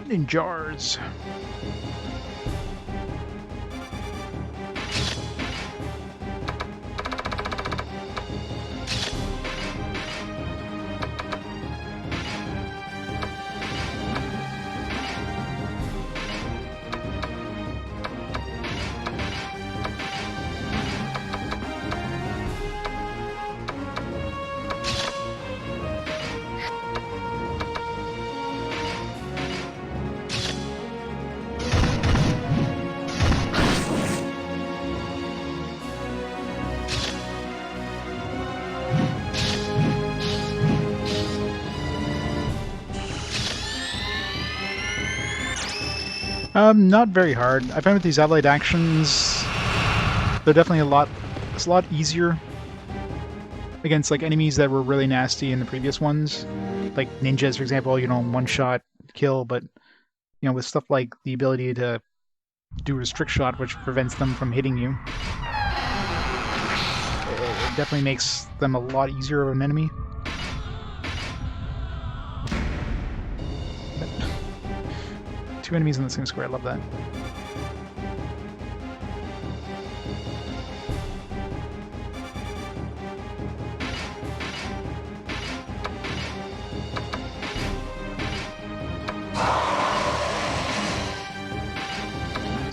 In jars. Not very hard. I find with these allied actions, they're definitely it's a lot easier against like enemies that were really nasty in the previous ones. Like ninjas, for example, you know, one-shot kill, but, you know, with stuff like the ability to do restrict shot, which prevents them from hitting you, it definitely makes them a lot easier of an enemy. Two enemies in the same square, I love that.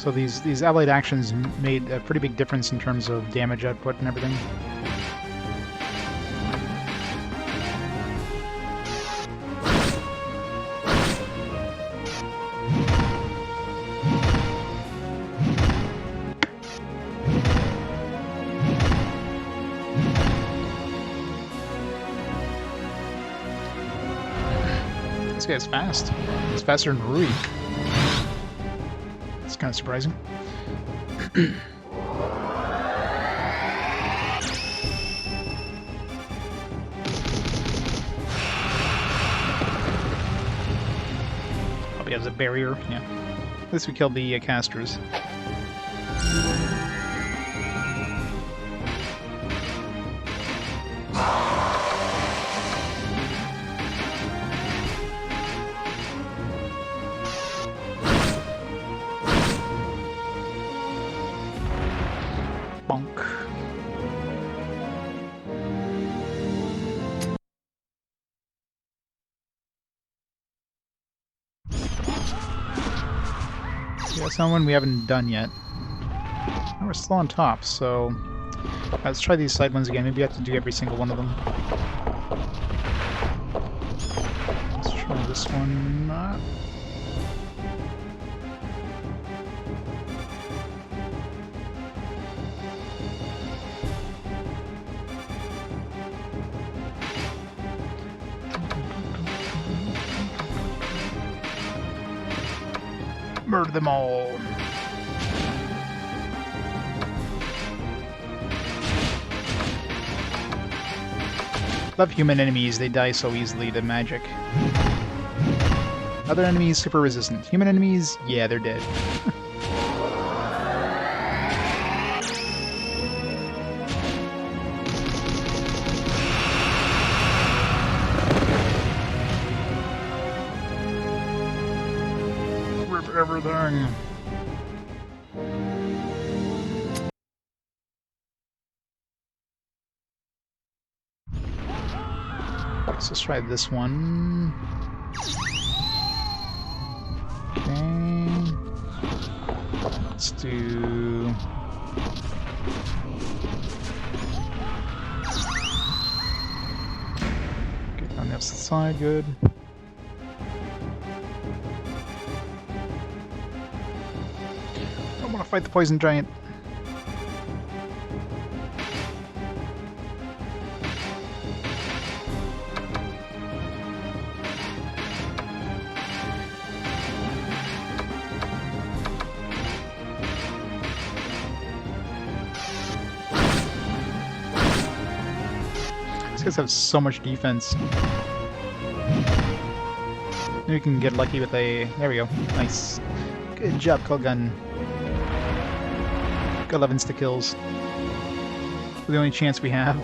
So these allied actions made a pretty big difference in terms of damage output and everything. This guy's fast. He's faster than Rui. It's kind of surprising. Probably has a barrier, yeah. At least we killed the casters. Bonk. Yeah, someone we haven't done yet. Oh, we're still on top, so let's try these side ones again. Maybe I have to do every single one of them. Let's try this one. Murder them all. Love human enemies, they die so easily to magic. Other enemies, super resistant. Human enemies, yeah, they're dead. Rip everything. So let's try this one. Okay. Let's do... Get on the opposite side, good. I don't want to fight the poison giant. These guys have so much defense. Maybe we can get lucky with a... There we go. Nice. Good job, Kulgun. Got 11 insta-kills. The only chance we have.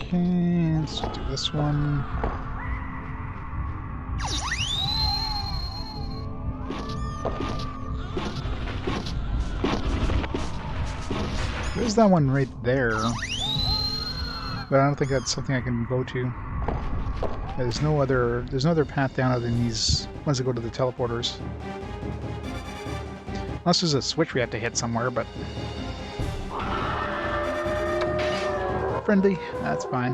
Okay, let's do this one. There's that one right there. But I don't think that's something I can go to. There's no other path down other than these ones that go to the teleporters. Unless there's a switch we have to hit somewhere, but... Friendly, that's fine.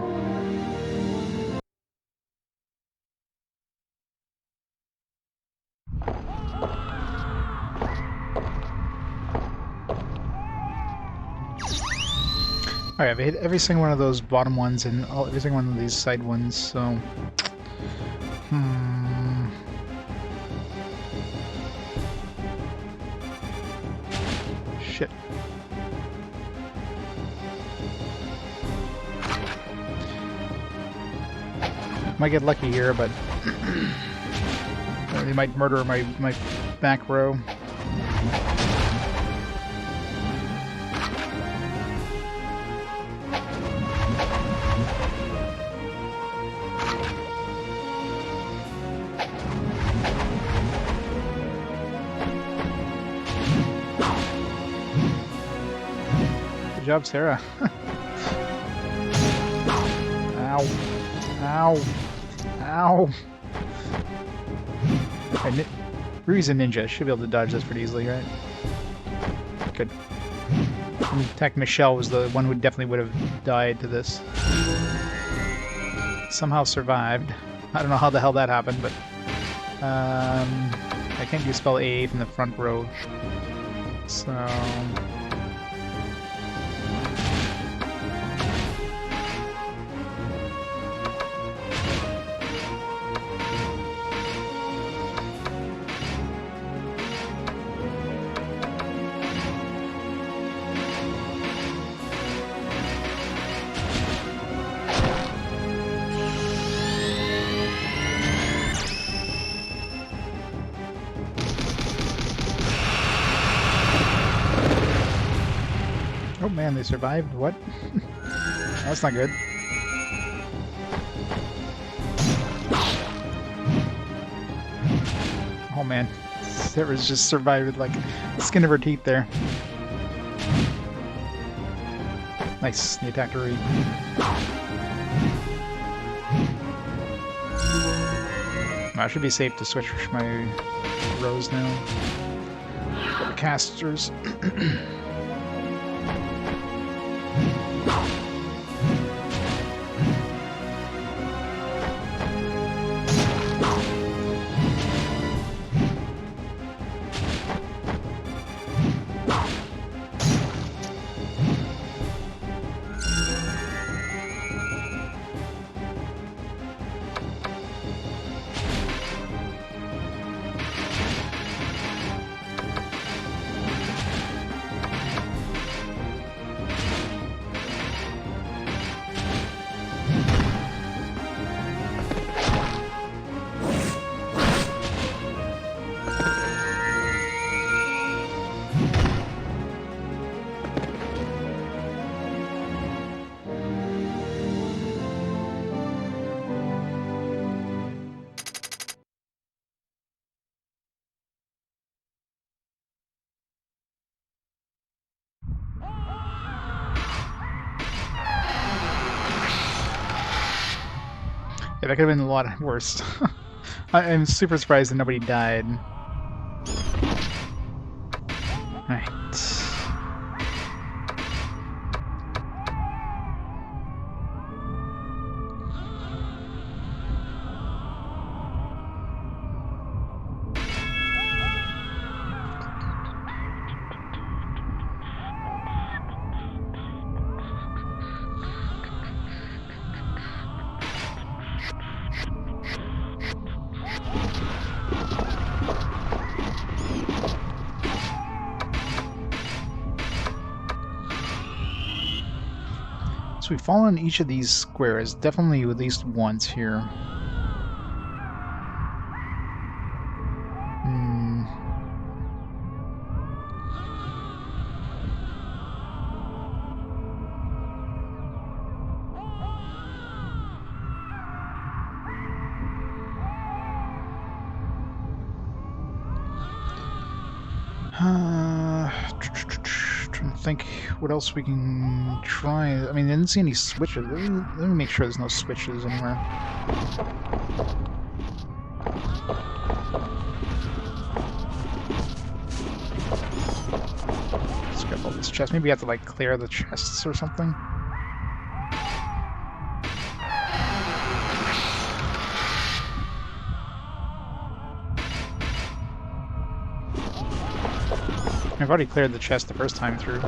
Alright, I've hit every single one of those bottom ones and every single one of these side ones, so... Shit. Might get lucky here, but... they might murder my back row. Good job, Sarah. Ow. Ow. Ow. Okay, Rui's a ninja. Should be able to dodge this pretty easily, right? Good. In fact, Michelle was the one who definitely would have died to this. Somehow survived. I don't know how the hell that happened, but... I can't do spell AA from the front row. So... Oh man, they survived? What? That's not good. Oh man, Sarah's just survived with like the skin of her teeth there. Nice, the attacked her. I should be safe to switch my rows now. For the casters. Yeah, that could have been a lot worse. I'm super surprised that nobody died. Alright. So we've fallen each of these squares, definitely at least once here. Trying to think what else we can try. I mean, I didn't see any switches. Let me make sure there's no switches anywhere. Let's grab all this chest. Maybe we have to like clear the chests or something. I've already cleared the chest the first time through.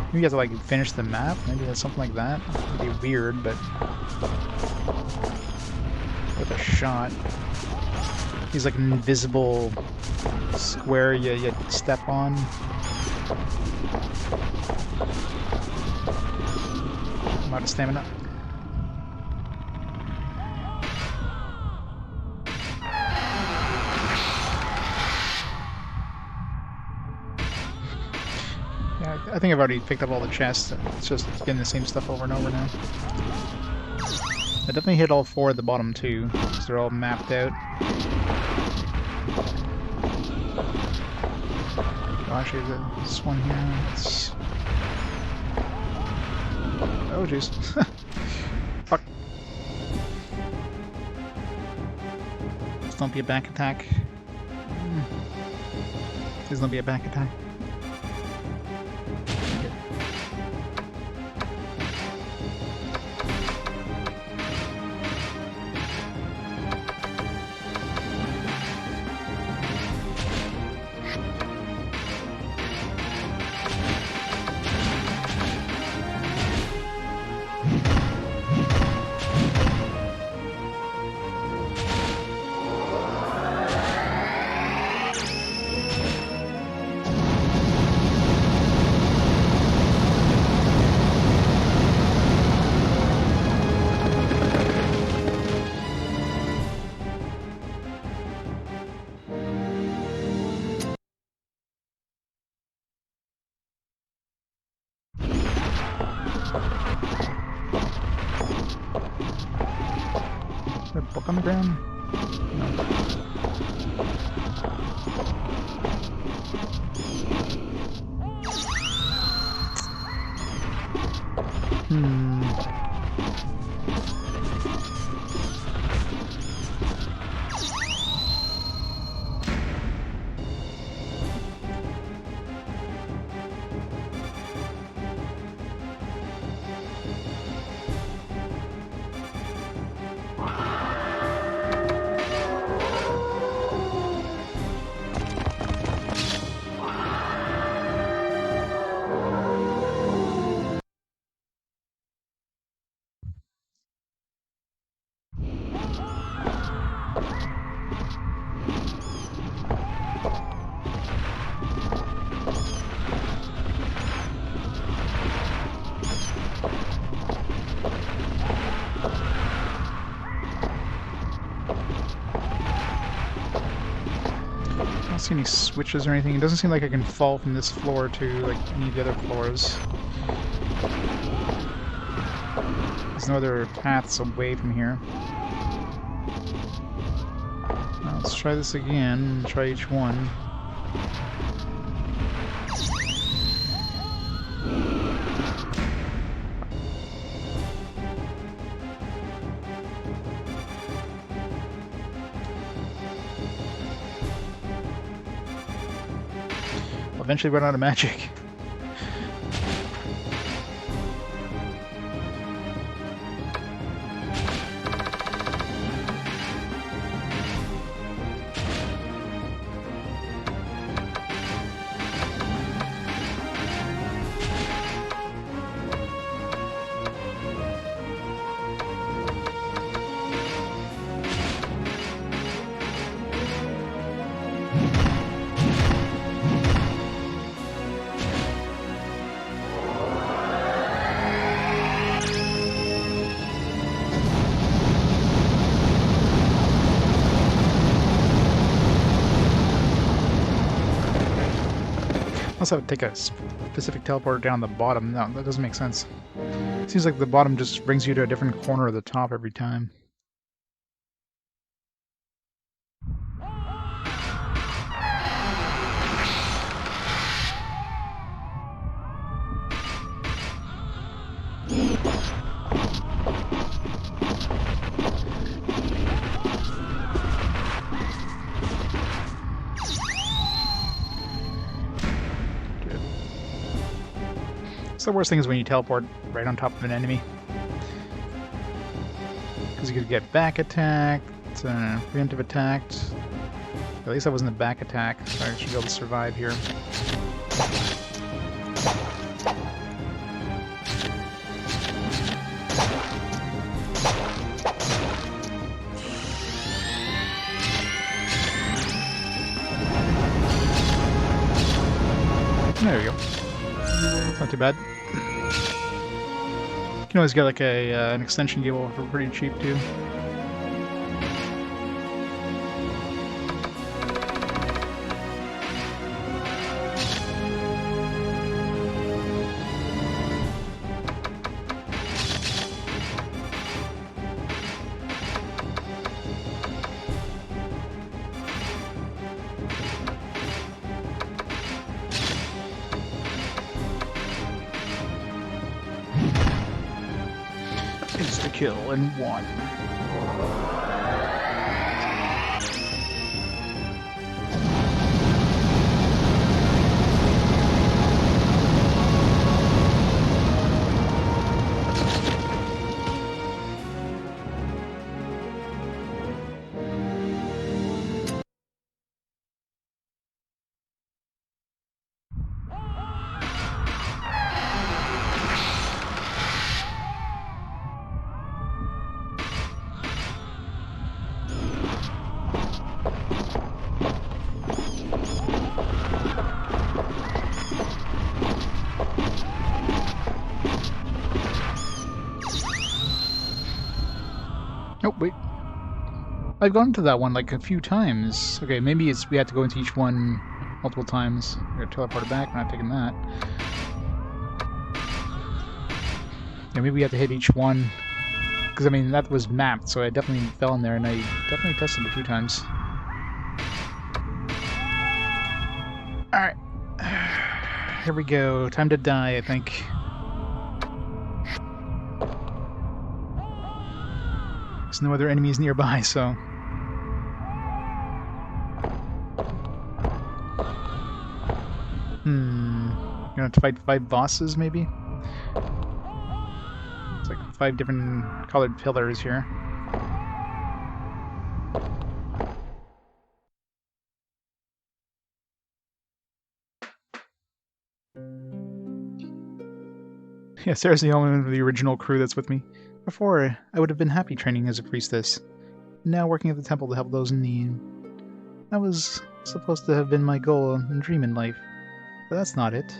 Maybe you have to like finish the map. Maybe that's something like that. It'd be weird, but with a shot. He's like an invisible square you step on. I'm out of stamina. I think I've already picked up all the chests. It's just getting the same stuff over and over now. I definitely hit all 4 at the bottom too, because they're all mapped out. Oh, actually, this one here, it's... Oh, jeez. Fuck. Please don't be a back attack. Please don't be a back attack. Is there a book on the ground? No. see any switches or anything. It doesn't seem like I can fall from this floor to like any of the other floors. There's no other paths away from here. Now let's try this again. Try each one. I'll eventually run out of magic. Also, I would take a specific teleporter down the bottom. No, that doesn't make sense. It seems like the bottom just brings you to a different corner of the top every time. So the worst thing is when you teleport right on top of an enemy. Because you could get back attacked, preemptive attacked. At least that wasn't a back attack, so I should be able to survive here. There we go. Not too bad. You can always get like an extension cable for pretty cheap too. Kill in one. Oh, wait. I've gone to that one like a few times. Okay, maybe it's we have to go into each one multiple times. We're gonna teleport it back, we're not taking that. Yeah, maybe we have to hit each one. Because, I mean, that was mapped, so I definitely fell in there, and I definitely tested it a few times. Alright. Here we go. Time to die, I think. There's no other enemies nearby, so... Gonna have to fight 5 bosses, maybe? It's like 5 different colored pillars here. Yeah, Sarah's the only one of the original crew that's with me. Before, I would have been happy training as a priestess. Now working at the temple to help those in need. That was supposed to have been my goal and dream in life. But that's not it.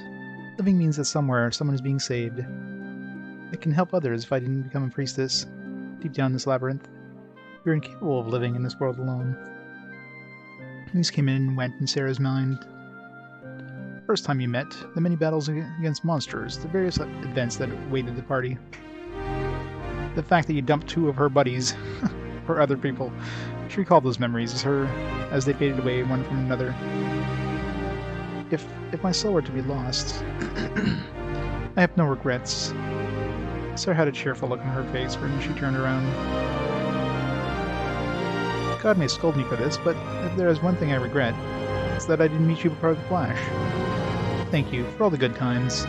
Living means that somewhere, someone is being saved. I can help others if I didn't become a priestess. Deep down in this labyrinth, we're incapable of living in this world alone. These came in and went in Sarah's mind. First time you met, the many battles against monsters, the various events that awaited the party. The fact that you dumped 2 of her buddies for other people. She recalled those memories as they faded away one from another. If my soul were to be lost, I have no regrets. Sarah had a cheerful look on her face when she turned around. God may scold me for this, but if there is one thing I regret, it's that I didn't meet you before the Flash. Thank you for all the good times.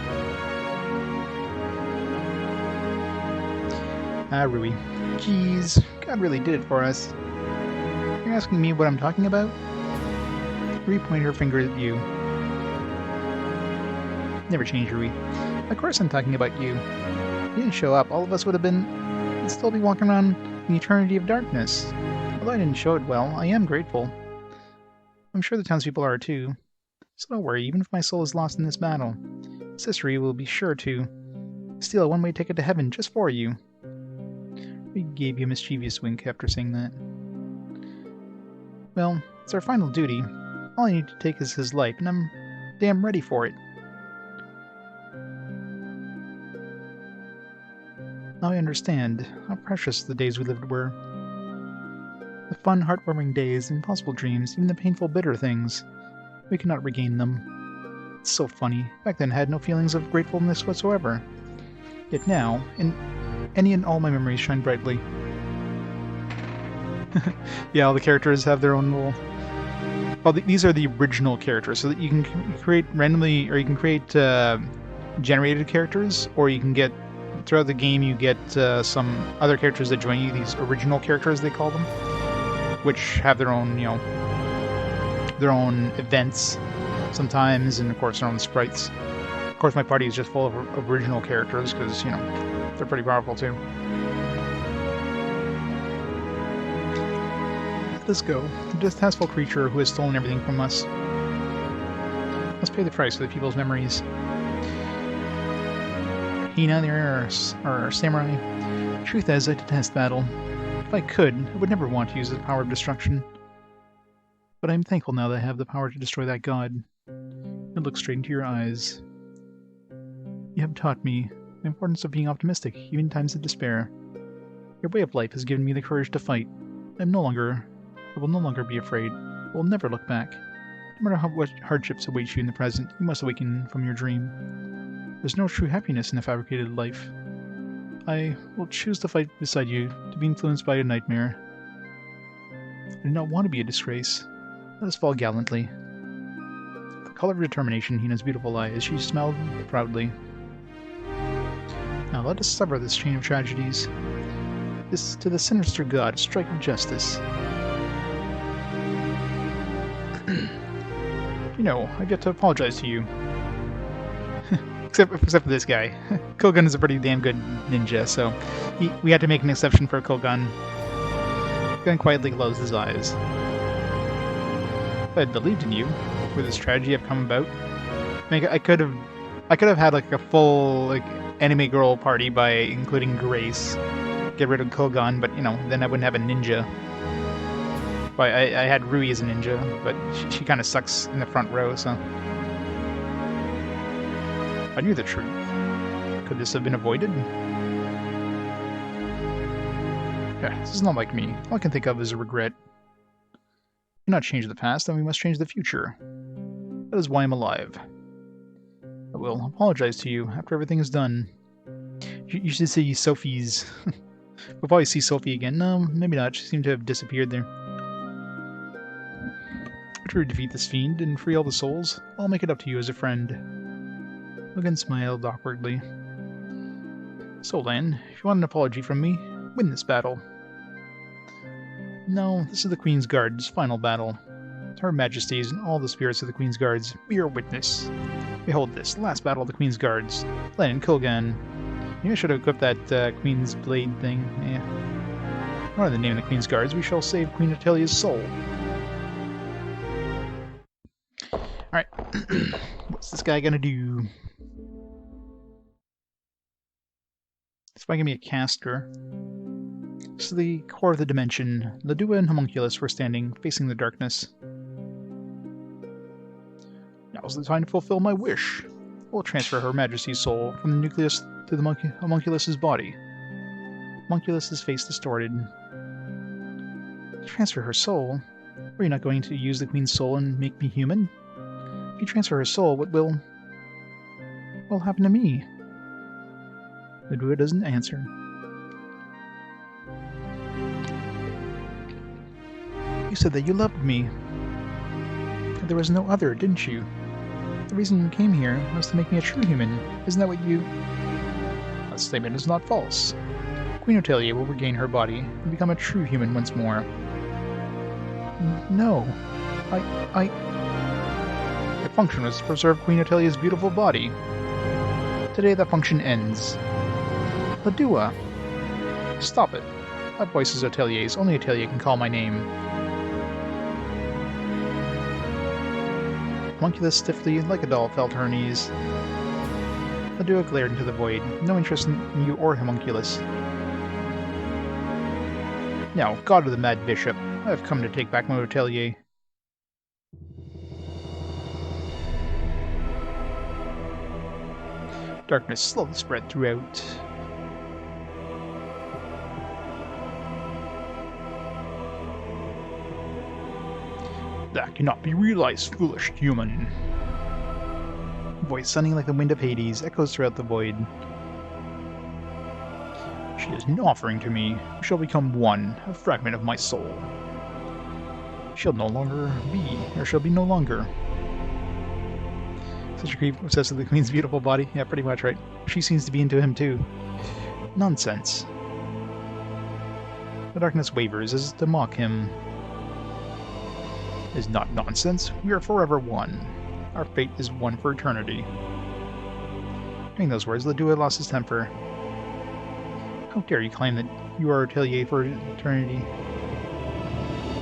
Ah, Rui. Jeez, God really did it for us. You're asking me what I'm talking about? Rui pointed her finger at you. Never change, Rui. Of course I'm talking about you. If you didn't show up, all of us would still be walking around in the eternity of darkness. Although I didn't show it well, I am grateful. I'm sure the townspeople are too. So don't worry, even if my soul is lost in this battle, Cicely will be sure to steal a one-way ticket to heaven just for you. We gave you a mischievous wink after saying that. Well, it's our final duty. All I need to take is his life, and I'm damn ready for it. Now I understand how precious the days we lived were. The fun, heartwarming days, the impossible dreams, even the painful, bitter things. We cannot regain them. It's so funny. Back then I had no feelings of gratefulness whatsoever. Yet now, any and all my memories shine brightly. Yeah, all the characters have their own little... Well, these are the original characters, so that you can create randomly, or you can create generated characters, or you can get, throughout the game, you get some other characters that join you, these original characters, they call them, which have their own, you know, their own events sometimes, and of course their own sprites. Of course, my party is just full of original characters, because, you know, they're pretty powerful too. Let us go. The detestable creature who has stolen everything from us. Let's pay the price for the people's memories. Hina, our samurai. Truth is, I detest battle. If I could, I would never want to use the power of destruction. But I am thankful now that I have the power to destroy that god. I look straight into your eyes. You have taught me the importance of being optimistic, even in times of despair. Your way of life has given me the courage to fight. I will no longer be afraid. I will never look back. No matter what hardships await you in the present, you must awaken from your dream. There's no true happiness in a fabricated life. I will choose to fight beside you, to be influenced by a nightmare. I do not want to be a disgrace. Let us fall gallantly. The color of determination in Hina's beautiful eyes, she smiled proudly. Now let us sever this chain of tragedies. This to the sinister god, strike of justice. You know, I've yet to apologize to you. except for this guy. Kogan is a pretty damn good ninja, so we had to make an exception for Kogan. Kogan quietly closed his eyes. If I had believed in you, would this tragedy have come about? I could have had like a full like anime girl party by including Grace. Get rid of Kogan, but you know, then I wouldn't have a ninja. But I had Rui as a ninja, but she kind of sucks in the front row, so... I knew the truth. Could this have been avoided? Yeah, this is not like me. All I can think of is a regret. We cannot change the past, then we must change the future. That is why I'm alive. I will apologize to you after everything is done. You should see Sophie's... We'll probably see Sophie again. No, maybe not. She seemed to have disappeared there. After we defeat this fiend and free all the souls, I'll make it up to you as a friend. Logan smiled awkwardly. So, Lan, if you want an apology from me, win this battle. No, this is the Queen's Guard's final battle. To Her Majesties and all the spirits of the Queen's Guards, be your witness. Behold this, last battle of the Queen's Guards. Lan and Kogan. Maybe I should have equipped that Queen's Blade thing. Yeah. In honor of the name of the Queen's Guards, we shall save Queen Atelia's soul. Alright. What's this guy gonna do? This might give me a caster. This is the core of the dimension. Ladua and Homunculus were standing, facing the darkness. Now's the time to fulfill my wish. We'll transfer Her Majesty's soul from the nucleus to the homunculus's body. Homunculus's face distorted. Transfer her soul? Are you not going to use the Queen's soul and make me human? If you transfer her soul, what will happen to me? The Duhan doesn't answer. You said that you loved me. That there was no other, didn't you? The reason you came here was to make me a true human. Isn't that what you... That statement is not false. Queen Otelia will regain her body and become a true human once more. No. The function was to preserve Queen Otelia's beautiful body. Today that function ends. Ladua! Stop it. That voice is Otelier's. Only Otelia can call my name. Homunculus stiffly, like a doll, fell to her knees. Ladua glared into the void. No interest in you or Homunculus. Now, God of the Mad Bishop, I have come to take back my Otelier. Darkness slowly spread throughout. That cannot be realized, foolish human. Voice sounding like the wind of Hades echoes throughout the void. She is an offering to me. We shall become one, a fragment of my soul. She'll no longer be, or she'll be no longer. Such a creep obsessed with the Queen's beautiful body? Yeah, pretty much, right? She seems to be into him too. Nonsense. The darkness wavers as if to mock him. It is not nonsense. We are forever one. Our fate is one for eternity. Hearing those words, Ladua lost his temper. How dare you claim that you are Otelier for eternity?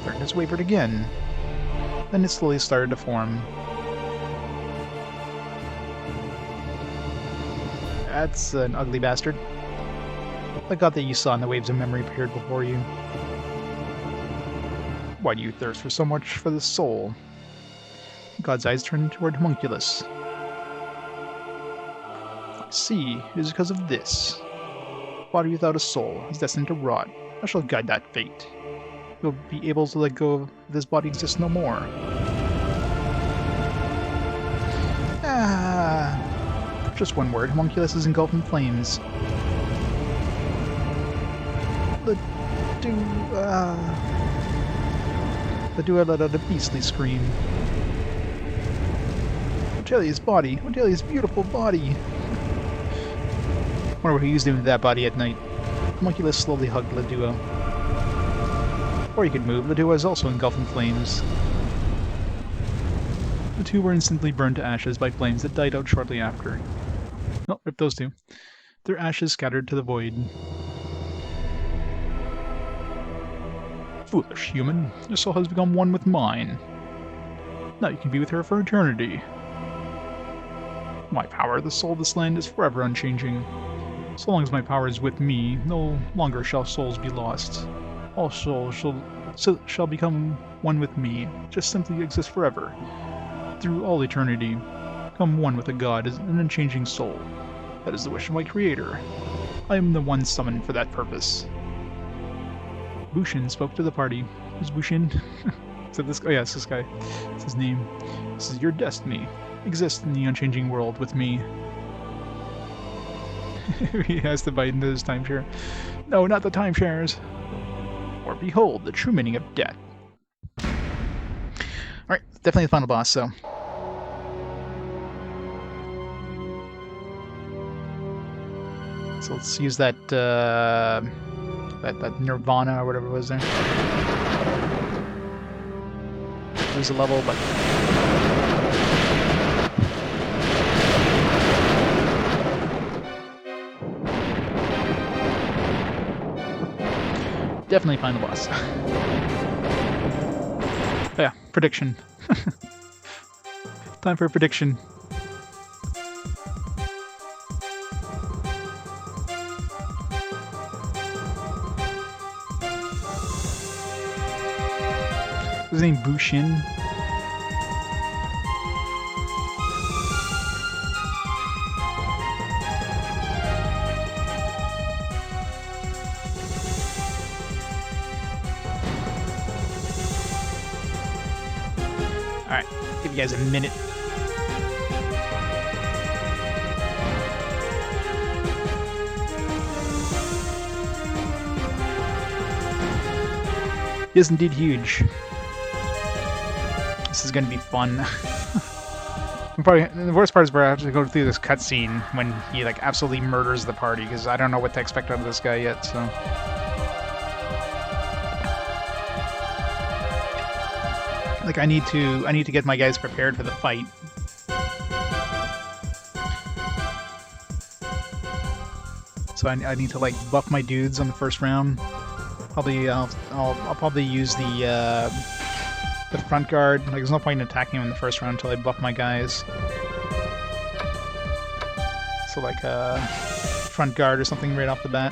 Darkness wavered again. Then it slowly started to form. That's an ugly bastard. The god that you saw in the waves of memory appeared before you. Why do you thirst for so much for the soul? God's eyes turned toward Homunculus. I see, it is because of this. Body without a soul is destined to rot. I shall guide that fate. You'll be able to let go of this body exists no more. Just one word. Homunculus is engulfed in flames. Ladua let out a beastly scream. Otelia's body! Otelia's beautiful body! Wonder what he was doing with that body at night. Homunculus slowly hugged Ladua. Before he could move, Ladua is also engulfed in flames. The two were instantly burned to ashes by flames that died out shortly after. Oh, rip those two. Their ashes scattered to the void. Foolish human, your soul has become one with mine. Now you can be with her for eternity. My power, the soul of this land, is forever unchanging. So long as my power is with me, no longer shall souls be lost. All souls shall become one with me, just simply exist forever. Through all eternity, become one with a god as an unchanging soul. That is the wish of my creator. I am the one summoned for that purpose. Bushin spoke to the party. Who's Bushin? Is that this guy? Oh yeah, it's this guy. It's his name. This is your destiny. Exist in the unchanging world with me. He has to bite into his timeshare. No, not the timeshares. Or behold, the true meaning of death. Alright, definitely the final boss, so. So let's use that, that Nirvana or whatever it was there. Lose a level, but... definitely find the boss. Oh yeah, prediction. Time for a prediction. His name Bushin. Alright, give you guys a minute. It is indeed huge. This is gonna be fun. Probably the worst part is where I have to go through this cutscene when he like absolutely murders the party, because I don't know what to expect out of this guy yet. So like I need to get my guys prepared for the fight. So I need to like buff my dudes on the first round. Probably I'll probably use the front guard. Like, there's no point in attacking him in the first round until I buff my guys. So like front guard or something right off the bat.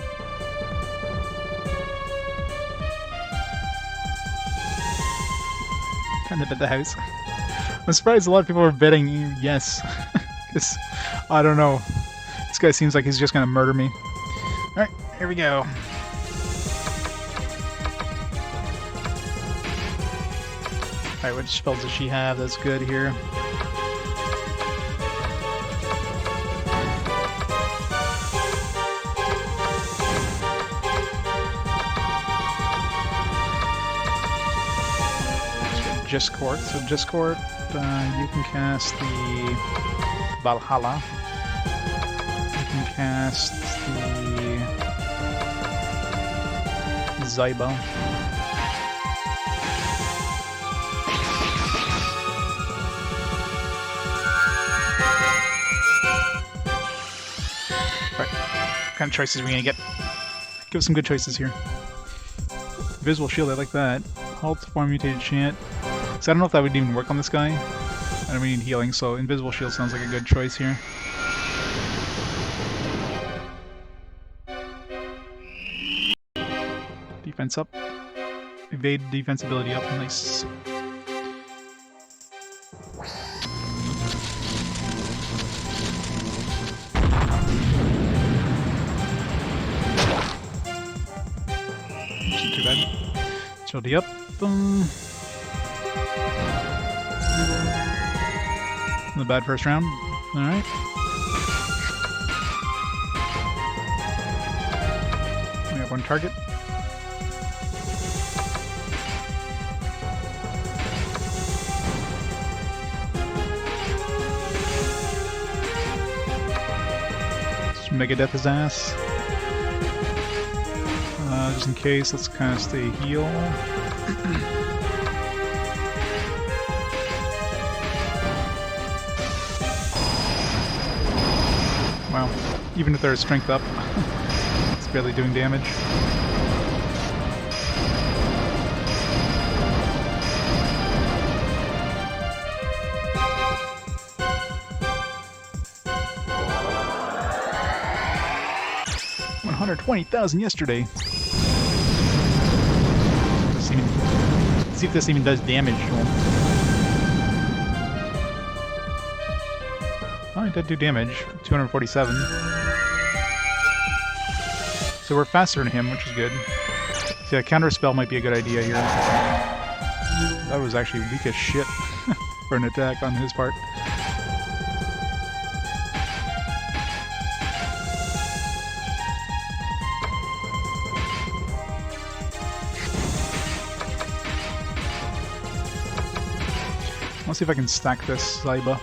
Kind of at the house. I'm surprised a lot of people are betting yes. Because I don't know. This guy seems like he's just gonna murder me. Alright, here we go. Alright, which spells does she have? That's good here. Discord. So Discord, you can cast the Valhalla. You can cast the Zyba. What kind of choices are we gonna get? Give us some good choices here. Invisible Shield, I like that. Halt, Form Mutated Chant. So I don't know if that would even work on this guy. I don't need healing, so Invisible Shield sounds like a good choice here. Defense up. Evade defense ability up. Nice. Not too bad. Agility up. Not a bad first round. Alright. We have one target. Just Megadeth his ass. Just in case, let's kind of stay heal. Wow, even if there's strength up, it's barely doing damage. $120,000 yesterday. See if this even does damage to him. Oh, it did do damage. 247. So we're faster than him, which is good. So yeah, counter spell might be a good idea here. That was actually weak as shit for an attack on his part. Let's see if I can stack this Zyba.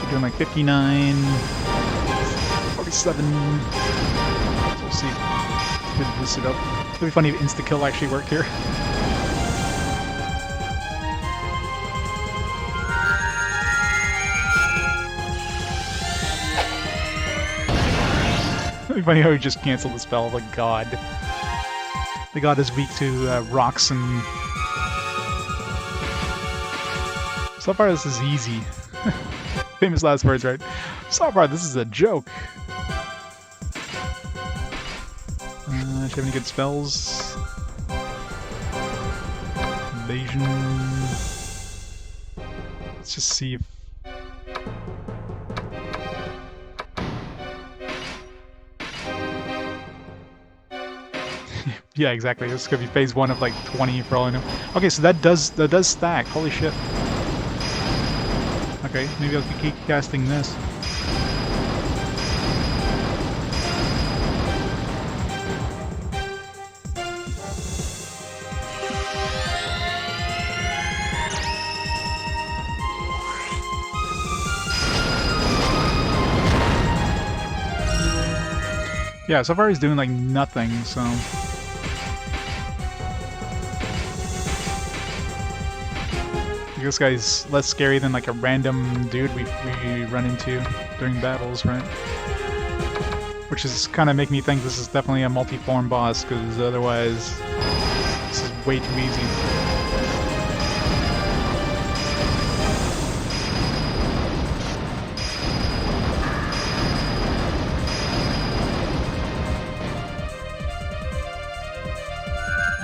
We're doing like 59, 47. So we'll see. Could boost it up. It'd be funny if insta-kill actually worked here. It'd be funny how he just canceled the spell. Like, God. The god is weak to rocks and... So far this is easy. Famous last words, right? So far this is a joke. Do you have any good spells? Invasion... Let's just see if... Yeah, exactly. This could be phase 1 of like 20 for all I know. Okay, so that does stack. Holy shit. Okay, maybe I'll keep casting this. Yeah, so far he's doing like nothing, so... This guy's less scary than like a random dude we run into during battles, right? Which is kind of making me think this is definitely a multi-form boss, because otherwise this is way too easy.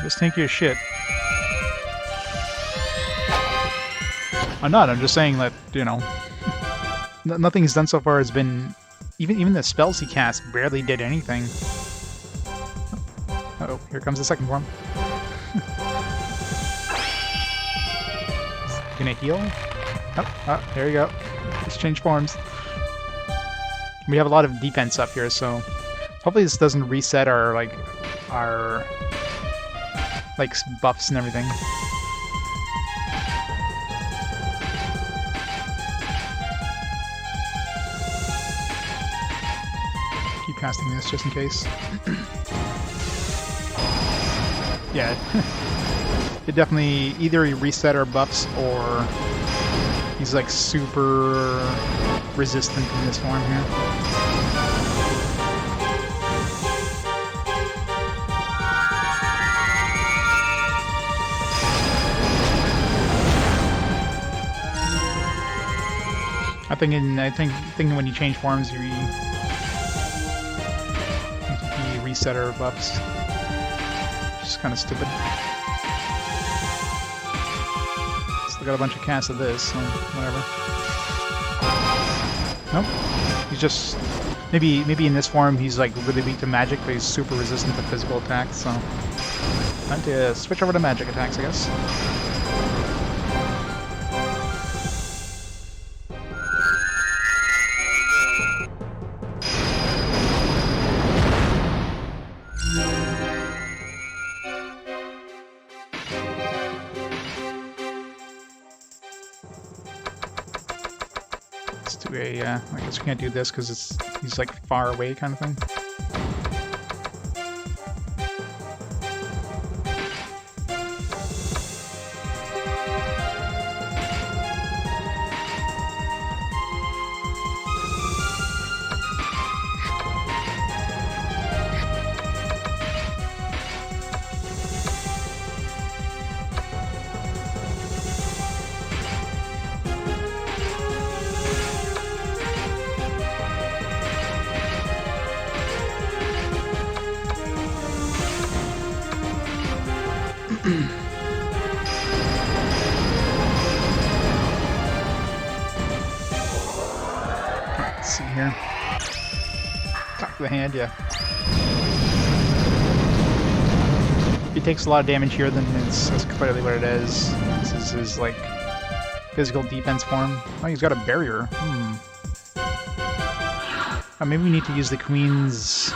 Just tanky as shit. I'm not, I'm just saying that, you know, nothing he's done so far has been... Even the spells he cast barely did anything. Uh-oh, here comes the second form. Gonna heal? Oh, there you go. Let's change forms. We have a lot of defense up here, so hopefully this doesn't reset our buffs and everything. Keep casting this just in case. Yeah. It definitely either reset our buffs or he's like super resistant in this form here. I think when you change forms, you reset our buffs. Just kind of stupid. Still got a bunch of casts of this, so whatever. Nope. He's just maybe in this form he's like really weak to magic, but he's super resistant to physical attacks. So time to switch over to magic attacks, I guess. I guess we can't do this because he's like far away kind of thing. Let's see here. Top of the hand, yeah. He takes a lot of damage here, then that's clearly what it is. This is his, like, physical defense form. Oh, he's got a barrier. Oh, maybe we need to use the Queen's...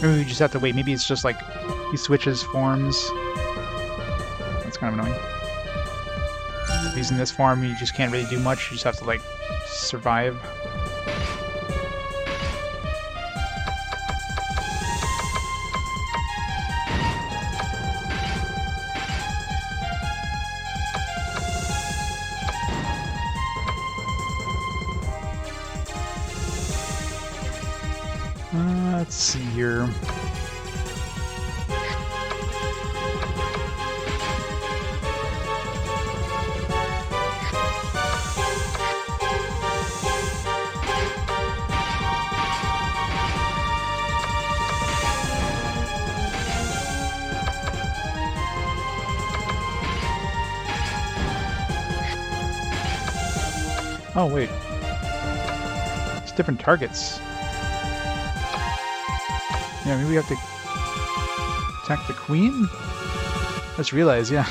Maybe we just have to wait. Maybe it's just like he switches forms. That's kind of annoying. If he's in this form, you just can't really do much. You just have to, like, survive. Let's see here. Oh, wait. different targets. Yeah, maybe we have to attack the queen? Just realized, yeah.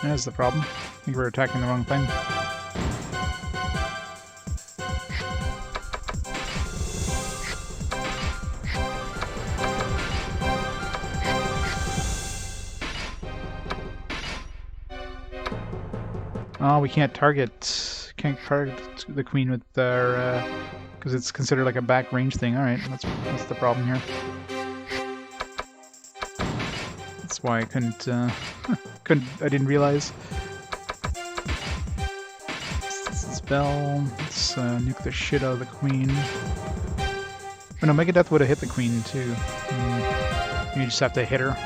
That's the problem. I think we're attacking the wrong thing. Oh, we can't target the queen with our because it's considered like a back range thing. All right, that's the problem here. That's why I couldn't I didn't realize. Let's spell. Let's nuke the shit out of the queen. Oh no, Megadeth would have hit the queen too. You just have to hit her.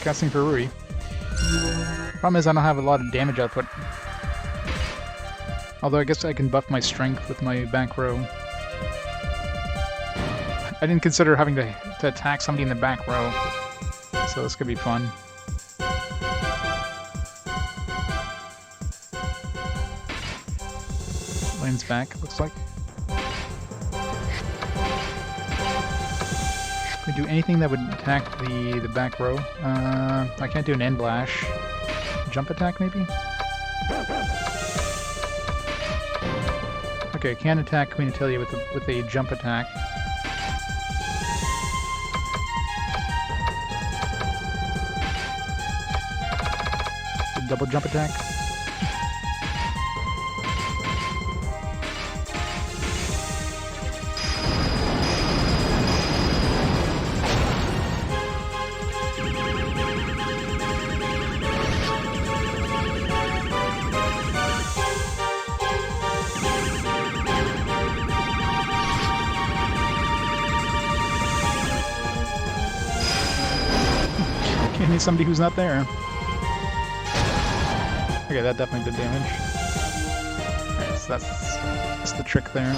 Casting for Rui. Problem is I don't have a lot of damage output. Although I guess I can buff my strength with my back row. I didn't consider having to attack somebody in the back row. So this could be fun. Lane's back, looks like. Can we do anything that would attack the back row? I can't do an end blash. Jump attack, maybe? Okay, I can attack Queen Attilia with a jump attack. A double jump attack. Need somebody who's not there. Okay, that definitely did damage. Alright, so that's the trick there.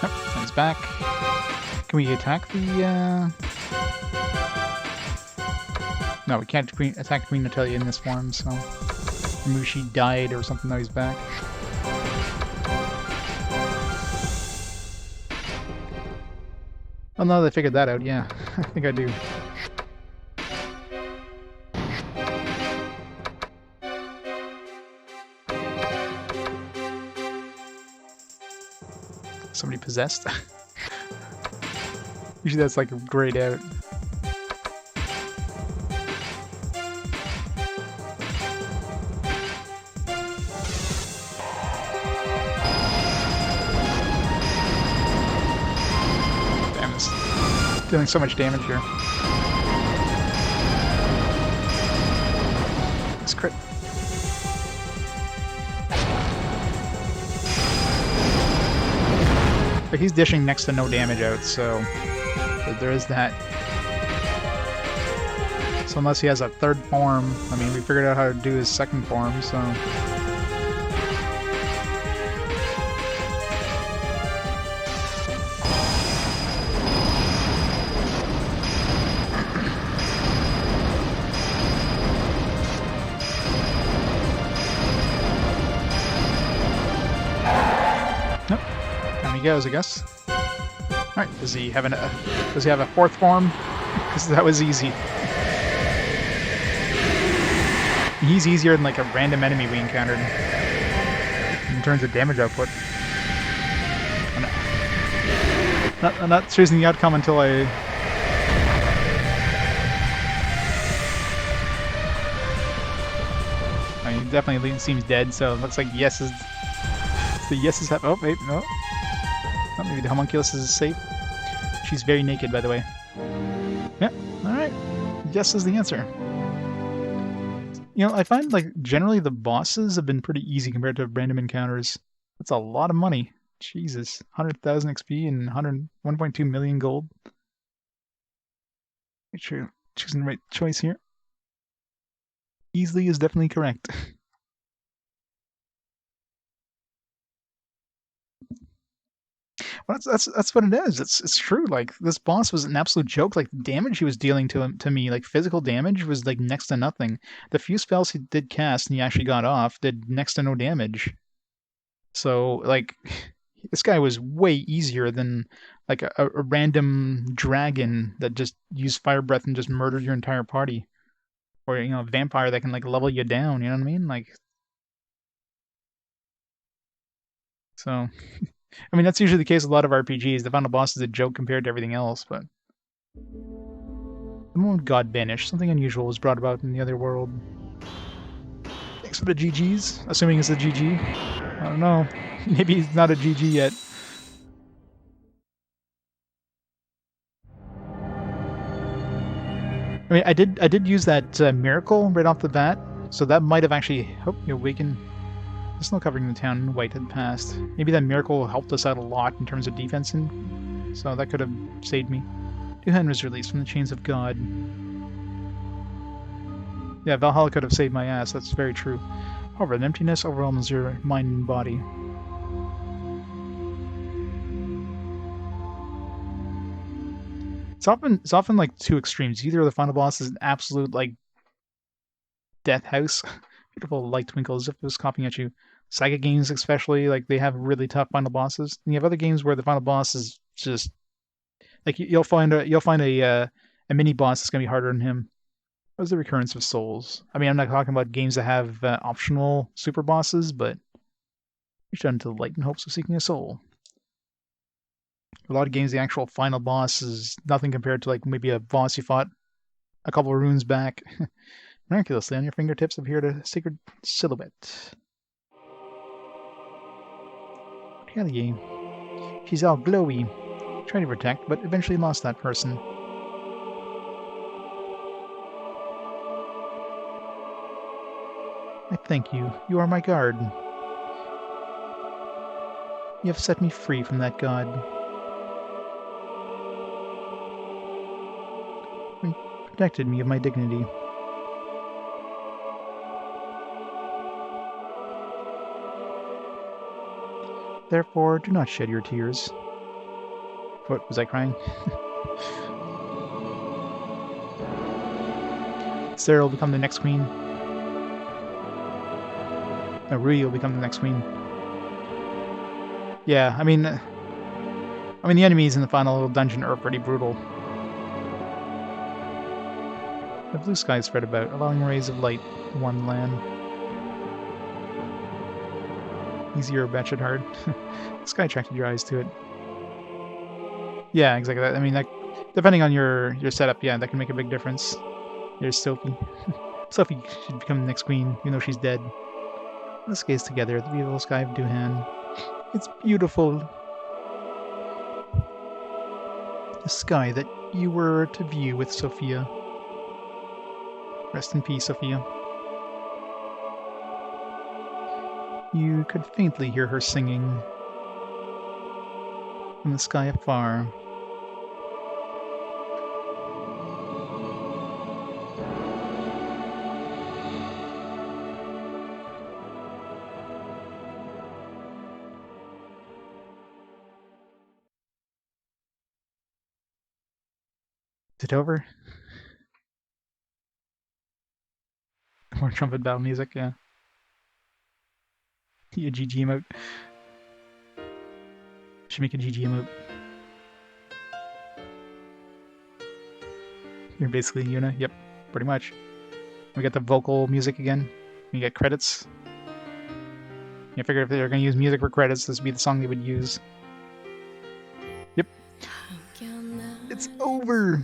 Yep, he's back. Can we attack the No, we can't attack Queen Natalia in this form, so maybe she died or something. Now he's back. Oh, now that I figured that out, yeah. I think I do. Somebody possessed? Usually that's like grayed out. Doing so much damage here. It's crit. But he's dishing next to no damage out, so there is that. So unless he has a third form, I mean, we figured out how to do his second form, so... goes, I guess. Alright, does he have a fourth form? Because that was easy. He's easier than like a random enemy we encountered in terms of damage output. I'm not choosing the outcome until I... I mean, he definitely seems dead, so it looks like yeses. The yeses have... Oh, wait, no. Oh, maybe the homunculus is safe. She's very naked, by the way. Yep, alright. Yes is the answer. You know, I find, like, generally the bosses have been pretty easy compared to random encounters. That's a lot of money. Jesus. 100,000 XP and 1.2 million gold. Make sure you're choosing the right choice here. Easily is definitely correct. Well, that's what it is. It's true. Like, this boss was an absolute joke. Like, the damage he was dealing to me, like physical damage, was like next to nothing. The few spells he did cast and he actually got off did next to no damage. So, like, this guy was way easier than like a random dragon that just used fire breath and just murdered your entire party, or a vampire that can like level you down. You know what I mean? Like, so. I mean, that's usually the case with a lot of RPGs. The final boss is a joke compared to everything else, but... The moment God banished, something unusual was brought about in the other world. Thanks for the GGs. Assuming it's a GG. I don't know. Maybe it's not a GG yet. I mean, I did use that miracle right off the bat, so that might have actually helped me awaken. The snow covering the town in white had passed. Maybe that miracle helped us out a lot in terms of defense, and so that could have saved me. Duhan was released from the chains of God. Yeah, Valhalla could have saved my ass, that's very true. However, the emptiness overwhelms your mind and body. It's often like two extremes. Either the final boss is an absolute like death house, beautiful light twinkles as if it was copying at you. Psychic games especially, like they have really tough final bosses. And you have other games where the final boss is just like you'll find a mini boss that's gonna be harder than him. What was the recurrence of souls? I mean, I'm not talking about games that have optional super bosses, but reach out into the light in hopes of seeking a soul. A lot of games, the actual final boss is nothing compared to like maybe a boss you fought a couple of runes back. Miraculously, on your fingertips appeared a sacred silhouette. Kelly, she's all glowy. Tried to protect, but eventually lost that person. I thank you. You are my guard. You have set me free from that god. And protected me of my dignity. Therefore, do not shed your tears. What, was I crying? Sarah will become the next queen. No, Rui will become the next queen. Yeah, I mean, the enemies in the final little dungeon are pretty brutal. The blue sky spread about, allowing rays of light to warm the land. Easy or batshit hard. The sky attracted your eyes to it. Yeah, exactly that. I mean, that, depending on your setup, yeah, that can make a big difference. There's Sophie. Sophie should become the next queen, even though she's dead. Let's gaze together at the beautiful sky of Duhan. It's beautiful. The sky that you were to view with Sophia. Rest in peace, Sophia. You could faintly hear her singing from the sky afar. Is it over? More trumpet battle music, yeah. A GG emote. Should make a GG emote. You're basically Yuna. Yep, pretty much. We got the vocal music again. We get credits. I figure if they're going to use music for credits, this would be the song they would use. Yep. It's over!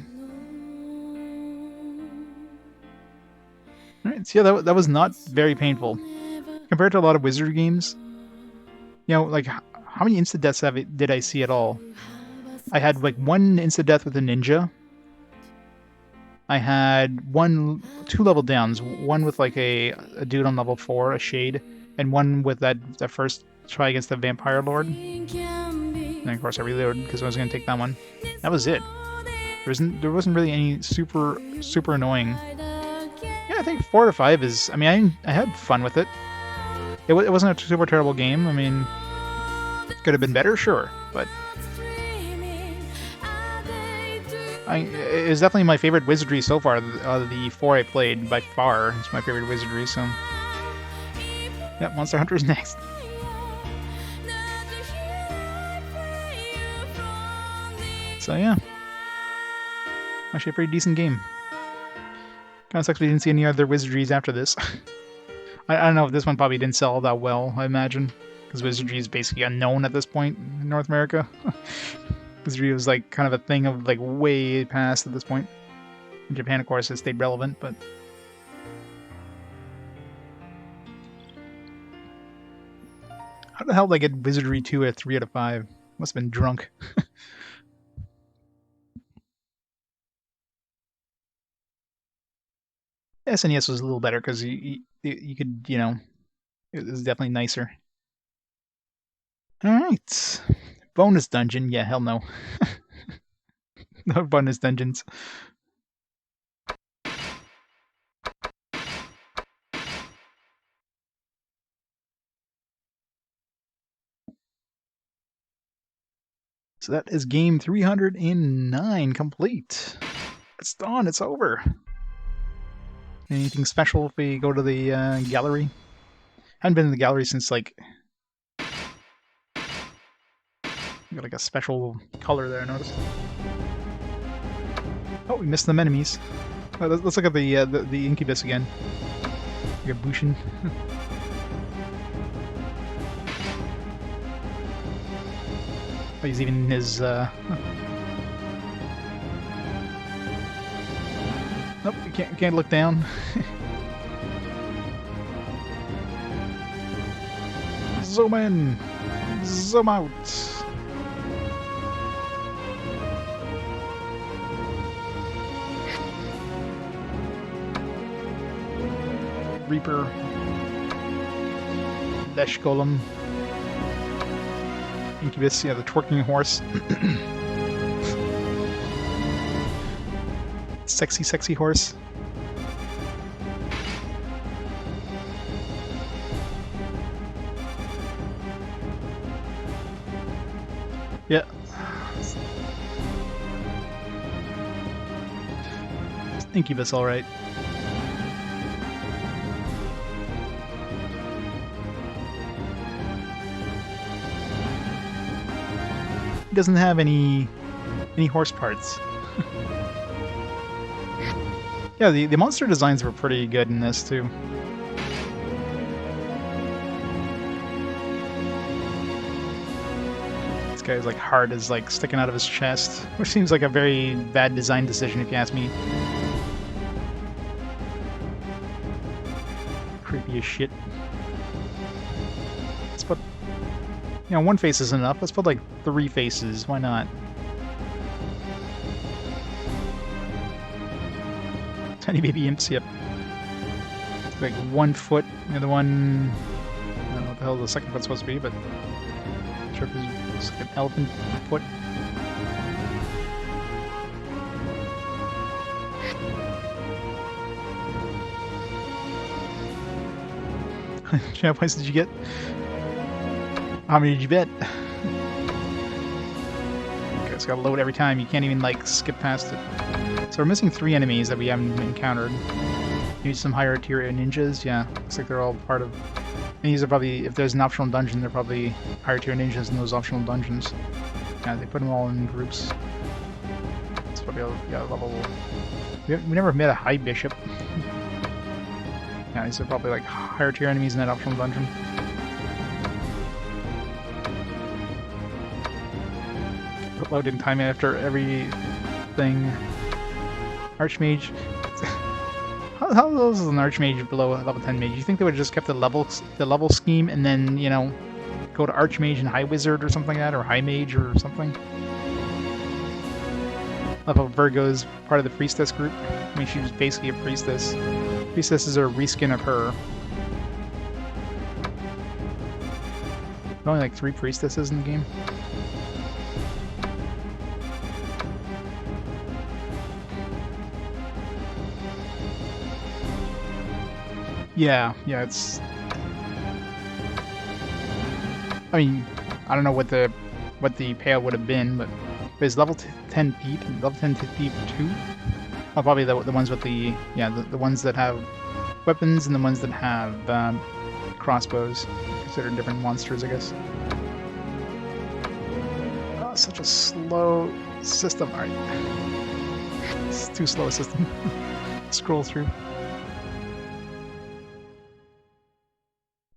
Alright, so yeah, that was not very painful. Compared to a lot of Wizardry games, you know, like, how many insta-deaths did I see at all? I had, like, one insta-death with a ninja, I had two level downs. One with like a dude on level 4, a shade, and one with that first try against the vampire lord. And of course I reloaded because I was going to take that one. That was it. There wasn't really any super annoying. Yeah, I think 4 to 5 is. I mean, I had fun with it. It wasn't a super terrible game. I mean, could have been better, sure, but it's definitely my favorite Wizardry so far. The 4 I played, by far, it's my favorite Wizardry. So, yeah, Monster Hunter is next. So yeah, actually a pretty decent game. Kind of sucks we didn't see any other Wizardries after this. I don't know if this one probably didn't sell that well, I imagine, because Wizardry is basically unknown at this point in North America. Wizardry was like kind of a thing of like way past at this point. In Japan, of course, it stayed relevant, but how the hell did I get Wizardry 2 at 3 out of 5? Must have been drunk. SNES was a little better because you could, you know, it was definitely nicer. Alright. Bonus dungeon? Yeah, hell no. No bonus dungeons. So that is game 309 complete. It's done, it's over. Anything special if we go to the gallery? Haven't been in the gallery since like... Got like a special color there, I noticed. Oh, we missed some enemies. Oh, let's look at the incubus again. Like a Bushin. Oh, he's even in his Nope, you can't look down. Zoom in! Zoom out! Reaper. Lesh Golem. Incubus, yeah, the twerking horse. Sexy horse. Yeah. Incubus, alright. He doesn't have any horse parts. Yeah, the monster designs were pretty good in this too. This guy's like heart is like sticking out of his chest, which seems like a very bad design decision if you ask me. Creepy as shit. Let's put, you know, one face isn't enough. Let's put like 3 faces. Why not? Tiny baby imps, yep. Like 1 foot, the other one... I don't know what the hell the second foot's supposed to be, but... I'm sure if it's like an elephant foot. How many points did you get? How many did you bet? Okay, it's gotta load every time. You can't even, like, skip past it. So we're missing 3 enemies that we haven't encountered. Maybe some higher tier ninjas. Yeah, looks like they're all part of... And these are probably, if there's an optional dungeon, they're probably higher tier ninjas in those optional dungeons. Yeah, they put them all in groups. It's probably a level... We never met a high bishop. Yeah, these are probably like higher tier enemies in that optional dungeon. Put loading time after every thing. Archmage. How is an Archmage below level 10 mage? You think they would have just kept the level scheme and then, you know, go to Archmage and High Wizard or something like that, or High Mage or something? love how Virgo's part of the priestess group. I mean, she was basically a priestess. Priestesses are a reskin of her. Only like 3 priestesses in the game. Yeah, it's... I mean, I don't know what the payout would have been, but it's level 10 thief and level 10 thief 2. Oh, probably the ones with the ones that have weapons and the ones that have crossbows, considered different monsters, I guess. Oh, such a slow system. All right, it's too slow a system. Scroll through.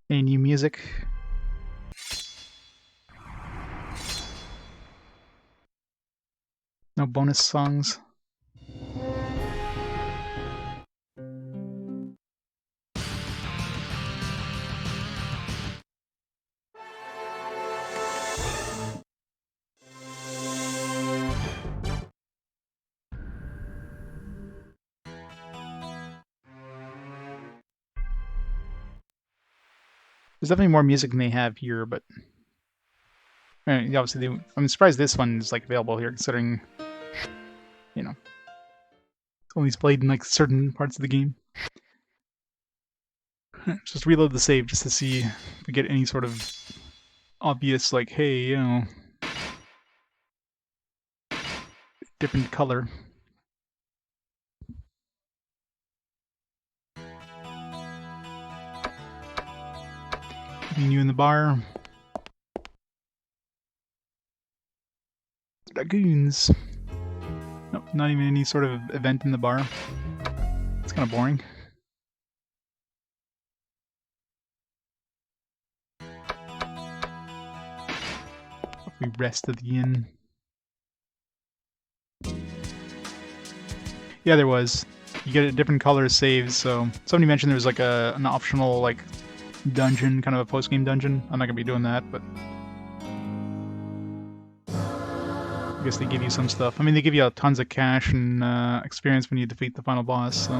Any new music? No bonus songs. There's definitely more music than they have here, but obviously I'm surprised this one is like available here, considering it's only played in like certain parts of the game. Just reload the save just to see if we get any sort of obvious, like, hey, different color. Menu in the bar. Dragoons. Nope, not even any sort of event in the bar. It's kind of boring. We rest at the inn. Yeah, there was. You get a different color saves, so somebody mentioned there was like an optional like dungeon, kind of a post-game dungeon. I'm not gonna be doing that, but I guess they give you some stuff. I mean, they give you tons of cash and experience when you defeat the final boss, so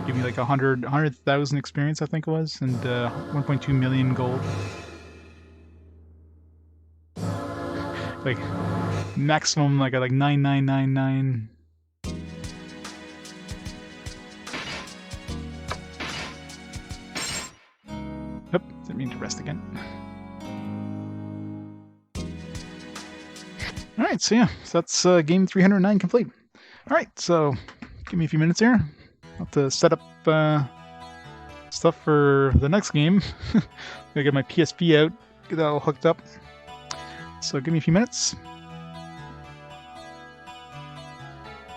give you like 100,000 experience, I think it was, and 1.2 million gold. Like maximum like 9999. Yep, didn't mean to rest again. Alright, so yeah, so that's game 309 complete. Alright, so give me a few minutes here. I'll have to set up stuff for the next game. Gotta get my PSP out, get that all hooked up. So give me a few minutes.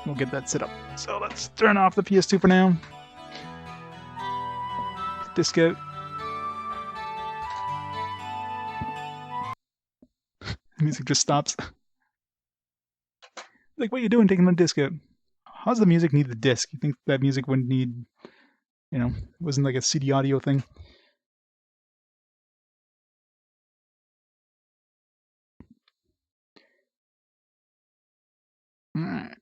We'll get that set up. So let's turn off the PS2 for now. Disc out. The music just stops. Like, what are you doing taking the disc out? How does the music need the disc? You think that music wouldn't need, it wasn't like a CD audio thing? Alright.